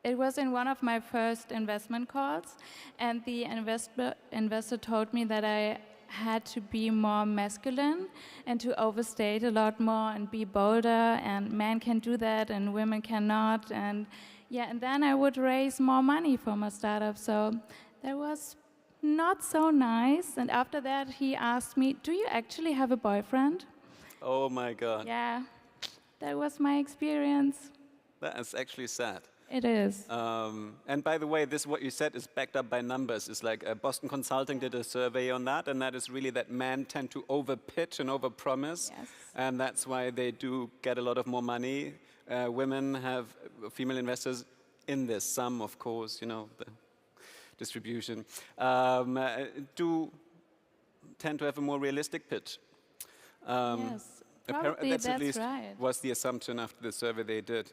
It was in one of my first investment calls, and the investor told me that I had to be more masculine and to overstate a lot more and be bolder, and men can do that and women cannot, and yeah, and then I would raise more money for my startup. So that was not so nice. And after that, he asked me, "Do you actually have a boyfriend?" Oh my God. Yeah, that was my experience. That is actually sad. It is. And by the way, this what you said is backed up by numbers. It's like Boston Consulting did a survey on that, and that is really that men tend to over-pitch and over-promise, Yes. and that's why they do get a lot of more money. Women have female investors in this. Some, of course, you know, the distribution, do tend to have a more realistic pitch. Yes, probably that's at that's least right. was the assumption after the survey they did.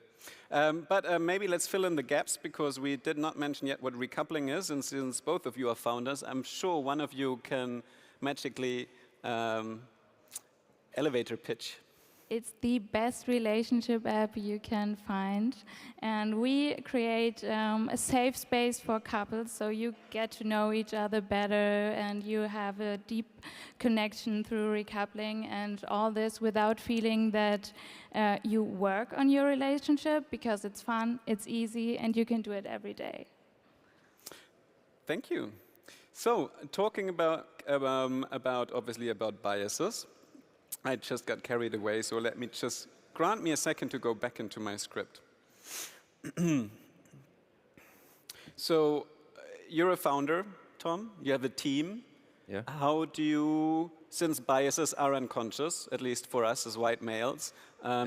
But maybe let's fill in the gaps, because we did not mention yet what recoupling is, and since both of you are founders, I'm sure one of you can magically elevator pitch. It's the best relationship app you can find. And we create a safe space for couples, so you get to know each other better and you have a deep connection through recoupling, and all this without feeling that you work on your relationship, because it's fun, it's easy, and you can do it every day. Thank you. So, talking about obviously about biases, I just got carried away, so let me just grant me a second to go back into my script. So, you're a founder, Tom. You have a team. Yeah. How do you, since biases are unconscious, at least for us as white males,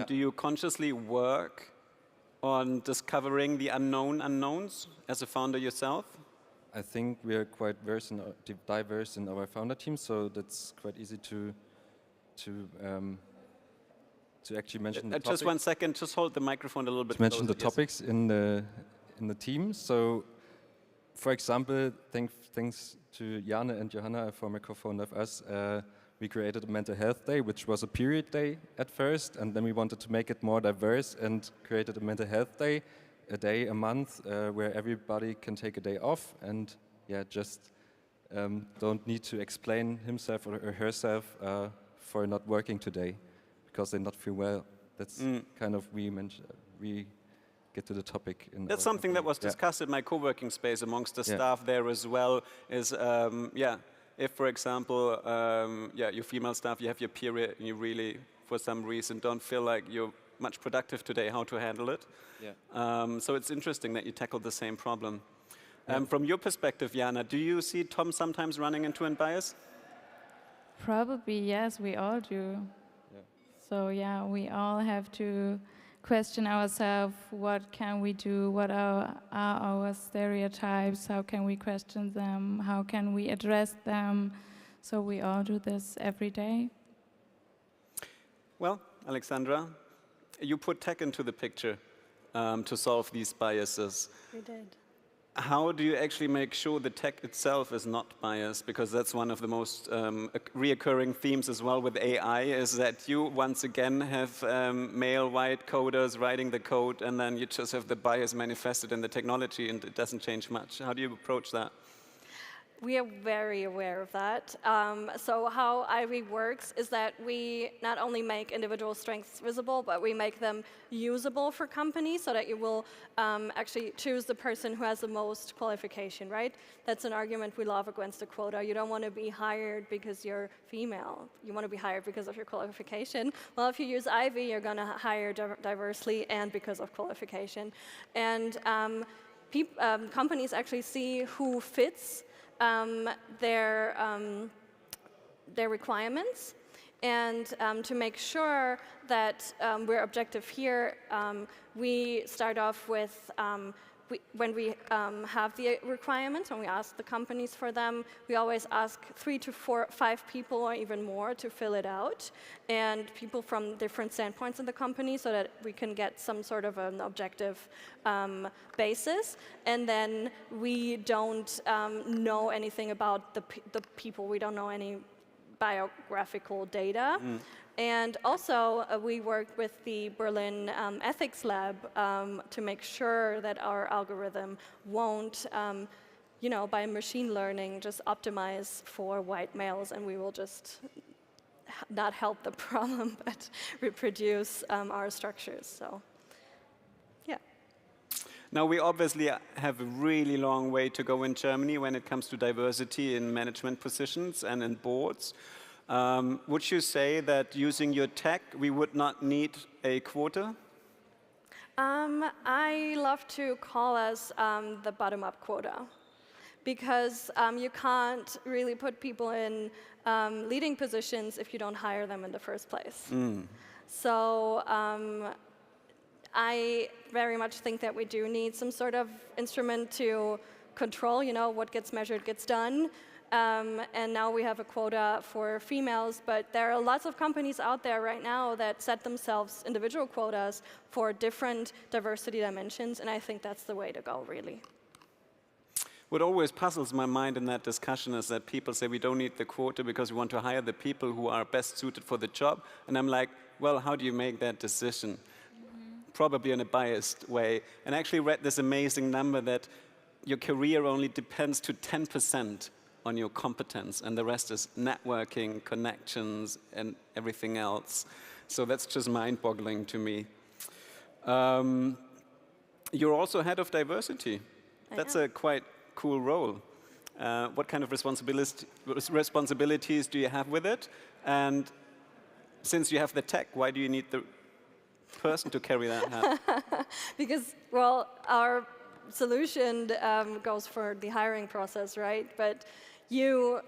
do you consciously work on discovering the unknown unknowns as a founder yourself? I think we are quite diverse in our founder team, so that's quite easy to actually mention the topic. Just 1 second, just hold the microphone a little bit To mention closer, the topics in the team. So, for example, thanks to Jane and Johanna, a former co-founder of us, we created a mental health day, which was a period day at first, and then we wanted to make it more diverse and created a mental health day, a day a month where everybody can take a day off and just don't need to explain himself or herself for not working today because they not feel well. That's kind of we get to the topic. That's something that was discussed in my co-working space amongst the staff there as well. Is if, for example, your female staff, you have your period, and you really, for some reason, don't feel like you're much productive today, how to handle it. Yeah. So it's interesting that you tackled the same problem. From your perspective, Jana, do you see Tom sometimes running into a bias? Probably, yes, we all do. Yeah. So yeah, we all have to question ourselves, what can we do, what are our stereotypes, how can we question them, how can we address them. So we all do this every day. Well, Alexandra, you put tech into the picture to solve these biases. We did. How do you actually make sure the tech itself is not biased? Because that's one of the most reoccurring themes as well with AI, is that you once again have male white coders writing the code, and then you just have the bias manifested in the technology, and it doesn't change much. How do you approach that? We are very aware of that. So how Ivy works is that we not only make individual strengths visible, but we make them usable for companies so that you will actually choose the person who has the most qualification, right? That's an argument we love against the quota. You don't want to be hired because you're female. You want to be hired because of your qualification. Well, if you use Ivy, you're going to hire diversely and because of qualification. And companies actually see who fits their requirements, and to make sure that we're objective here, we start off with when we have the requirements, when we ask the companies for them, we always ask 3 to 5 people or even more to fill it out, and people from different standpoints in the company so that we can get some sort of an objective basis. And then we don't know anything about the people. We don't know any biographical data. And also, we worked with the Berlin Ethics Lab to make sure that our algorithm won't, by machine learning, just optimize for white males, and we will just not help the problem, but reproduce our structures. So, yeah. Now, we obviously have a really long way to go in Germany when it comes to diversity in management positions and in boards. Would you say that using your tech, we would not need a quota? I love to call us the bottom-up quota, because you can't really put people in leading positions if you don't hire them in the first place. So I very much think that we do need some sort of instrument to control, what gets measured gets done. And now we have a quota for females, but there are lots of companies out there right now that set themselves individual quotas for different diversity dimensions, and I think that's the way to go, really. What always puzzles my mind in that discussion is that people say we don't need the quota because we want to hire the people who are best suited for the job. And I'm like, well, how do you make that decision? Probably in a biased way. And I actually read this amazing number that your career only depends to 10% on your competence, and the rest is networking, connections, and everything else. So that's just mind-boggling to me. You're also head of diversity. That's a quite cool role. What kind of responsibilities do you have with it? And since you have the tech, why do you need the person to carry that hat? Because, well, our solution goes for the hiring process, right? But you,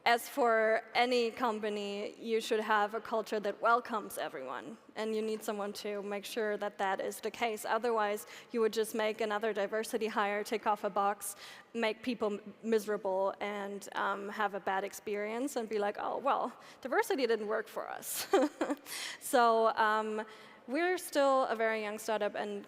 as for any company, you should have a culture that welcomes everyone. And you need someone to make sure that that is the case. Otherwise, you would just make another diversity hire, tick off a box, make people miserable, and have a bad experience and be like, oh, well, diversity didn't work for us. So we're still a very young startup and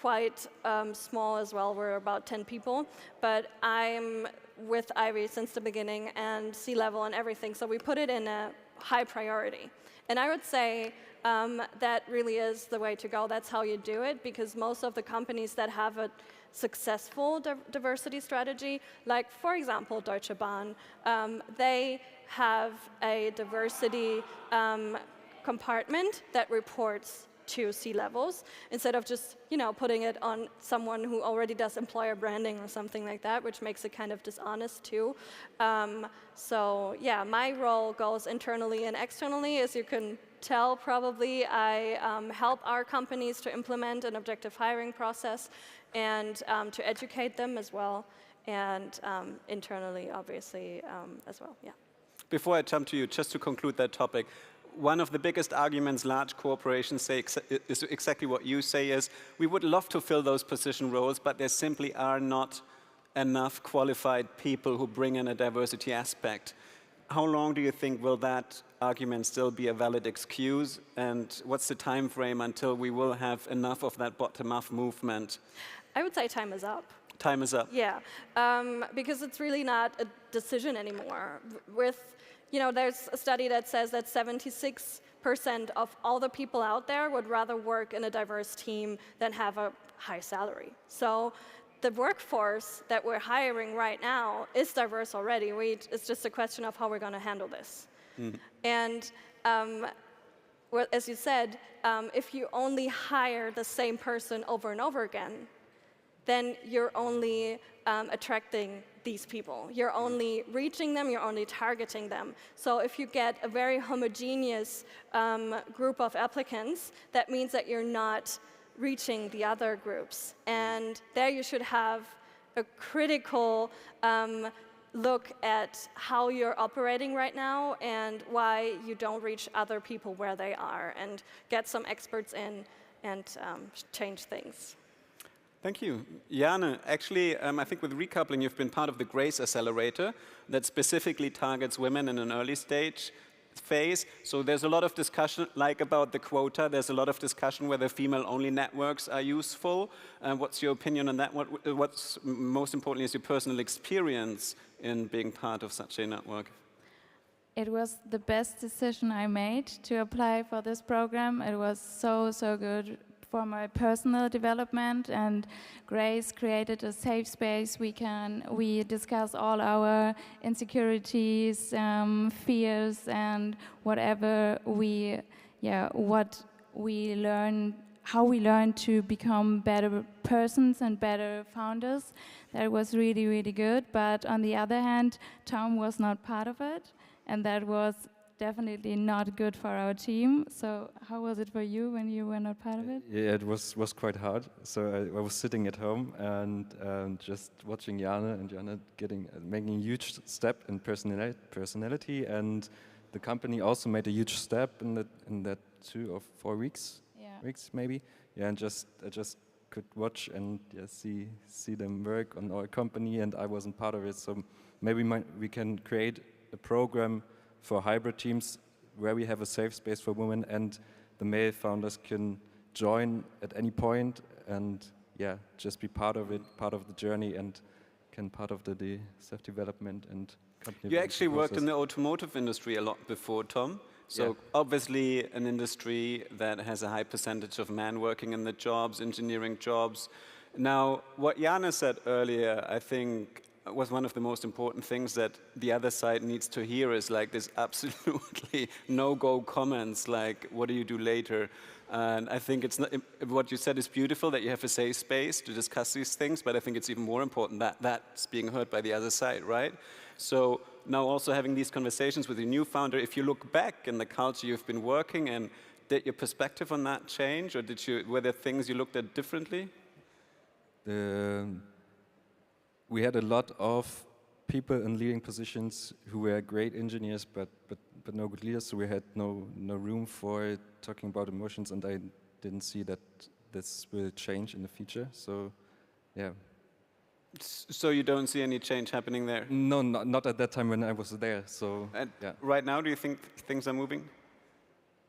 quite small as well. We're about 10 people. But I'm with Ivy since the beginning, and C-level and everything. So we put it in a high priority. And I would say that really is the way to go. That's how you do it, because most of the companies that have a successful diversity strategy, like, for example, Deutsche Bahn, they have a diversity compartment that reports to C-levels, instead of just, putting it on someone who already does employer branding or something like that, which makes it kind of dishonest too. So yeah, my role goes internally and externally. As you can tell, probably, I help our companies to implement an objective hiring process and to educate them as well, and internally, obviously, as well, yeah. Before I jump to you, just to conclude that topic, one of the biggest arguments large corporations say is exactly what you say is, we would love to fill those position roles, but there simply are not enough qualified people who bring in a diversity aspect. How long do you think will that argument still be a valid excuse? And what's the time frame until we will have enough of that bottom-up movement? I would say time is up. Time is up. Yeah, because it's really not a decision anymore. There's a study that says that 76% of all the people out there would rather work in a diverse team than have a high salary. So the workforce that we're hiring right now is diverse already. It's just a question of how we're going to handle this. And well, as you said, if you only hire the same person over and over again, then you're only attracting these people. You're only reaching them, you're only targeting them. So if you get a very homogeneous group of applicants, that means that you're not reaching the other groups. And there you should have a critical look at how you're operating right now and why you don't reach other people where they are, and get some experts in and change things. Thank you. Jane, actually, I think with recoupling, you've been part of the GRACE Accelerator that specifically targets women in an early stage phase. So there's a lot of discussion, like about the quota, there's a lot of discussion whether female-only networks are useful. What's your opinion on that? What's most importantly is your personal experience in being part of such a network? It was the best decision I made to apply for this program. It was so, so good for my personal development, and Grace created a safe space. We discuss all our insecurities, fears, and whatever what we learn how we learn to become better persons and better founders. That was really, really good. But on the other hand, Tom was not part of it, and that was definitely not good for our team. So how was it for you when you were not part of it? Yeah, it was quite hard. So I was sitting at home and just watching Jana and Jana making a huge step in personality, and the company also made a huge step in that 2 or 4 weeks, maybe. Yeah, and I just could watch and see them work on our company, and I wasn't part of it. So maybe we can create a program for hybrid teams where we have a safe space for women, and the male founders can join at any point and just be part of it, part of the journey, and can part of the self-development and company. You actually worked in the automotive industry a lot before, Tom. So obviously an industry that has a high percentage of men working in the jobs, engineering jobs. Now, what Jana said earlier, I think was one of the most important things that the other side needs to hear is like this absolutely no-go comments like, what do you do later? And I think it's not, what you said is beautiful, that you have a safe space to discuss these things, but I think it's even more important that that's being heard by the other side, right? So now also having these conversations with a new founder, if you look back in the culture you've been working in, did your perspective on that change, or were there things you looked at differently? We had a lot of people in leading positions who were great engineers, but no good leaders. So we had no room for talking about emotions, and I didn't see that this will change in the future. So, yeah. So you don't see any change happening there? No, not at that time when I was there. So, right now, do you think things are moving?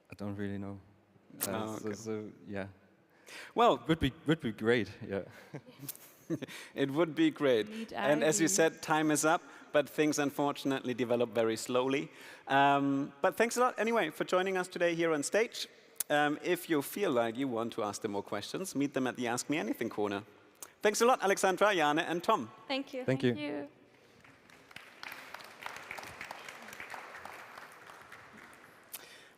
I don't really know. Okay. So yeah. Well, would be great. Yeah. It would be great. And as you said, time is up, but things unfortunately develop very slowly. But thanks a lot anyway for joining us today here on stage. If you feel like you want to ask them more questions, meet them at the Ask Me Anything corner. Thanks a lot, Alexandra, Jana, and Tom. Thank you. Thank you.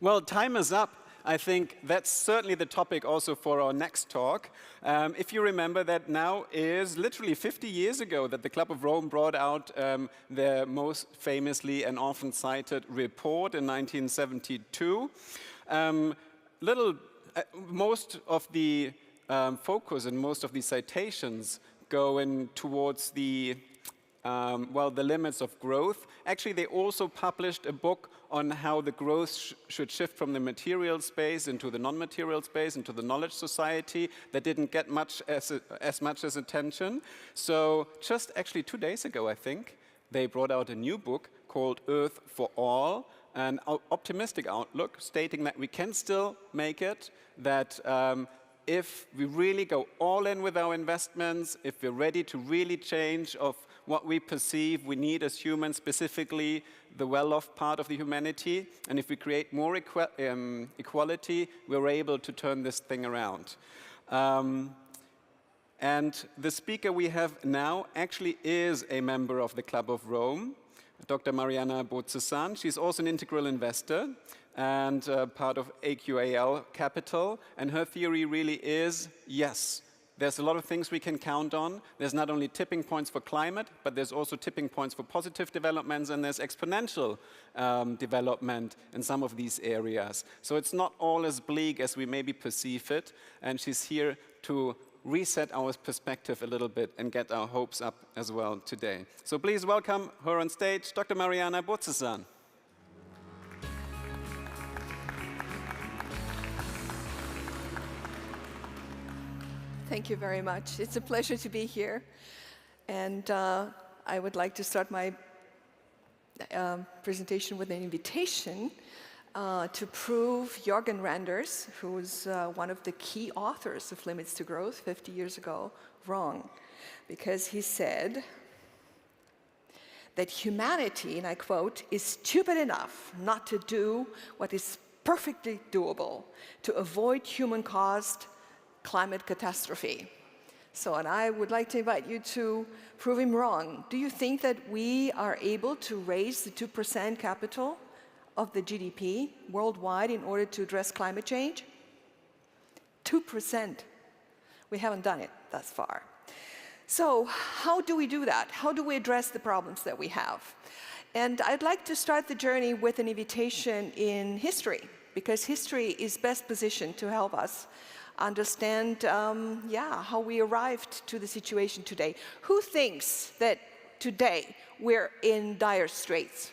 Well, time is up. I think that's certainly the topic also for our next talk. If you remember, that now is literally 50 years ago that the Club of Rome brought out their most famously and often cited report in 1972. Most of the focus and most of the citations go in towards the limits of growth. Actually, they also published a book on how the growth should shift from the material space into the non-material space, into the knowledge society. That didn't get as much as attention. So just actually 2 days ago, I think, they brought out a new book called Earth for All, an optimistic outlook stating that we can still make it, that if we really go all in with our investments, if we're ready to really change of what we perceive we need as humans, specifically the well-off part of the humanity, and if we create more equality, we're able to turn this thing around. And the speaker we have now actually is a member of the Club of Rome, Dr. Mariana Botzesan. She's also an integral investor and part of AQAL Capital. And her theory really is, yes, there's a lot of things we can count on. There's not only tipping points for climate, but there's also tipping points for positive developments, and there's exponential development in some of these areas. So it's not all as bleak as we maybe perceive it. And she's here to reset our perspective a little bit and get our hopes up as well today. So please welcome her on stage, Dr. Mariana Botzesan. Thank you very much. It's a pleasure to be here. And I would like to start my presentation with an invitation to prove Jürgen Randers, who is one of the key authors of Limits to Growth 50 years ago, wrong. Because he said that humanity, and I quote, is stupid enough not to do what is perfectly doable to avoid human-caused climate catastrophe. So, and I would like to invite you to prove him wrong. Do you think that we are able to raise the 2% capital of the GDP worldwide in order to address climate change? 2%. We haven't done it thus far. So how do we do that? How do we address the problems that we have? And I'd like to start the journey with an invitation in history, because history is best positioned to help us understand how we arrived to the situation today. Who thinks that today we're in dire straits?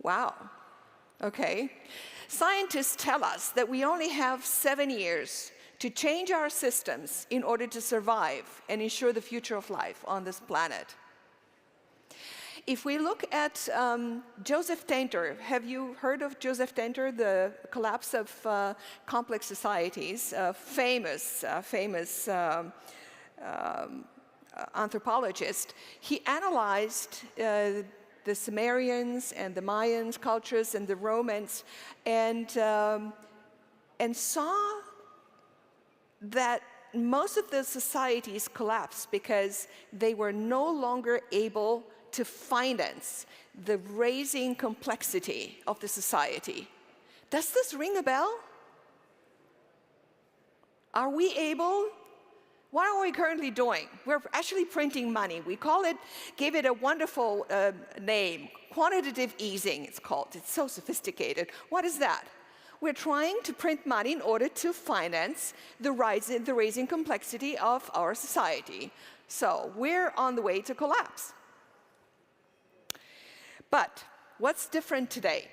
Wow. Okay. Scientists tell us that we only have 7 years to change our systems in order to survive and ensure the future of life on this planet. If we look at Joseph Tainter, have you heard of Joseph Tainter, the collapse of complex societies, famous anthropologist? He analyzed the Sumerians and the Mayans cultures and the Romans, and saw that most of the societies collapsed because they were no longer able to finance the raising complexity of the society. Does this ring a bell? Are we able? What are we currently doing? We're actually printing money. We gave it a wonderful name, quantitative easing, it's called. It's so sophisticated. What is that? We're trying to print money in order to finance the raising complexity of our society. So we're on the way to collapse. But what's different today?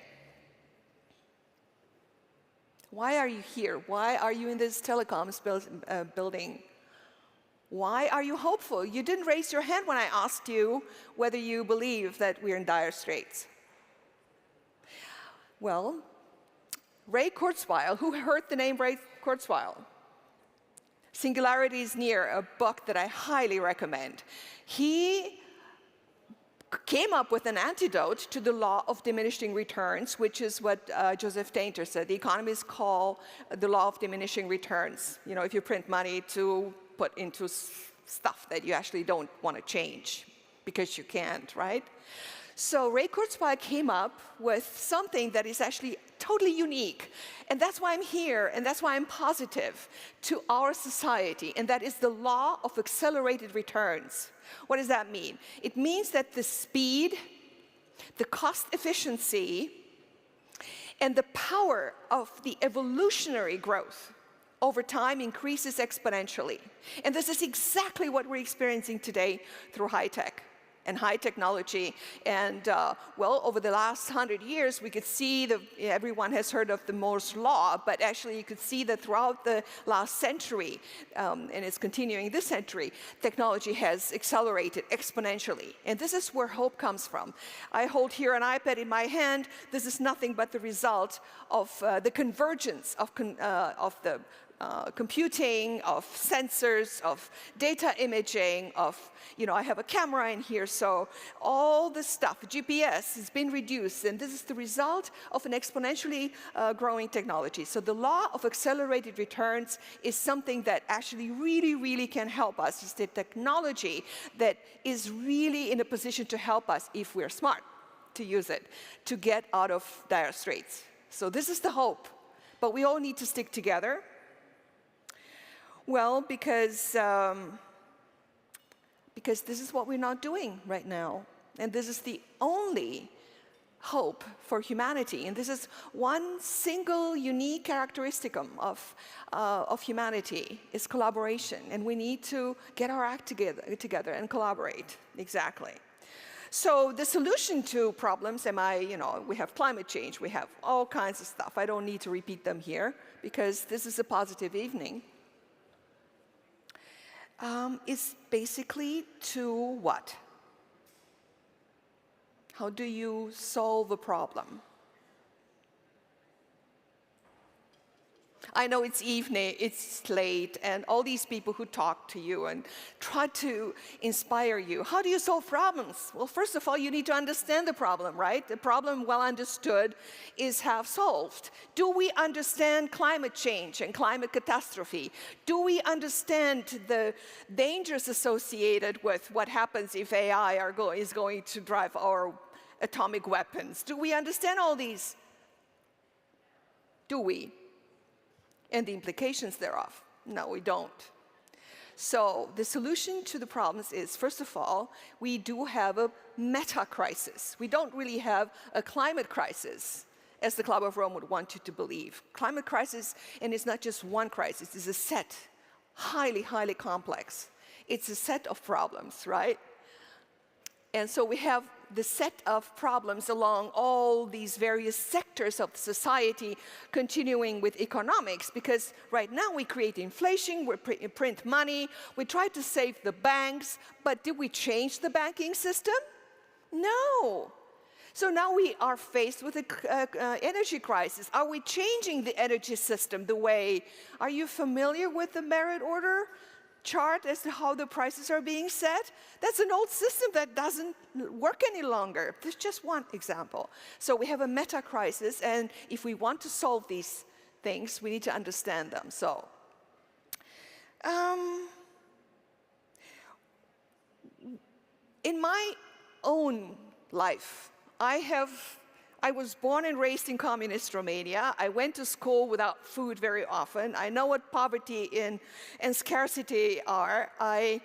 Why are you here? Why are you in this telecoms building? Why are you hopeful? You didn't raise your hand when I asked you whether you believe that we're in dire straits. Well, Ray Kurzweil, who heard the name Ray Kurzweil? Singularity is Near, a book that I highly recommend. He came up with an antidote to the law of diminishing returns, which is what Joseph Tainter said. The economists call the law of diminishing returns. You know, if you print money to put into stuff that you actually don't want to change because you can't, right? So Ray Kurzweil came up with something that is actually totally unique. And that's why I'm here, and that's why I'm positive to our society, and that is the law of accelerated returns. What does that mean? It means that the speed, the cost efficiency, and the power of the evolutionary growth over time increases exponentially. And this is exactly what we're experiencing today through high tech and high technology. And well, over the last 100 years, we could see everyone has heard of the Moore's Law, but actually you could see that throughout the last century, and it's continuing this century, technology has accelerated exponentially. And this is where hope comes from. I hold here an iPad in my hand. This is nothing but the result of the convergence of the computing, of sensors, of data imaging, of, I have a camera in here, so all this stuff, GPS, has been reduced, and this is the result of an exponentially growing technology. So the law of accelerated returns is something that actually really, really can help us. It's the technology that is really in a position to help us, if we're smart, to use it, to get out of dire straits. So this is the hope. But we all need to stick together. Well, because this is what we're not doing right now. And this is the only hope for humanity. And this is one single unique characteristic of humanity, is collaboration. And we need to get our act together and collaborate. Exactly. So the solution to problems, we have climate change, we have all kinds of stuff. I don't need to repeat them here because this is a positive evening. Is basically to what? How do you solve a problem? I know it's evening, it's late, and all these people who talk to you and try to inspire you. How do you solve problems? Well, first of all, you need to understand the problem, right? The problem, well understood, is half solved. Do we understand climate change and climate catastrophe? Do we understand the dangers associated with what happens if AI is going to drive our atomic weapons? Do we understand all these? do we? And the implications thereof? No, we don't. So the solution to the problems is, first of all, we do have a meta-crisis. We don't really have a climate crisis, as the Club of Rome would want you to believe. Climate crisis, and it's not just one crisis, it's a set, highly, highly complex. It's a set of problems, right? And so we have the set of problems along all these various sectors of society, continuing with economics, because right now we create inflation, we print money, we try to save the banks, but did we change the banking system? No. So now we are faced with an energy crisis. Are we changing the energy system the way? Are you familiar with the merit order chart as to how the prices are being set? That's an old system that doesn't work any longer. There's just one example. So we have a meta crisis, and if we want to solve these things, we need to understand them. So in my own life, I was born and raised in communist Romania. I went to school without food very often. I know what poverty and scarcity are. I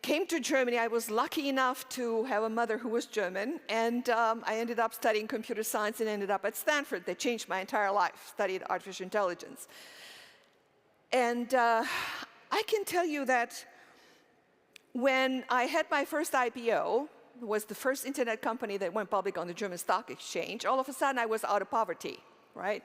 came to Germany. I was lucky enough to have a mother who was German, and I ended up studying computer science and ended up at Stanford. That changed my entire life, studied artificial intelligence. And I can tell you that when I had my first IPO, was the first internet company that went public on the German stock exchange, all of a sudden I was out of poverty, right?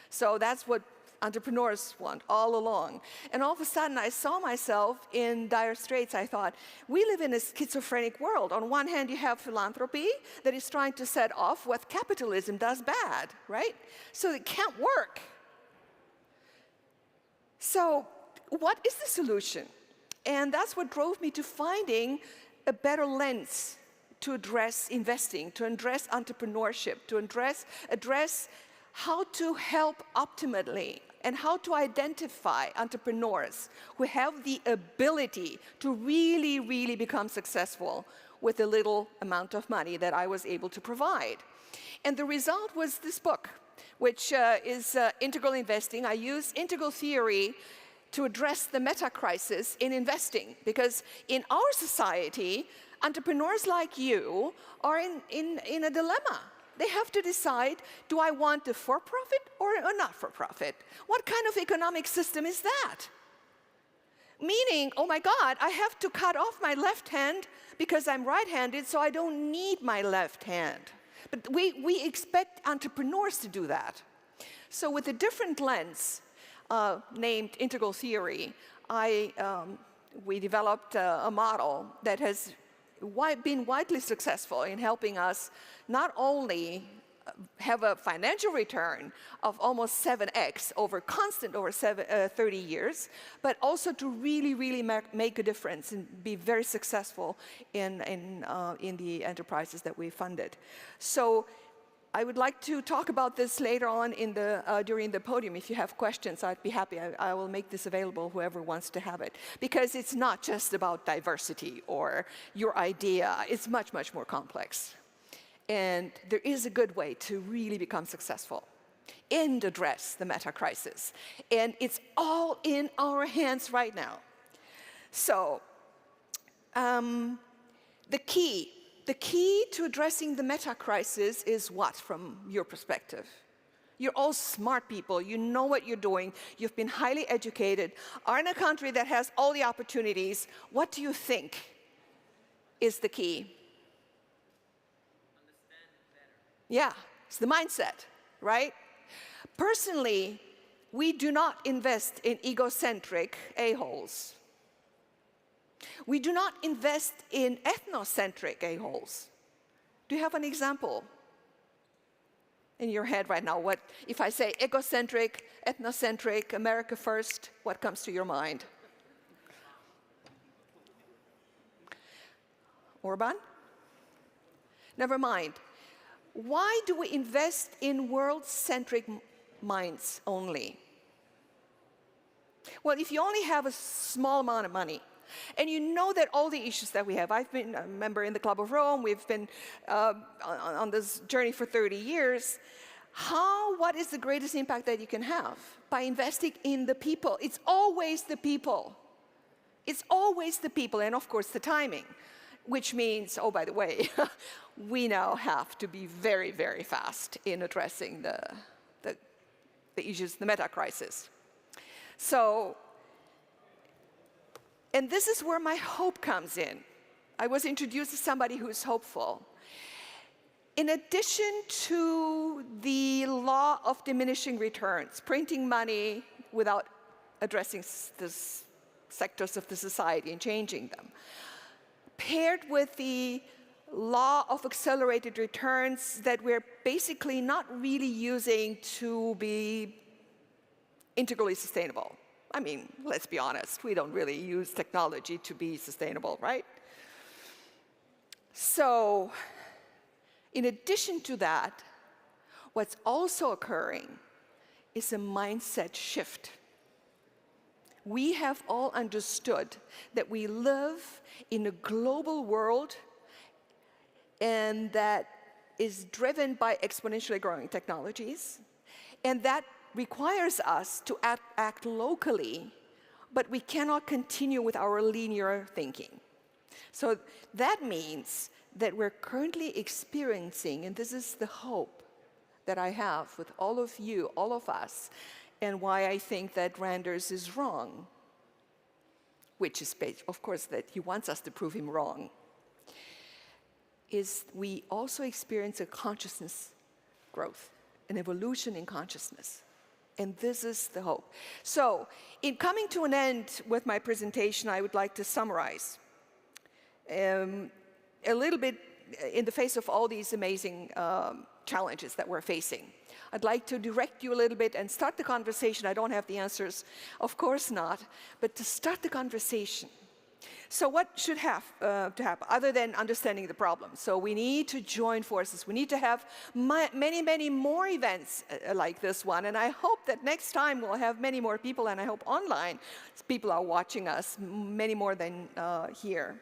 So that's what entrepreneurs want all along. And all of a sudden I saw myself in dire straits. I thought, we live in a schizophrenic world. On one hand, you have philanthropy that is trying to set off what capitalism does bad, right? So it can't work. So what is the solution? And that's what drove me to finding a better lens to address investing, to address entrepreneurship, to address how to help optimally and how to identify entrepreneurs who have the ability to really, really become successful with the little amount of money that I was able to provide. And the result was this book, which is Integral Investing. I use integral theory to address the meta-crisis in investing, because in our society, entrepreneurs like you are in a dilemma. They have to decide, do I want a for-profit or a not-for-profit? What kind of economic system is that? Meaning, oh my God, I have to cut off my left hand because I'm right-handed, so I don't need my left hand. But we expect entrepreneurs to do that. So with a different lens, named integral theory, we developed a model that has been widely successful in helping us not only have a financial return of almost 7x over 30 years, but also to really, really make a difference and be very successful in the enterprises that we funded. So I would like to talk about this later on during the podium. If you have questions, I'd be happy. I will make this available, whoever wants to have it. Because it's not just about diversity or your idea. It's much, much more complex. And there is a good way to really become successful and address the meta-crisis. And it's all in our hands right now. So the key to addressing the meta-crisis is what, from your perspective? You're all smart people. You know what you're doing. You've been highly educated, are in a country that has all the opportunities. What do you think is the key? Understand better. Yeah, it's the mindset, right? Personally, we do not invest in egocentric a-holes. We do not invest in ethnocentric a-holes. Do you have an example in your head right now? What, if I say egocentric, ethnocentric, America first, what comes to your mind? Orban? Never mind. Why do we invest in world-centric minds only? Well, if you only have a small amount of money, and you know that all the issues that we have, I've been a member in the Club of Rome, we've been on this journey for 30 years, what is the greatest impact that you can have? By investing in the people. It's always the people. It's always the people, and of course the timing, which means, oh, by the way, we now have to be very, very fast in addressing the issues, the meta crisis. So, and this is where my hope comes in. I was introduced as somebody who's hopeful. In addition to the law of diminishing returns, printing money without addressing the sectors of the society and changing them, paired with the law of accelerated returns that we're basically not really using to be integrally sustainable. I mean, let's be honest, we don't really use technology to be sustainable, right? So, in addition to that, what's also occurring is a mindset shift. We have all understood that we live in a global world and that is driven by exponentially growing technologies, and that requires us to act locally, but we cannot continue with our linear thinking. So that means that we're currently experiencing, and this is the hope that I have with all of you, all of us, and why I think that Randers is wrong, which is, of course, that he wants us to prove him wrong, is we also experience a consciousness growth, an evolution in consciousness. And this is the hope. So, in coming to an end with my presentation, I would like to summarize a little bit in the face of all these amazing challenges that we're facing. I'd like to direct you a little bit and start the conversation. I don't have the answers, of course not, but to start the conversation. So what should have to happen other than understanding the problem? So we need to join forces. We need to have many, many more events like this one. And I hope that next time we'll have many more people, and I hope online people are watching us, many more than here.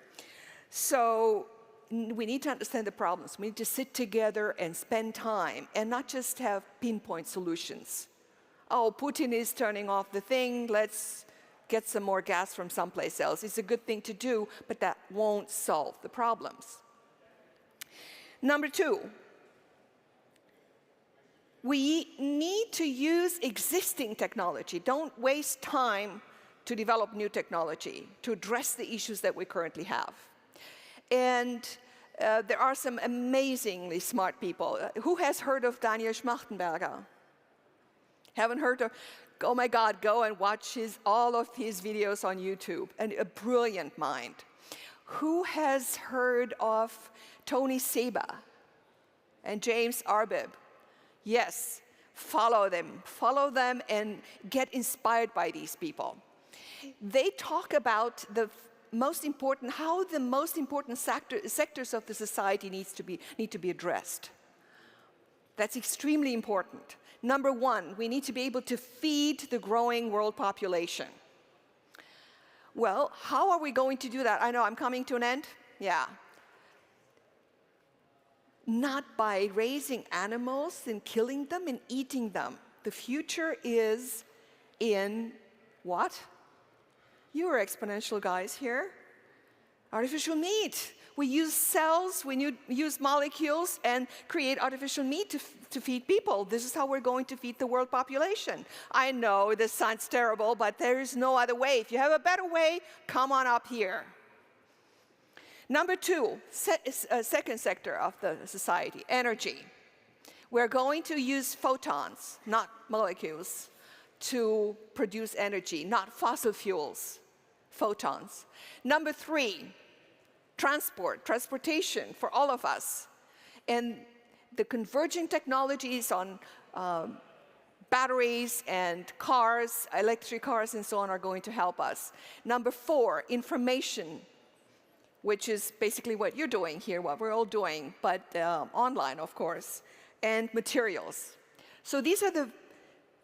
So we need to understand the problems. We need to sit together and spend time and not just have pinpoint solutions. Oh, Putin is turning off the thing, let's get some more gas from someplace else. It's a good thing to do, but that won't solve the problems. Number two, we need to use existing technology. Don't waste time to develop new technology to address the issues that we currently have. And there are some amazingly smart people. Who has heard of Daniel Schmachtenberger? Haven't heard of? Oh my God, go and watch all of his videos on YouTube. And a brilliant mind. Who has heard of Tony Seba and James Arbib? Yes, follow them and get inspired by these people. They talk about how the most important sectors of the society need to be addressed. That's extremely important. Number one, we need to be able to feed the growing world population. Well, how are we going to do that? I know I'm coming to an end. Yeah. Not by raising animals and killing them and eating them. The future is in what? You are exponential guys here. Artificial meat. We use cells, we use molecules and create artificial meat to feed people. This is how we're going to feed the world population. I know this sounds terrible, but there is no other way. If you have a better way, come on up here. Number two, second sector of the society, energy. We're going to use photons, not molecules, to produce energy, not fossil fuels, photons. Number three, transportation for all of us. And the converging technologies on batteries and cars, electric cars and so on are going to help us. Number four, information, which is basically what you're doing here, what we're all doing, but online, of course, and materials. So these are the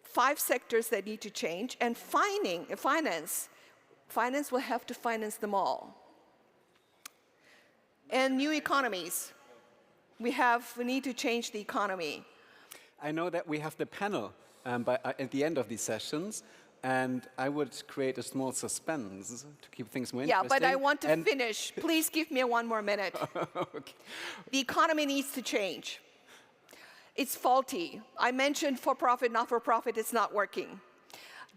5 sectors that need to change, and finance will have to finance them all. And new economies. We need to change the economy. I know that we have the panel at the end of these sessions, and I would create a small suspense to keep things more Yeah, interesting. but I want to finish. Please give me one more minute. Okay. The economy needs to change. It's faulty. I mentioned for-profit, not-for-profit, it's not working.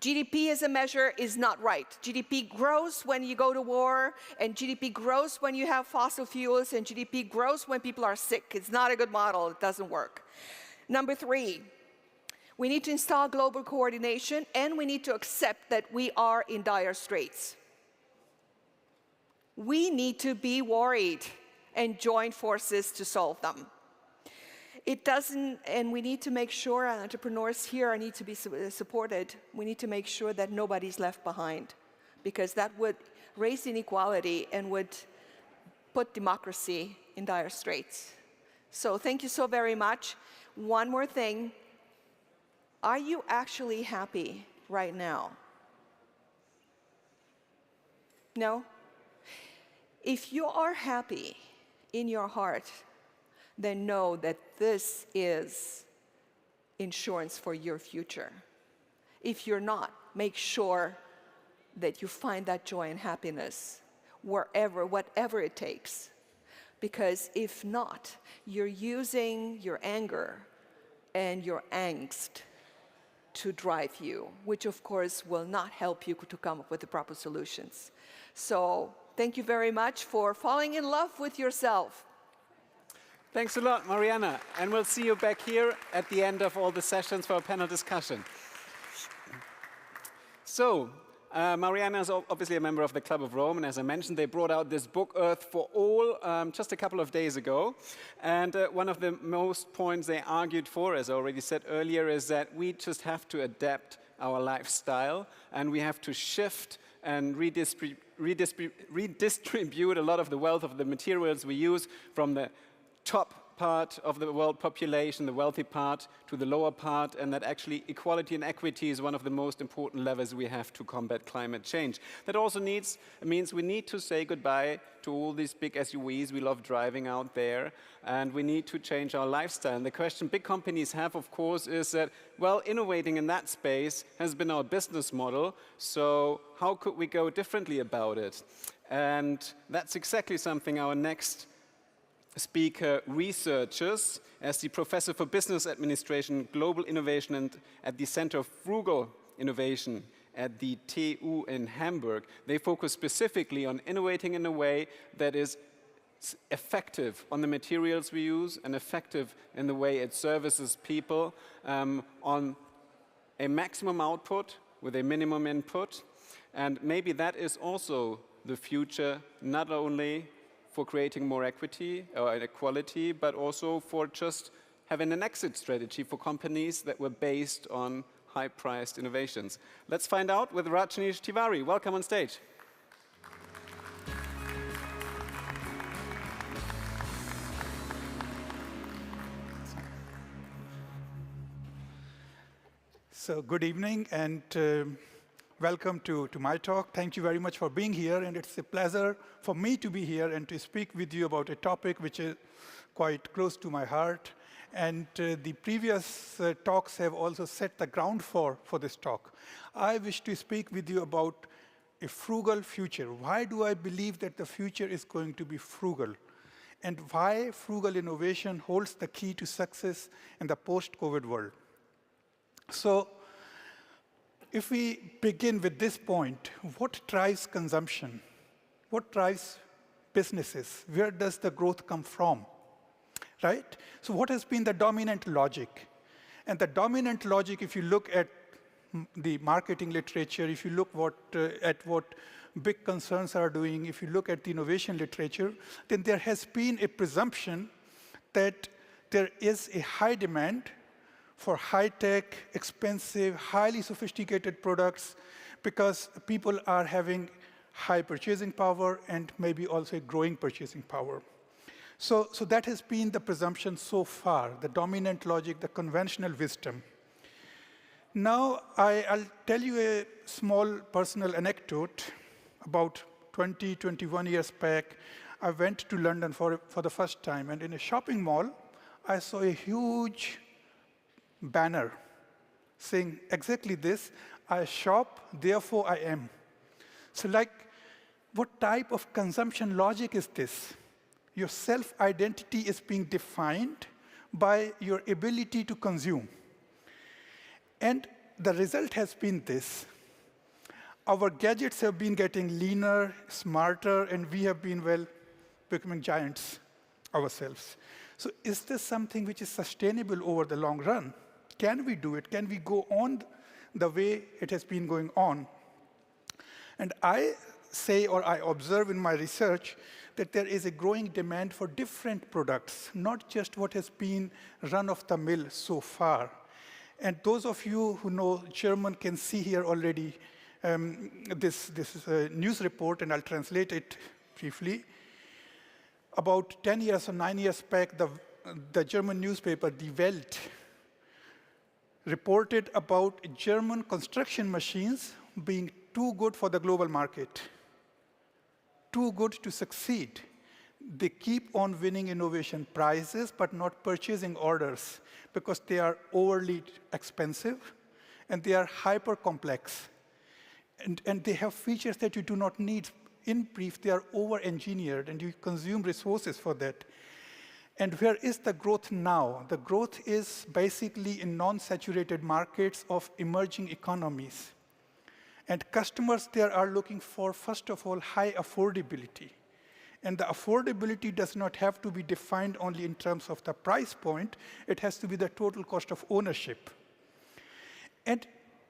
GDP as a measure is not right. GDP grows when you go to war, and GDP grows when you have fossil fuels, and GDP grows when people are sick. It's not a good model. It doesn't work. Number 3, we need to install global coordination, and we need to accept that we are in dire straits. We need to be worried and join forces to solve them. It doesn't, and we need to make sure entrepreneurs here need to be supported. We need to make sure that nobody's left behind, because that would raise inequality and would put democracy in dire straits. So thank you so very much. One more thing. Are you actually happy right now? No? If you are happy in your heart, then know that this is insurance for your future. If you're not, make sure that you find that joy and happiness wherever, whatever it takes. Because if not, you're using your anger and your angst to drive you, which of course will not help you to come up with the proper solutions. So thank you very much for falling in love with yourself. Thanks a lot, Mariana. And we'll see you back here at the end of all the sessions for a panel discussion. So, Mariana is obviously a member of the Club of Rome, and as I mentioned, they brought out this book, Earth for All, just a couple of days ago. And one of the most points they argued for, as I already said earlier, is that we just have to adapt our lifestyle, and we have to shift and redistribute a lot of the wealth of the materials we use from the top part of the world population, the wealthy part, to the lower part, and that actually equality and equity is one of the most important levers we have to combat climate change. That also means we need to say goodbye to all these big SUVs we love driving out there, and we need to change our lifestyle. And the question big companies have, of course, is that, well, innovating in that space has been our business model, so how could we go differently about it? And that's exactly something our next speaker researchers, as the Professor for Business Administration, Global Innovation, and at the Center of Frugal Innovation at the TU in Hamburg. They focus specifically on innovating in a way that is effective on the materials we use and effective in the way it services people on a maximum output with a minimum input. And maybe that is also the future, not only for creating more equity or equality, but also for just having an exit strategy for companies that were based on high-priced innovations. Let's find out with Rajneesh Tiwari. Welcome on stage. So good evening, and welcome to my talk. Thank you very much for being here, and it's a pleasure for me to be here and to speak with you about a topic which is quite close to my heart. And the previous talks have also set the ground for this talk. I wish to speak with you about a frugal future. Why do I believe that the future is going to be frugal? And why frugal innovation holds the key to success in the post-COVID world. So, if we begin with this point, what drives consumption? What drives businesses? Where does the growth come from? Right? So what has been the dominant logic? And the dominant logic, if you look at the marketing literature, if you look at what big concerns are doing, if you look at the innovation literature, then there has been a presumption that there is a high demand for high-tech, expensive, highly sophisticated products because people are having high purchasing power and maybe also a growing purchasing power. So that has been the presumption so far, the dominant logic, the conventional wisdom. Now, I'll tell you a small personal anecdote. About 20, 21 years back, I went to London for the first time, and in a shopping mall, I saw a huge banner saying exactly this: I shop, therefore I am. So like, what type of consumption logic is this? Your self-identity is being defined by your ability to consume. And the result has been this. Our gadgets have been getting leaner, smarter, and we have been, well, becoming giants ourselves. So is this something which is sustainable over the long run? Can we do it? Can we go on the way it has been going on? And I say, or I observe in my research, that there is a growing demand for different products, not just what has been run-of-the-mill so far. And those of you who know German can see here already this is a news report, and I'll translate it briefly. About 10 years or 9 years back, the German newspaper, Die Welt, reported about German construction machines being too good for the global market, too good to succeed. They keep on winning innovation prizes, but not purchasing orders, because they are overly expensive, and they are hyper-complex. And they have features that you do not need. In brief, they are over-engineered, and you consume resources for that. And where is the growth now? The growth is basically in non-saturated markets of emerging economies. And customers there are looking for, first of all, high affordability. And the affordability does not have to be defined only in terms of the price point. It has to be the total cost of ownership. And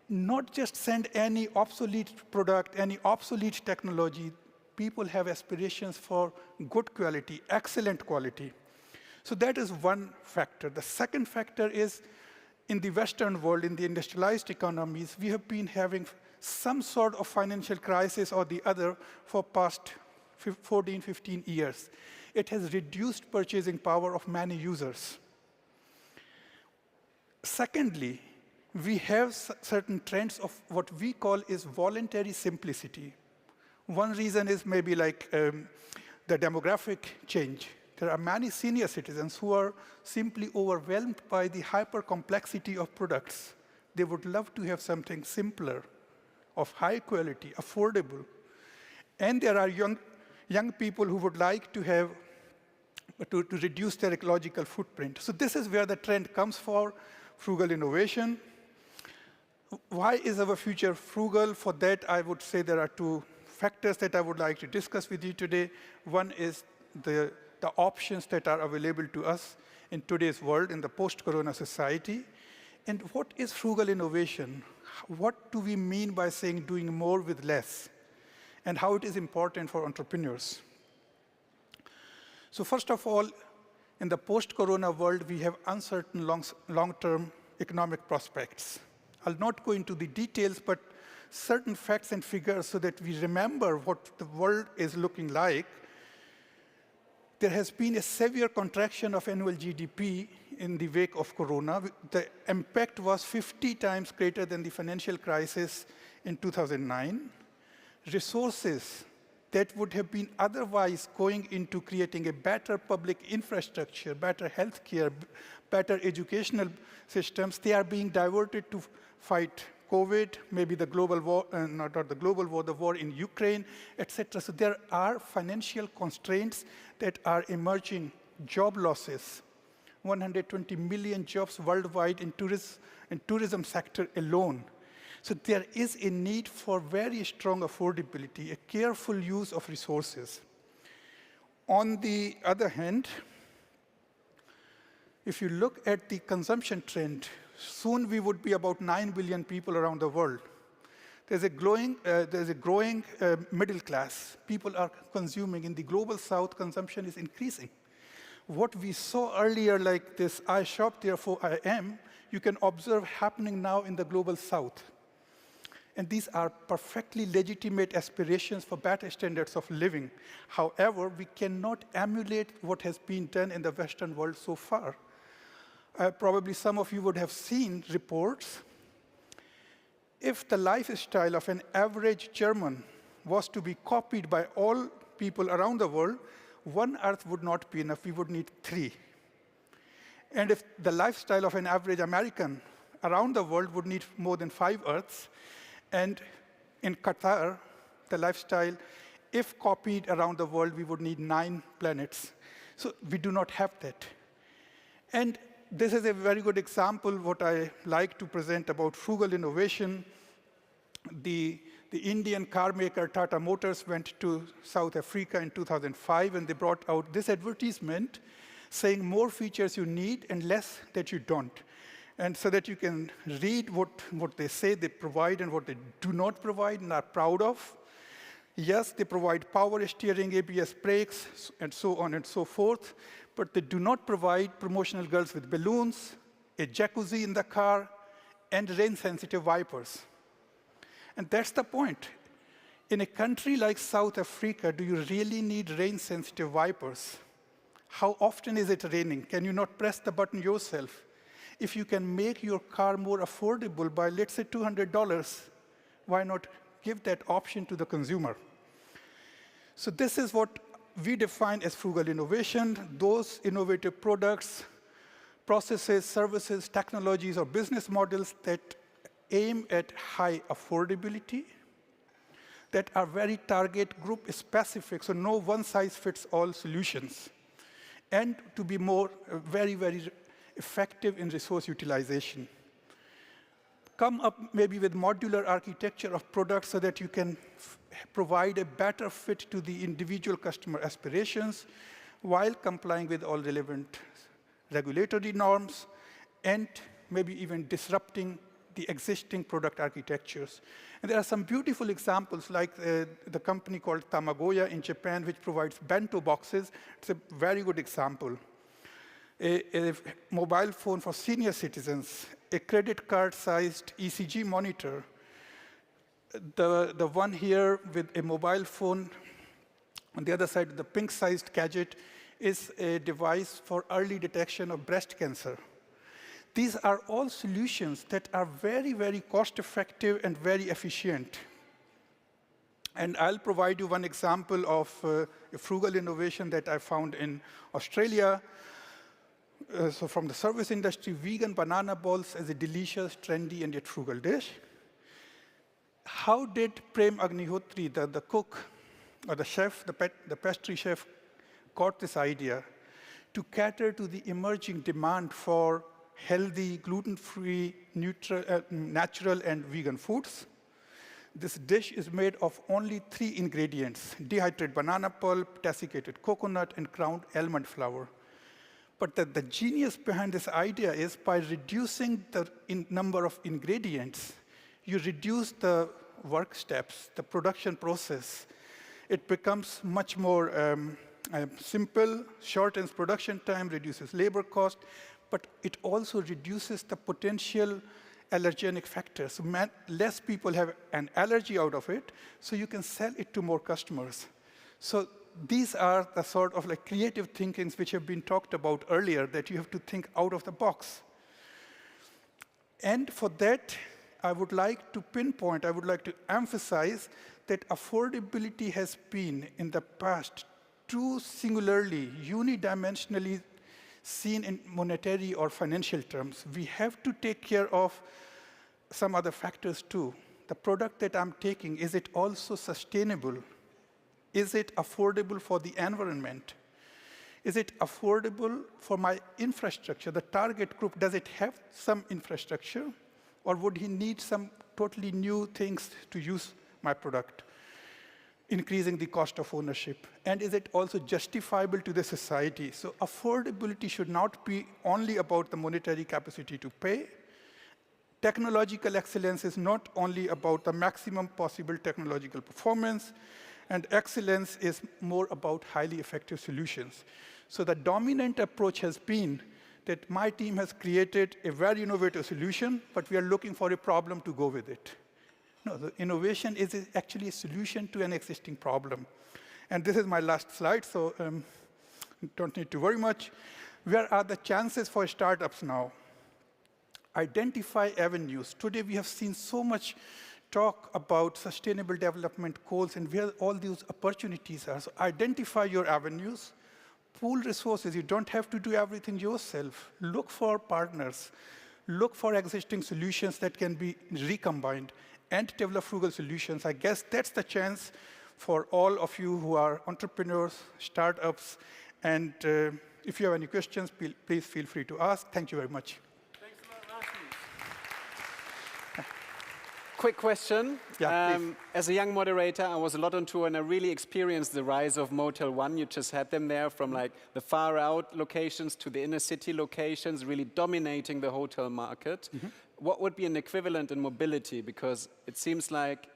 not just send any obsolete product, any obsolete technology. People have aspirations for good quality, excellent quality. So that is one factor. The second factor is, in the Western world, in the industrialized economies, we have been having some sort of financial crisis or the other for past 14, 15 years. It has reduced purchasing power of many users. Secondly, we have certain trends of what we call is voluntary simplicity. One reason is maybe like the demographic change. There are many senior citizens who are simply overwhelmed by the hyper-complexity of products. They would love to have something simpler, of high quality, affordable. And there are young people who would like to have to reduce their ecological footprint. So this is where the trend comes for frugal innovation. Why is our future frugal? For that, I would say there are two factors that I would like to discuss with you today. One is the options that are available to us in today's world, in the post-corona society. And what is frugal innovation? What do we mean by saying doing more with less? And how it is important for entrepreneurs. So first of all, in the post-corona world, we have uncertain long-term economic prospects. I'll not go into the details, but certain facts and figures so that we remember what the world is looking like. There has been a severe contraction of annual GDP in the wake of corona. The impact was 50 times greater than the financial crisis in 2009. Resources that would have been otherwise going into creating a better public infrastructure, better healthcare, better educational systems, they are being diverted to fight COVID, maybe the global war, not the global war, the war in Ukraine, etc. So there are financial constraints that are emerging, job losses, 120 million jobs worldwide in tourism sector alone. So there is a need for very strong affordability, a careful use of resources. On the other hand, if you look at the consumption trend, soon we would be about 9 billion people around the world. There's a growing middle class. People are consuming. In the global south, consumption is increasing. What we saw earlier, like this, I shop, therefore I am, you can observe happening now in the global south. And these are perfectly legitimate aspirations for better standards of living. However, we cannot emulate what has been done in the Western world so far. Probably some of you would have seen reports. If the lifestyle of an average German was to be copied by all people around the world, one Earth would not be enough. We would need 3. And if the lifestyle of an average American around the world would need more than 5 Earths, and in Qatar, the lifestyle, if copied around the world, we would need 9 planets. So we do not have that. And this is a very good example what I like to present about frugal innovation. The Indian car maker Tata Motors went to South Africa in 2005, and they brought out this advertisement saying more features you need and less that you don't. And so that you can read what they say they provide and what they do not provide and are proud of. Yes, they provide power steering, ABS brakes, and so on and so forth, but they do not provide promotional girls with balloons, a jacuzzi in the car, and rain-sensitive wipers. And that's the point. In a country like South Africa, do you really need rain-sensitive wipers? How often is it raining? Can you not press the button yourself? If you can make your car more affordable by, let's say, $200, why not give that option to the consumer? So this is what we define as frugal innovation, those innovative products, processes, services, technologies, or business models that aim at high affordability, that are very target group specific, so no one-size-fits-all solutions, and to be more very, very effective in resource utilization. Come up maybe with modular architecture of products so that you can provide a better fit to the individual customer aspirations while complying with all relevant regulatory norms and maybe even disrupting the existing product architectures. And there are some beautiful examples like the company called Tamagoya in Japan, which provides bento boxes. It's a very good example. A mobile phone for senior citizens, a credit card-sized ECG monitor. The one here with a mobile phone, on the other side, the pink-sized gadget, is a device for early detection of breast cancer. These are all solutions that are very, very cost-effective and very efficient. And I'll provide you one example of a frugal innovation that I found in Australia. So from the service industry, vegan banana balls as a delicious, trendy, and yet frugal dish. How did Prem Agnihotri, the cook, or the chef, the pastry chef, got this idea to cater to the emerging demand for healthy, gluten-free, natural, and vegan foods? This dish is made of only 3 ingredients: dehydrated banana pulp, desiccated coconut, and ground almond flour. But the genius behind this idea is by reducing the number of ingredients, you reduce the work steps, the production process. It becomes much more simple, shortens production time, reduces labor cost, but it also reduces the potential allergenic factors. So less people have an allergy out of it, so you can sell it to more customers. So these are the sort of like creative thinkings which have been talked about earlier, that you have to think out of the box. And for that, I would like to pinpoint, I would like to emphasize that affordability has been, in the past, too singularly, unidimensionally seen in monetary or financial terms. We have to take care of some other factors too. The product that I'm taking, is it also sustainable? Is it affordable for the environment? Is it affordable for my infrastructure? The target group, does it have some infrastructure? Or would he need some totally new things to use my product, increasing the cost of ownership? And is it also justifiable to the society? So affordability should not be only about the monetary capacity to pay. Technological excellence is not only about the maximum possible technological performance, and excellence is more about highly effective solutions. So the dominant approach has been that my team has created a very innovative solution, but we are looking for a problem to go with it. No, the innovation is actually a solution to an existing problem. And this is my last slide, so don't need to worry much. Where are the chances for startups now? Identify avenues. Today we have seen so much talk about sustainable development goals and where all these opportunities are. So identify your avenues, pool resources. You don't have to do everything yourself. Look for partners. Look for existing solutions that can be recombined and develop frugal solutions. I guess that's the chance for all of you who are entrepreneurs, startups, and if you have any questions, please feel free to ask. Thank you very much. Quick question. Yeah, as a young moderator, I was a lot on tour, and I really experienced the rise of Motel One. You just had them there, from like the far out locations to the inner city locations, really dominating the hotel market. What would be an equivalent in mobility? Because it seems like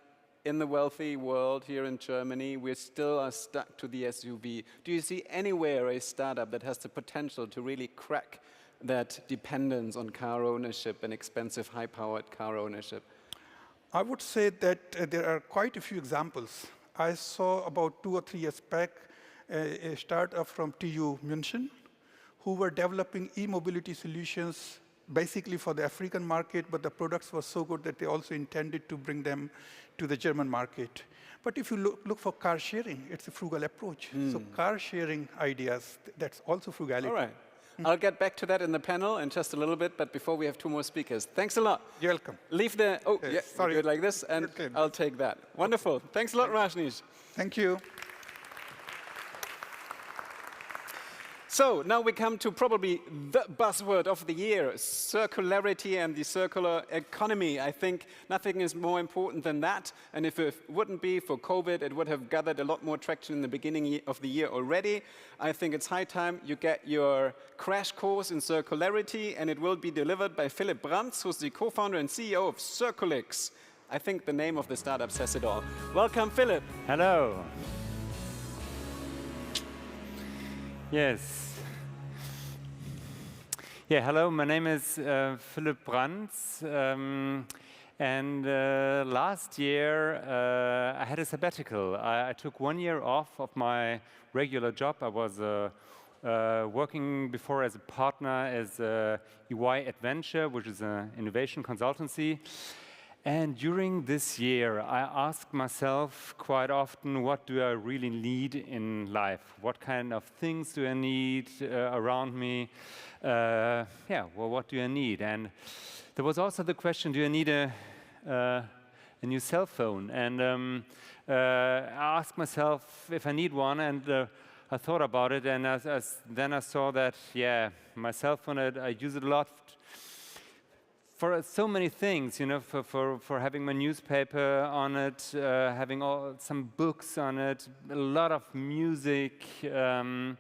in the wealthy world here in Germany, we still are stuck to the SUV. Do you see anywhere a startup that has the potential to really crack that dependence on car ownership and expensive, high-powered car ownership? I would say that there are quite a few examples. I saw about 2 or 3 years back a startup from TU München who were developing e-mobility solutions basically for the African market, but the products were so good that they also intended to bring them to the German market. But if you look for car sharing, it's a frugal approach. So car sharing ideas, that's also frugality. All right. I'll get back to that in the panel in just a little bit, but before we have 2 more speakers. Thanks a lot. You're welcome. Leave the, yeah, sorry. do it like this, and I'll take that. Wonderful. Thanks a lot, Rajneesh. Thank you. So now we come to probably the buzzword of the year, circularity and the circular economy. I think nothing is more important than that. And if it wouldn't be for COVID, it would have gathered a lot more traction in the beginning of the year already. I think it's high time you get your crash course in circularity, and it will be delivered by Philipp Brands, who's the co-founder and CEO of Circulix. I think the name of the startup says it all. Welcome, Philipp. Hello. Yes. Yeah, hello, my name is Philipp Brands. And last year, I had a sabbatical. I took 1 year off of my regular job. I was working before as a partner as EY Adventure, which is an innovation consultancy. And during this year, I asked myself quite often, what do I really need in life? What kind of things do I need around me? What do I need? And there was also the question, do I need a new cell phone? And I asked myself if I need one, and I thought about it, and then I saw that, yeah, my cell phone, I use it a lot for so many things, you know, for having my newspaper on it, having some books on it, a lot of music. I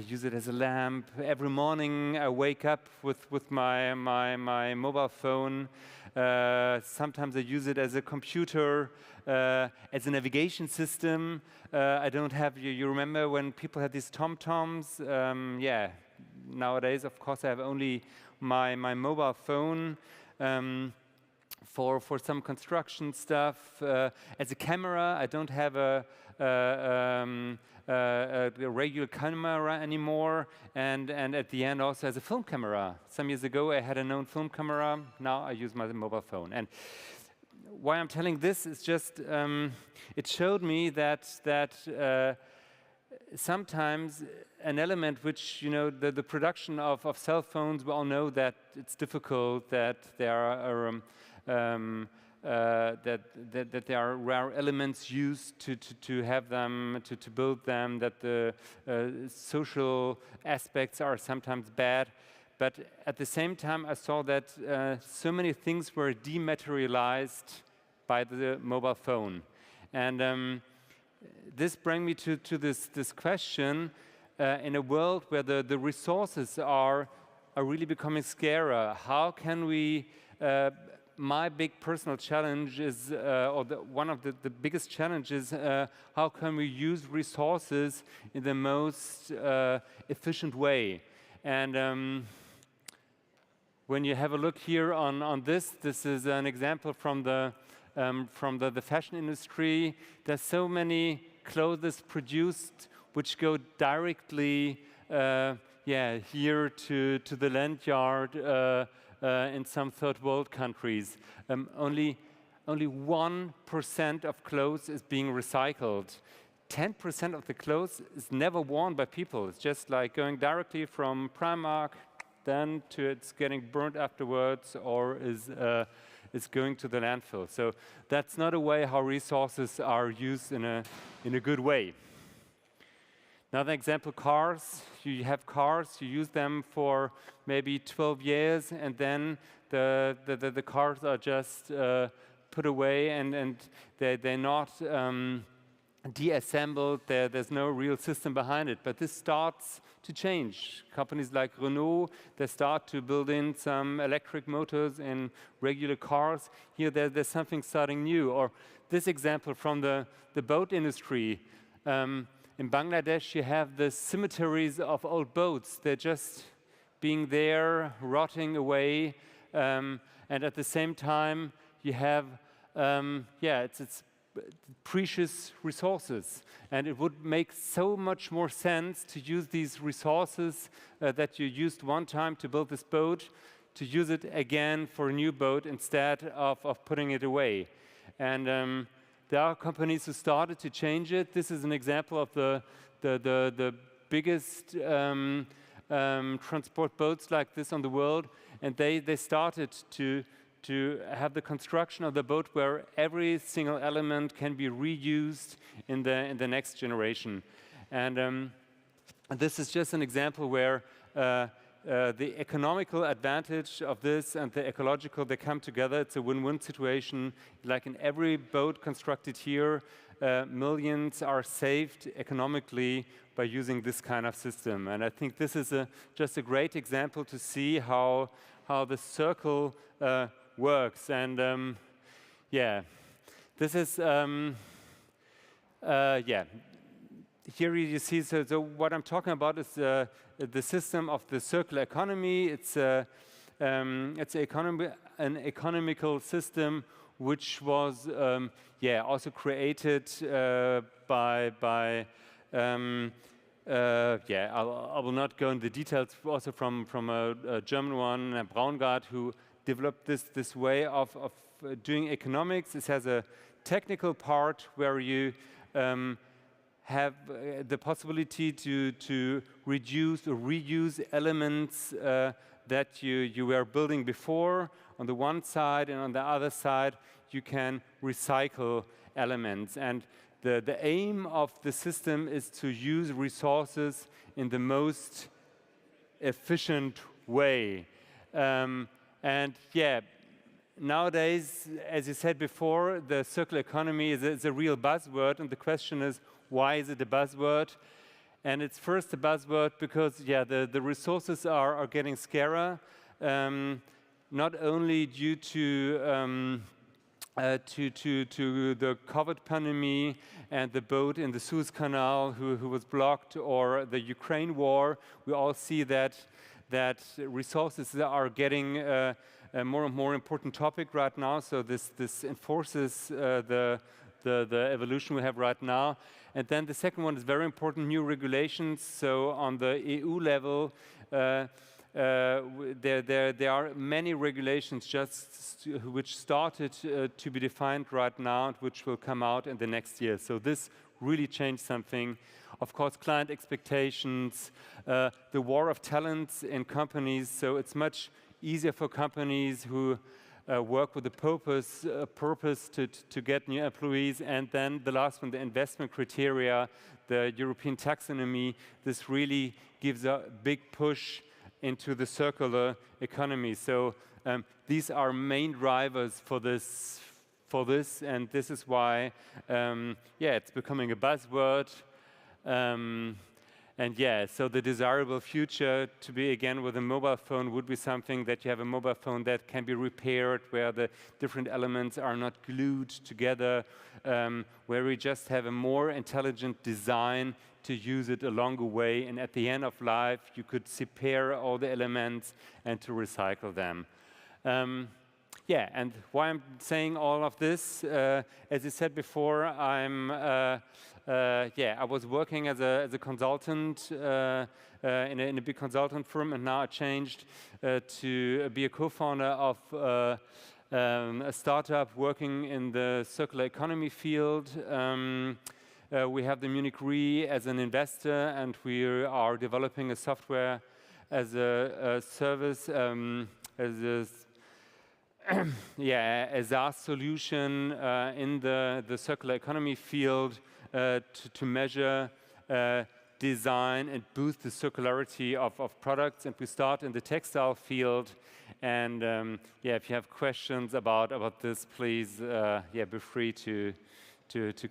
use it as a lamp. Every morning I wake up with my mobile phone. Sometimes I use it as a computer, as a navigation system. I don't have, you remember when people had these TomToms? Yeah, nowadays, of course, I have only my mobile phone for some construction stuff. As a camera, I don't have a regular camera anymore, and at the end also as a film camera. Some years ago I had a known film camera, now I use my mobile phone. And why I'm telling this is just, it showed me that sometimes an element which, you know, the production of cell phones, we all know that it's difficult, that there are that there are rare elements used to have them, to build them, that the social aspects are sometimes bad. But at the same time, I saw that so many things were dematerialized by the mobile phone. And this brings me to this question, in a world where the resources are really becoming scarcer, how can we, my big personal challenge is, one of the biggest challenges, how can we use resources in the most efficient way? And when you have a look here on this is an example from the fashion industry. There's so many clothes produced which go directly here to the land yard in some third world countries. Only 1% of clothes is being recycled. 10% of the clothes is never worn by people. It's just like going directly from Primark then to it's getting burnt afterwards or is going to the landfill. So that's not a way how resources are used in a good way. Another example, cars. You have cars, you use them for maybe 12 years, and then the cars are just put away, and they're not deassembled. There's no real system behind it. But this starts to change. Companies like Renault, they start to build in some electric motors in regular cars. Here, there's something starting new. Or this example from the boat industry. In Bangladesh, you have the cemeteries of old boats. They're just being there, rotting away, and at the same time, you have, it's precious resources. And it would make so much more sense to use these resources that you used one time to build this boat, to use it again for a new boat instead of putting it away. And there are companies who started to change it. This is an example of the biggest transport boats like this on the world, and they started to have the construction of the boat where every single element can be reused in the next generation. And this is just an example where the economical advantage of this and the ecological, they come together. It's a win-win situation. Like in every boat constructed here, millions are saved economically by using this kind of system. And I think this is just a great example to see how the circle works. And this is, here you see, so what I'm talking about is the system of the circular economy. It's an economical system which was also created by I will not go into the details, also from a German one, Braungart, who developed this way of doing economics. It has a technical part where you have the possibility to reduce or reuse elements that you were building before on the one side, and on the other side you can recycle elements. And the aim of the system is to use resources in the most efficient way. Nowadays, as you said before, the circular economy is a real buzzword, and the question is, why is it a buzzword? And it's first a buzzword because, the resources are getting scarcer, not only due to the COVID pandemic and the boat in the Suez Canal who was blocked, or the Ukraine war. We all see that resources are getting a more and more important topic right now. So this enforces the evolution we have right now. And then the second one is very important, new regulations. So on the EU level, there are many regulations which started to be defined right now, which will come out in the next year. So this really changed something. Of course, client expectations, the war of talents in companies. So it's much easier for companies who work with a purpose to get new employees. And then the last one, the investment criteria, the European taxonomy. This really gives a big push into the circular economy. So these are main drivers for this, and this is why it's becoming a buzzword. So the desirable future to be again with a mobile phone would be something that you have a mobile phone that can be repaired, where the different elements are not glued together, where we just have a more intelligent design to use it along the way, and at the end of life you could separe all the elements and to recycle them. And why I'm saying all of this, as I said before, I was working as a consultant in a big consultant firm, and now I changed to be a co-founder of a startup working in the circular economy field. We have the Munich Re as an investor, and we are developing a software as a service, as a solution in the circular economy field to measure design and boost the circularity of products. And we start in the textile field. And if you have questions about this, please be free to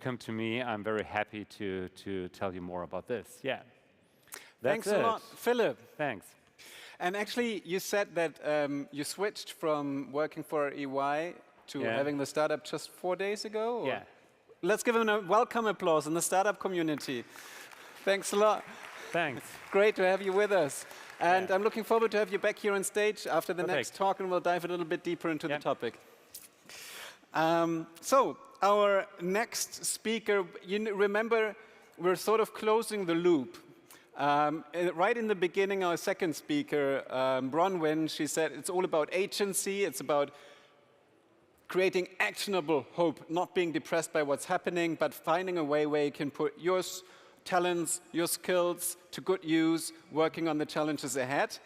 come to me. I'm very happy to tell you more about this. Yeah. Thanks a lot, Philip. Thanks. And actually, you said that you switched from working for EY to having the startup just 4 days ago? Or? Yeah. Let's give him a welcome applause in the startup community. Thanks a lot. Thanks. Great to have you with us. And I'm looking forward to have you back here on stage after the next talk, and we'll dive a little bit deeper into the topic. So, our next speaker, remember, we're sort of closing the loop. Right in the beginning, our second speaker, Bronwyn, she said it's all about agency, it's about creating actionable hope, not being depressed by what's happening, but finding a way where you can put your talents, your skills to good use, working on the challenges ahead.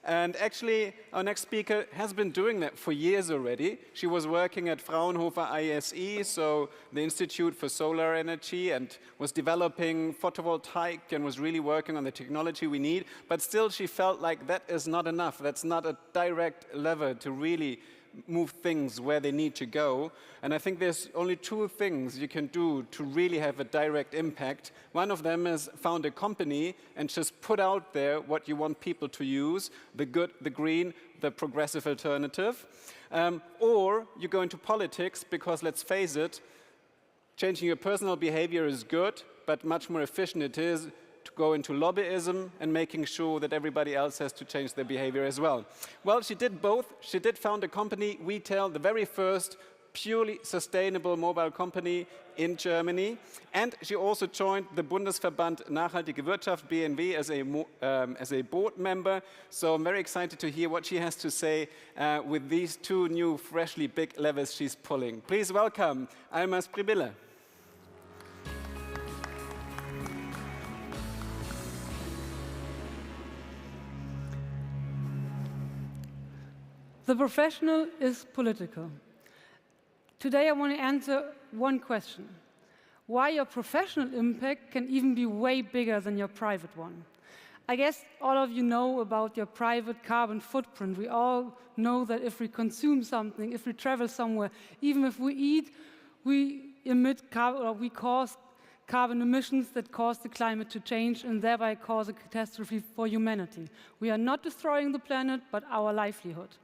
And actually, our next speaker has been doing that for years already. She was working at Fraunhofer ISE, so the Institute for Solar Energy, and was developing photovoltaic and was really working on the technology we need. But still, she felt like that is not enough. That's not a direct lever to really move things where they need to go. And I think there's only two things you can do to really have a direct impact. One of them is found a company and just put out there what you want people to use, the good, the green, the progressive alternative. Or you go into politics because, let's face it, changing your personal behavior is good, but much more efficient it is to go into lobbyism and making sure that everybody else has to change their behavior as well. Well, she did both. She did found a company, WeTel, the very first purely sustainable mobile company in Germany. And she also joined the Bundesverband Nachhaltige Wirtschaft, BNW, as a board member. So I'm very excited to hear what she has to say with these two new, freshly big levers she's pulling. Please welcome Alma Spribille. The professional is political. Today I want to answer one question: why your professional impact can even be way bigger than your private one. I guess all of you know about your private carbon footprint. We all know that if we consume something, if we travel somewhere, even if we eat, we emit carbon, or we cause carbon emissions that cause the climate to change and thereby cause a catastrophe for humanity. We are not destroying the planet, but our livelihood.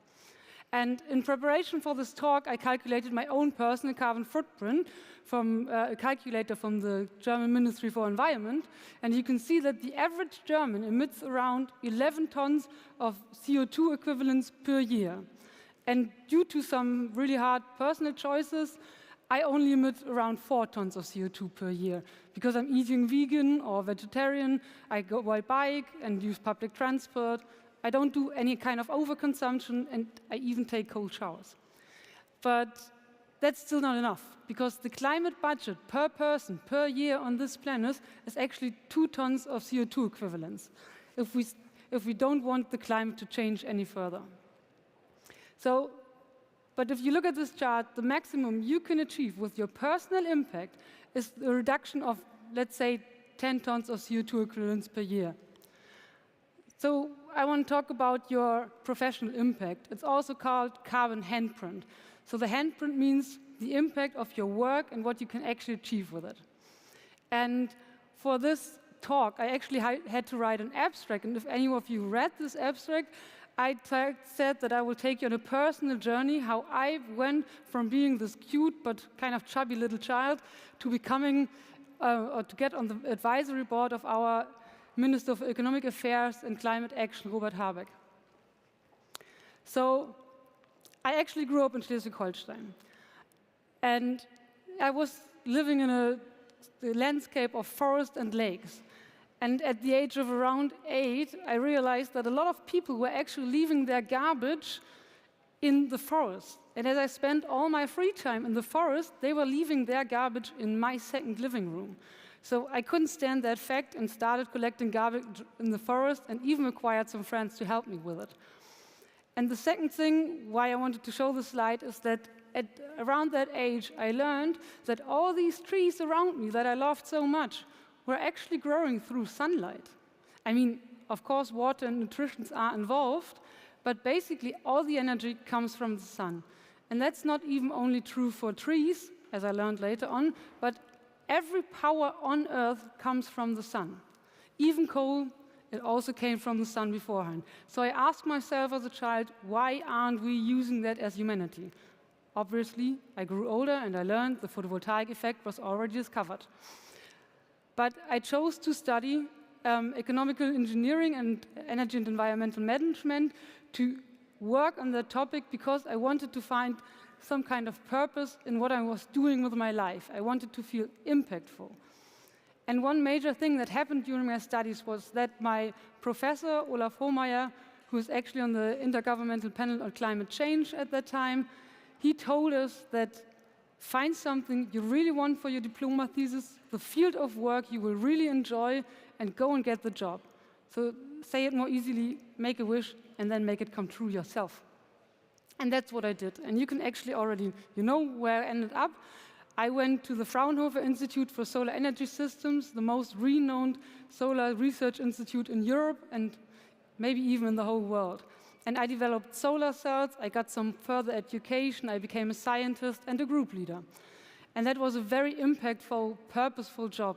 And in preparation for this talk, I calculated my own personal carbon footprint from a calculator from the German Ministry for Environment. And you can see that the average German emits around 11 tons of CO2 equivalents per year. And due to some really hard personal choices, I only emit around 4 tons of CO2 per year. Because I'm eating vegan or vegetarian, I go by bike and use public transport. I don't do any kind of overconsumption, and I even take cold showers. But that's still not enough, because the climate budget per person, per year on this planet is actually 2 tons of CO2 equivalents, if we don't want the climate to change any further. So, but if you look at this chart, the maximum you can achieve with your personal impact is the reduction of, let's say, 10 tons of CO2 equivalents per year. So I want to talk about your professional impact. It's also called carbon handprint. So the handprint means the impact of your work and what you can actually achieve with it. And for this talk, I actually had to write an abstract. And if any of you read this abstract, I said that I will take you on a personal journey, how I went from being this cute but kind of chubby little child to becoming, or to get on the advisory board of our Minister of Economic Affairs and Climate Action, Robert Habeck. So I actually grew up in Schleswig-Holstein. And I was living in a landscape of forest and lakes. And at the age of around 8, I realized that a lot of people were actually leaving their garbage in the forest. And as I spent all my free time in the forest, they were leaving their garbage in my second living room. So I couldn't stand that fact and started collecting garbage in the forest and even acquired some friends to help me with it. And the second thing why I wanted to show this slide is that around that age, I learned that all these trees around me that I loved so much were actually growing through sunlight. I mean, of course, water and nutrition are involved, but basically all the energy comes from the sun. And that's not even only true for trees, as I learned later on, but every power on Earth comes from the sun. Even coal, it also came from the sun beforehand. So I asked myself as a child, why aren't we using that as humanity? Obviously, I grew older and I learned the photovoltaic effect was already discovered. But I chose to study economical engineering and energy and environmental management to work on that topic because I wanted to find some kind of purpose in what I was doing with my life. I wanted to feel impactful. And one major thing that happened during my studies was that my professor, Olaf Hohmeier, who is actually on the Intergovernmental Panel on Climate Change at that time, he told us that find something you really want for your diploma thesis, the field of work you will really enjoy, and go and get the job. So say it more easily, make a wish, and then make it come true yourself. And that's what I did. And you can actually already, you know where I ended up. I went to the Fraunhofer Institute for Solar Energy Systems, the most renowned solar research institute in Europe and maybe even in the whole world. And I developed solar cells, I got some further education, I became a scientist and a group leader. And that was a very impactful, purposeful job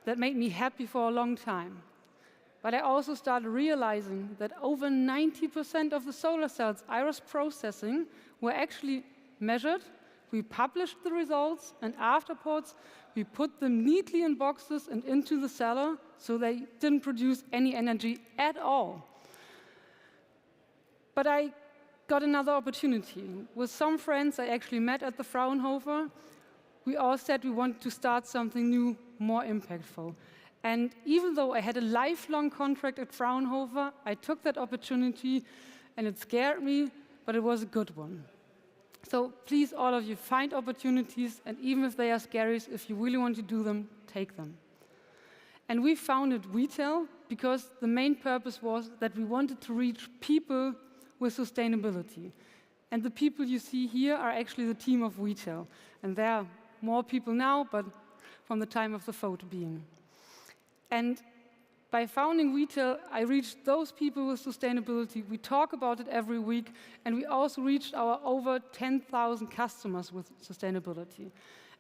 that made me happy for a long time. But I also started realizing that over 90% of the solar cells I was processing were actually measured. We published the results, and afterwards, we put them neatly in boxes and into the cellar so they didn't produce any energy at all. But I got another opportunity. With some friends I actually met at the Fraunhofer, we all said we wanted to start something new, more impactful. And even though I had a lifelong contract at Fraunhofer, I took that opportunity, and it scared me, but it was a good one. So please, all of you, find opportunities, and even if they are scary, if you really want to do them, take them. And we founded Retail because the main purpose was that we wanted to reach people with sustainability. And the people you see here are actually the team of Retail. And there are more people now, but from the time of the photo being. And by founding Retail, I reached those people with sustainability. We talk about it every week, and we also reached our over 10,000 customers with sustainability.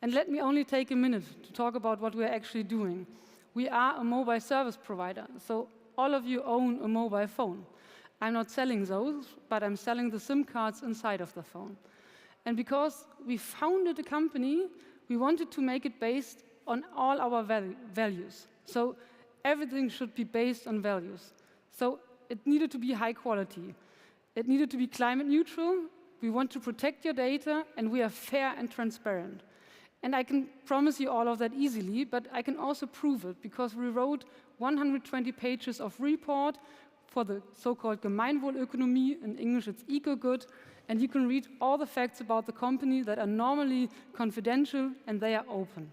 And let me only take a minute to talk about what we're actually doing. We are a mobile service provider, so all of you own a mobile phone. I'm not selling those, but I'm selling the SIM cards inside of the phone. And because we founded a company, we wanted to make it based on all our values. So everything should be based on values. So it needed to be high quality. It needed to be climate neutral. We want to protect your data, and we are fair and transparent. And I can promise you all of that easily, but I can also prove it, because we wrote 120 pages of report for the so-called Gemeinwohlökonomie, in English it's eco-good, and you can read all the facts about the company that are normally confidential, and they are open.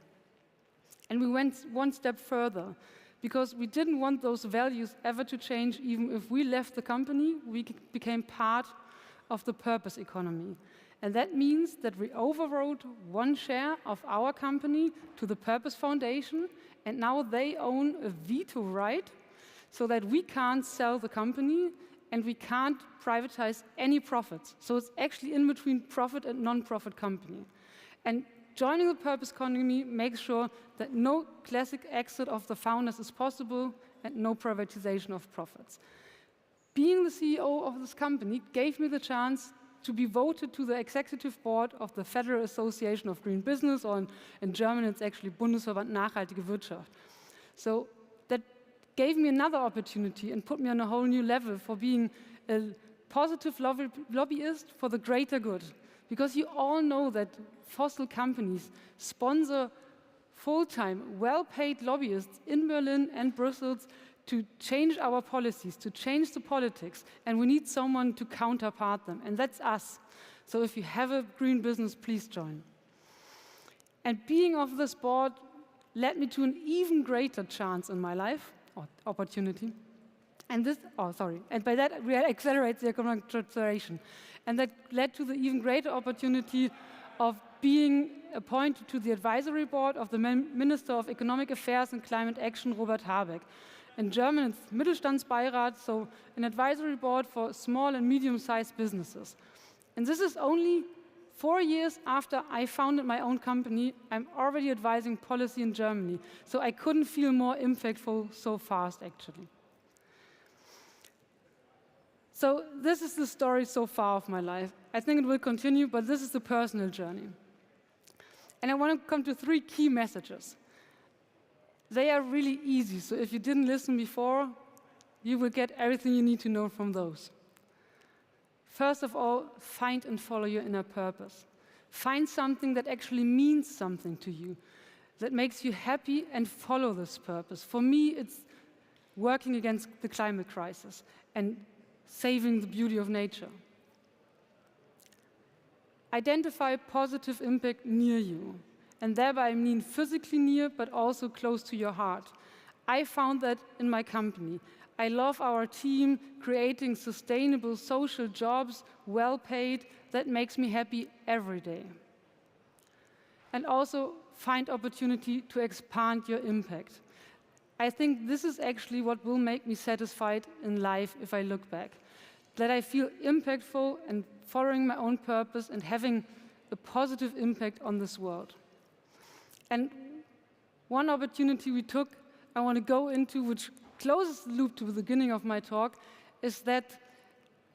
And we went one step further, because we didn't want those values ever to change. Even if we left the company, we became part of the purpose economy. And that means that we overwrote one share of our company to the Purpose Foundation, and now they own a veto right, so that we can't sell the company and we can't privatize any profits. So it's actually in between profit and non-profit company. And joining the purpose economy makes sure that no classic exit of the founders is possible and no privatization of profits. Being the CEO of this company gave me the chance to be voted to the executive board of the Federal Association of Green Business, or in German it's actually Bundesverband Nachhaltige Wirtschaft. So that gave me another opportunity and put me on a whole new level for being a positive lobbyist for the greater good. Because you all know that fossil companies sponsor full-time, well-paid lobbyists in Berlin and Brussels to change our policies, to change the politics, and we need someone to counterpart them, and that's us. So if you have a green business, please join. And being of this board led me to an even greater chance in my life, or opportunity. And and by that we accelerate the economic transformation. And that led to the even greater opportunity of being appointed to the advisory board of the Minister of Economic Affairs and Climate Action, Robert Habeck. In German, it's Mittelstandsbeirat, so an advisory board for small and medium-sized businesses. And this is only 4 years after I founded my own company. I'm already advising policy in Germany. So I couldn't feel more impactful so fast, actually. So this is the story so far of my life. I think it will continue, but this is the personal journey. And I want to come to 3 key messages. They are really easy, so if you didn't listen before, you will get everything you need to know from those. First of all, find and follow your inner purpose. Find something that actually means something to you, that makes you happy, and follow this purpose. For me, it's working against the climate crisis and saving the beauty of nature. Identify positive impact near you, and thereby I mean physically near, but also close to your heart. I found that in my company. I love our team creating sustainable social jobs, well paid, that makes me happy every day. And also find opportunity to expand your impact. I think this is actually what will make me satisfied in life if I look back. That I feel impactful and following my own purpose and having a positive impact on this world. And one opportunity we took, I want to go into, which closes the loop to the beginning of my talk, is that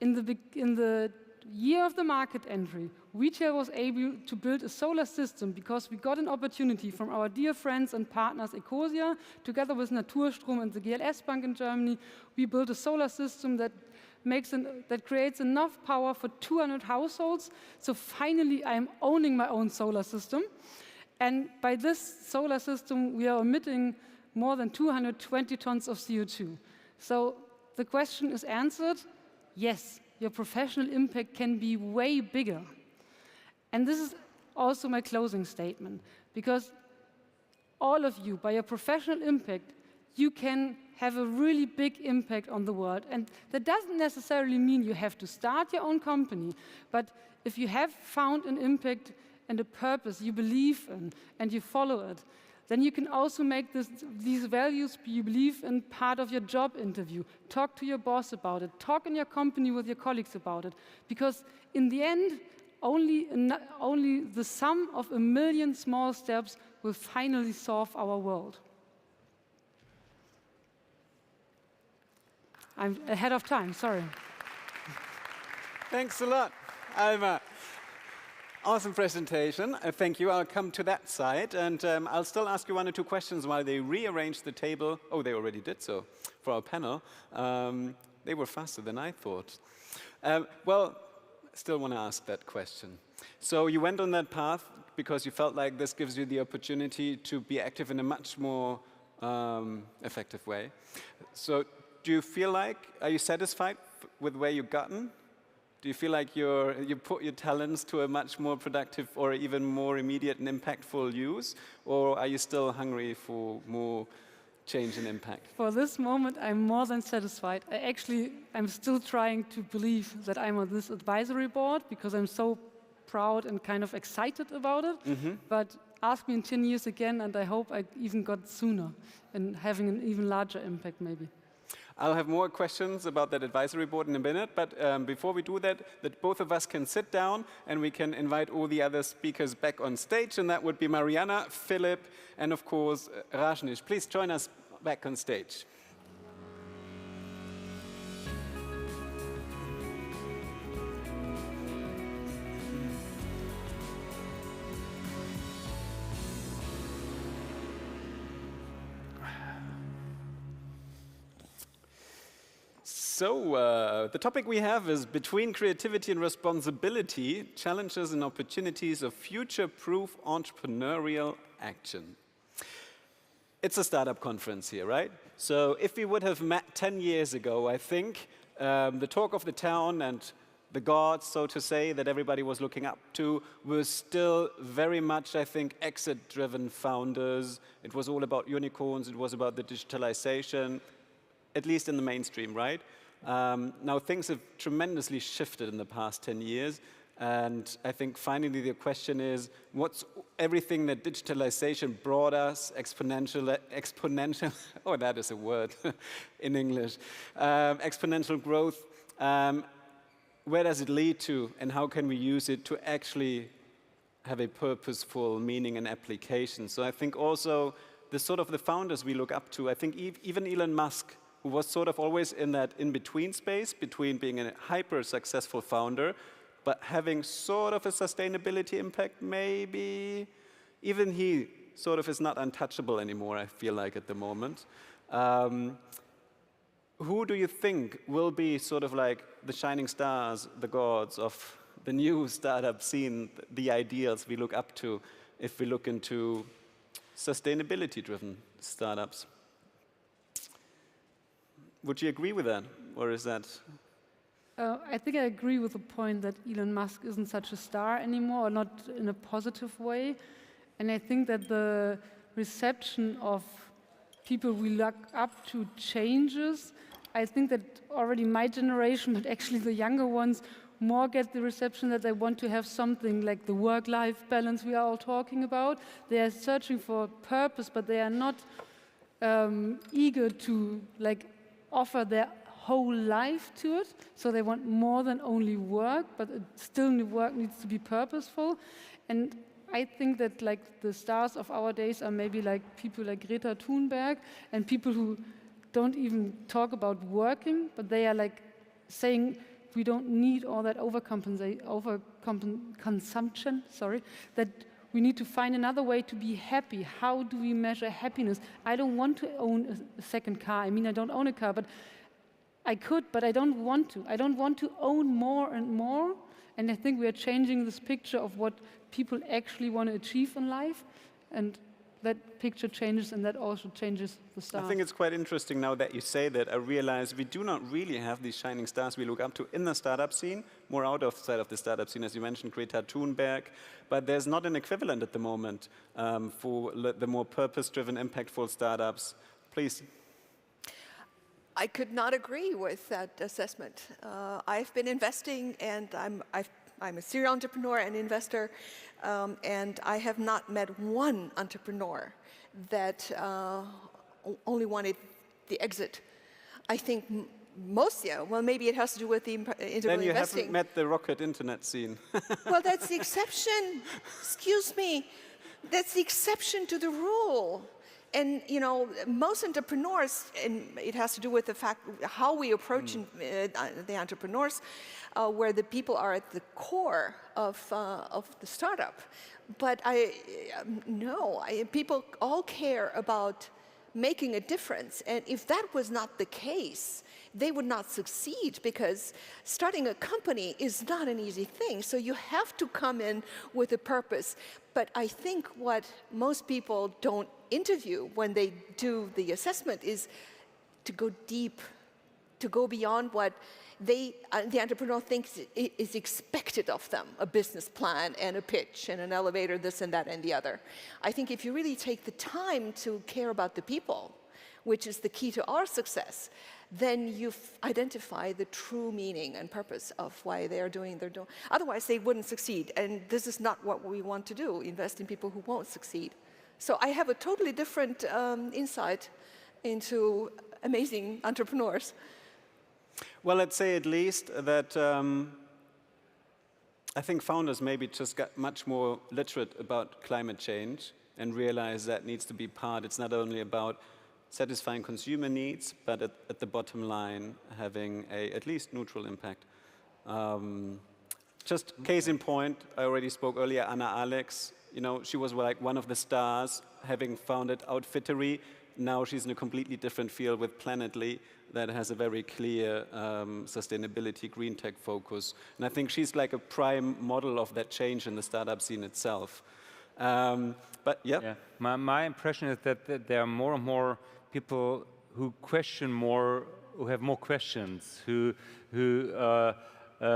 in the year of the market entry, retail was able to build a solar system because we got an opportunity from our dear friends and partners Ecosia, together with Naturstrom and the GLS Bank in Germany. We built a solar system that creates enough power for 200 households. So finally, I'm owning my own solar system. And by this solar system, we are emitting more than 220 tons of CO2. So the question is answered. Yes, your professional impact can be way bigger. And this is also my closing statement, because all of you, by your professional impact, you can have a really big impact on the world. And that doesn't necessarily mean you have to start your own company, but if you have found an impact and a purpose you believe in and you follow it, then you can also make these values you believe in part of your job interview. Talk to your boss about it. Talk in your company with your colleagues about it. Because in the end, only the sum of 1 million small steps will finally solve our world. I'm ahead of time, sorry. Thanks a lot, Alma. Awesome presentation. Thank you. I'll come to that side. And I'll still ask you 1 or 2 questions while they rearrange the table. Oh, they already did so for our panel. They were faster than I thought. Well, still want to ask that question. So you went on that path because you felt like this gives you the opportunity to be active in a much more effective way. So do you feel like, are you satisfied with where you've gotten? Do you feel like you put your talents to a much more productive or even more immediate and impactful use? Or are you still hungry for more change and impact? For this moment, I'm more than satisfied. I'm still trying to believe that I'm on this advisory board because I'm so proud and kind of excited about it. Mm-hmm. But ask me in 10 years again, and I hope I even got sooner and having an even larger impact maybe. I'll have more questions about that advisory board in a minute, but before we do that, both of us can sit down and we can invite all the other speakers back on stage, and that would be Mariana, Philip, and of course, Rajnish. Please join us back on stage. So, the topic we have is Between Creativity and Responsibility, Challenges and Opportunities of Future-Proof Entrepreneurial Action. It's a startup conference here, right? So if we would have met 10 years ago, I think the talk of the town and the gods, so to say, that everybody was looking up to were still very much, I think, exit-driven founders. It was all about unicorns. It was about the digitalization, at least in the mainstream, right? Now, things have tremendously shifted in the past 10 years. And I think finally the question is, what's everything that digitalization brought us, exponential, oh, that is a word in English, exponential growth, where does it lead to, and how can we use it to actually have a purposeful meaning and application? So I think also the sort of the founders we look up to, I think even Elon Musk, who was sort of always in that in-between space between being a hyper-successful founder but having sort of a sustainability impact, maybe. Even he sort of is not untouchable anymore, I feel like, at the moment. Who do you think will be sort of like the shining stars, the gods of the new startup scene, the ideals we look up to if we look into sustainability-driven startups? Would you agree with that, or is that... I think I agree with the point that Elon Musk isn't such a star anymore, or not in a positive way. And I think that the reception of people we look up to changes. I think that already my generation, but actually the younger ones, more get the reception that they want to have something like the work-life balance we are all talking about. They are searching for purpose, but they are not eager to offer their whole life to it, so they want more than only work, but work needs to be purposeful. And I think that the stars of our days are maybe people like Greta Thunberg and people who don't even talk about working, but they are saying we don't need all that overconsumption, that we need to find another way to be happy. How do we measure happiness? I don't want to own a second car. I mean, I don't own a car, but I could, but I don't want to. I don't want to own more and more. And I think we are changing this picture of what people actually want to achieve in life. And that picture changes, and that also changes the stars. I think it's quite interesting now that you say that. I realize we do not really have these shining stars we look up to in the startup scene, more outside of the startup scene, as you mentioned, Greta Thunberg. But there's not an equivalent at the moment for the more purpose-driven, impactful startups. Please. I could not agree with that assessment. I've been investing, and I'm a serial entrepreneur and investor, and I have not met one entrepreneur that only wanted the exit. I think most, well, maybe it has to do with the interval investing. Then you haven't met the rocket internet scene. Well, that's the exception. Excuse me. That's the exception to the rule. And most entrepreneurs, and it has to do with the fact how we approach the entrepreneurs, where the people are at the core of the startup. But people all care about making a difference. And if that was not the case, they would not succeed, because starting a company is not an easy thing. So you have to come in with a purpose. But I think what most people don't interview when they do the assessment is to go deep, to go beyond what the entrepreneur thinks is expected of them, a business plan and a pitch and an elevator, this and that and the other. I think if you really take the time to care about the people, which is the key to our success, then you identify the true meaning and purpose of why they are doing their doing. Otherwise, they wouldn't succeed. And this is not what we want to do, invest in people who won't succeed. So I have a totally different insight into amazing entrepreneurs. Well, let's say at least that I think founders maybe just got much more literate about climate change and realize that needs to be part. It's not only about satisfying consumer needs, but at the bottom line, having a at least neutral impact. Just case in point, I already spoke earlier, Anna Alex, she was one of the stars, having founded Outfittery. Now she's in a completely different field with Planetly that has a very clear sustainability, green tech focus. And I think she's like a prime model of that change in the startup scene itself. But yeah. My impression is that there are more and more people who question more, who have more questions, who who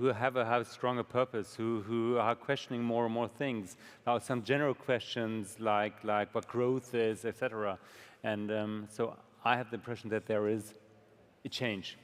have a stronger purpose, who are questioning more and more things. Now, some general questions like what growth is, etc. And so I have the impression that there is a change.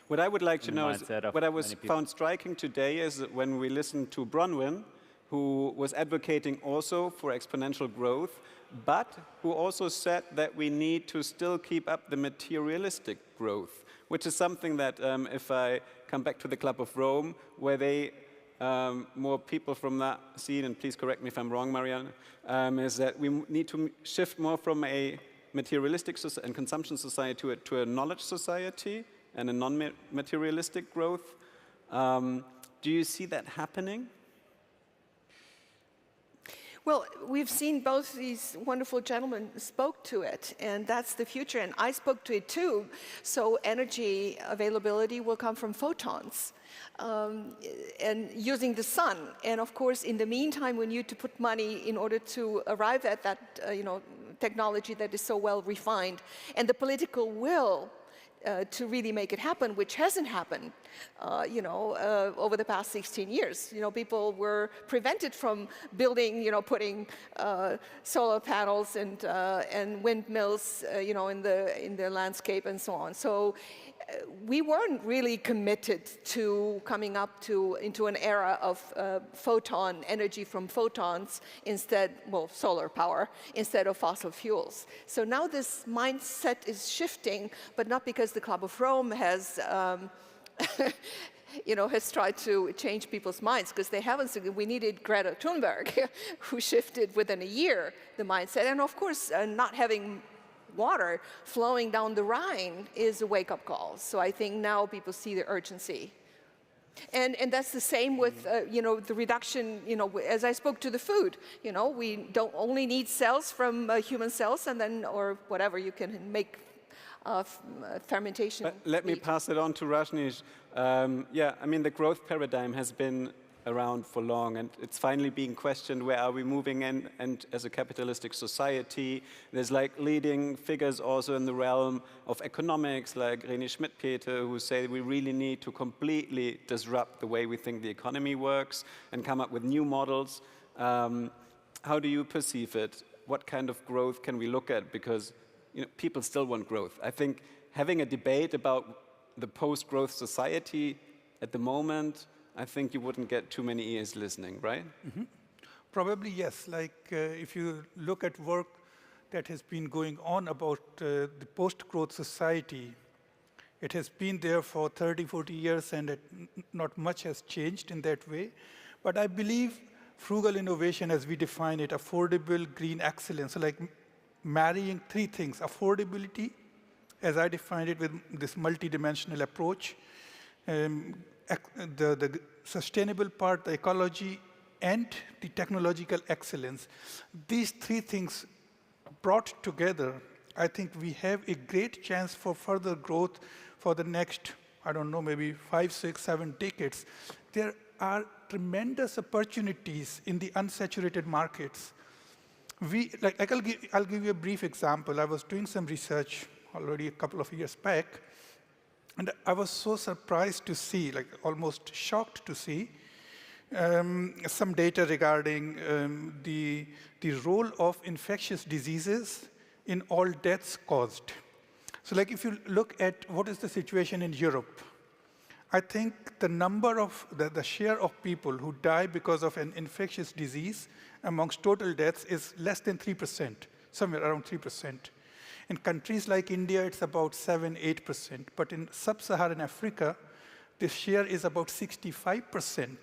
What I would like to know is, what I found striking today is that when we listened to Bronwyn, who was advocating also for exponential growth, but who also said that we need to still keep up the materialistic growth, which is something that, if I come back to the Club of Rome, where they, more people from that scene, and please correct me if I'm wrong, Marianne, is that we need to shift more from a materialistic and consumption society to a knowledge society and a non-materialistic growth. Do you see that happening? Well, we've seen both these wonderful gentlemen spoke to it, and that's the future, and I spoke to it too. So energy availability will come from photons and using the sun. And of course, in the meantime, we need to put money in order to arrive at that technology that is so well refined, and the political will to really make it happen, which hasn't happened, over the past 16 years. People were prevented from building, putting solar panels and windmills, in the landscape and so on. So we weren't really committed to coming up into an era of photon energy from photons instead, solar power, instead of fossil fuels. So now this mindset is shifting, but not because the Club of Rome has has tried to change people's minds, because they haven't. We needed Greta Thunberg, who shifted within a year the mindset. And of course, not having water flowing down the Rhine is a wake-up call. So I think now people see the urgency. And that's the same with, the reduction, as I spoke to the food, we don't only need cells from human cells, and then, or whatever, you can make fermentation. But let me pass it on to Rajneesh. The growth paradigm has been around for long, and it's finally being questioned, where are we moving in, and as a capitalistic society, there's leading figures also in the realm of economics, like René Schmidt-Peter, who say we really need to completely disrupt the way we think the economy works and come up with new models. How do you perceive it? What kind of growth can we look at? Because people still want growth. I think having a debate about the post-growth society at the moment, I think you wouldn't get too many ears listening, right? Mm-hmm. Probably yes. If you look at work that has been going on about the post-growth society, it has been there for 30, 40 years, and not much has changed in that way. But I believe frugal innovation, as we define it, affordable, green excellence, marrying three things: affordability, as I defined it with this multidimensional approach, the sustainable part, the ecology, and the technological excellence. These three things brought together, I think we have a great chance for further growth for the next, maybe 5, 6, 7 decades. There are tremendous opportunities in the unsaturated markets. I'll give you a brief example. I was doing some research already a couple of years back, and I was so surprised to see, almost shocked to see, some data regarding the role of infectious diseases in all deaths caused. So if you look at what is the situation in Europe, I think the number of, the share of people who die because of an infectious disease amongst total deaths is less than 3%, somewhere around 3%. In countries like India, it's about 7, 8%. But in sub-Saharan Africa, the share is about 65%.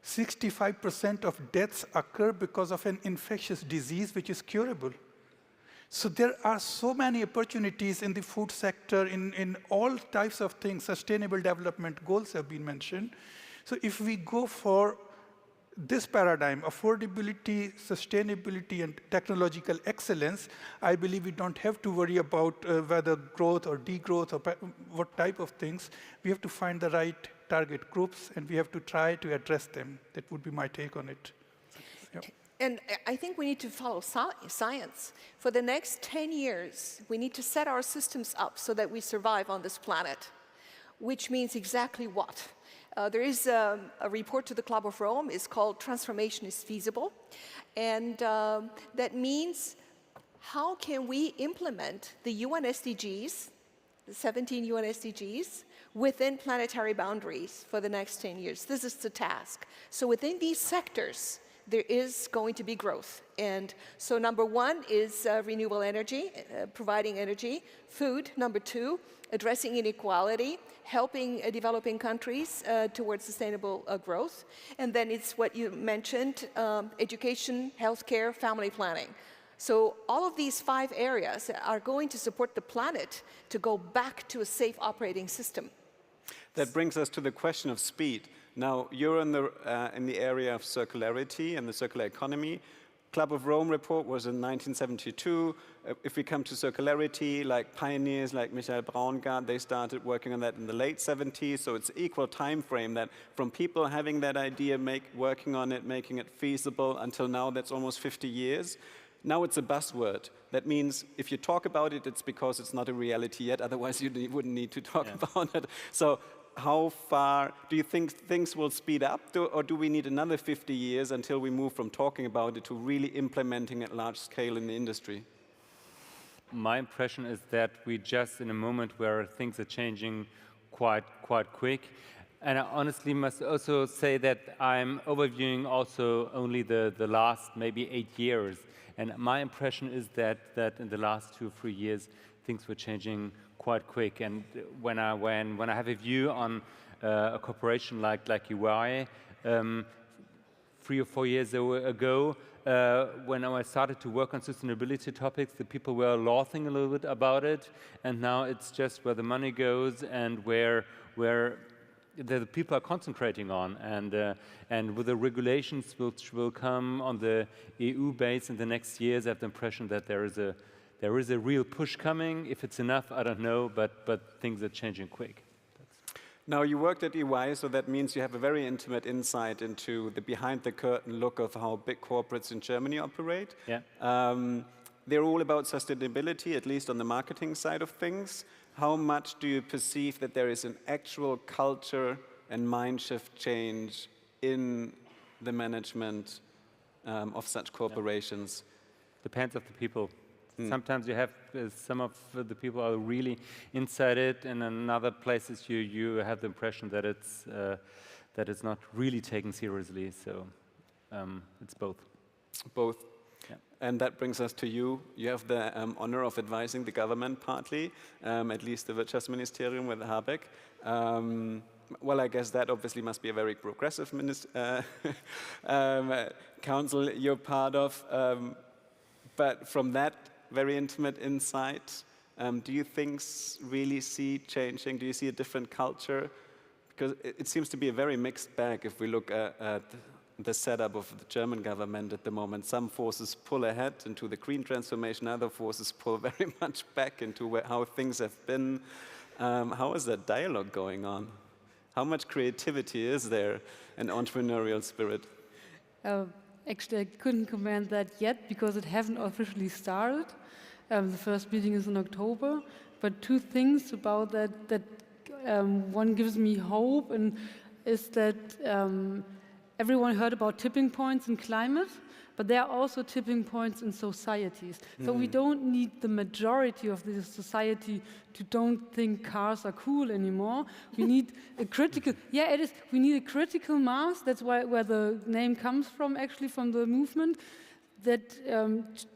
65% of deaths occur because of an infectious disease which is curable. So there are so many opportunities in the food sector, in all types of things. Sustainable development goals have been mentioned. So if we go for this paradigm, affordability, sustainability, and technological excellence, I believe we don't have to worry about whether growth or degrowth or what type of things. We have to find the right target groups, and we have to try to address them. That would be my take on it. Yep. and I think we need to follow science. For the next 10 years, we need to set our systems up so that we survive on this planet, which means exactly what? There is a report to the Club of Rome. It's called Transformation is Feasible. And that means how can we implement the UN SDGs, the 17 UN SDGs, within planetary boundaries for the next 10 years. This is the task. So within these sectors, there is going to be growth. And so number one is renewable energy, providing energy. Food, number two, addressing inequality, helping developing countries towards sustainable growth. And then it's what you mentioned, education, healthcare, family planning. So all of these 5 areas are going to support the planet to go back to a safe operating system. That brings us to the question of speed. Now, you're in the area of circularity and the circular economy. Club of Rome report was in 1972. If we come to circularity, like pioneers like Michael Braungart, they started working on that in the late 70s. So it's equal time frame that from people having that idea, working on it, making it feasible, until now, that's almost 50 years. Now it's a buzzword. That means if you talk about it, it's because it's not a reality yet. Otherwise, you wouldn't need to talk about it. So how far do you think things will speed up? Or do we need another 50 years until we move from talking about it to really implementing at large scale in the industry? My impression is that we're just in a moment where things are changing quite quick. And I honestly must also say that I'm overviewing also only the last maybe 8 years. And my impression is that in the last 2 or 3 years, things were changing quite quick. And when I have a view on a corporation like UI, 3 or 4 years ago, when I started to work on sustainability topics, the people were laughing a little bit about it. And now it's just where the money goes and where the people are concentrating on, and with the regulations which will come on the EU base in the next years, I have the impression that there is a real push coming. If it's enough, I don't know, but things are changing quick. Now, you worked at EY, so that means you have a very intimate insight into the behind-the-curtain look of how big corporates in Germany operate. Yeah. They're all about sustainability, at least on the marketing side of things. How much do you perceive that there is an actual culture and mind shift change in the management of such corporations? Depends on the people. Sometimes you have some of the people are really inside it, and in other places you have the impression that it's not really taken seriously. So it's both. Both. Yeah. And that brings us to you. You have the honor of advising the government partly, at least the Wirtschaftsministerium with Habeck. Well, I guess that obviously must be a very progressive council you're part of. But from that very intimate insight, do you things really see changing? Do you see a different culture? Because it seems to be a very mixed bag if we look at the setup of the German government at the moment. Some forces pull ahead into the green transformation, other forces pull very much back into how things have been. How is that dialogue going on? How much creativity is there and entrepreneurial spirit? Actually, I couldn't comment that yet because it hasn't officially started. The first meeting is in October. But 2 things about that one gives me hope, and is that everyone heard about tipping points in climate, but there are also tipping points in societies. So we don't need the majority of the society to don't think cars are cool anymore. We need a critical, we need a critical mass. That's where the name comes from, actually, from the movement, that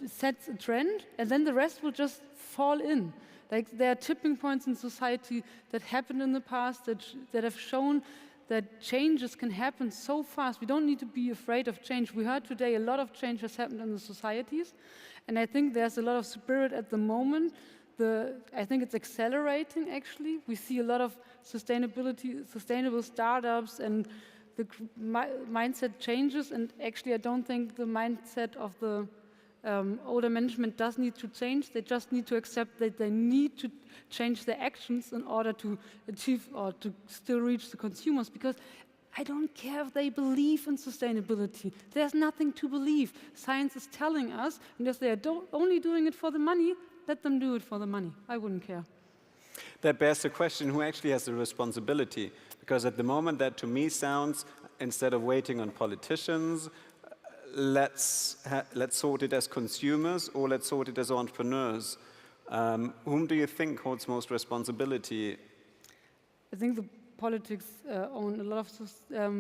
sets a trend, and then the rest will just fall in. Like, there are tipping points in society that happened in the past that have shown that changes can happen so fast. We don't need to be afraid of change. We heard today a lot of change has happened in the societies, and I think there's a lot of spirit at the moment. I think it's accelerating, actually. We see a lot of sustainable startups, and the mindset changes, and actually I don't think the mindset of the older management does need to change. They just need to accept that they need to change their actions in order to achieve or to still reach the consumers, because I don't care if they believe in sustainability. There's nothing to believe. Science is telling us, and if they are only doing it for the money, let them do it for the money. I wouldn't care. That bears the question, who actually has the responsibility? Because at the moment that to me sounds, instead of waiting on politicians, let's sort it as consumers or let's sort it as entrepreneurs. Whom do you think holds most responsibility? I think the politics own a lot of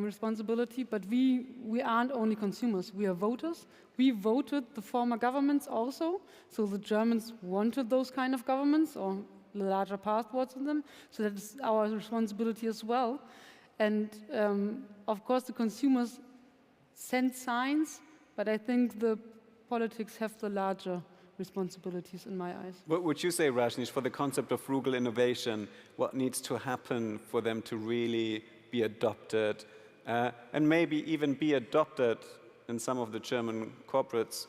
responsibility, but we aren't only consumers, we are voters. We voted the former governments also, so the Germans wanted those kind of governments, or larger passports in them, so that is our responsibility as well. And of course the consumers send signs, but I think the politics have the larger responsibilities in my eyes. What would you say, Rajneesh, for the concept of frugal innovation? What needs to happen for them to really be adopted, and maybe even be adopted in some of the German corporates?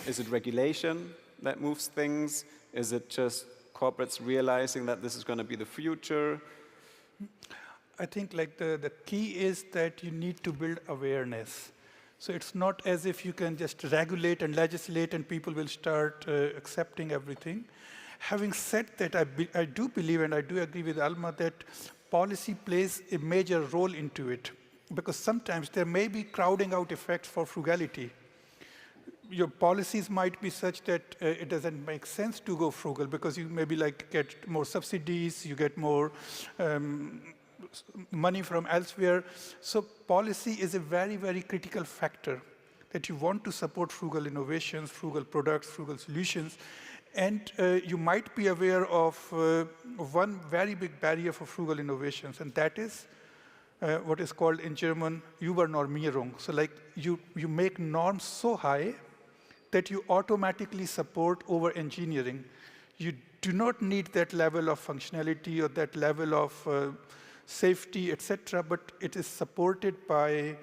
Is it regulation that moves things? Is it just corporates realizing that this is going to be the future? I think like the key is that you need to build awareness. So it's not as if you can just regulate and legislate and people will start accepting everything. Having said that, I do believe and I do agree with Alma that policy plays a major role into it, because sometimes there may be crowding out effects for frugality. Your policies might be such that it doesn't make sense to go frugal because you maybe like get more subsidies, you get more money from elsewhere. So policy is a very, very critical factor that you want to support frugal innovations, frugal products, frugal solutions. And you might be aware of one very big barrier for frugal innovations, and that is what is called in German Übernormierung. So like you make norms so high that you automatically support over-engineering. You do not need that level of functionality or that level of safety, etc., but it is supported by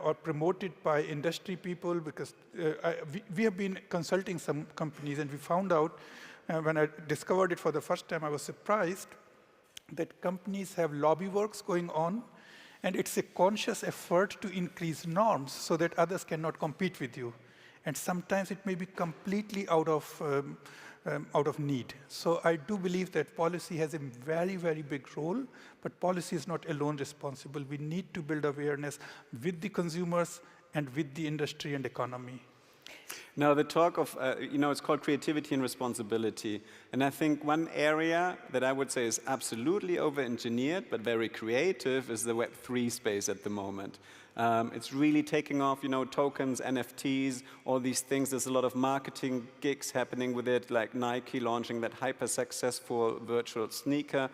or promoted by industry people, because we have been consulting some companies, and we found out when I discovered it for the first time, I was surprised that companies have lobby works going on, and it's a conscious effort to increase norms so that others cannot compete with you. And sometimes it may be completely out of need. So I do believe that policy has a very, very big role, but policy is not alone responsible. We need to build awareness with the consumers and with the industry and economy. Now, the talk of, it's called creativity and responsibility. And I think one area that I would say is absolutely over-engineered, but very creative, is the Web3 space at the moment. It's really taking off, tokens, NFTs, all these things. There's a lot of marketing gigs happening with it, like Nike launching that hyper-successful virtual sneaker.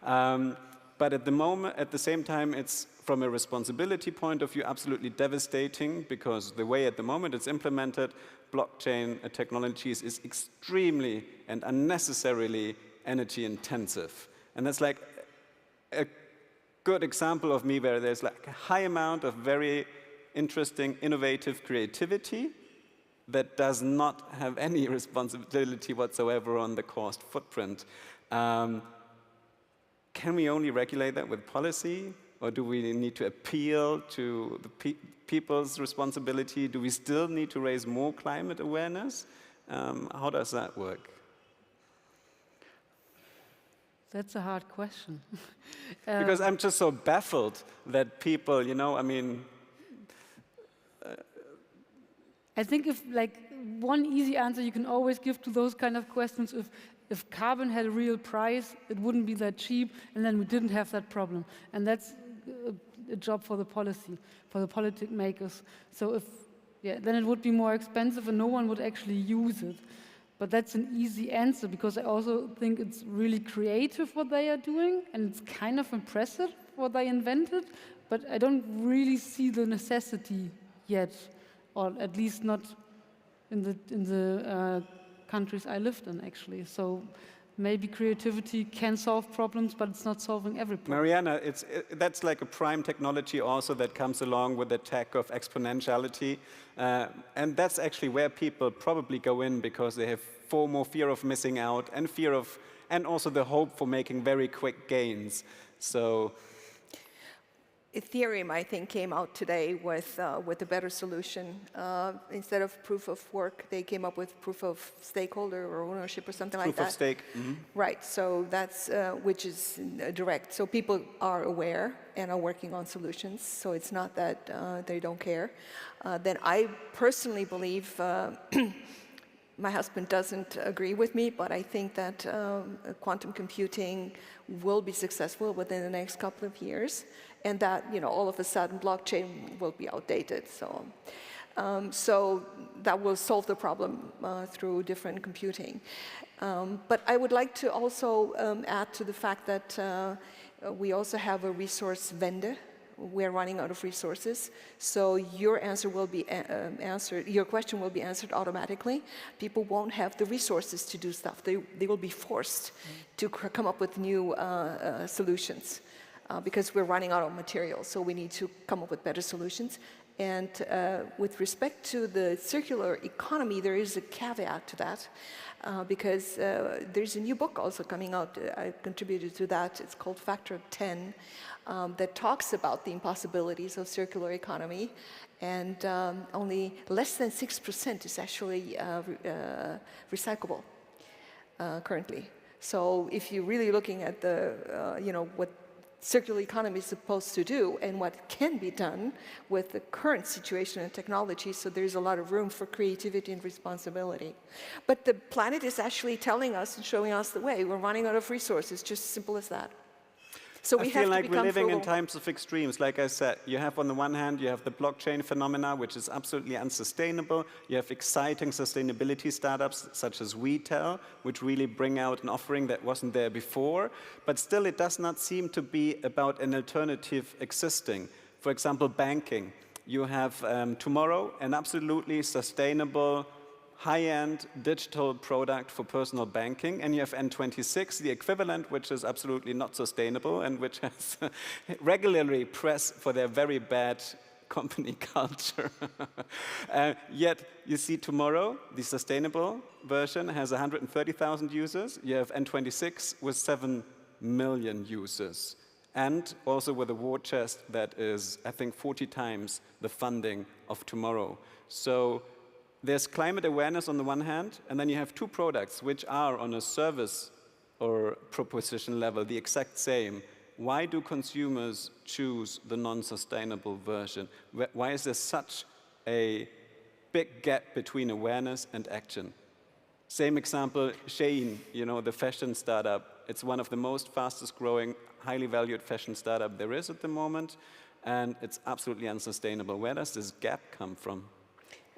But at the same time, it's from a responsibility point of view absolutely devastating, because the way at the moment it's implemented, blockchain technologies, is extremely and unnecessarily energy intensive. And that's like a good example of me where there's like a high amount of very interesting, innovative creativity that does not have any responsibility whatsoever on the cost footprint. Can we only regulate that with policy? Or do we need to appeal to the people's responsibility? Do we still need to raise more climate awareness? How does that work? That's a hard question. Because I'm just so baffled that people, I think if one easy answer you can always give to those kind of questions, if carbon had a real price, it wouldn't be that cheap, and then we didn't have that problem. And that's a job for the policy, for the politic makers. So then it would be more expensive and no one would actually use it. But that's an easy answer, because I also think it's really creative what they are doing, and it's kind of impressive what they invented, but I don't really see the necessity yet, or at least not in the countries I lived in, actually. So maybe creativity can solve problems, but it's not solving every problem. Mariana, that's like a prime technology also that comes along with the tech of exponentiality. And that's actually where people probably go in because they have FOMO, fear of missing out, and also the hope for making very quick gains. So Ethereum, I think, came out today with a better solution. Instead of proof of work, they came up with proof of stakeholder or ownership or something like that. Proof of stake. Right, so that's, which is direct. So people are aware and are working on solutions, so it's not that they don't care. Then I personally believe, my husband doesn't agree with me, but I think that quantum computing will be successful within the next couple of years, and that, you know, all of a sudden blockchain will be outdated. So that will solve the problem through different computing. But I would like to also add to the fact that we also have a resource vendor. We're running out of resources, so your answer will be answered. Your question will be answered automatically. People won't have the resources to do stuff. They will be forced to come up with new solutions because we're running out of materials. So we need to come up with better solutions. And with respect to the circular economy, there is a caveat to that. Because there's a new book also coming out. I contributed to that. It's called Factor of 10, that talks about the impossibilities of circular economy, and only less than 6% is actually recyclable currently. So if you're really looking at the, you know, what circular economy is supposed to do and what can be done with the current situation and technology, so there's a lot of room for creativity and responsibility. But the planet is actually telling us and showing us the way. We're running out of resources, just as simple as that. So we I feel like we're living frugal. in times of extremes. Like I said, you have on the one hand, you have the blockchain phenomena, which is absolutely unsustainable. You have exciting sustainability startups such as WeTel, which really bring out an offering that wasn't there before. But still, it does not seem to be about an alternative existing. For example, banking. You have tomorrow an absolutely sustainable high-end digital product for personal banking, and you have N26, the equivalent, which is absolutely not sustainable and which has regularly press for their very bad company culture. Yet you see tomorrow, the sustainable version has 130,000 users. You have N26 with 7 million users, and also with a war chest that is, I think, 40 times the funding of tomorrow. So there's climate awareness on the one hand, and then you have two products which are on a service or proposition level the exact same. Why do consumers choose the non-sustainable version? Why is there such a big gap between awareness and action? Same example, Shein, you know, the fashion startup. It's one of the most fastest growing, highly valued fashion startup there is at the moment, and it's absolutely unsustainable. Where does this gap come from?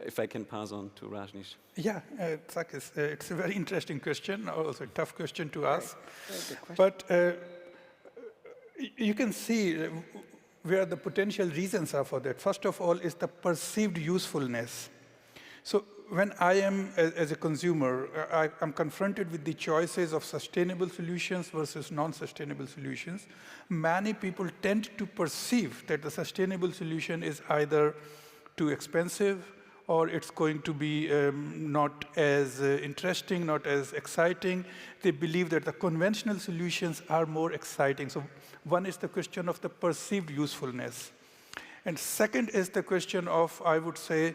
If I can pass on to Rajneesh. Yeah, it's a very interesting question, also a tough question to ask. Very But you can see where the potential reasons are for that. First of all is the perceived usefulness. So when I am, as a consumer, I'm confronted with the choices of sustainable solutions versus non-sustainable solutions. Many people tend to perceive that the sustainable solution is either too expensive, or it's going to be not as interesting, not as exciting. They believe that the conventional solutions are more exciting. So one is the question of the perceived usefulness. And second is the question of, I would say,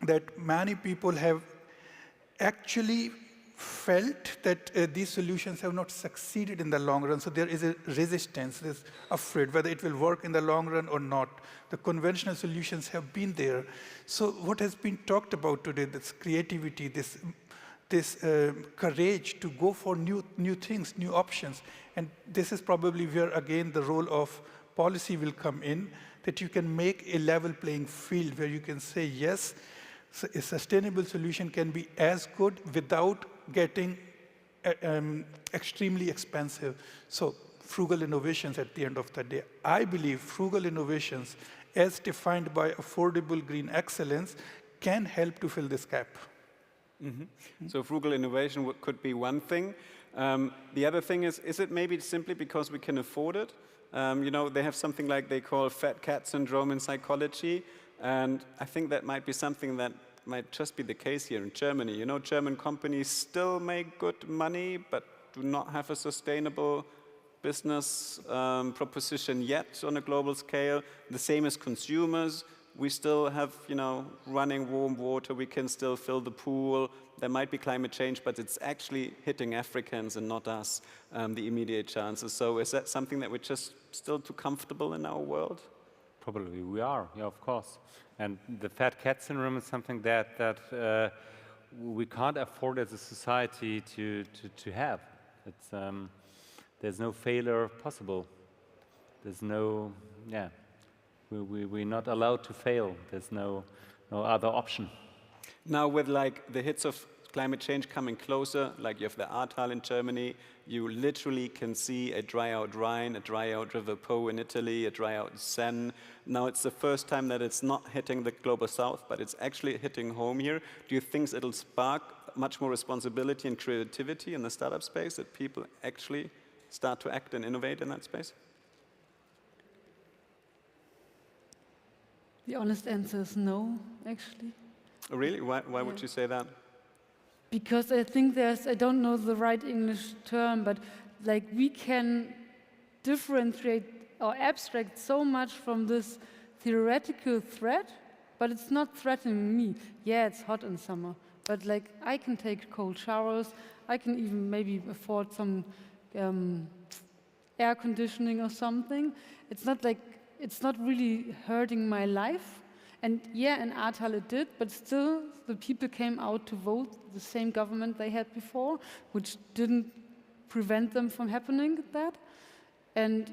that many people have actually felt that these solutions have not succeeded in the long run. So there is a resistance, there's afraid whether it will work in the long run or not. The conventional solutions have been there. So what has been talked about today, this creativity, this courage to go for new things, new options. And this is probably where, again, the role of policy will come in, that you can make a level playing field where you can say, yes, a sustainable solution can be as good without getting extremely expensive. So frugal innovations at the end of the day. I believe frugal innovations, as defined by affordable green excellence, can help to fill this gap. So frugal innovation could be one thing. The other thing is it maybe simply because we can afford it? You know, they have something like they call fat cat syndrome in psychology. And I think that might be something that might just be the case here in Germany. You know, German companies still make good money, but do not have a sustainable business proposition yet on a global scale. The same as consumers. We still have, running warm water. We can still fill the pool. There might be climate change, but it's actually hitting Africans and not us, the immediate chances. So is that something that we're just still too comfortable in our world? Probably we are, yeah, of course. And the fat cat syndrome is something that we can't afford as a society to have. It's, there's no failure possible. There's no, yeah, we're not allowed to fail. There's no other option. Now with like the hits of climate change coming closer, like you have the Ahrtal in Germany, you literally can see a dry-out Rhine, a dry-out River Po in Italy, a dry-out Seine. Now it's the first time that it's not hitting the global south, but it's actually hitting home here. Do you think it'll spark much more responsibility and creativity in the startup space, that people actually start to act and innovate in that space? The honest answer is no, actually. Oh, really? Why would you say that? Because I think I don't know the right English term, but like we can differentiate or abstract so much from this theoretical threat, but it's not threatening me. Yeah, it's hot in summer, but like I can take cold showers. I can even maybe afford some air conditioning or something. It's not really hurting my life. And yeah, in Ahrtal it did, but still the people came out to vote the same government they had before, which didn't prevent them from happening that. And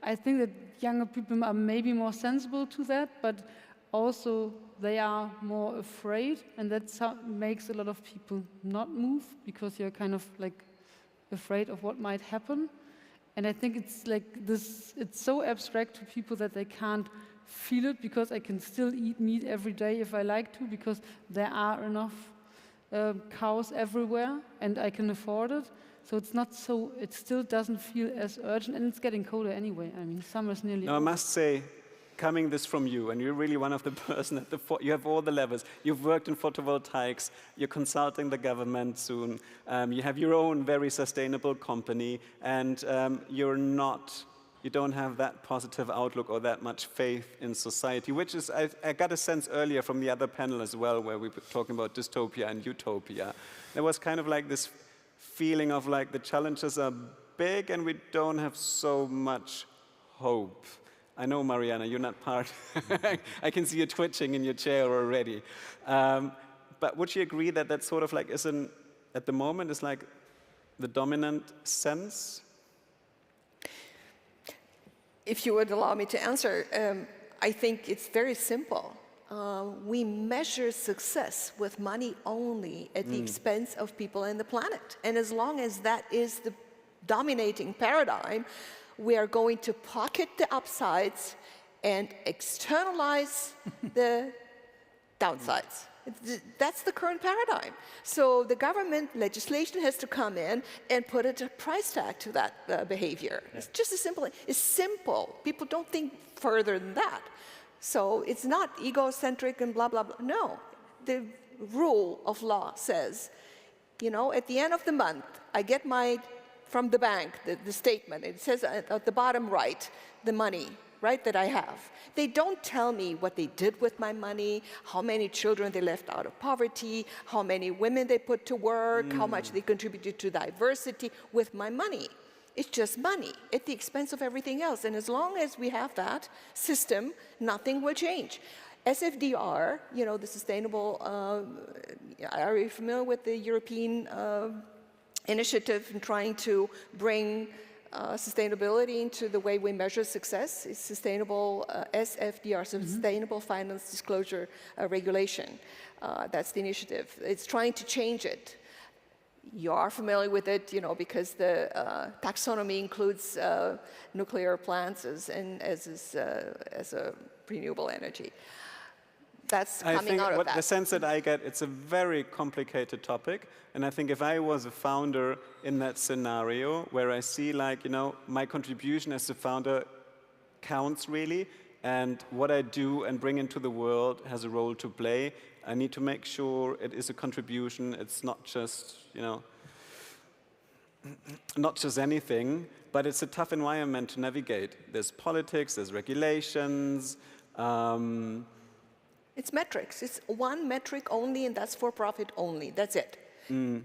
I think that younger people are maybe more sensible to that, but also they are more afraid, and that makes a lot of people not move because you're kind of like afraid of what might happen. And I think it's like this, it's so abstract to people that they can't feel it, because I can still eat meat every day if I like to, because there are enough cows everywhere and I can afford it. So it's not so, it still doesn't feel as urgent, and it's getting colder anyway. I mean, summer's nearly over. I must say, coming this from you, and you're really one of the person at the you have all the levels. You've worked in photovoltaics, you're consulting the government soon, you have your own very sustainable company, and you don't have that positive outlook or that much faith in society, which is, I got a sense earlier from the other panel as well, where we were talking about dystopia and utopia. There was kind of like this feeling of like the challenges are big and we don't have so much hope. I know, Mariana, you're not part. I can see you twitching in your chair already. But would you agree that that sort of like at the moment is like the dominant sense? If you would allow me to answer, I think it's very simple. We measure success with money only at the expense of people and the planet. And as long as that is the dominating paradigm, we are going to pocket the upsides and externalize the downsides. That's the current paradigm. So the government legislation has to come in and put a price tag to that behavior. Yeah. It's just as simple. It's simple. People don't think further than that. So it's not egocentric and blah, blah, blah. No. The rule of law says, at the end of the month, I get from the bank, the statement. It says at the bottom right, the money, right, that I have. They don't tell me what they did with my money, how many children they left out of poverty, how many women they put to work, how much they contributed to diversity with my money. It's just money at the expense of everything else. And as long as we have that system, nothing will change. SFDR, the sustainable, are you familiar with the European initiative in trying to bring sustainability into the way we measure success? Is sustainable SFDR, Sustainable Finance Disclosure Regulation. That's the initiative. It's trying to change it. You are familiar with it, because the taxonomy includes nuclear plants as a renewable energy. That's coming out of that. The sense that I get, it's a very complicated topic. And I think if I was a founder in that scenario where I see my contribution as a founder counts really, and what I do and bring into the world has a role to play, I need to make sure it is a contribution. It's not just, not just anything, but it's a tough environment to navigate. There's politics, there's regulations. It's metrics. It's one metric only, and that's for profit only. That's it.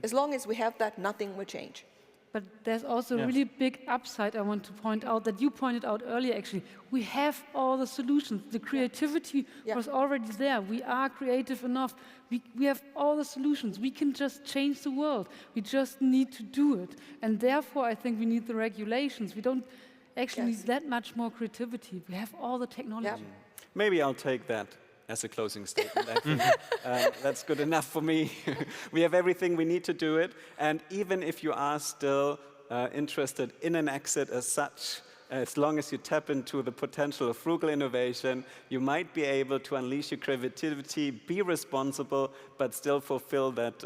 As long as we have that, nothing will change. But there's also a really big upside I want to point out that you pointed out earlier, actually. We have all the solutions. The creativity was already there. We are creative enough. We have all the solutions. We can just change the world. We just need to do it. And therefore, I think we need the regulations. We don't actually need that much more creativity. We have all the technology. Maybe I'll take that as a closing statement. I think that's good enough for me. We have everything we need to do it. And even if you are still interested in an exit as such, as long as you tap into the potential of frugal innovation, you might be able to unleash your creativity, be responsible, but still fulfill that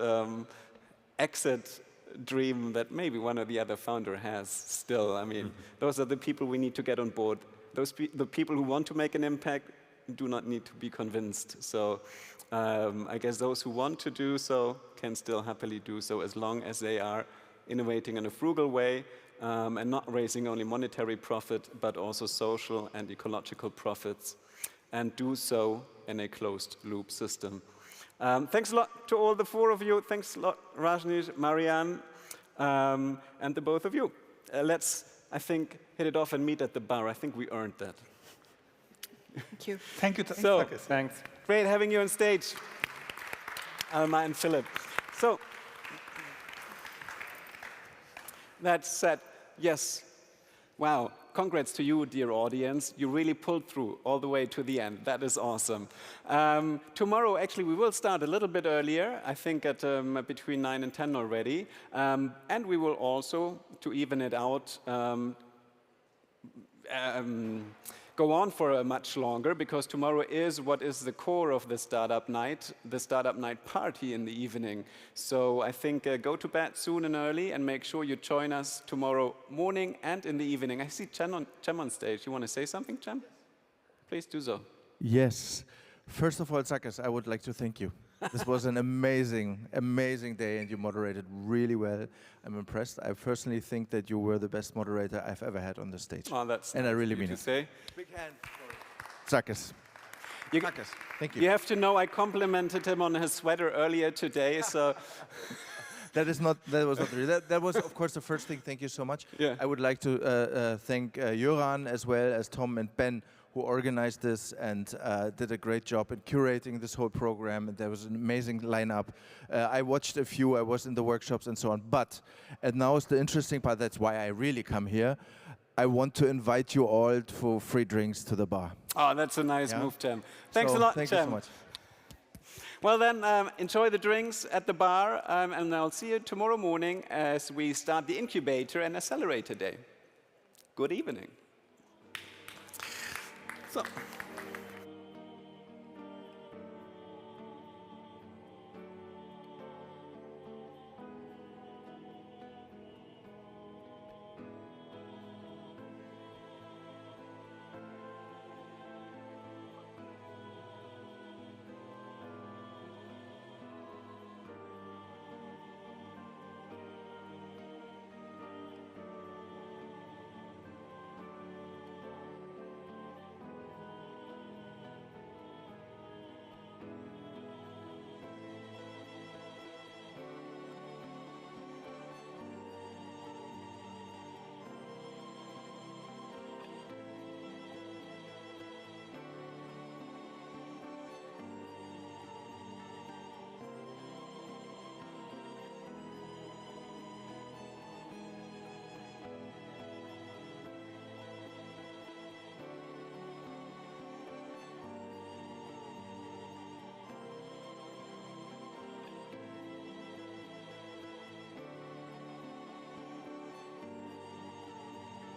exit dream that maybe one or the other founder has still. I mean, those are the people we need to get on board. The people who want to make an impact do not need to be convinced. So I guess those who want to do so can still happily do so as long as they are innovating in a frugal way and not raising only monetary profit, but also social and ecological profits, and do so in a closed loop system. Thanks a lot to all the four of you. Thanks a lot, Rajneesh, Marianne, and the both of you. Let's, I think, hit it off and meet at the bar. I think we earned that. Thank you. Thank you. So, thanks. Great having you on stage, Alma and Philip. So, that said, yes, wow, congrats to you, dear audience. You really pulled through all the way to the end. That is awesome. Tomorrow, actually, we will start a little bit earlier, I think at between 9 and 10 already. And we will also, to even it out, go on for much longer, because tomorrow is what is the core of the Startup Night party in the evening. So I think go to bed soon and early and make sure you join us tomorrow morning and in the evening. I see Cem on stage. You want to say something, Cem? Please do so. Yes. First of all, Zakis, I would like to thank you. This was an amazing, amazing day, and you moderated really well. I'm impressed. I personally think that you were the best moderator I've ever had on the stage. Oh, that's and I really mean it. Say. Big hand for Zakis. Zakis, thank you. You have to know I complimented him on his sweater earlier today, so... That was not real. That was, of course, the first thing. Thank you so much. Yeah. I would like to thank Joran as well as Tom and Ben, who organized this and did a great job in curating this whole program. And there was an amazing lineup. I watched a few. I was in the workshops and so on. And now is the interesting part. That's why I really come here. I want to invite you all for free drinks to the bar. Oh, that's a nice move, Cem. Thanks a lot, Thank Cem. you so much. Well then, enjoy the drinks at the bar, and I'll see you tomorrow morning as we start the incubator and accelerator day. Good evening. So.